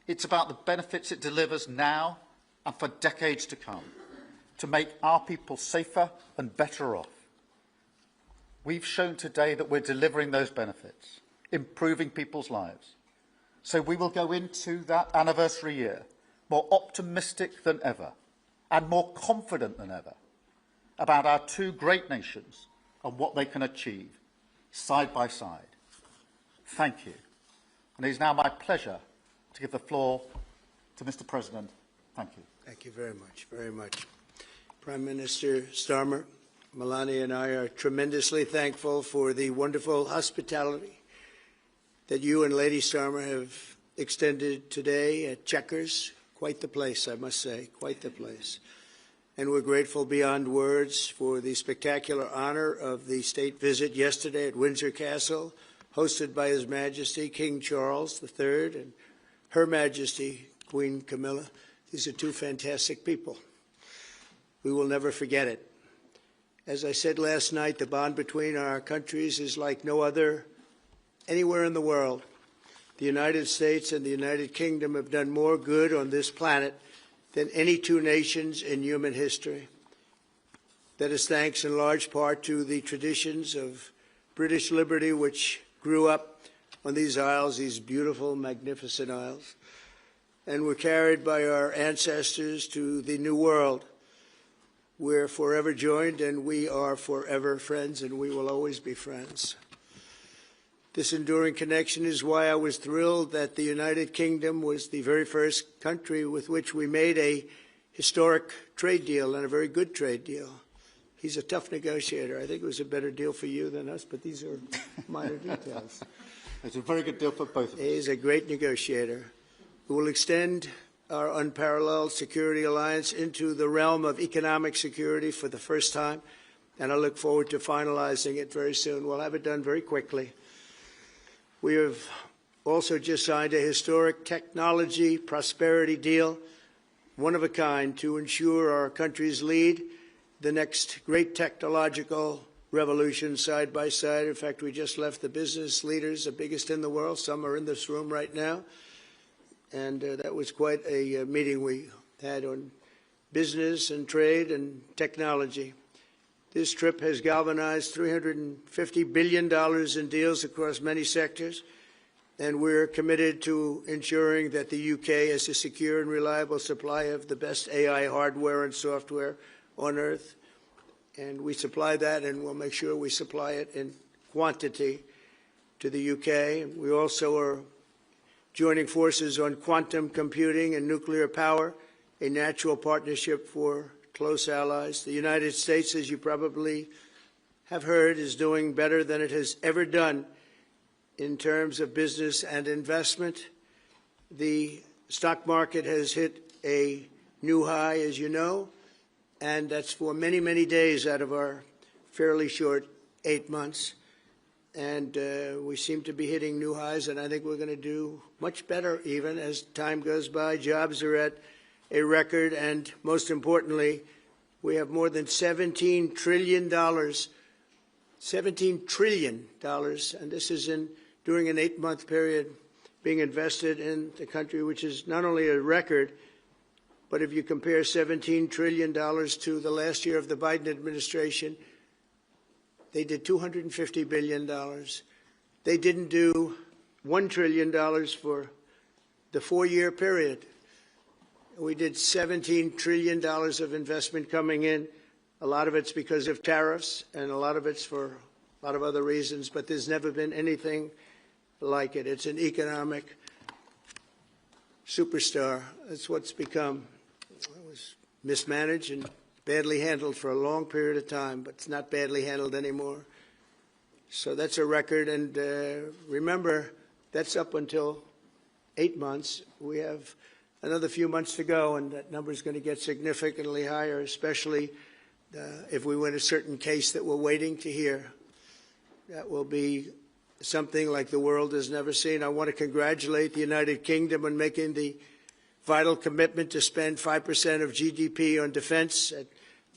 It's about the benefits it delivers now and for decades to come, to make our people safer and better off. We've shown today that we're delivering those benefits, improving people's lives. So we will go into that anniversary year more optimistic than ever and more confident than ever about our two great nations and what they can achieve side by side. Thank you. And it is now my pleasure to give the floor to Mr. President. Thank you. Thank you very much, very much. Prime Minister Starmer, Melania and I are tremendously thankful for the wonderful hospitality that you and Lady Starmer have extended today at Chequers. Quite the place, I must say, quite the place. And we're grateful beyond words for the spectacular honor of the state visit yesterday at Windsor Castle, hosted by His Majesty King Charles III and Her Majesty Queen Camilla. These are two fantastic people. We will never forget it. As I said last night, the bond between our countries is like no other anywhere in the world. The United States and the United Kingdom have done more good on this planet than any two nations in human history. That is thanks in large part to the traditions of British liberty, which grew up on these isles, these beautiful, magnificent isles, and were carried by our ancestors to the New World. We're forever joined, and we are forever friends, and we will always be friends. This enduring connection is why I was thrilled that the United Kingdom was the very first country with which we made a historic trade deal, and a very good trade deal. He's a tough negotiator. I think it was a better deal for you than us, but these are minor details. It's a very good deal for both of us. He's a great negotiator who will extend our unparalleled security alliance into the realm of economic security for the first time, and I look forward to finalizing it very soon. We'll have it done very quickly. We have also just signed a historic technology prosperity deal, one of a kind, to ensure our countries lead the next great technological revolution side by side. In fact, we just left the business leaders, the biggest in the world. Some are in this room right now. And that was quite a meeting we had on business and trade and technology. This trip has galvanized $350 billion in deals across many sectors, and we're committed to ensuring that the UK has a secure and reliable supply of the best AI hardware and software on Earth. And we supply that, and we'll make sure we supply it in quantity to the UK. We also are joining forces on quantum computing and nuclear power, a natural partnership for close allies. The United States, as you probably have heard, is doing better than it has ever done in terms of business and investment. The stock market has hit a new high, as you know, and that's for many, many days out of our fairly short 8 months. And we seem to be hitting new highs, and I think we're going to do much better even as time goes by. Jobs are at a record, and most importantly, we have more than $17 trillion, $17 trillion, and this is during an 8-month period being invested in the country, which is not only a record, but if you compare $17 trillion to the last year of the Biden administration, they did $250 billion. They didn't do $1 trillion for the 4-year period. We did $17 trillion of investment coming in. A lot of it's because of tariffs, and a lot of it's for a lot of other reasons, but there's never been anything like it. It's an economic superstar. That's what's become. It was mismanaged and badly handled for a long period of time, but it's not badly handled anymore. So that's a record. And remember, that's up until 8 months. We have another few months to go, and that number is going to get significantly higher, especially if we win a certain case that we're waiting to hear. That will be something like the world has never seen. I want to congratulate the United Kingdom on making the vital commitment to spend 5% of GDP on defense at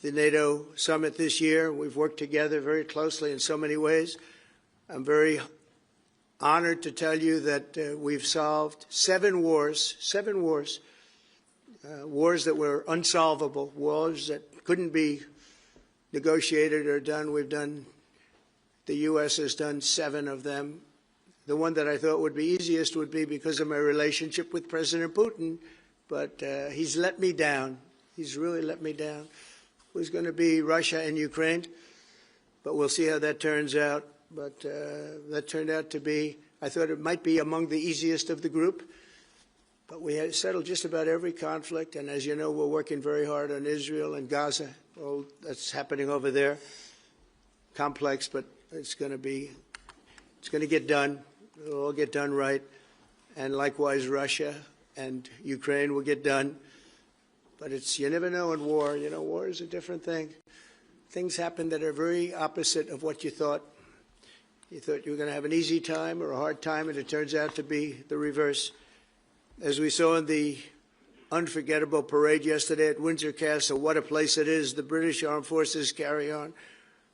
the NATO summit this year. We've worked together very closely in so many ways. I'm very honored to tell you that we've solved 7 wars, wars that were unsolvable, wars that couldn't be negotiated or done. The U.S. has done 7 of them. The one that I thought would be easiest would be because of my relationship with President Putin, but he's let me down. He's really let me down. It was going to be Russia and Ukraine, but we'll see how that turns out. But that turned out to be, I thought it might be among the easiest of the group, but we had settled just about every conflict, and as you know, we're working very hard on Israel and Gaza. All that's happening over there. Complex, but it's going to get done. It'll all get done right. And likewise, Russia and Ukraine will get done. But you never know in war. You know, war is a different thing. Things happen that are very opposite of what you thought. You thought you were going to have an easy time or a hard time, and it turns out to be the reverse. As we saw in the unforgettable parade yesterday at Windsor Castle, what a place it is. The British Armed Forces carry on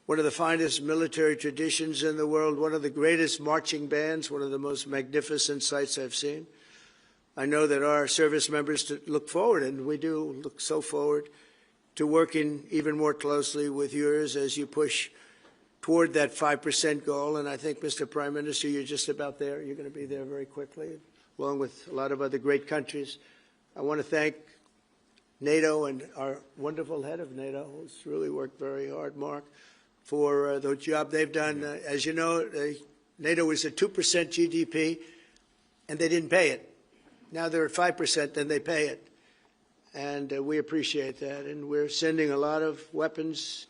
one of the finest military traditions in the world, one of the greatest marching bands, one of the most magnificent sights I've seen. I know that our service members look forward, and we do look so forward, to working even more closely with yours as you push toward that 5% goal. And I think, Mr. Prime Minister, you're just about there. You're going to be there very quickly, along with a lot of other great countries. I want to thank NATO and our wonderful head of NATO, who's really worked very hard, Mark, for the job they've done. As you know, NATO was at 2% GDP, and they didn't pay it. Now they're at 5%, then they pay it. And we appreciate that. And we're sending a lot of weapons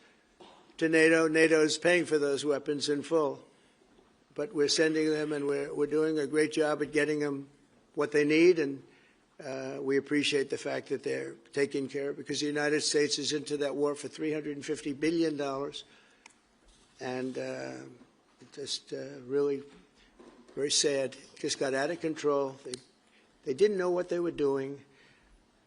to NATO. NATO is paying for those weapons in full. But we're sending them, and we're doing a great job at getting them what they need. And we appreciate the fact that they're taking care, because the United States is into that war for $350 billion. And just really very sad. It just got out of control. They didn't know what they were doing.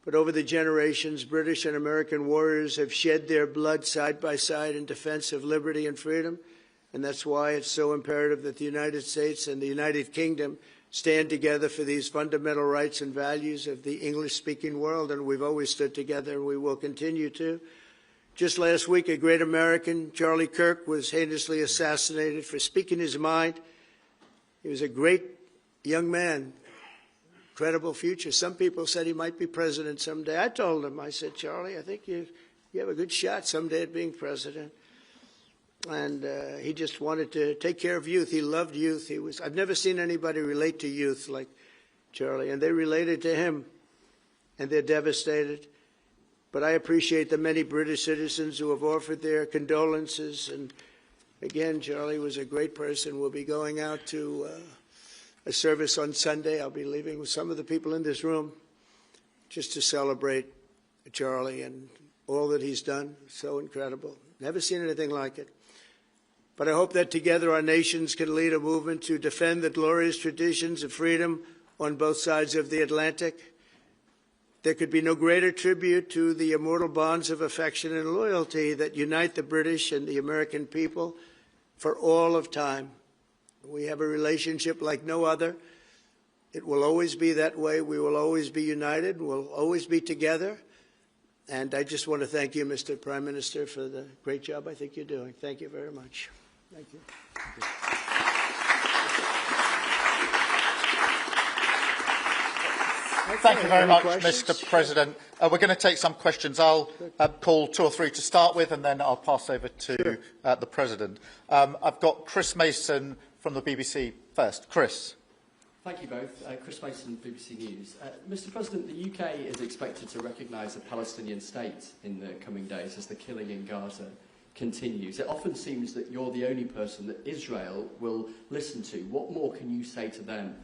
But over the generations, British and American warriors have shed their blood side by side in defense of liberty and freedom. And that's why it's so imperative that the United States and the United Kingdom stand together for these fundamental rights and values of the English-speaking world. And we've always stood together, and we will continue to. Just last week, a great American, Charlie Kirk, was heinously assassinated for speaking his mind. He was a great young man, incredible future. Some people said he might be president someday. I told him, I said, Charlie, I think you have a good shot someday at being president. And he just wanted to take care of youth. He loved youth. I've never seen anybody relate to youth like Charlie, and they related to him, and they're devastated. But I appreciate the many British citizens who have offered their condolences. And again, Charlie was a great person. We'll be going out to a service on Sunday. I'll be leaving with some of the people in this room just to celebrate Charlie and all that he's done. So incredible. Never seen anything like it. But I hope that together our nations can lead a movement to defend the glorious traditions of freedom on both sides of the Atlantic. There could be no greater tribute to the immortal bonds of affection and loyalty that unite the British and the American people for all of time. We have a relationship like no other. It will always be that way. We will always be united. We'll always be together. And I just want to thank you, Mr. Prime Minister, for the great job I think you're doing. Thank you very much. Thank you. Thank you very much, Mr. President. We're going to take some questions. I'll call 2 or 3 to start with, and then I'll pass over to the President. I've got Chris Mason from the BBC first. Chris. Thank you both. Chris Mason, BBC News. Mr. President, the UK is expected to recognise a Palestinian state in the coming days as the killing in Gaza continues. It often seems that you're the only person that Israel will listen to. What more can you say to them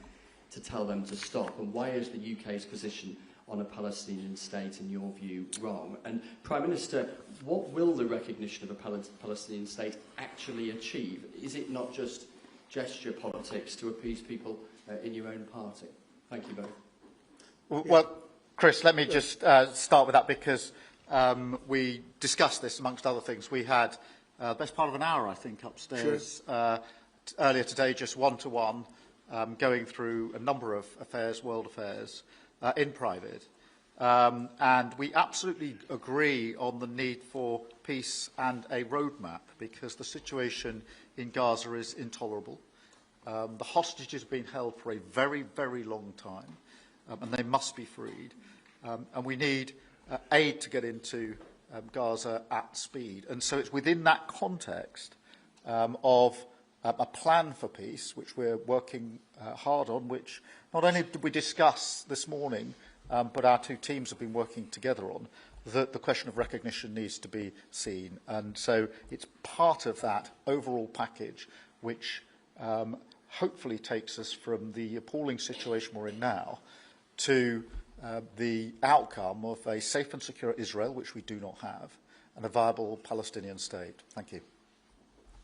to tell them to stop? And why is the UK's position on a Palestinian state, in your view, wrong? And Prime Minister, what will the recognition of a Palestinian state actually achieve? Is it not just gesture politics to appease people in your own party? Thank you both. Well, Chris, let me just start with that, because we discussed this amongst other things. We had the best part of an hour, I think, upstairs earlier today, just one-to-one, going through a number of affairs, world affairs, in private. And we absolutely agree on the need for peace and a roadmap, because the situation in Gaza is intolerable. The hostages have been held for a very, very long time, and they must be freed. And we need aid to get into Gaza at speed. And so it's within that context of a plan for peace, which we're working hard on, which not only did we discuss this morning, but our two teams have been working together on, that the question of recognition needs to be seen. And so it's part of that overall package which hopefully takes us from the appalling situation we're in now to the outcome of a safe and secure Israel, which we do not have, and a viable Palestinian state. Thank you.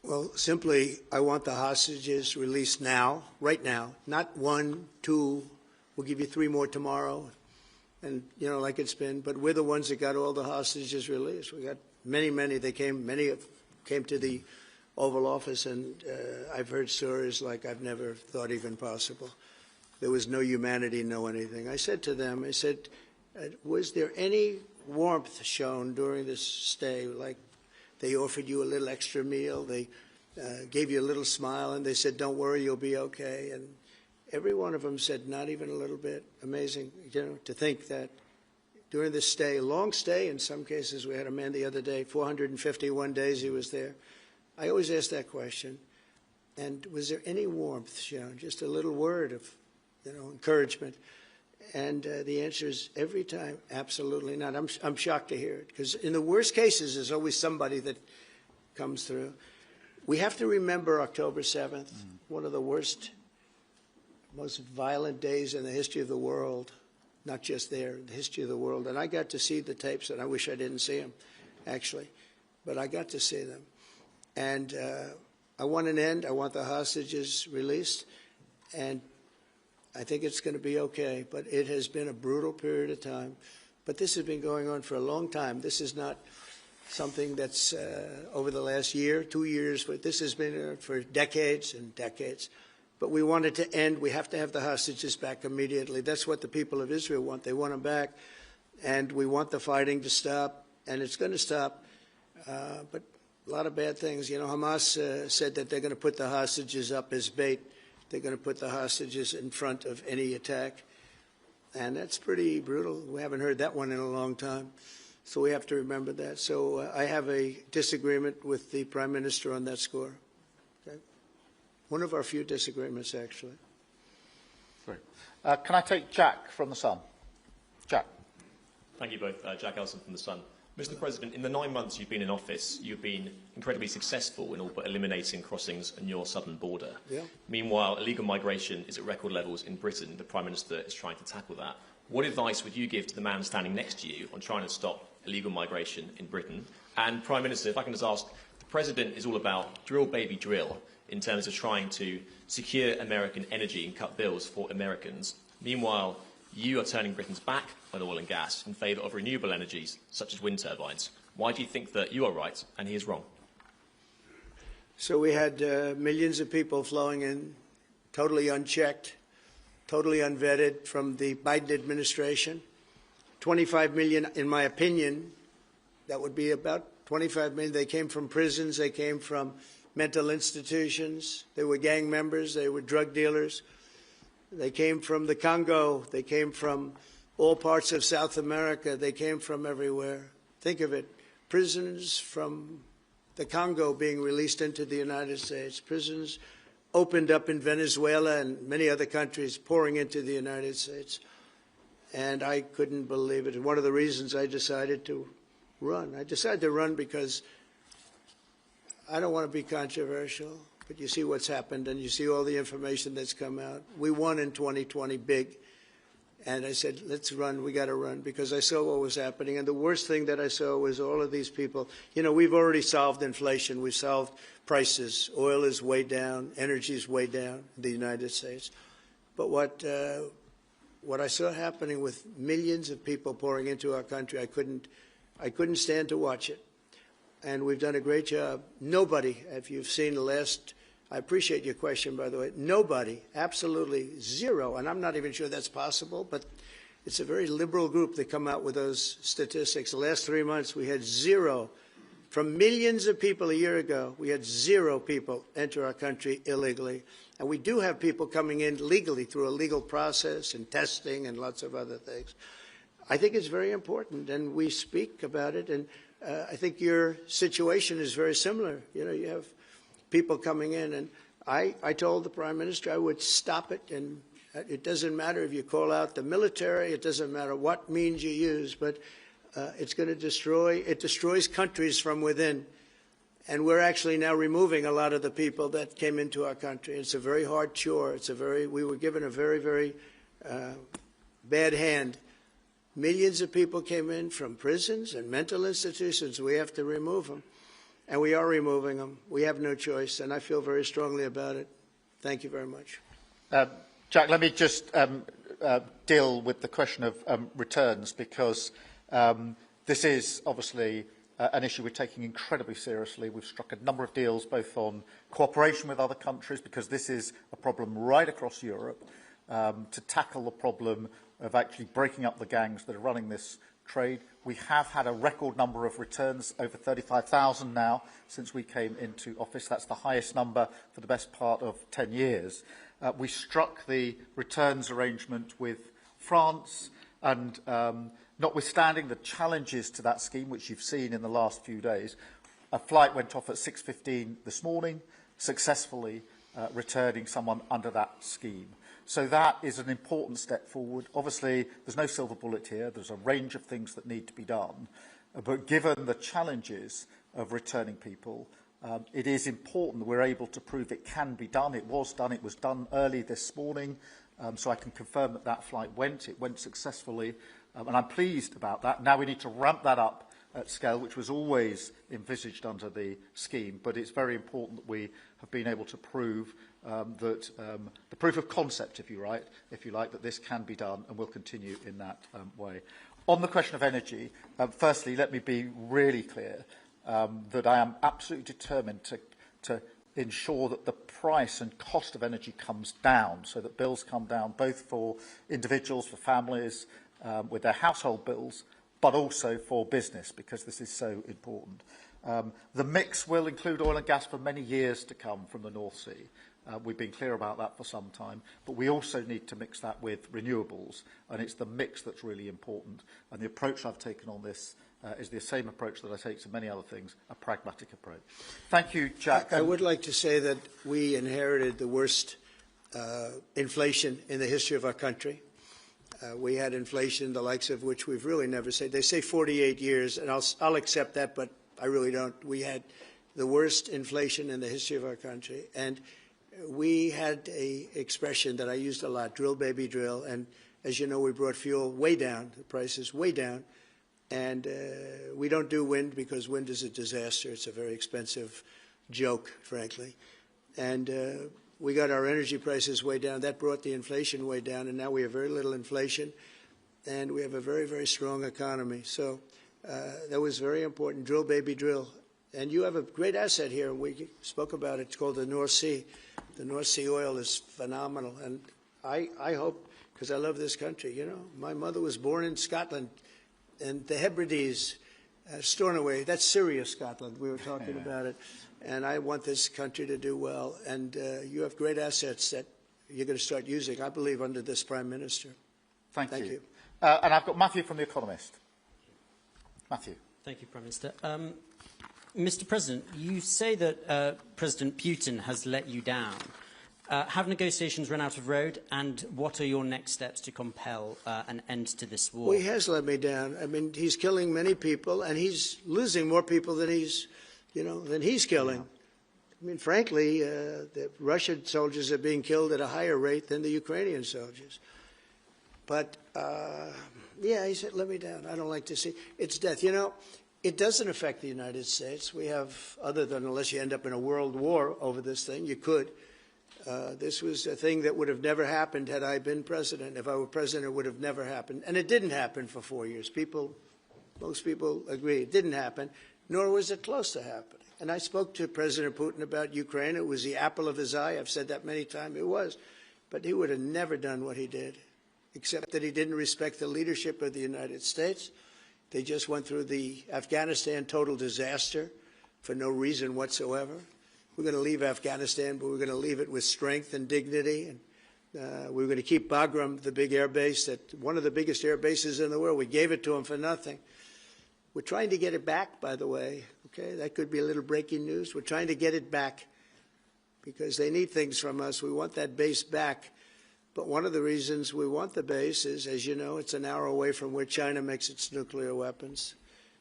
Well, simply, I want the hostages released now, right now, not 1, 2, we'll give you 3 more tomorrow, and, you know, like it's been, but we're the ones that got all the hostages released. We got many, many came to the Oval Office, and I've heard stories like I've never thought even possible. There was no humanity, no anything. I said to them, I said, was there any warmth shown during this stay? Like they offered you a little extra meal, they gave you a little smile, and they said, don't worry, you'll be okay. And every one of them said, not even a little bit. Amazing, you know, to think that during this stay, long stay in some cases. We had a man the other day, 451 days he was there. I always ask that question. And was there any warmth shown? Just a little word of, you know, encouragement. And the answer is every time, absolutely not. I'm shocked to hear it, because in the worst cases, there's always somebody that comes through. We have to remember October 7th, one of the worst, most violent days in the history of the world, not just there, the history of the world. And I got to see the tapes, and I wish I didn't see them, actually, but I got to see them. And I want an end. I want the hostages released, and I think it's going to be okay. But it has been a brutal period of time. But this has been going on for a long time. This is not something that's over the last year, 2 years, but this has been for decades and decades. But we want it to end. We have to have the hostages back immediately. That's what the people of Israel want. They want them back. And we want the fighting to stop, and it's going to stop. But a lot of bad things. You know, Hamas said that they're going to put the hostages up as bait. They're going to put the hostages in front of any attack. And that's pretty brutal. We haven't heard that one in a long time. So we have to remember that. So I have a disagreement with the Prime Minister on that score. Okay? One of our few disagreements, actually. Great. Can I take Jack from The Sun? Jack. Thank you both. Jack Elson from The Sun. Mr. President, in the 9 months you've been in office, you've been incredibly successful in all but eliminating crossings on your southern border. Yeah. Meanwhile, illegal migration is at record levels in Britain. The Prime Minister is trying to tackle that. What advice would you give to the man standing next to you on trying to stop illegal migration in Britain? And Prime Minister, if I can just ask, the President is all about drill, baby, drill in terms of trying to secure American energy and cut bills for Americans. Meanwhile, you are turning Britain's back on oil and gas in favour of renewable energies, such as wind turbines. Why do you think that you are right and he is wrong? So we had millions of people flowing in, totally unchecked, totally unvetted from the Biden administration. 25 million, in my opinion, that would be about 25 million. They came from prisons. They came from mental institutions. They were gang members. They were drug dealers. They came from the Congo. They came from all parts of South America. They came from everywhere. Think of it. Prisons from the Congo being released into the United States. Prisons opened up in Venezuela and many other countries, pouring into the United States. And I couldn't believe it. And one of the reasons I decided to run. I decided to run because I don't want to be controversial, but you see what's happened and you see all the information that's come out. We won in 2020 big. And I said, let's run, we got to run, because I saw what was happening. And the worst thing that I saw was all of these people. You know, we've already solved inflation. We've solved prices. Oil is way down. Energy is way down in the United States. But what I saw happening with millions of people pouring into our country, I couldn't stand to watch it. And we've done a great job. Nobody, if you've seen the last, I appreciate your question, by the way. Nobody, absolutely zero, and I'm not even sure that's possible, but it's a very liberal group that come out with those statistics. The last 3 months, we had zero. From millions of people a year ago, we had zero people enter our country illegally. And we do have people coming in legally through a legal process and testing and lots of other things. I think it's very important, and we speak about it. And I think your situation is very similar. You know, you have people coming in, and I told the Prime Minister I would stop it, and it doesn't matter if you call out the military, it doesn't matter what means you use, but it's going to destroys countries from within. And we're actually now removing a lot of the people that came into our country. It's a very hard chore. We were given a very, very bad hand. Millions of people came in from prisons and mental institutions. We have to remove them. And we are removing them. We have no choice, and I feel very strongly about it. Thank you very much. Jack, let me just deal with the question of returns, because this is obviously an issue we're taking incredibly seriously. We've struck a number of deals, both on cooperation with other countries, because this is a problem right across Europe, to tackle the problem of actually breaking up the gangs that are running this trade. We have had a record number of returns, over 35,000 now, since we came into office. That's the highest number for the best part of 10 years. We struck the returns arrangement with France, and notwithstanding the challenges to that scheme, which you've seen in the last few days, a flight went off at 6:15 this morning, successfully returning someone under that scheme. So that is an important step forward. Obviously, there's no silver bullet here. There's a range of things that need to be done. But given the challenges of returning people, it is important that we're able to prove it can be done. It was done. It was done early this morning. So I can confirm that that flight went. It went successfully. And I'm pleased about that. Now we need to ramp that up at scale, which was always envisaged under the scheme. But it's very important that we have been able to prove that the proof of concept, if you like, that this can be done, and will continue in that way. On the question of energy, firstly, let me be really clear that I am absolutely determined to ensure that the price and cost of energy comes down, so that bills come down both for individuals, for families, with their household bills, but also for business, because this is so important. The mix will include oil and gas for many years to come from the North Sea. We've been clear about that for some time, but we also need to mix that with renewables, and it's the mix that's really important. And the approach I've taken on this is the same approach that I take to many other things, a pragmatic approach. Thank you, Jack. I would like to say that we inherited the worst inflation in the history of our country. We had inflation, the likes of which we've really never seen. They say 48 years, and I'll accept that, but I really don't. We had the worst inflation in the history of our country. And we had an expression that I used a lot, drill, baby, drill. And as you know, we brought fuel way down, the prices way down. And we don't do wind because wind is a disaster. It's a very expensive joke, frankly. And we got our energy prices way down. That brought the inflation way down. And now we have very little inflation. And we have a very, very strong economy. So that was very important. Drill, baby, drill. And you have a great asset here. We spoke about it. It's called the North Sea. The North Sea oil is phenomenal. And I hope, because I love this country, you know, my mother was born in Scotland, and the Hebrides, Stornoway, that's serious Scotland. We were talking about it. And I want this country to do well. And you have great assets that you're going to start using, I believe, under this Prime Minister. Thank you. And I've got Matthew from The Economist. Matthew. Thank you, Prime Minister. Mr. President, you say that President Putin has let you down. Have negotiations run out of road, and what are your next steps to compel an end to this war? Well, he has let me down. I mean, he's killing many people, and he's losing more people than he's killing. I mean, frankly, the Russian soldiers are being killed at a higher rate than the Ukrainian soldiers. But, yeah, he said, let me down. I don't like to see. It's death. You know, it doesn't affect the United States. We have, other than unless you end up in a world war over this thing, you could. This was a thing that would have never happened had I been president. If I were president, it would have never happened. And it didn't happen for 4 years. Most people agree it didn't happen, nor was it close to happening. And I spoke to President Putin about Ukraine. It was the apple of his eye. I've said that many times. It was. But he would have never done what he did, except that he didn't respect the leadership of the United States. They just went through the Afghanistan total disaster for no reason whatsoever. We're going to leave Afghanistan, but we're going to leave it with strength and dignity. And we're going to keep Bagram, the big air base, one of the biggest air bases in the world. We gave it to them for nothing. We're trying to get it back, by the way. Okay, that could be a little breaking news. We're trying to get it back because they need things from us. We want that base back. But one of the reasons we want the base is, as you know, it's an hour away from where China makes its nuclear weapons.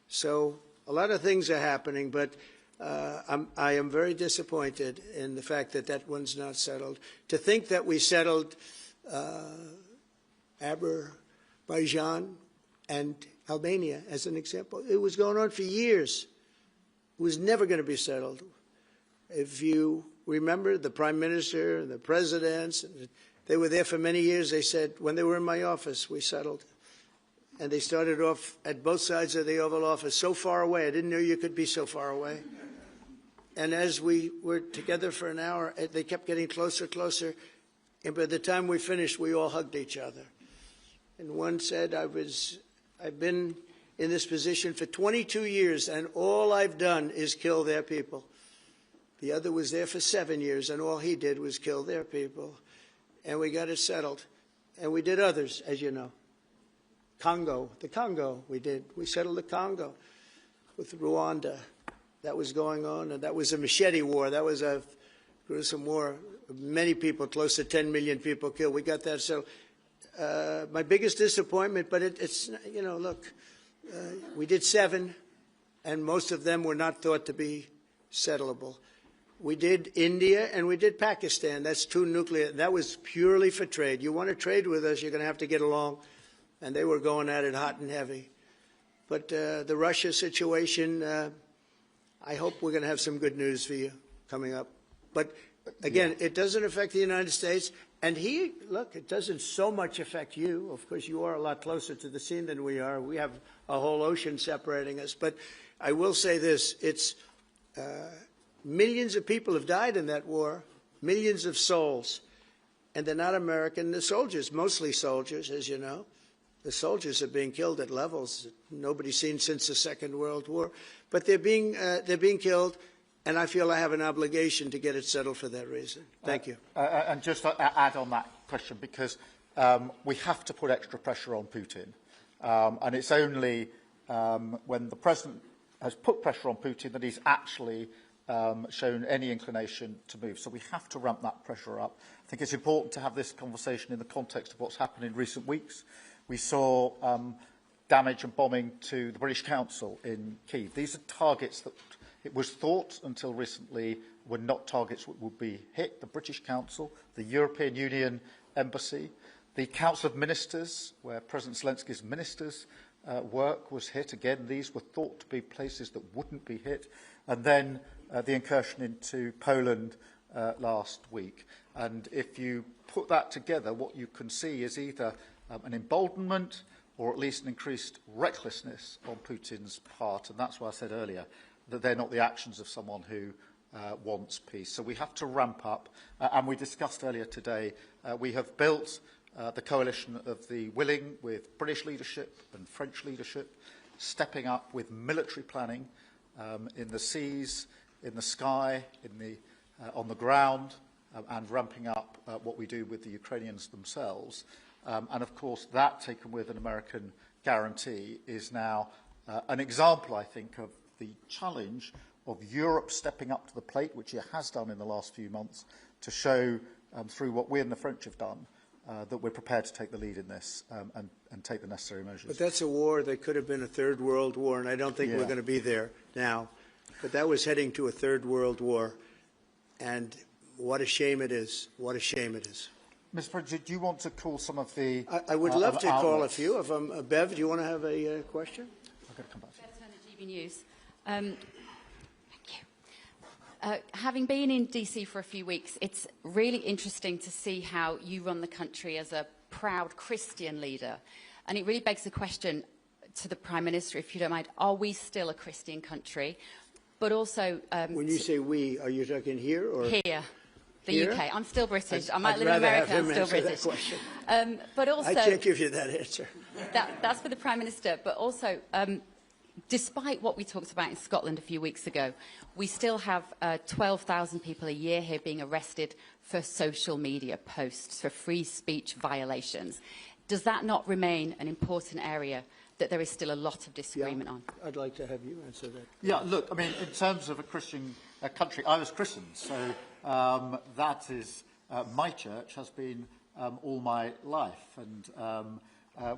So a lot of things are happening, but I am very disappointed in the fact that that one's not settled. To think that we settled Azerbaijan and Albania, as an example, it was going on for years. It was never going to be settled. If you remember, the Prime Minister and the presidents, they were there for many years. They said, when they were in my office, we settled. And they started off at both sides of the Oval Office, so far away. I didn't know you could be so far away. And as we were together for an hour, they kept getting closer, closer. And by the time we finished, we all hugged each other. And one said, I've been in this position for 22 years, and all I've done is kill their people. The other was there for 7 years, and all he did was kill their people. And we got it settled. And we did others, as you know. The Congo, we settled the Congo with Rwanda. That was going on, and that was a machete war. That was a gruesome war. Many people, close to 10 million people killed. We got that settled. My biggest disappointment, but it's, you know, look, we did 7, and most of them were not thought to be settleable. We did India and we did Pakistan. That's 2 nuclear. That was purely for trade. You want to trade with us, you're going to have to get along. And they were going at it hot and heavy. But the Russia situation, I hope we're going to have some good news for you coming up. But again, it doesn't affect the United States. And look, it doesn't so much affect you. Of course, you are a lot closer to the scene than we are. We have a whole ocean separating us. But I will say this, it's millions of people have died in that war, millions of souls. And they're not American. They're soldiers, mostly soldiers, as you know. The soldiers are being killed at levels nobody's seen since the Second World War. But they're being killed, and I feel I have an obligation to get it settled for that reason. Thank you. And just to add on that question, because we have to put extra pressure on Putin. And it's only when the President has put pressure on Putin that he's actually shown any inclination to move. So we have to ramp that pressure up. I think it's important to have this conversation in the context of what's happened in recent weeks. We saw damage and bombing to the British Council in Kyiv. These are targets that it was thought until recently were not targets that would be hit. The British Council, the European Union Embassy, the Council of Ministers, where President Zelensky's ministers work was hit. Again, these were thought to be places that wouldn't be hit. And then the incursion into Poland last week. And if you put that together, what you can see is either an emboldenment or at least an increased recklessness on Putin's part. And that's why I said earlier that they're not the actions of someone who wants peace. So we have to ramp up. And we discussed earlier today, we have built the coalition of the willing with British leadership and French leadership, stepping up with military planning in the seas, in the sky, on the ground, and ramping up what we do with the Ukrainians themselves. And of course, that, taken with an American guarantee, is now an example, I think, of the challenge of Europe stepping up to the plate, which it has done in the last few months, to show through what we and the French have done that we're prepared to take the lead in this and take the necessary measures. But that's a war that could have been a third world war, and I don't think we're going to be there now. But that was heading to a third world war. And what a shame it is. What a shame it is. Mr. President, do you want to call some of the I would love to call a outlets? few of them. Bev, do you want to have a question? I've got to come back to you. Bev Turner, GB News. Thank you. Having been in DC for a few weeks, it's really interesting to see how you run the country as a proud Christian leader. And it really begs the question to the Prime Minister, if you don't mind, are we still a Christian country? But also... when you say we, are you talking here or... Here. The Here? UK. I'm still British. I might I'd live in rather America, have I'm him still answer British. that question. But also... I can't give you that answer. That's for the Prime Minister. But also, despite what we talked about in Scotland a few weeks ago, we still have 12,000 people a year here being arrested for social media posts, for free speech violations. Does that not remain an important area that there is still a lot of disagreement on? I'd like to have you answer that. Yeah, look, I mean, in terms of a Christian country, I was christened, so that is, my church has been all my life, and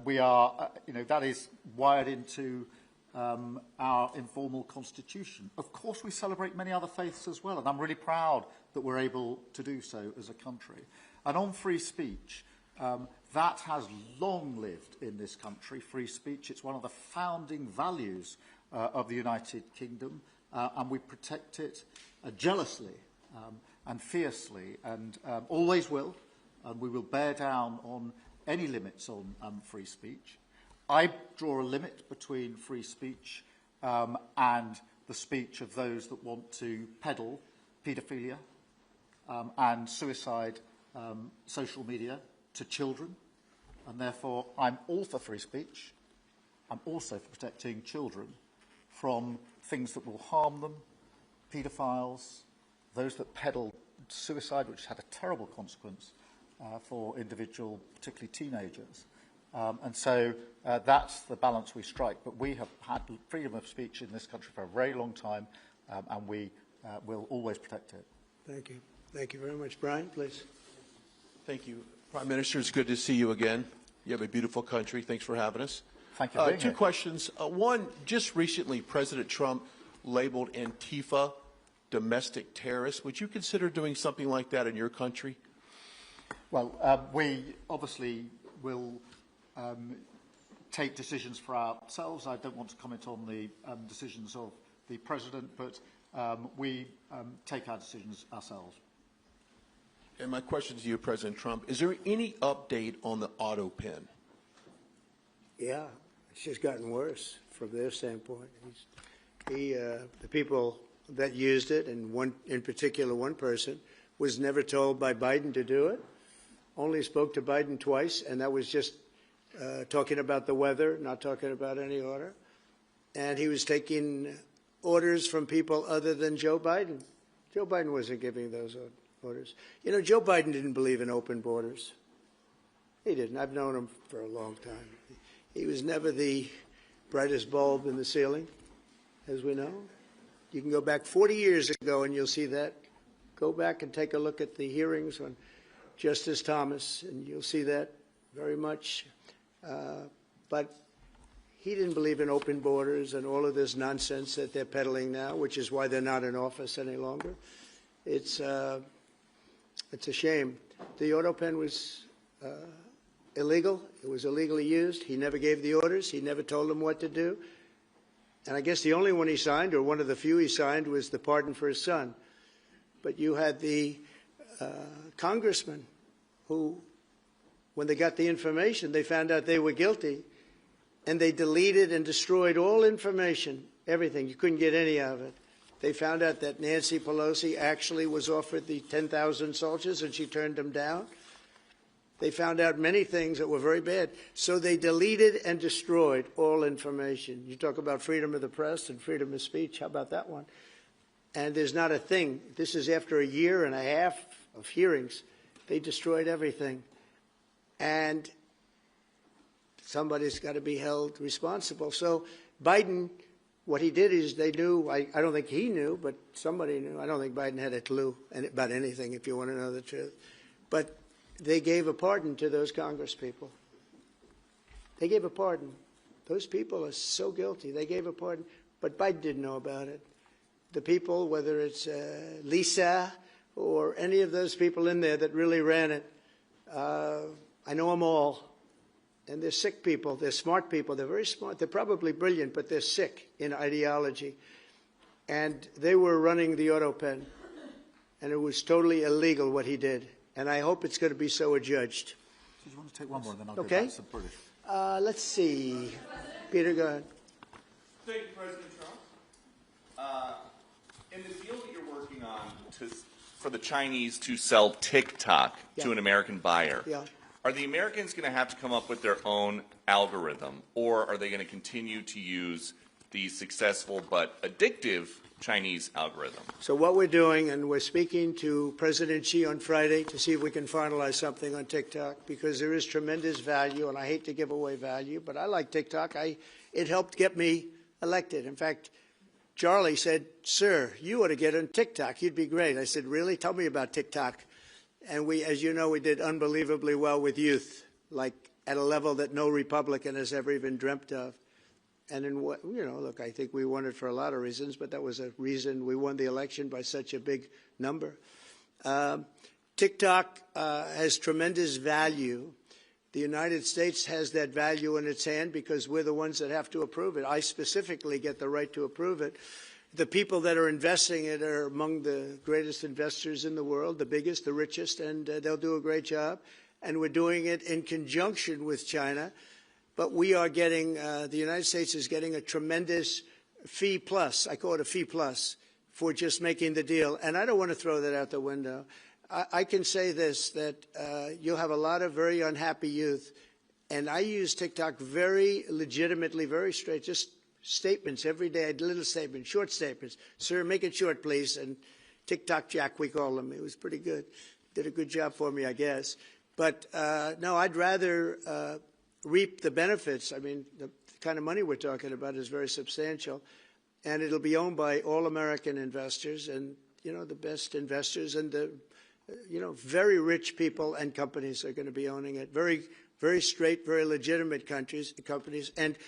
we are, you know, that is wired into our informal constitution. Of course, we celebrate many other faiths as well, and I'm really proud that we're able to do so as a country. And on free speech, that has long lived in this country, free speech. It's one of the founding values of the United Kingdom, and we protect it jealously and fiercely, and always will, and we will bear down on any limits on free speech. I draw a limit between free speech and the speech of those that want to peddle paedophilia and suicide social media to children, and therefore I'm all for free speech. I'm also for protecting children from things that will harm them, paedophiles, those that peddle suicide, which had a terrible consequence for individual, particularly teenagers. And so that's the balance we strike. But we have had freedom of speech in this country for a very long time, and we will always protect it. Thank you. Thank you very much. Brian, please. Thank you. Prime Minister, it's good to see you again. You have a beautiful country. Thanks for having us. Thank you for being Two here. questions. One, just recently, President Trump labeled Antifa domestic terrorists. Would you consider doing something like that in your country? Well, we obviously will take decisions for ourselves. I don't want to comment on the decisions of the President, but we take our decisions ourselves. And my question to you, President Trump, is there any update on the auto pen? Yeah, it's just gotten worse from their standpoint. The people that used it, and one in particular, one person, was never told by Biden to do it. Only spoke to Biden twice, and that was just talking about the weather, not talking about any order. And he was taking orders from people other than Joe Biden. Joe Biden wasn't giving those orders. You know, Joe Biden didn't believe in open borders. He didn't. I've known him for a long time. He was never the brightest bulb in the ceiling, as we know. You can go back 40 years ago and you'll see that. Go back and take a look at the hearings on Justice Thomas, and you'll see that very much. But he didn't believe in open borders and all of this nonsense that they're peddling now, which is why they're not in office any longer. It's a shame. The auto pen was illegal. It was illegally used. He never gave the orders. He never told them what to do. And I guess the only one he signed, or one of the few he signed, was the pardon for his son. But you had the congressman who, when they got the information, they found out they were guilty, and they deleted and destroyed all information, everything. You couldn't get any of it. They found out that Nancy Pelosi actually was offered the 10,000 soldiers, and she turned them down. They found out many things that were very bad. So they deleted and destroyed all information. You talk about freedom of the press and freedom of speech. How about that one? And there's not a thing. This is after a year and a half of hearings. They destroyed everything. And somebody's got to be held responsible. So Biden, what he did is they knew, I don't think he knew, but somebody knew. I don't think Biden had a clue about anything, if you want to know the truth. But they gave a pardon to those congresspeople. They gave a pardon. Those people are so guilty. They gave a pardon. But Biden didn't know about it. The people, whether it's Lisa or any of those people in there that really ran it. I know them all. And they're sick people. They're smart people. They're very smart. They're probably brilliant, but they're sick in ideology. And they were running the auto pen. And it was totally illegal what he did. And I hope it's going to be so adjudged. Do you want to take one more, and then I'll Okay. go back to the British? Let's see. Peter, go ahead. Thank you, President Trump. In the deal that you're working on for the Chinese to sell TikTok to an American buyer, are the Americans going to have to come up with their own algorithm, or are they going to continue to use the successful but addictive Chinese algorithm? So what we're doing, and we're speaking to President Xi on Friday to see if we can finalize something on TikTok, because there is tremendous value, and I hate to give away value, but I like TikTok. It helped get me elected. In fact, Charlie said, "Sir, you ought to get on TikTok. You'd be great." I said, "Really? Tell me about TikTok." And we, as you know, we did unbelievably well with youth, like at a level that no Republican has ever even dreamt of. And in what, look, I think we won it for a lot of reasons, but that was a reason we won the election by such a big number. TikTok has tremendous value. The United States has that value in its hand because we're the ones that have to approve it. I specifically get the right to approve it. The people that are investing it are among the greatest investors in the world, the biggest, the richest, and they'll do a great job. And we're doing it in conjunction with China. But we are getting, the United States is getting a tremendous fee plus, I call it a fee plus, for just making the deal. And I don't want to throw that out the window. I can say this, that you'll have a lot of very unhappy youth. And I use TikTok very legitimately, very straight, just statements every day, little statements, short statements. "Sir, make it short, please." And TikTok Jack, we call him. It was pretty good. Did a good job for me, I guess. But no, I'd rather reap the benefits. I mean, the kind of money we're talking about is very substantial. And it'll be owned by all American investors and, the best investors and the, very rich people and companies are going to be owning it. Very, very straight, very legitimate companies, and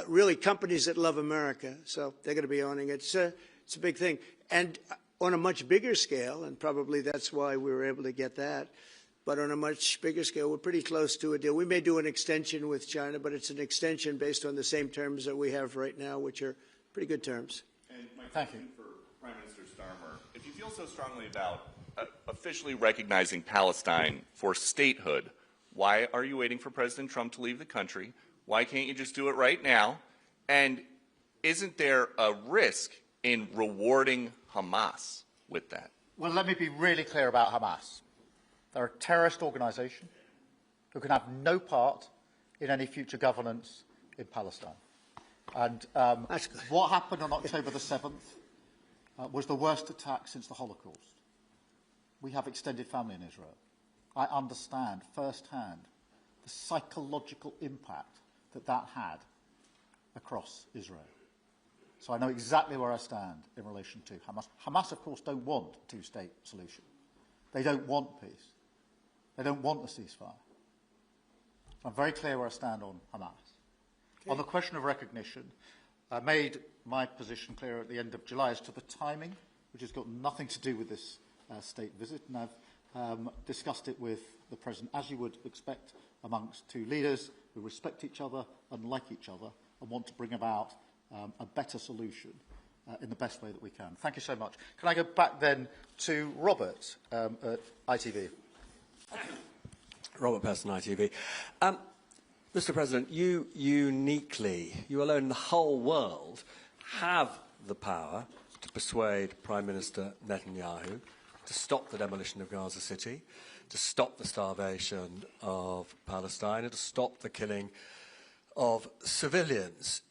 really companies that love America. So they're going to be owning it. It's a big thing. And on a much bigger scale, and probably that's why we were able to get that, but on a much bigger scale, we're pretty close to a deal. We may do an extension with China, but it's an extension based on the same terms that we have right now, which are pretty good terms. And my question for Prime Minister Starmer, if you feel so strongly about officially recognizing Palestine for statehood, why are you waiting for President Trump to leave the country? Why can't you just do it right now? And isn't there a risk in rewarding Hamas with that? Well, let me be really clear about Hamas. They're a terrorist organisation who can have no part in any future governance in Palestine. And what happened on October the 7th was the worst attack since the Holocaust. We have extended family in Israel. I understand firsthand the psychological impact that had across Israel. So I know exactly where I stand in relation to Hamas. Hamas, of course, don't want a two-state solution. They don't want peace. They don't want a ceasefire. So I'm very clear where I stand on Hamas. Okay. On the question of recognition, I made my position clear at the end of July as to the timing, which has got nothing to do with this state visit, and I've discussed it with the President, as you would expect amongst two leaders who respect each other and like each other and want to bring about a better solution in the best way that we can. Thank you so much. Can I go back then to Robert at ITV? Robert Person, ITV. Mr. President, you uniquely, you alone in the whole world, have the power to persuade Prime Minister Netanyahu to stop the demolition of Gaza City, to stop the starvation of Palestine, and to stop the killing of civilians.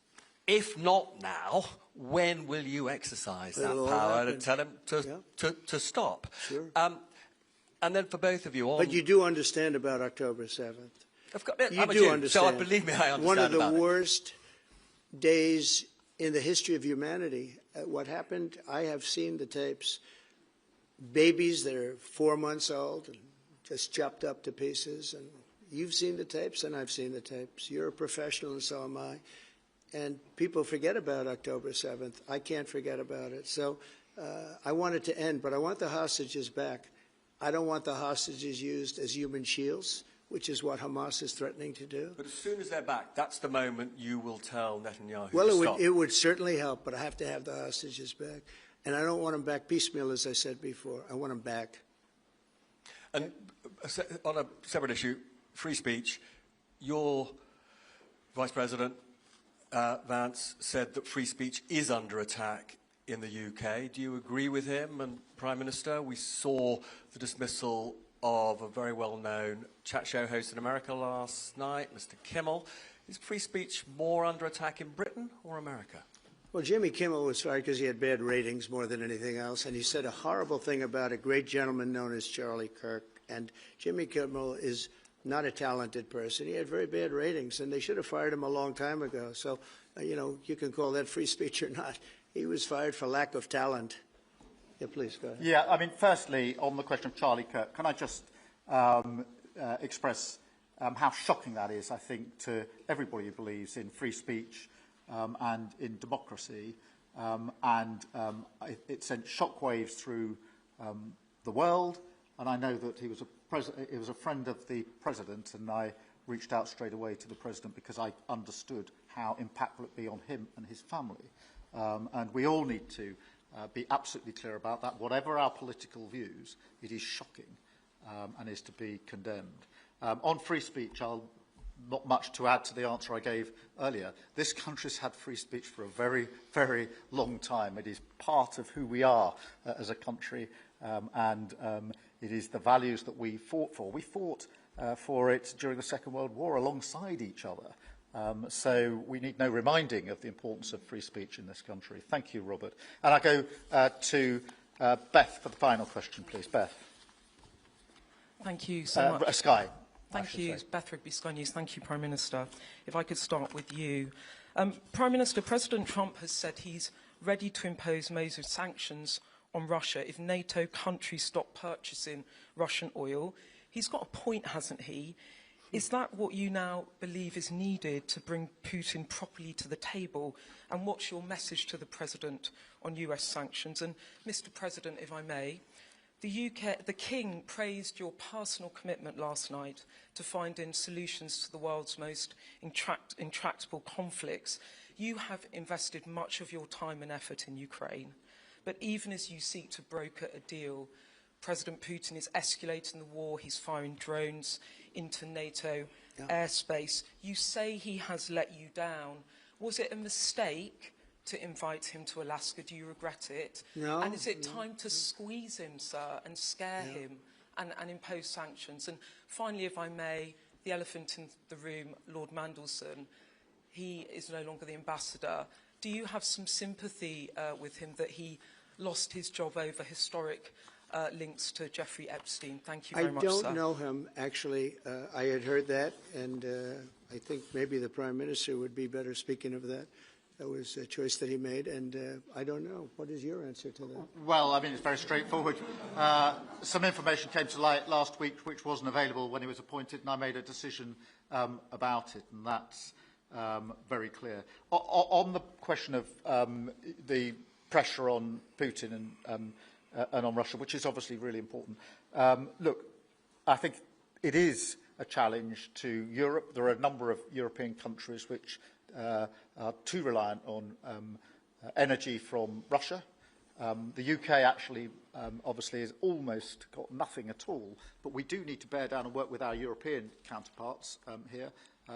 If not now, when will you exercise that power and tell him to stop? Sure. And then for both of you... But you do understand about October 7th. You do understand. So believe me, I understand. One of the worst days in the history of humanity. What happened, I have seen the tapes. Babies that are 4 months old and just chopped up to pieces. And you've seen the tapes and I've seen the tapes. You're a professional and so am I. And people forget about October 7th. I can't forget about it. So I want it to end, but I want the hostages back. I don't want the hostages used as human shields, which is what Hamas is threatening to do. But as soon as they're back, that's the moment you will tell Netanyahu Well, to stop. it would certainly help, but I have to have the hostages back. And I don't want them back piecemeal, as I said before. I want them back. And on a separate issue, free speech, your Vice President, Vance, said that free speech is under attack in the UK. Do you agree with him? And Prime Minister, we saw the dismissal of a very well-known chat show host in America last night, Mr. Kimmel. Is free speech more under attack in Britain or America? Well, Jimmy Kimmel was fired because he had bad ratings more than anything else, and he said a horrible thing about a great gentleman known as Charlie Kirk. And Jimmy Kimmel is not a talented person. He had very bad ratings, and they should have fired him a long time ago. So, you know, you can call that free speech or not. He was fired for lack of talent. Yeah, please, go ahead. Yeah, I mean, firstly, on the question of Charlie Kirk, can I just express how shocking that is, I think, to everybody who believes in free speech and in democracy. It sent shockwaves through the world, and I know that he was a friend of the President, and I reached out straight away to the President because I understood how impactful it would be on him and his family. And we all need to be absolutely clear about that. Whatever our political views, it is shocking and is to be condemned. On free speech, not much to add to the answer I gave earlier. This country's had free speech for a very, very long time. It is part of who we are as a country, and it is the values that we fought for. We fought for it during the Second World War alongside each other. So we need no reminding of the importance of free speech in this country. Thank you, Robert. And I go to Beth for the final question, please. Beth. Thank you so much. Sky. Thank you, Beth Rigby, Sky News. Thank you, Prime Minister. If I could start with you. Prime Minister, President Trump has said he's ready to impose major sanctions on Russia if NATO countries stop purchasing Russian oil. He's got a point, hasn't he? Is that what you now believe is needed to bring Putin properly to the table? And what's your message to the President on US sanctions? And, Mr. President, if I may, the King praised your personal commitment last night to finding solutions to the world's most intractable conflicts. You have invested much of your time and effort in Ukraine. But even as you seek to broker a deal, President Putin is escalating the war. He's firing drones into NATO airspace. You say he has let you down. Was it a mistake to invite him to Alaska? Do you regret it? No. And is it time to squeeze him, sir, and scare him and impose sanctions? And finally, if I may, the elephant in the room, Lord Mandelson, he is no longer the ambassador. Do you have some sympathy with him that he lost his job over historic links to Jeffrey Epstein? Thank you very much, sir. I don't know him, actually. I had heard that, and I think maybe the Prime Minister would be better speaking of that. That was a choice that he made, and I don't know. What is your answer to that? Well, I mean, it's very straightforward. Some information came to light last week which wasn't available when he was appointed, and I made a decision about it, and that's very clear. On the question of the pressure on Putin and on Russia, which is obviously really important, look, I think it is a challenge to Europe. There are a number of European countries which are too reliant on energy from Russia. The UK actually obviously has almost got nothing at all, but we do need to bear down and work with our European counterparts here.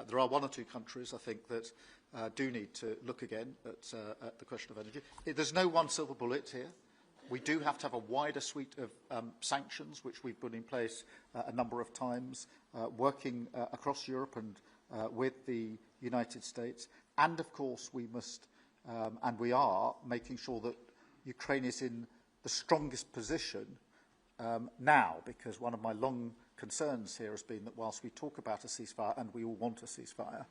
There are one or two countries, I think, that do need to look again at the question of energy. There's no one silver bullet here. We do have to have a wider suite of sanctions, which we've put in place a number of times, working across Europe and with the United States. And, of course, we must, and we are, making sure that Ukraine is in the strongest position now, because one of my long concerns here has been that whilst we talk about a ceasefire, and we all want a ceasefire,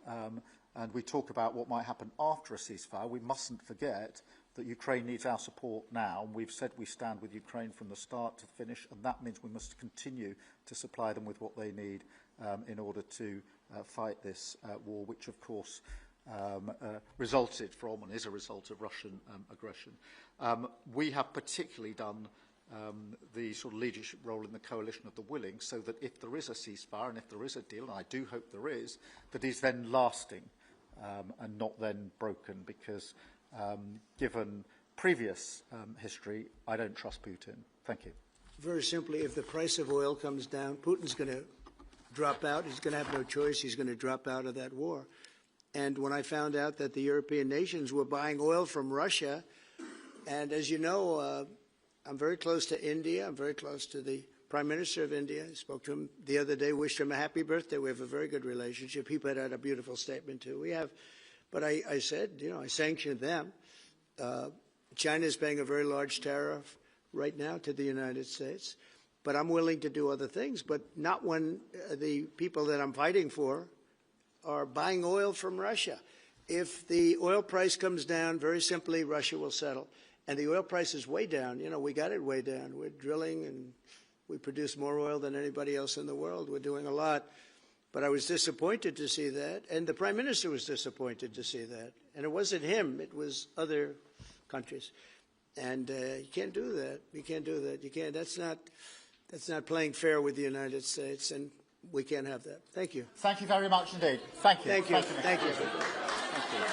and we talk about what might happen after a ceasefire, we mustn't forget that Ukraine needs our support now. And we've said we stand with Ukraine from the start to finish, and that means we must continue to supply them with what they need in order to fight this war, which, of course, resulted from and is a result of Russian aggression. We have particularly done the sort of leadership role in the coalition of the willing, so that if there is a ceasefire and if there is a deal, and I do hope there is, that is then lasting and not then broken, because given previous history, I don't trust Putin. Thank you. Very simply, if the price of oil comes down, Putin's going to drop out. He's going to have no choice. He's going to drop out of that war. And when I found out that the European nations were buying oil from Russia, and as you know, I'm very close to India. I'm very close to the Prime Minister of India. I spoke to him the other day, wished him a happy birthday. We have a very good relationship. He put out a beautiful statement, too. We have, but I said, you know, I sanctioned them. China is paying a very large tariff right now to the United States, but I'm willing to do other things, but not when the people that I'm fighting for are buying oil from Russia. If the oil price comes down, very simply, Russia will settle. And the oil price is way down. You know, we got it way down. We're drilling and we produce more oil than anybody else in the world. We're doing a lot. But I was disappointed to see that, and the Prime Minister was disappointed to see that. And it wasn't him, it was other countries. And you can't do that. You can't do that. You can't. That's not playing fair with the United States, and we can't have that. Thank you. Thank you very much indeed. Thank you. Thank you. Thank you. Thank you.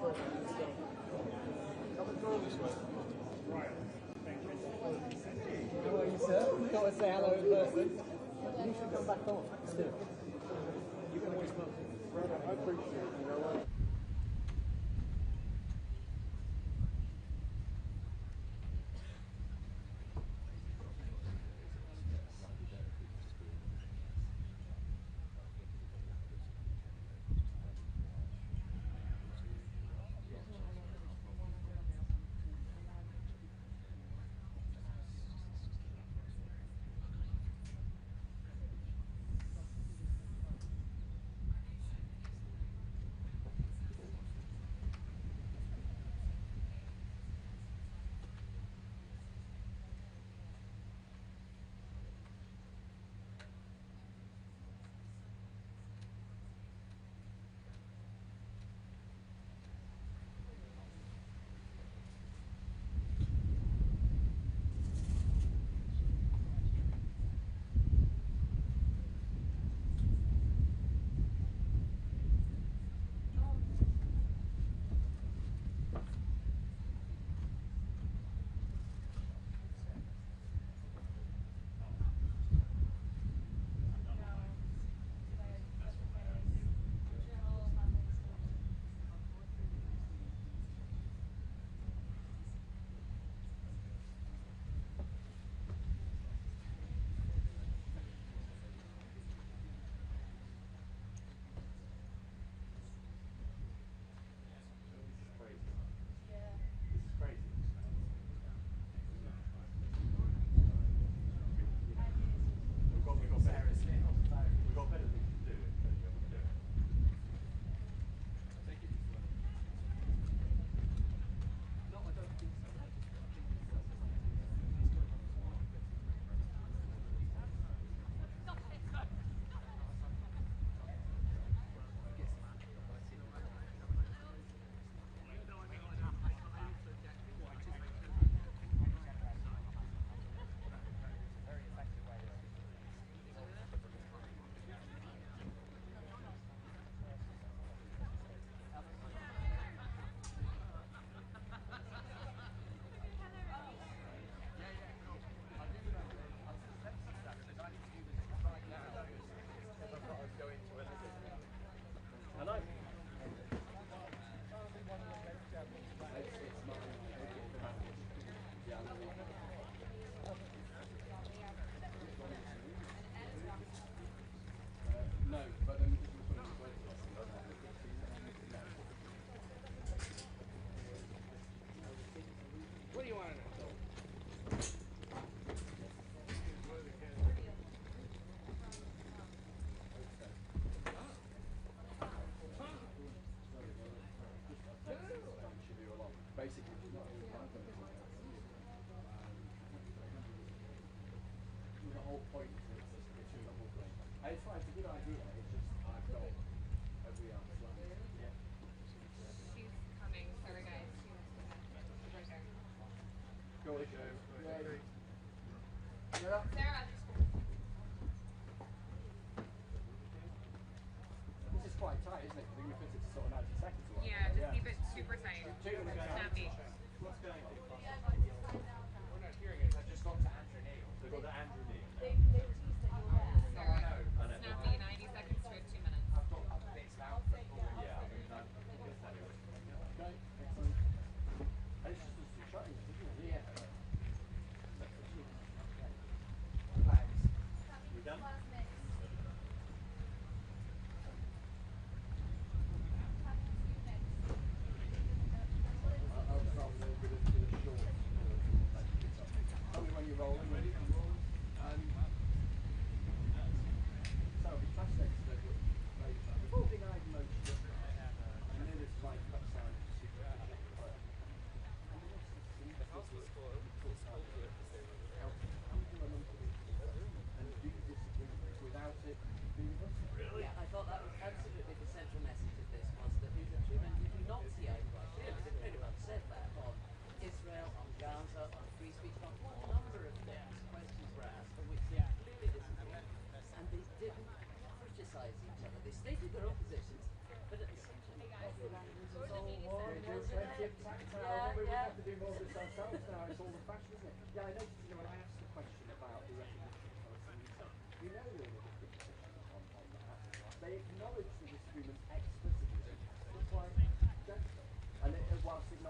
Okay. got to say hello in person. You should come back on. You can always come. I appreciate it. You know what?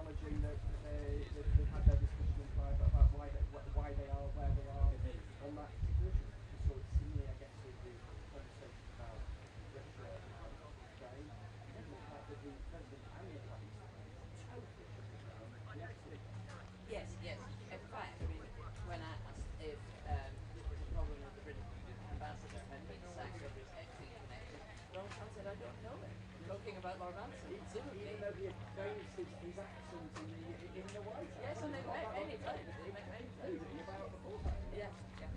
acknowledging that they've had their discussion in private about why they are where they are on that position. So it's similarly, I guess, with the conversation about Russia and Ukraine, and the fact that the President and the Prime Minister totally shut it down politically. Yes, yes. In fact, I mean, when I asked if there was a problem with the British ambassador had been sacked over his exit connection, Donald Trump said, I don't know it. Talking about Lord Ransom, absolutely. Even though he had praised his accent in the White House. Yes, and they met many times. They met many times. Yes, yeah.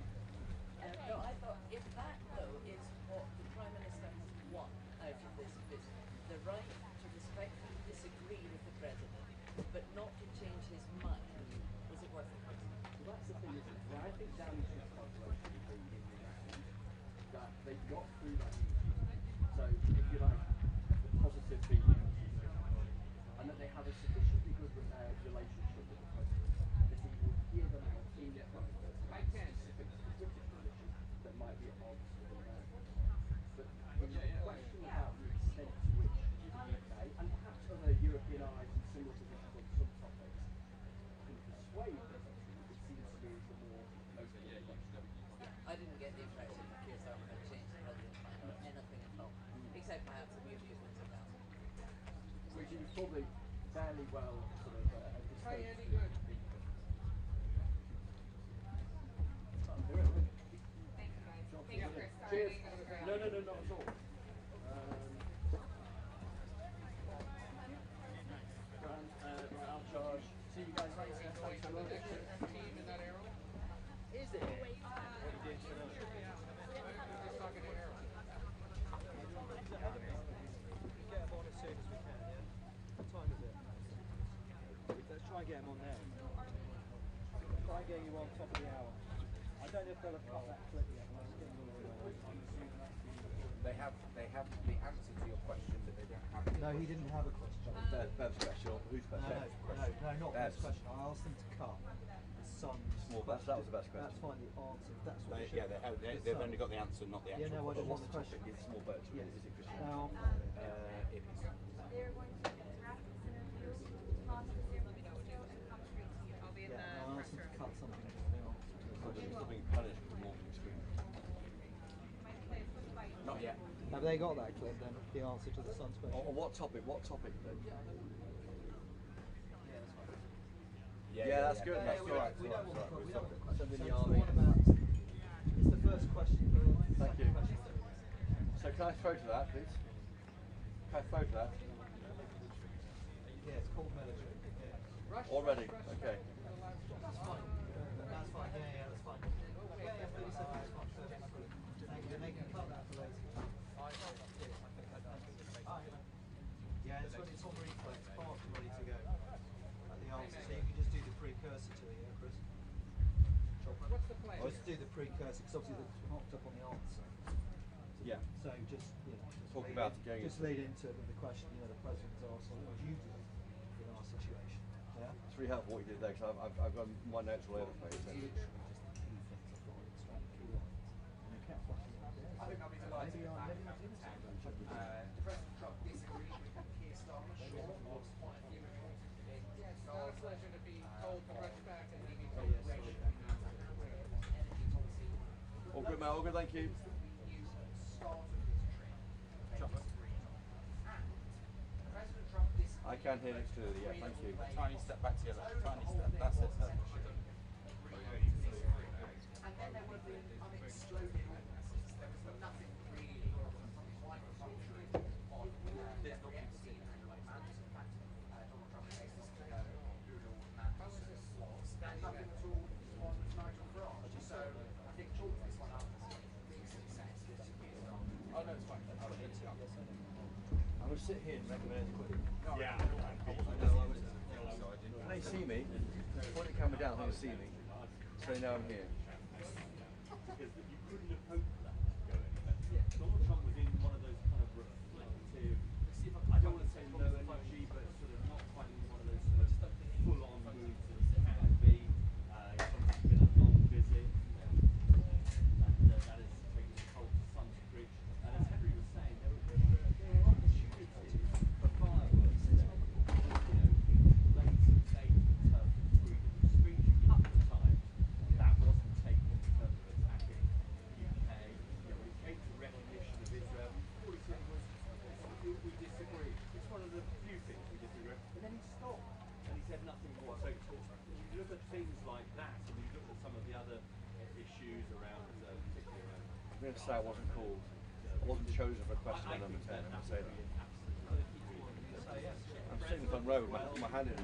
No, I thought if that, though, is what the Prime Minister has won out of this visit, the right to respectfully disagree with the President, but not to change his mind, was it worth it? Well, that's the thing, isn't it? Well, I think Downings's calculation would be in the essence that they got through that interview. So, if you like, the positive feeling, and that they have a sufficiently good relationship with the President that he will hear them out in private specific to the British position that might be at odds with America. But the question about the extent to which the UK, and perhaps other European allies in similar positions on some topics, can persuade the President, it seems to me is the more open question. I didn't get the impression that Keir Starmer had changed the President's mind on anything at all, except perhaps the beauty of Windsor Castle. Which is probably fairly well sort of disclosed. Cheers. No, not at all. Right, I'll charge. See you guys later. Thanks very much. Is it? Get them on as soon as we can, yeah? What time is it? Let's try and get them on now. Try and get you on top of the hour. I don't know if they'll have cut that clip yet. They have the answer to your question, but they don't have No, he didn't have a question. Bev's question. Who's Bev's question? No, not Bev's question. I asked them to cut the son's Small Bev. That was the best question. That's fine, the answer. That's what They've only got the answer, not the actual. Yeah, no, I don't want the question. question. It's small birds. Yes. Is it Christian? No. It is. They're going to interact this interview, pause the video, and come straight to you. I'll be in the I asked them to cut something. Still being punished for walking screen. Not yet. Have they got that clip then? The answer to the son's question. On what topic? What topic then? Yeah, that's good. That's all right. We don't want the question in the army. It's the first question. Thank you. So can I throw to that, please? Can I throw to that? Yeah, it's called military. Yeah. Already? Okay. That's fine. That's fine. Yeah, that's fine. Yeah, 30 seconds. Fine. Perfect. I've got it. Thank you. They can cut that for later. Yeah, it's on reflex, part and ready to go. The answer, so you can just do the precursor to it, yeah, Chris? What's the plan? Just do the precursor, because obviously it's knocked up on the answer. Yeah. So just, Talk about it going just lead into it with the question, the President's asked, what would you do in our situation? Yeah? It's really helpful what you did there, because I've got my notes all over the place. Literally just the key things I've got to extract the key lines. And they kept flashing up there. I think I'll be delighted with that. President Trump disagreed with Keir Starmer, sure, lost quite a few points. Yes, it's our pleasure to be told to rush back and leave cooperation. All good, mate. All good, thank you. I can hear it clearly, yeah, thank you. Tiny step back to your left. Tiny step. That's it. And then there were the unexploded ordinances. There was nothing really quite contrary on the FC anyway. In fact, Donald Trump faces Bruno Matters slots, and nothing at all on Nigel Farage. So I think chalk this one up as a big success. Oh, no, it's fine. I'm going to sit here and recommend it quickly. Yeah. Can they see me? Point the camera down, they can see me. So they know I'm here. Because you couldn't have hoped for that going. Donald Trump was in one of those kind of reflective, I don't want to say no energy, but sort of not quite in one of those sort of full-on moods that can be. It's obviously been a long visit, and that has taken its toll to some degree. And as Henry was saying, there were opportunities for fireworks. Late to say I wasn't called. I wasn't chosen for question number 10. I'm going to say that. I'm sitting in the front row with my hand in it.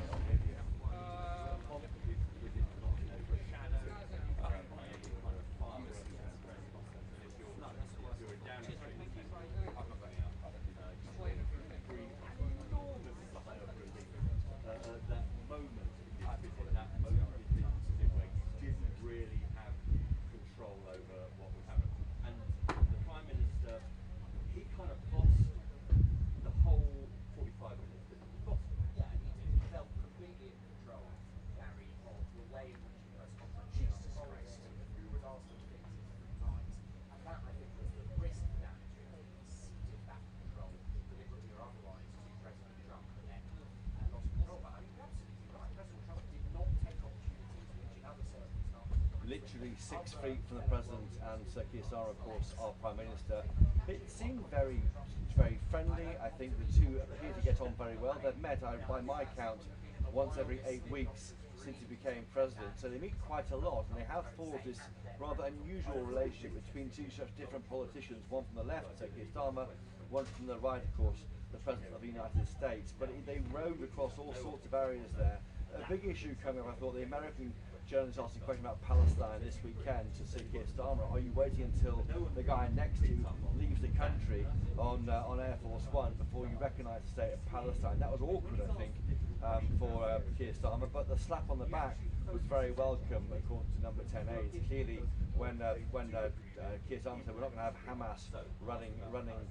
Literally 6 feet from the President and Sir Keir Starmer, of course, our Prime Minister. It seemed very friendly. I think the two appear to get on very well. They've met, by my count, once every 8 weeks since he became President. So they meet quite a lot, and they have forged this rather unusual relationship between two such different politicians, one from the left, Sir Keir Starmer, one from the right, of course, the President of the United States. But they rode across all sorts of areas there. A big issue coming up, I thought, the American journalists asked a question about Palestine this weekend to Sir Keir Starmer. Are you waiting until the guy next to you leaves the country on Air Force One before you recognise the state of Palestine? That was awkward, I think, for Keir Starmer, but the slap on the back was very welcome, according to number 10 aides. Clearly, when Keir Starmer said we're not going to have Hamas running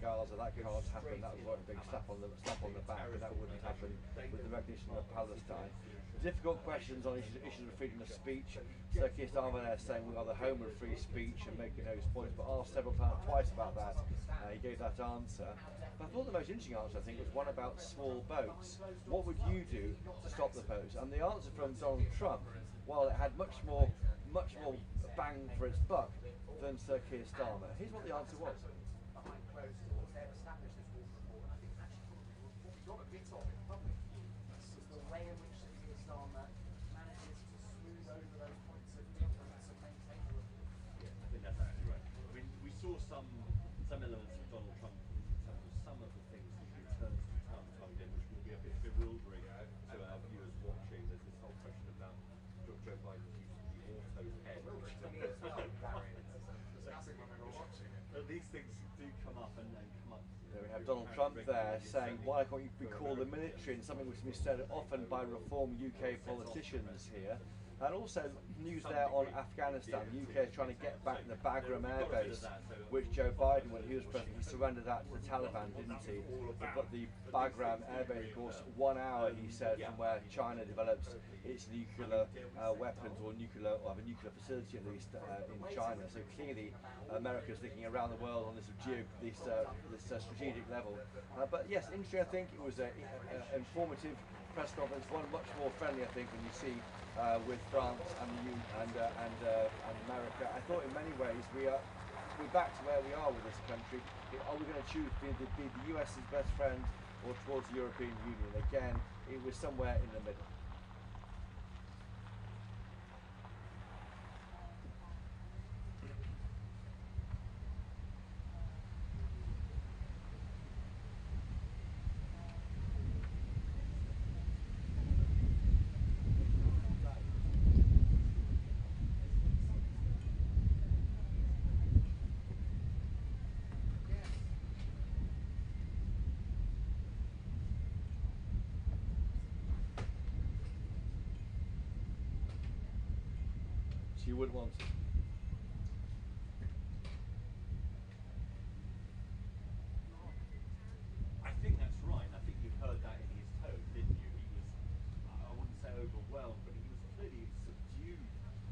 Gaza, that can't happen. That was a big slap on the back, and that wouldn't happen with the recognition of Palestine. Difficult questions on issues of freedom of speech. Sir Keir Starmer there saying we are the home of free speech and making those points, but asked twice about that. He gave that answer. But I thought the most interesting answer, I think, was one about small boats. What would you do to stop the boats? And the answer from Donald Trump, while it had much more bang for its buck than Sir Keir Starmer. Here's what the answer was. Some elements of Donald Trump in terms of some of the things that he returns from time to time again, which will be a bit bewildering to our viewers watching. There's this whole question about Joe Biden's use of the auto pen. These things do come up and come up. There we have Donald Trump there saying, why can't you be called the military? And something which has been said often by reform UK politicians here. And also news there on Afghanistan. The UK is trying to get back the Bagram Air Base, which Joe Biden, when he was president, he surrendered that to the Taliban, didn't he? But the Bagram Air Base, of course, 1 hour, he said, from where China develops its nuclear weapons or have a nuclear facility at least in China. So clearly, America is thinking around the world on this strategic level. But yes, interesting. I think it was an informative press conference, one much more friendly, I think, when you see with France and the EU and America. I thought in many ways we're back to where we are with this country. Are we going to choose to be the US's best friend or towards the European Union? Again, it was somewhere in the middle. You wouldn't want to. I think that's right. I think you heard that in his tone, didn't you? He was, I wouldn't say overwhelmed, but he was clearly subdued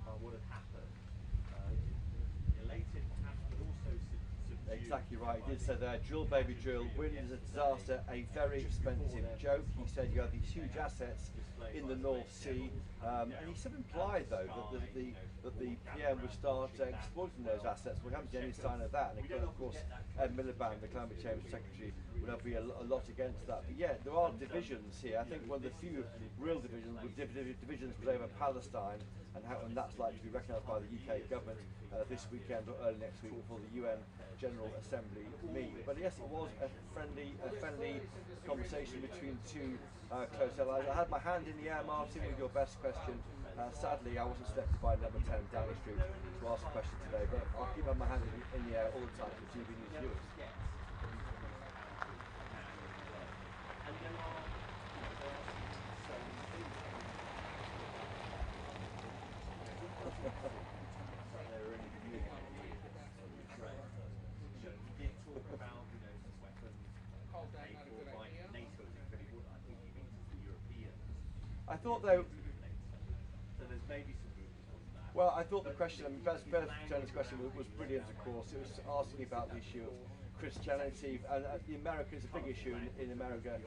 by what had happened. Elated perhaps, but also subdued. Exactly right. He did say there, drill baby drill, wind is a disaster, a very expensive joke. He said you have these huge assets in the North Sea. And he sort of implied, though, that that the PM would start exploiting those assets. We haven't seen any sign of that, and of course Ed Miliband, the Climate Change Secretary, would be a lot against that. But yeah, there are divisions here. I think one of the few real divisions was over Palestine, and that's likely to be recognised by the UK government this weekend or early next week before the UN General Assembly meet. But yes, it was a friendly conversation between two close allies. I had my hand in the air, Martin, with your best question. Sadly, I wasn't selected by number 10 Downing Street to ask a question today, but I'll keep my hand in the air all the time for TV News viewers. I thought though. Well, I thought the question, Beth Turner's question was brilliant, of course. It was asking about the issue of Christianity, and the America is a big issue in America,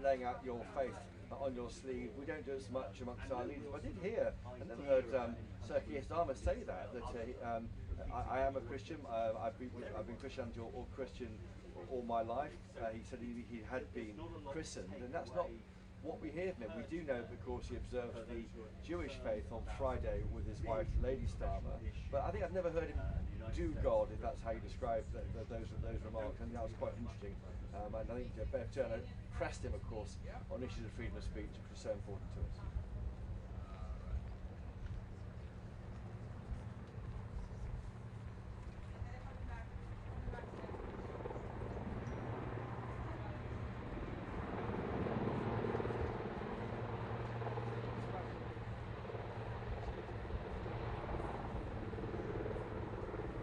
laying out your faith on your sleeve. We don't do as much amongst our leaders. But I did hear, I never heard Sir Keir Starmer say that I am a Christian. I've been Christian or Christian all my life. He said he had been christened, and that's not what we hear from him. We do know, of course, he observed the Jewish faith on Friday with his wife, Lady Starmer. But I think I've never heard him do God, if that's how you describe those remarks. And that was quite interesting. And I think Bev Turner pressed him, of course, on issues of freedom of speech, which was so important to us.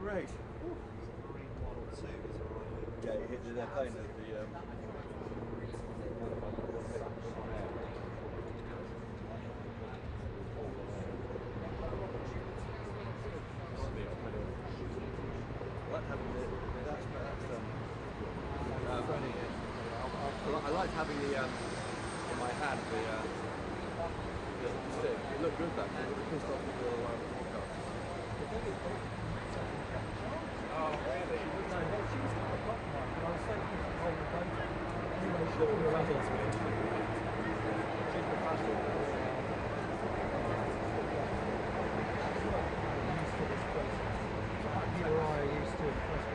Great. Yeah, they're playing the I liked having the in my hand the stick. It looked good that day. It pissed off the little podcast. Oh, really? No, she was kind of compromised, but I was so keen to hold the boat. Anyway, she looked really to me. She's the fashion. She's not used to this process. Like you or I are used to the process.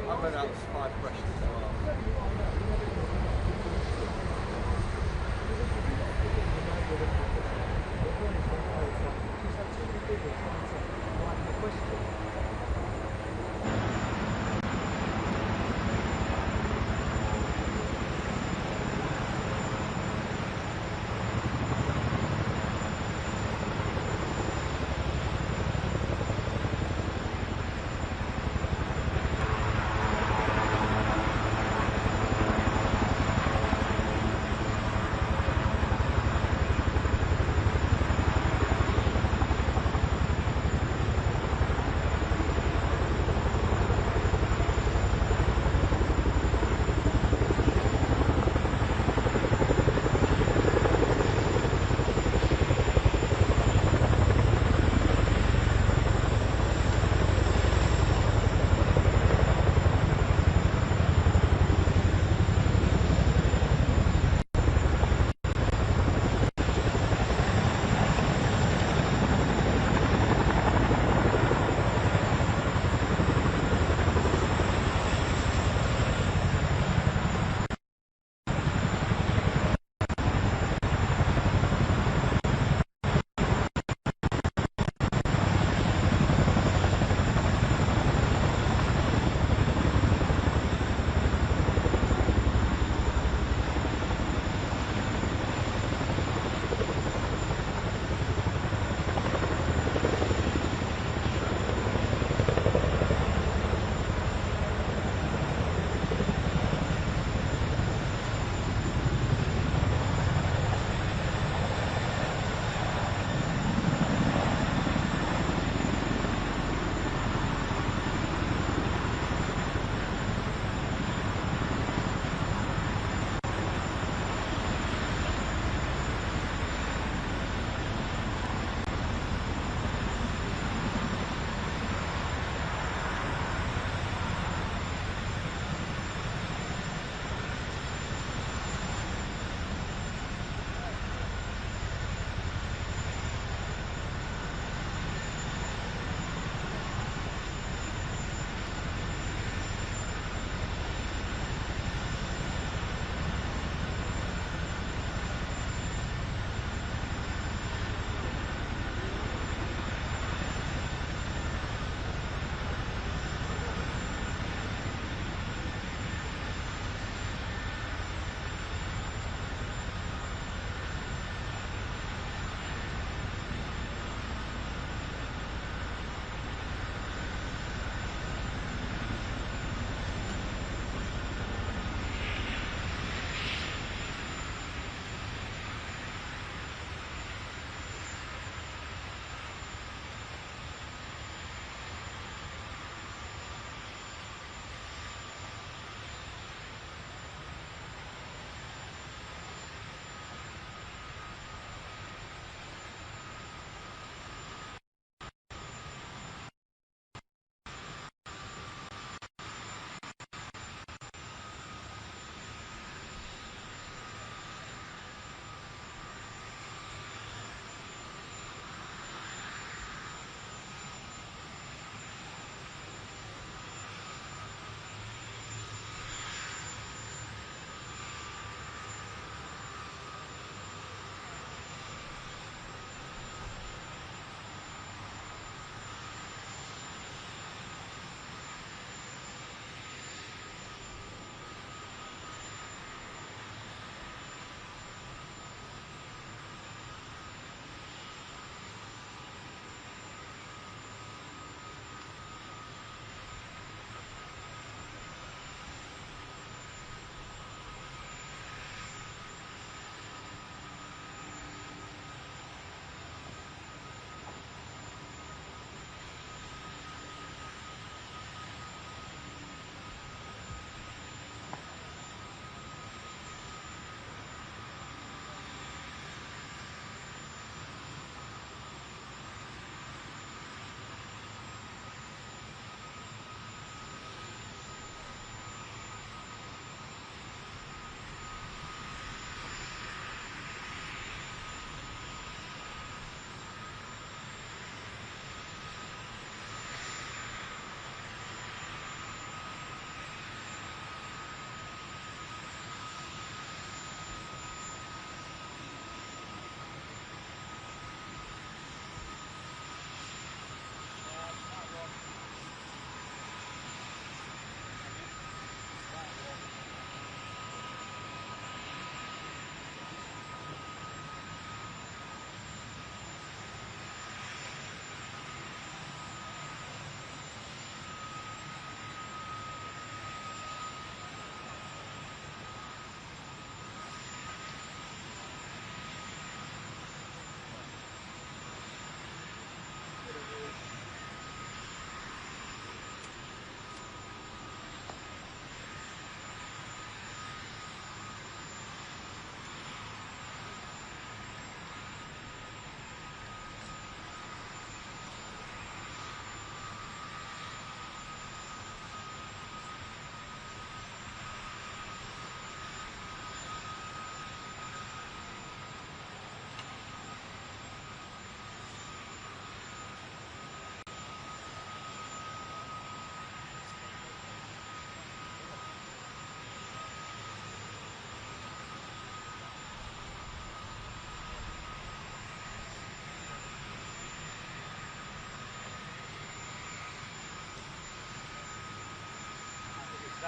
I read out 5 questions as well.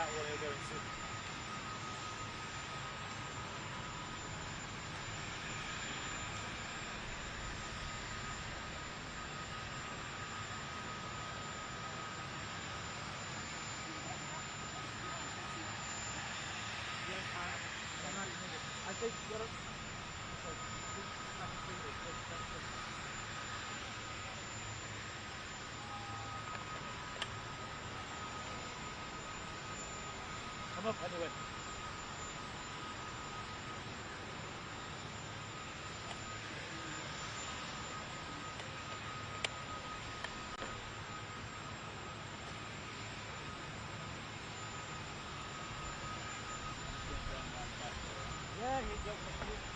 that while you're going to. I think what come up anyway. Yeah, he got me.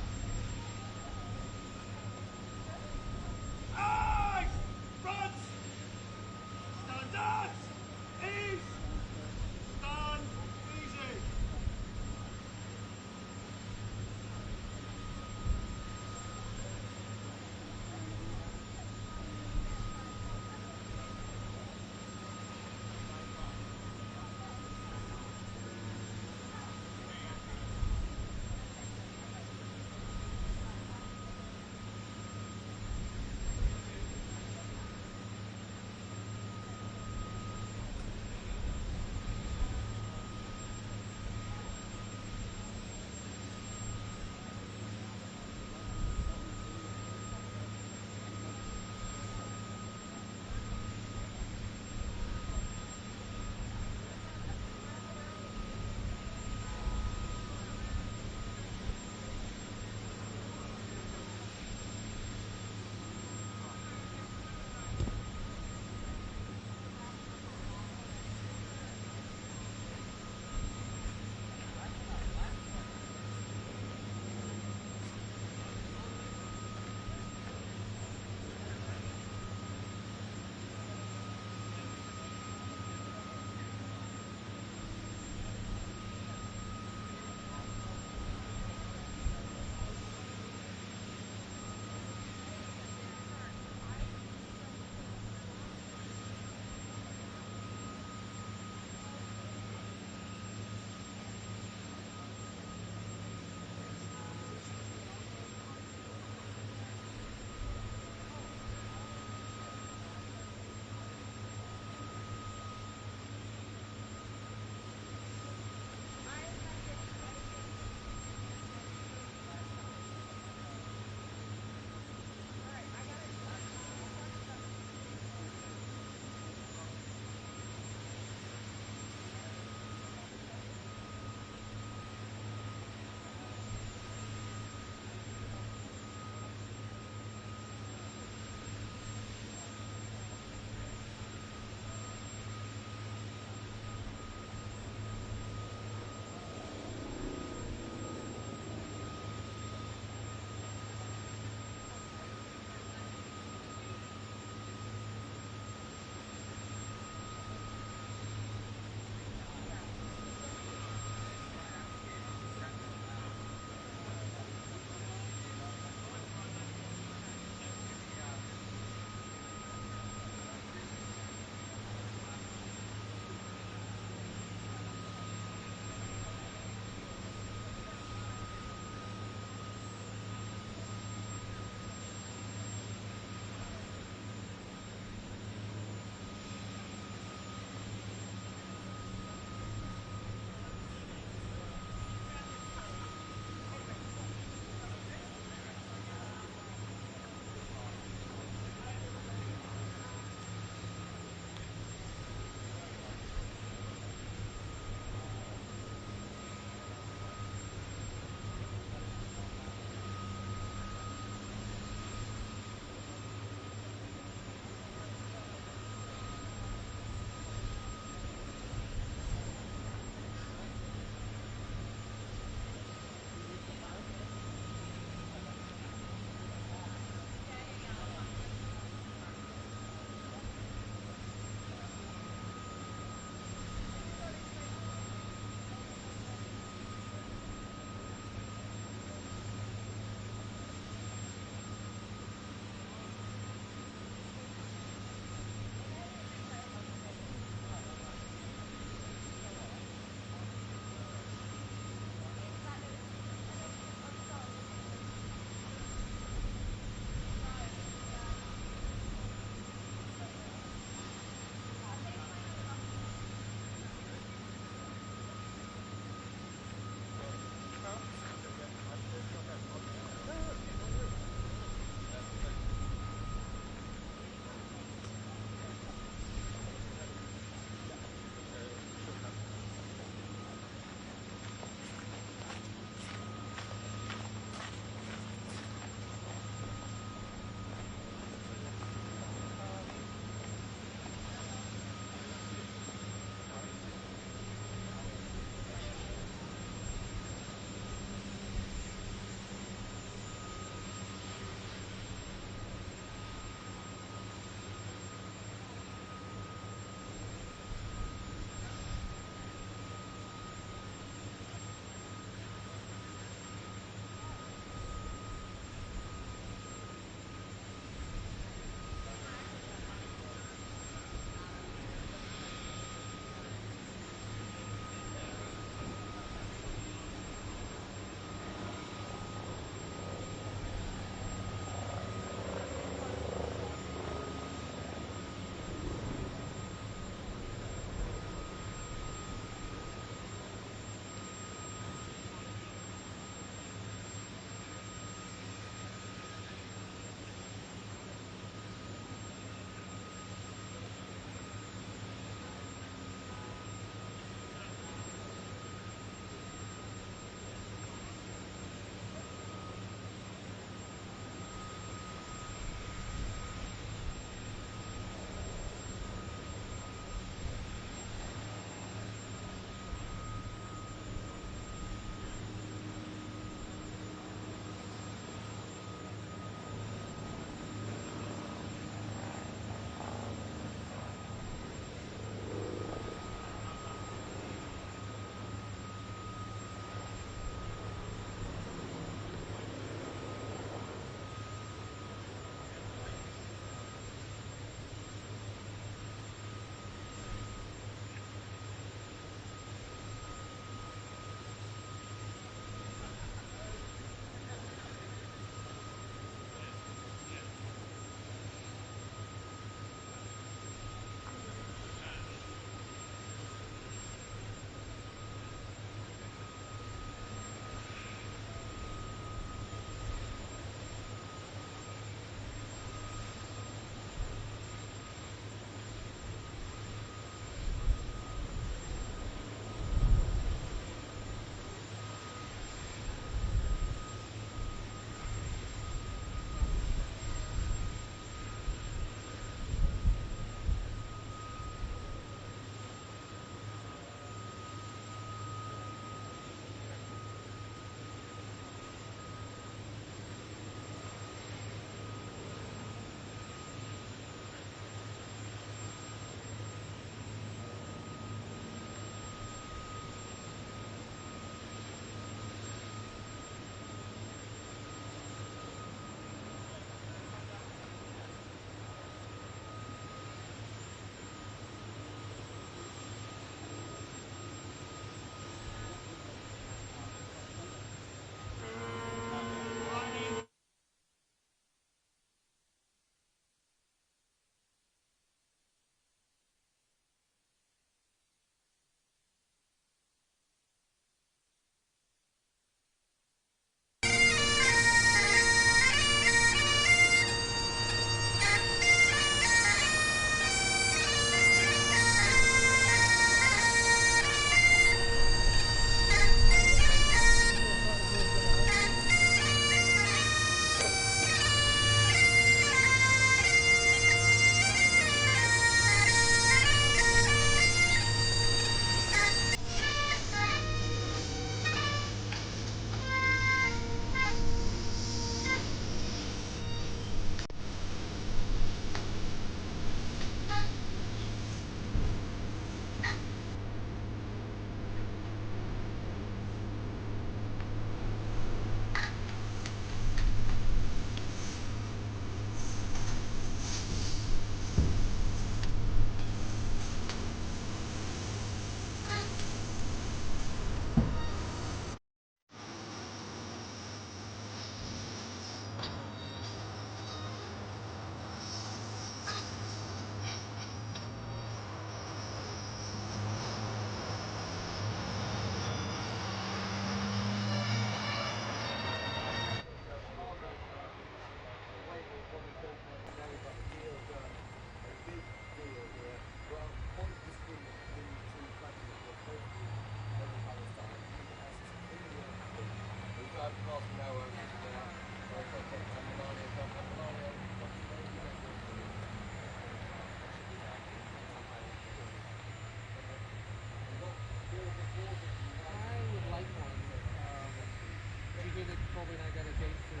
probably not got a date for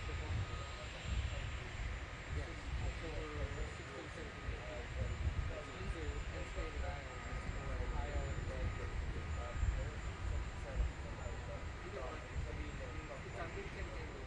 performance. Yes, October 16th, 17th, 18th. It's Windsor and State of Iowa, or Ohio and either one. I mean, it's on Big Ten cable.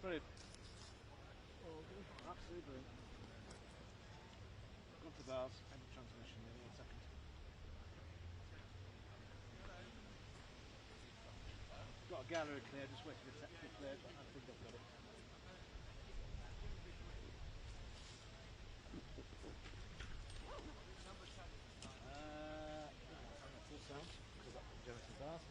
Brilliant. Absolutely brilliant. Gone to bars, end of transmission in 1 second. Got a gallery clear, just waiting for the technical clear, but I think I've got it. Full sound, because I've got generating bars.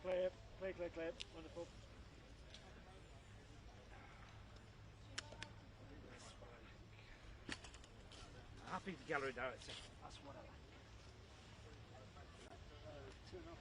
Clear, clear, clear, clear. Wonderful. Happy gallery director. That's whatever. 2.5.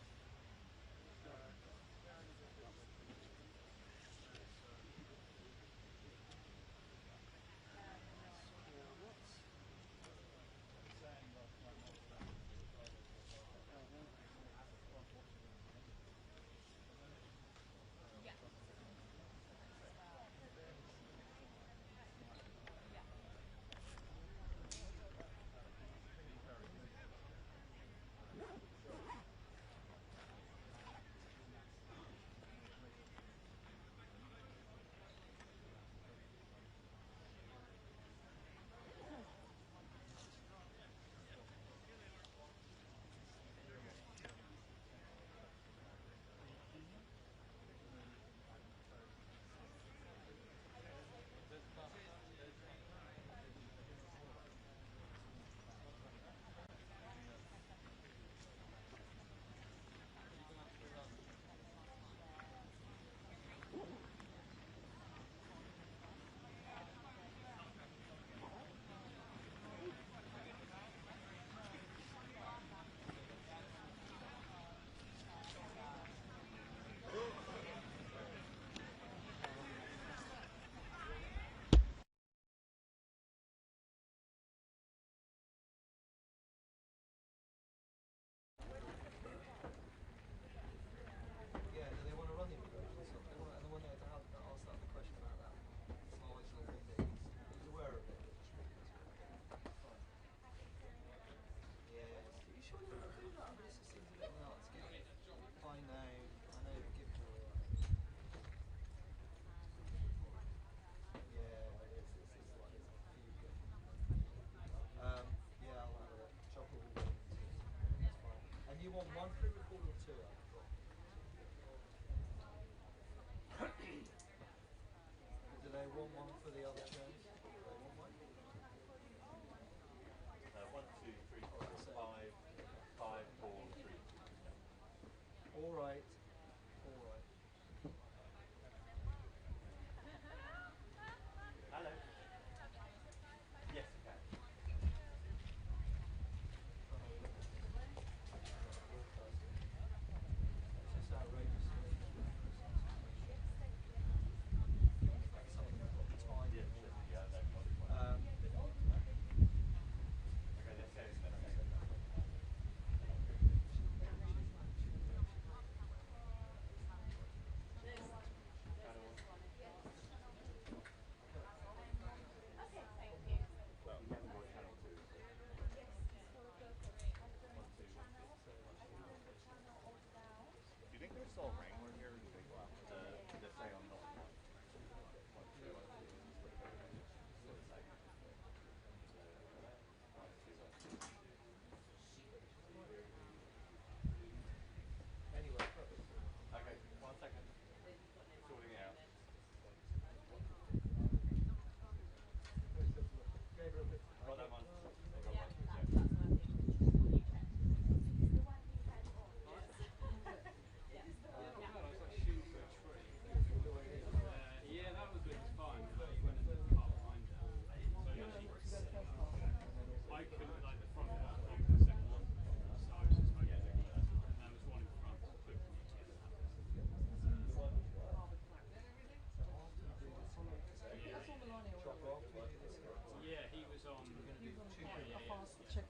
we're going to do 2 pre-elections. Okay?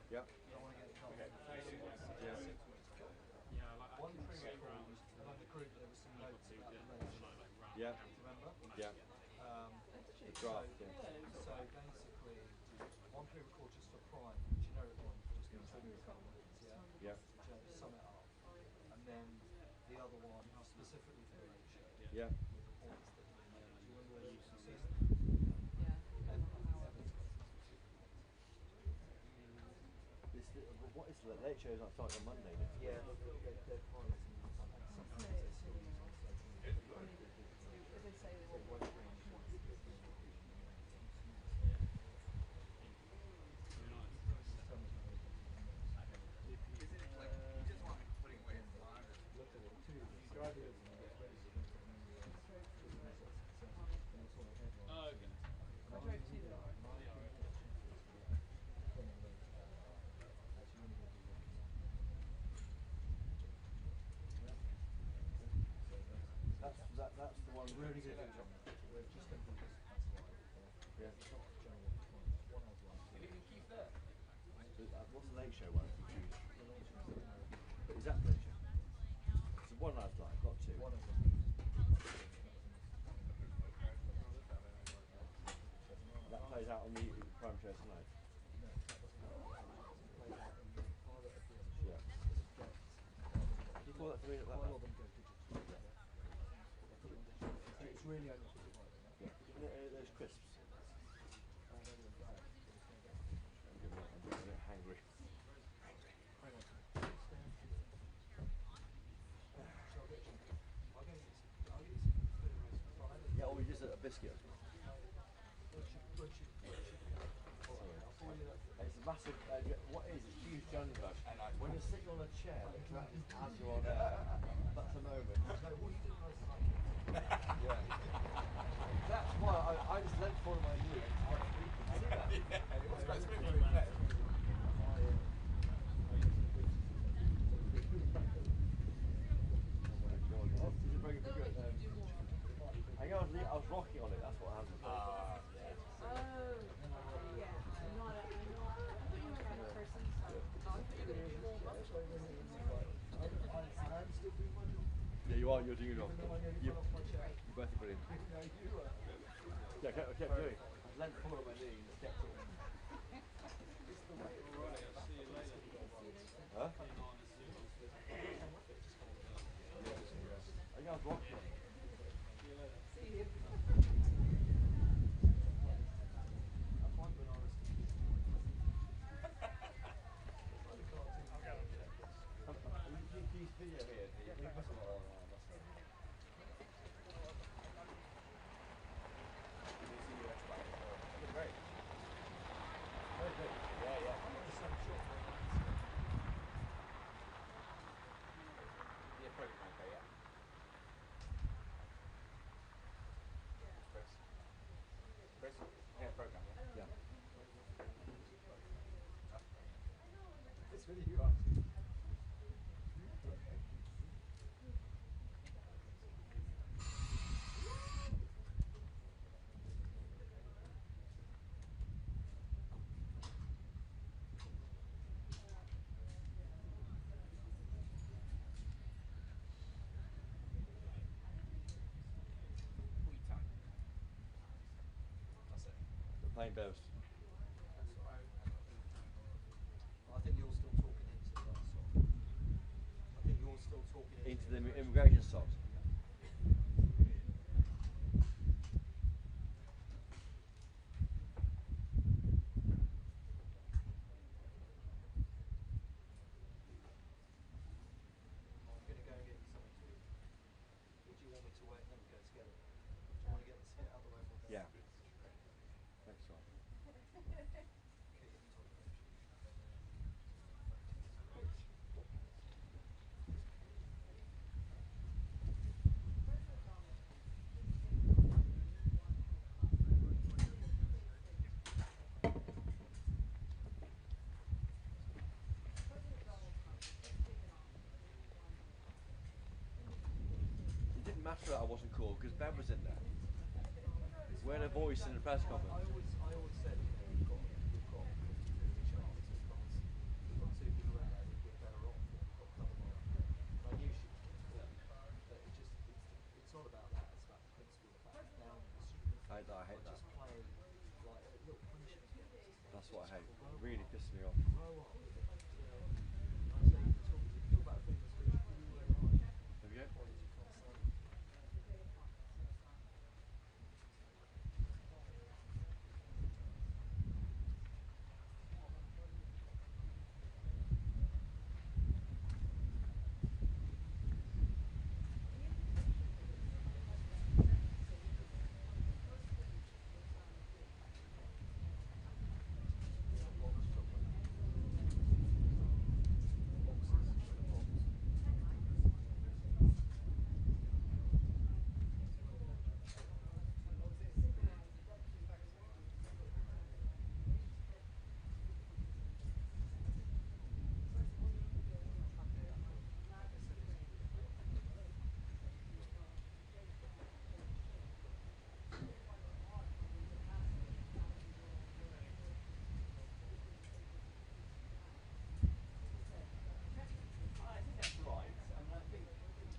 Yeah. I want to get it done. Yeah. One pre-record among the group, there was some notes about the late show. Yeah. Remember? Yeah. The draft, so, yeah. So basically, one pre-record just for Prime, generic one, just going to talk a couple of minutes, yeah? Yeah. To sum it up. And then the other one specifically for the late show. Yeah. With the points that you made. Do you remember what you said? What is the late show? Is not starting on Monday. Yeah, they're piloting something they're still using on social media. That's the one. We're only going to do we're just going to do this. Yeah. It's not general. One has one. You can keep that. What's the late show one? But is that the late show? So one has live, not two. One has That plays out on the prime show tonight. Yeah. You call that 3 o'clock? It's really only There's crisps. I'm a bit hangry. Yeah, or just a biscuit. It's a massive, what is it? Huge Johnny Rush. When you're sitting on a chair that collapses as you're on air, that's a moment. Yeah. That's why I just leant forward my knee. See that? I was rocking on it, that's what happened. Yeah, you are, you're doing it wrong. You're both brilliant. Yeah, I kept doing it. I leant forward on my knee and stepped on it. Huh? I think I was rocking on it. Plain boast. I think you're still talking into that song. I think you're still talking Into the immigration song. I'm going to go and get you something to eat. Or do you want me to wait and then we go together? Do you want to get this out of the way? Yeah. Next one. It didn't matter that I wasn't called because Ben was in there. We had a voice in the press conference. I always said you've got hate that. That's what I hate. It really pisses me off. There we go.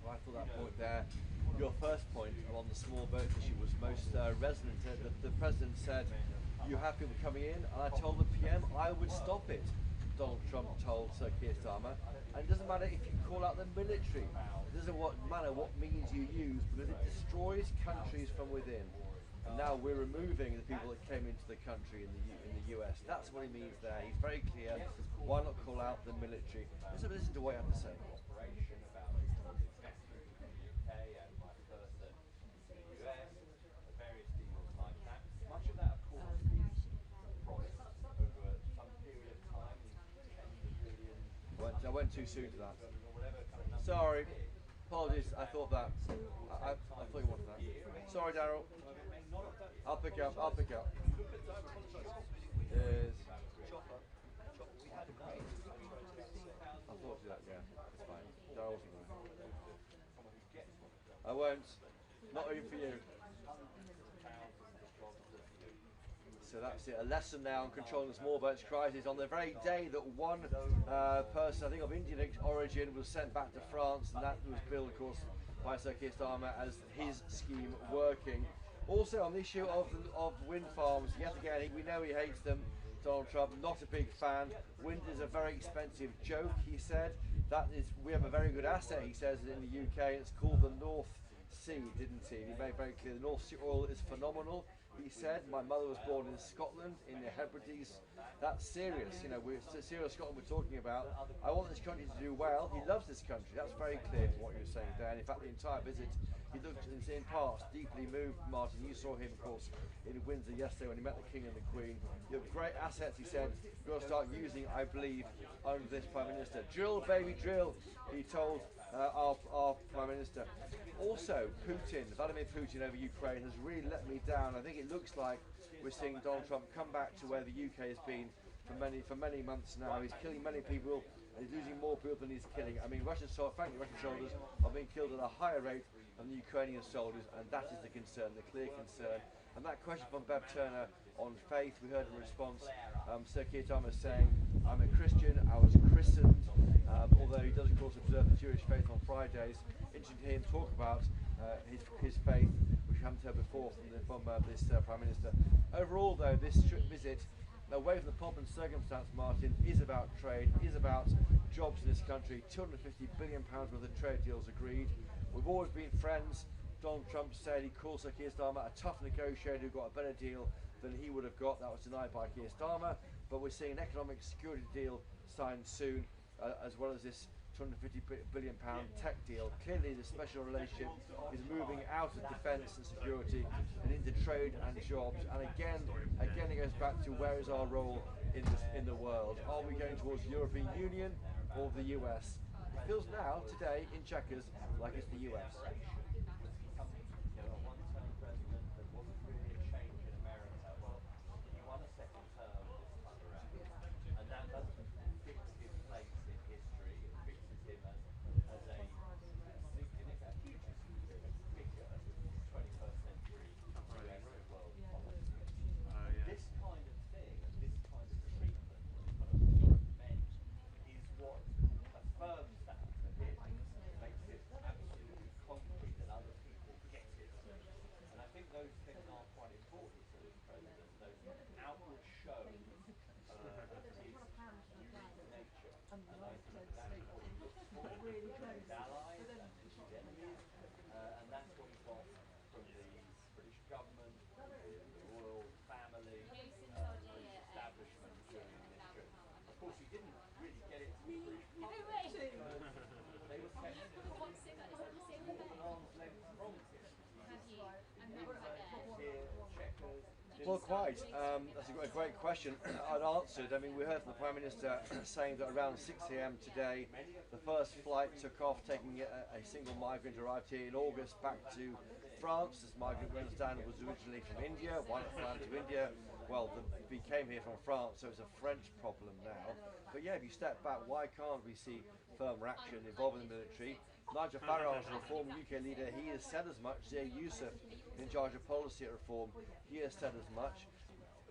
I thought that point there, your first point on the small boat issue was most resonant. The President said, you have people coming in, and I told the PM I would stop it. Donald Trump told Sir Keir Starmer, and it doesn't matter if you call out the military, it doesn't matter what means you use, because it destroys countries from within. And now we're removing the people that came into the country in the US. That's what he means there. He's very clear. Why not call out the military? Let's listen to what he had to say. I went too soon to that. Sorry. Apologies. I thought that. I thought you wanted that. Sorry, Daryl. I'll pick up. Yes. I thought that, yeah. It's fine. Daryl's fine. I won't. Not even for you. So that's it, a lesson now on controlling the small boats crisis on the very day that one person, I think of Indian origin, was sent back to France, and that was billed, of course, by Sir Keir Starmer as his scheme working. Also on the issue of wind farms, yet again, we know he hates them, Donald Trump, not a big fan. Wind is a very expensive joke, he said. We have a very good asset, he says, in the UK, it's called the North Sea, didn't he? He made very clear the North Sea oil is phenomenal. He said, my mother was born in Scotland, in the Hebrides. That's serious, it's serious Scotland we're talking about. I want this country to do well. He loves this country. That's very clear from what you were saying there. And in fact, the entire visit, he looked, in parts, deeply moved, Martin. You saw him, of course, in Windsor yesterday when he met the King and the Queen. You have great assets, he said, you're going to start using, I believe, under this Prime Minister. Drill, baby, drill, he told our Prime Minister. Also, Vladimir Putin over Ukraine has really let me down. I think it looks like we're seeing Donald Trump come back to where the UK has been for many months now. He's killing many people, and he's losing more people than he's killing. I mean, Russian soldiers are being killed at a higher rate than the Ukrainian soldiers, and that is the concern, the clear concern. And that question from Bev Turner on faith, we heard in response, Sir Keir Starmer saying, I'm a Christian, I was christened, although he does of course observe the Jewish faith on Fridays. Interesting to hear him talk about his faith, which we haven't heard before from this Prime Minister. Overall though, this visit, away from the pomp and circumstance, Martin, is about trade, is about jobs in this country. £250 billion worth of trade deals agreed. We've always been friends. Donald Trump said he called Sir Keir Starmer a tough negotiator who got a better deal than he would have got. That was denied by Keir Starmer. But we're seeing an economic security deal signed soon, as well as this £250 billion tech deal. Clearly the special relationship is moving out of defence and security and into trade and jobs. And again it goes back to where is our role in the world. Are we going towards the European Union or the US? It feels now, today, in Chequers, like it's the US. show nature, and I think that's what he looks for in his allies and his enemies, and that's what he got from the British government, the royal family, British establishment during this trip. Of course, he didn't really get it from the British public because they were kept walking arm's length from him. Chequers. Well, quite. That's a great question. I'd answered. I mean, we heard from the Prime Minister saying that around 6 a.m. today, the first flight took off, taking a single migrant arrived here in August back to France. This migrant, we understand, was originally from India. Why not fly to India? Well, he came here from France, so it's a French problem now. But yeah, if you step back, why can't we see firmer action involving the military? Nigel Farage, a reform UK leader, he has said as much. Jay Yousaf, in charge of policy at reform, he has said as much.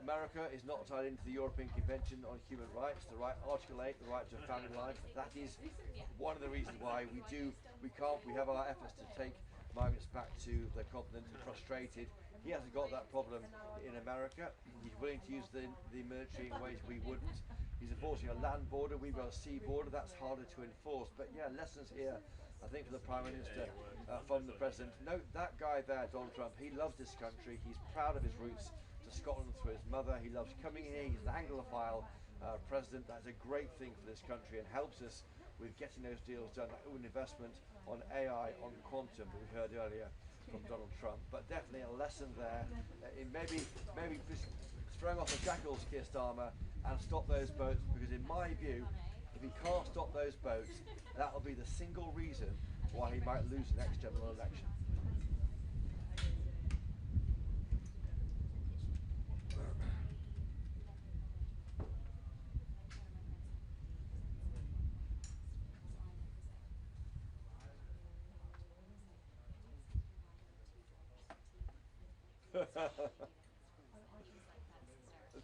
America is not tied into the European Convention on Human Rights, the right Article 8, the right to a family life. That is one of the reasons why we have our efforts to take migrants back to the continent frustrated. He hasn't got that problem in America. He's willing to use the military in ways we wouldn't. He's enforcing a land border, we've got a sea border, that's harder to enforce. But yeah, lessons here, I think, for the Prime Minister, from the President. Note that guy there, Donald Trump, he loves this country, he's proud of his roots to Scotland through his mother, he loves coming here, he's an Anglophile President. That's a great thing for this country and helps us with getting those deals done, like an investment on AI, on quantum that we heard earlier from Donald Trump. But definitely a lesson there in maybe just throwing off the shackles, Keir Starmer, and stop those boats, because in my view, if he can't stop those boats, that will be the single reason why he might lose the next general election.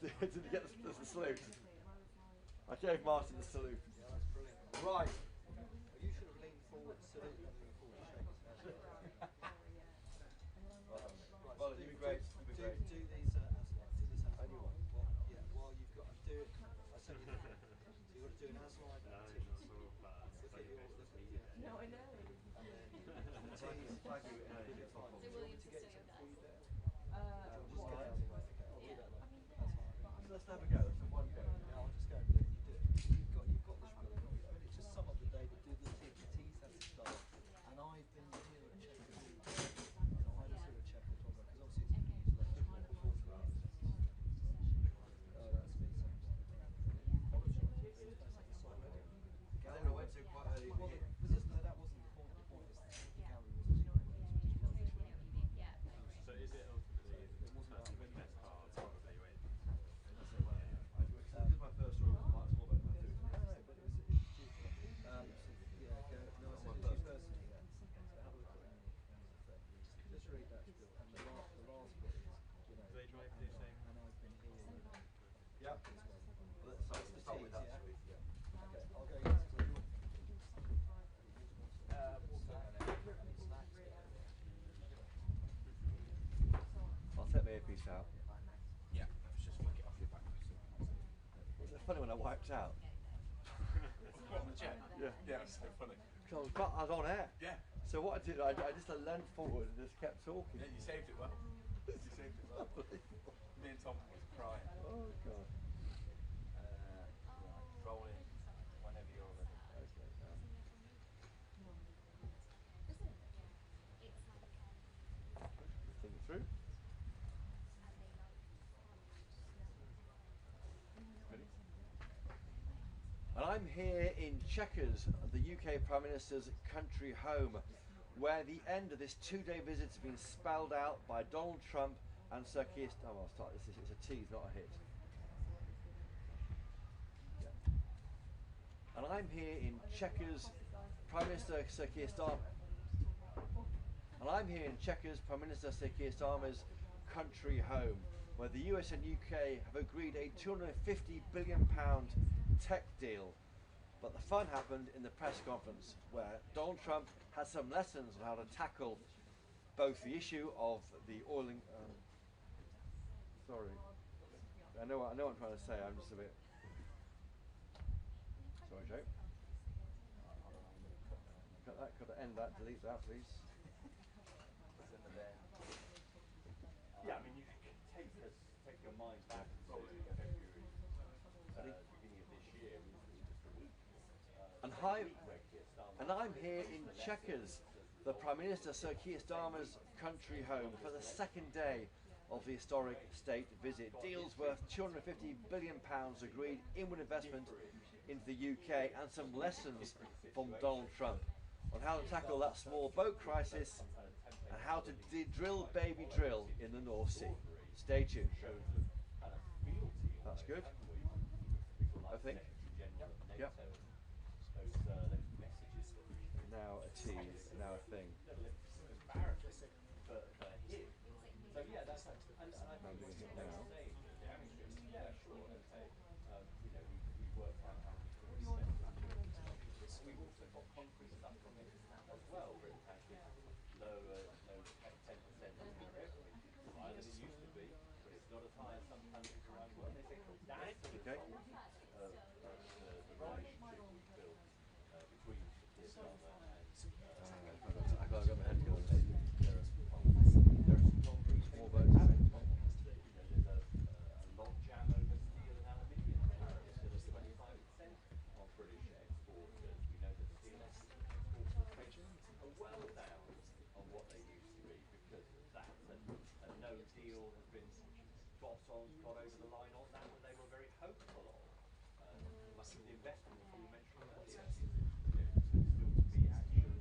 Did you get the salute? I gave Martin the salute. Yeah, that's brilliant. Right. You should have leaned forward to salute and leaned forward to shake his hand. Well, it'd be great. Do these do this Aslan. Yeah, while you've got to do it, I said you can. So you've got to do an Aslan. Look at your, No, I know. and then the tease. Do you want me to get some for you there? What? I'll do that later. That's fine. Let's have a go. Let's have one go. Yeah, I'll just go and do it. You do it. You've got the spiel. I mean, it's just sum up the day, but do the tease has to start. And I've been here at Chequers. I was here at Chequers because obviously it's a news lecture before the round. Oh, that's me. I don't know, went so quite early. Well, that wasn't the point. The point is the gallery wasn't. So is it ultimately It wasn't about the best part of the UAE? This is my first rule. It's more about my food. No, but it was introduced. Yeah, go. No, I said introduced personally. Yeah. So have a look at it. Just read that still. And the last bit is, you know. They drive this thing. And I've been here. Yep. Let's start with that. Yeah. Okay, I'll go into the I'll take my earpiece out. Yeah, let's just flick it off your back. Was it funny when I wiped out? What, the jet? Yeah. Yeah, it's so funny. Because I was on air. Yeah. So what I did, I just leant forward and just kept talking. Yeah, you saved it well. You saved it well. Me and Tom was crying. Oh, God. Roll in whenever you're ready. Think it through. Ready? And I'm here in Chequers, the UK Prime Minister's country home, where the end of this two-day visit has been spelled out by Donald Trump and Sir Keir Starmer. Oh, I'll start this. It's a tease, not a hit. Yeah. And I'm here in Chequers, Prime Minister Sir Keir Starmer. And I'm here in Chequers, Prime Minister Sir Keir Starmer's country home, where the US and UK have agreed a £250 billion tech deal. But the fun happened in the press conference, where Donald Trump had some lessons on how to tackle both the issue of the oil and I know what I'm trying to say. I'm just a bit. Sorry, Joe. Cut that. Cut that. End that. Delete that, please. Yeah, I mean, you can take your mind back to February, beginning of this year, it was just a week. And I'm here in Chequers, the Prime Minister Sir Keir Starmer's country home, for the second day of the historic state visit. Deals worth £250 billion agreed, inward investment into the UK, and some lessons from Donald Trump on how to tackle that small boat crisis and how to drill baby drill in the North Sea. Stay tuned. That's good, I think. Yep. Now a tease, now a thing. I'm doing it now. We've also got concrete stuff coming as well. Britain has this lower 10% higher than it used to be, but it's not as high as some countries around the world. They say that's the result of the relationship we've built between Keir Starmer and I got my head going. there are some concrete More things votes. there's a log jam over steel and aluminium tariffs that are 25% on British exporters. We know that steel exporters are well down on what they used to be because of that. And no deal has been got over the line on that they were very hopeful of. Much of the investment that you mentioned earlier is still to be actually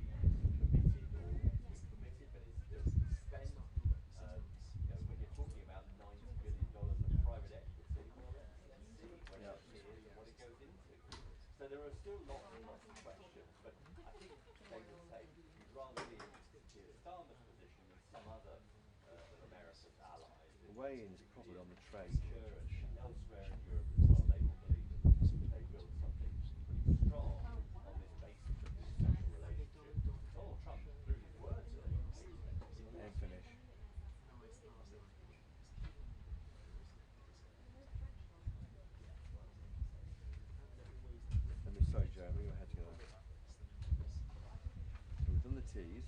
committed or committed, but it's still to be spent. When you're talking about $90 billion of private equity, well, let's see when it appears and what it goes into. So there are still lots and lots of questions, but I think they would say you'd rather be in Keir Starmer's position than some other of America's allies. Wayne's probably on the train. And elsewhere in Europe as well, they will believe that they built something pretty strong on this basis of this special relationship. Donald Trump, through his words, And finish. Sorry, Joe, bring your head together. So we've done the teas.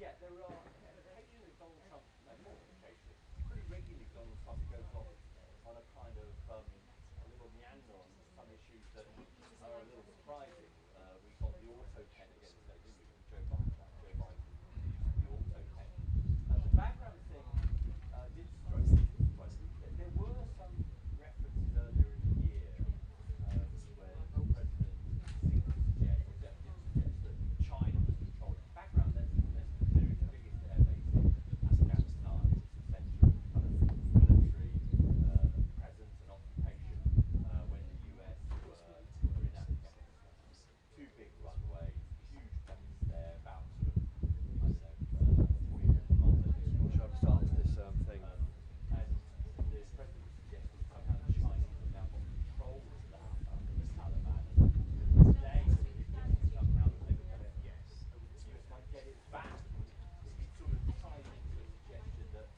yeah, there are occasionally Donald Trump, no more occasionally, pretty regularly Donald Trump goes off on a kind of a little meander on some issues that are a little surprising. We got the auto pen against didn't we, from Joe Biden, the auto pen. The background thing did strike me. There were some references earlier in the year where the president seemed to suggest that China was controlling the background. There's the biggest air base in Afghanistan. It's the centre of kind of military presence and occupation when the US were in Afghanistan. Two big runways, huge base there, about sort of, I don't know, 40 miles. Shall I start this thing? And the president was suggesting somehow the Chinese have now got control of that under the Taliban. And today, somehow that they were going to, yes, the US might get it back. It sort of ties into a suggestion that,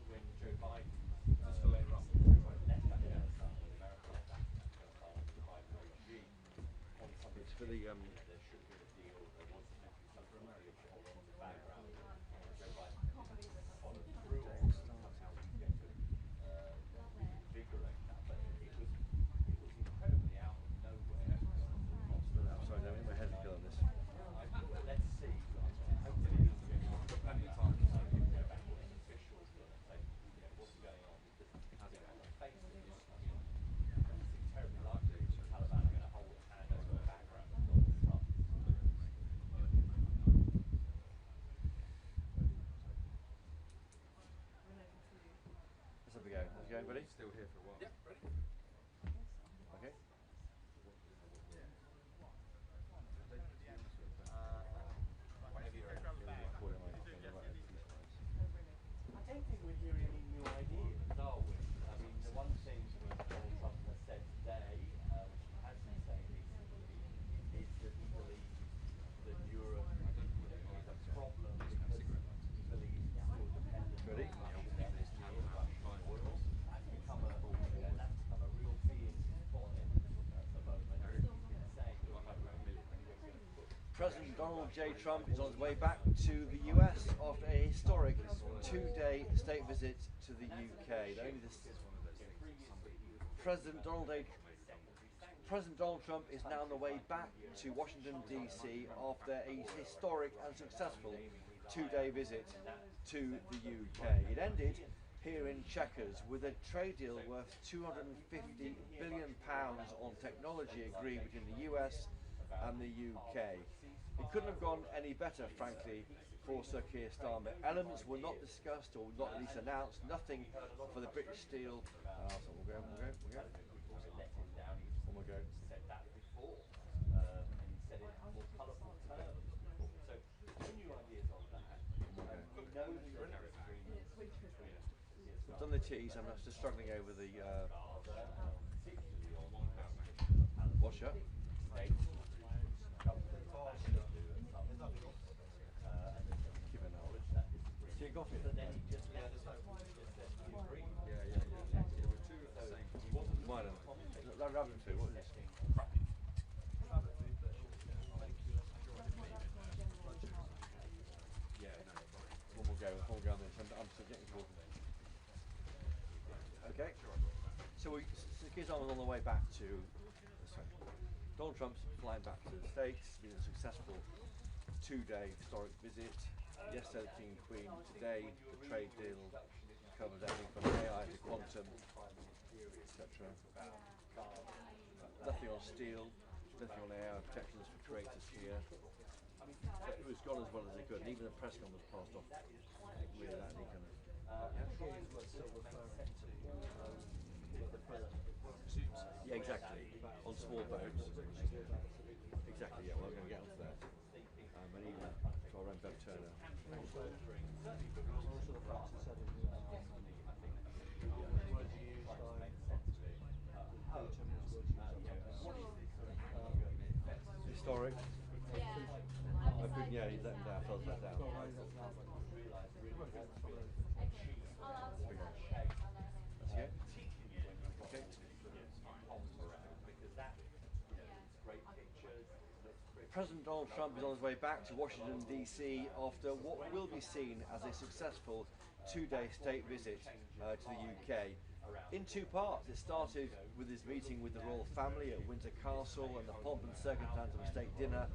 when Joe Biden left Afghanistan, when America left Afghanistan under the Biden regime, on some It's for the there should have been a deal. There was potentially some sort of deal on the background. Joe Biden followed through on somehow we get to reinvigorate that. But it was incredibly out of nowhere. sorry, now my head's going on this. Let's see. Hopefully it doesn't get plenty of time to go back to the officials and say, what's going on? Because on the face of this, it doesn't seem terribly likely that the Taliban are going to hold a hand over the background of Donald Trump. Let's have a go. How's it going, buddy? Still here for a while. Yeah, ready? Okay. Whenever you're ready. President Donald J. Trump is on his way back to the US after a historic two-day state visit to the UK. President Donald Trump is now on the way back to Washington, D.C. after a historic and successful two-day visit to the UK. It ended here in Chequers with a trade deal worth £250 billion on technology agreed between the US and the UK. It couldn't have gone any better, frankly, for Sir Keir Starmer. Elements were not discussed or not at least announced, nothing for the British steel. So we'll go. One more go. I've done the teas, I'm just struggling over the washer. Tea and coffee? Yeah. Mine. Rabbit two, what is this? One more go on this. I'm still getting towards it. Okay. So Keir Starmer's on the way back to Donald Trump's flying back to the States. It's been a successful two-day historic visit. Yesterday the King and Queen, today the trade deal covers everything from AI to quantum, etc. Nothing on steel, nothing on AI protections for creators here. It was gone as well as it could, and even the press conference passed off with that. Yeah, exactly. On small boats. Exactly, yeah, well, we're going to get onto that. And even to our own Bev Turner. Historic. Yeah, he's let him down, felt let down. That's it. Okay. President Donald Trump is on his way back to Washington, D.C. after what will be seen as a successful two-day state visit to the UK. In two parts. It started with his meeting with the royal family at Windsor Castle and the pomp and circumstance of a state dinner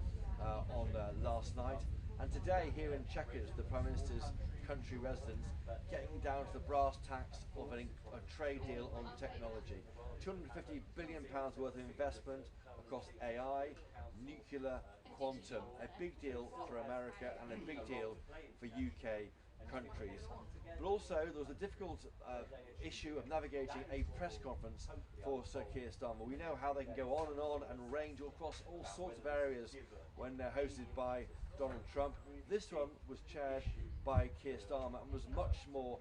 on last night. And today, here in Chequers, the Prime Minister's country residence, getting down to the brass tacks of a trade deal on technology. £250 billion worth of investment across AI, nuclear, quantum. A big deal for America and a big deal for UK countries. But also there was a difficult issue of navigating a press conference for Sir Keir Starmer. We know how they can go on and range across all sorts of areas when they're hosted by Donald Trump. This one was chaired by Keir Starmer and was much more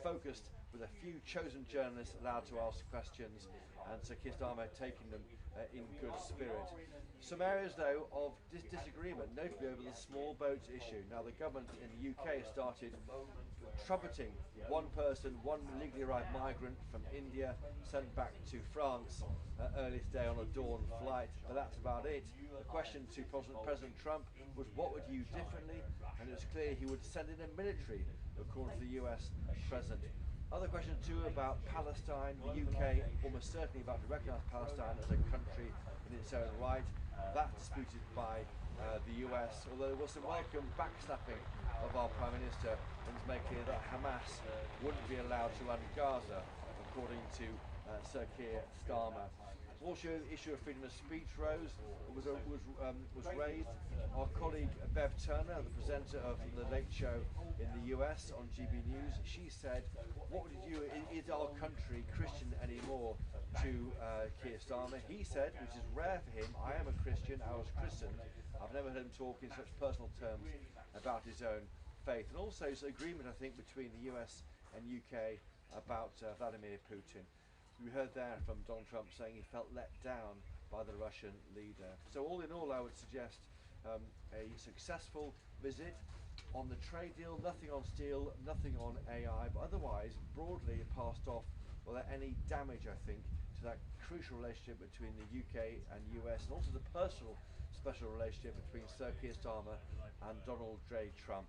focused, with a few chosen journalists allowed to ask questions, and Sir Keir Starmer taking them in good spirit. Some areas, though, of disagreement, notably over the small boats issue. Now, the government in the UK started trumpeting one person, one legally arrived migrant from India, sent back to France earlier today on a dawn flight, but that's about it. The question to President Trump was, what would you do differently? And it was clear he would send in a military, according to the US president. Other question too about Palestine. The UK almost certainly about to recognise Palestine as a country in its own right. That disputed by the US, although there was some welcome backslapping of our Prime Minister and was made clear that Hamas wouldn't be allowed to run Gaza, according to Sir Keir Starmer. Also, the issue of freedom of speech was raised. Our colleague Bev Turner, the presenter of The Late Show in the US on GB News, she said, what would you do, is our country Christian anymore, to Keir Starmer? He said, which is rare for him, I am a Christian, I was christened. I've never heard him talk in such personal terms about his own faith. And also, it's an agreement, I think, between the US and UK about Vladimir Putin. We heard there from Donald Trump saying he felt let down by the Russian leader. So all in all, I would suggest a successful visit on the trade deal, nothing on steel, nothing on AI, but otherwise, broadly, it passed off without any damage, I think, to that crucial relationship between the UK and US, and also the personal special relationship between Sir Keir Starmer and Donald J. Trump.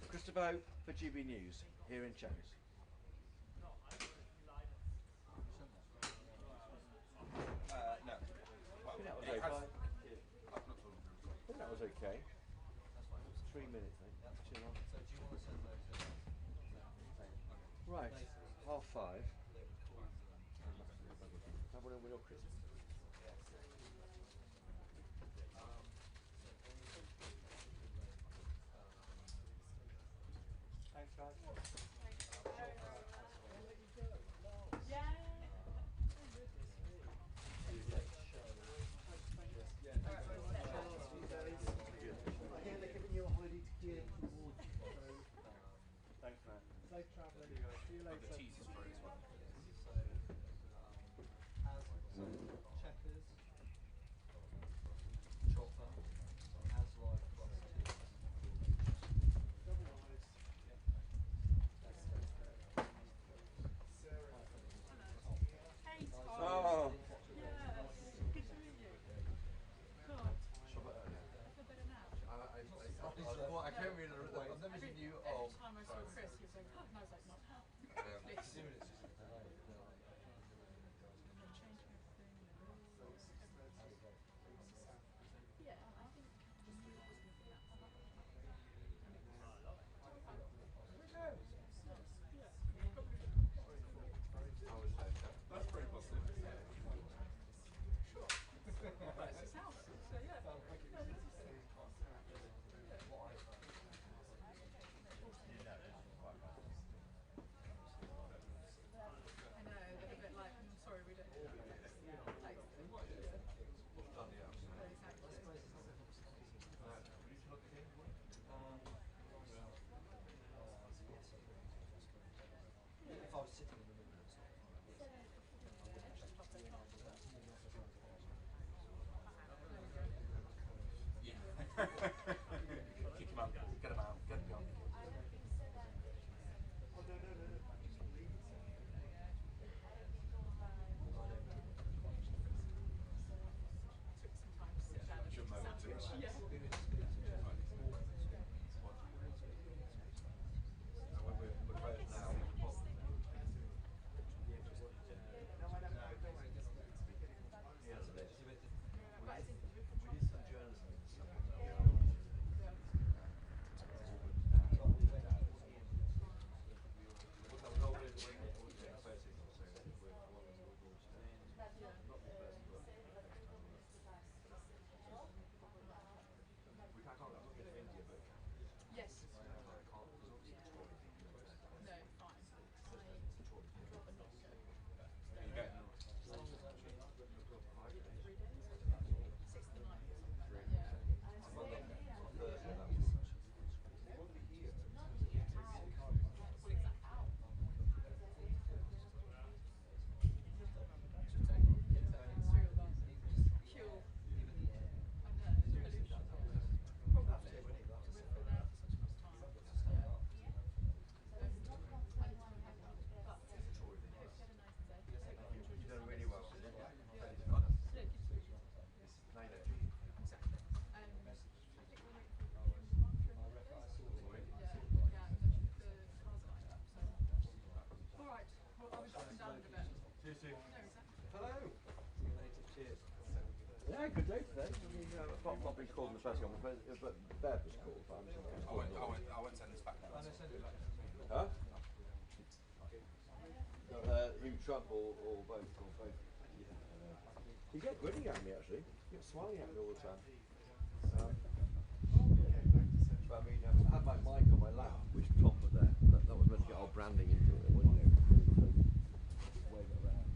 Christopher Hope for GB News, here in Chequers. No. Well, I think that was it okay. has- I think that was okay. 3 minutes, I think. That's too long. So do you want to send those in? Right, 5:30. Have one with your Christmas. Thanks, guys. I hear they're giving you a holiday to gear towards you. Thanks, man. Safe travelling. See you later. The cheese is free as well. So, Chequers, Chopper, as live plus two. Hey, Tom. Oh. Yeah, good to meet you. God. I feel better now. I can't read it. I've never seen you. Every time I saw Chris, he was like, oh, and I was like, not how. This. Yeah, I think. That's pretty positive. Sure. It's his house, so yeah. I know, they're a bit like, I'm sorry, we don't. Like, If I was sitting in the middle of something. Kick him out. Get him out. Get him out. Should know what to do. We're closed now. yes. No, fine. You go. 3 days? 6th and 9th. Yeah. You've done really well. Alright, well, I was up and down a bit. See you soon. Hello. Cheers. Yeah, good day today. I mean, not been called in the press conference, but Bev was called. But I won't send this back now. Huh? You, Trump, or both? You get grinning at me, actually. You get smiling at me all the time. But I mean, I had my mic on my lap, which Trump put there. That was meant to get our branding into it, wasn't it? Wave it around.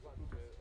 Google it.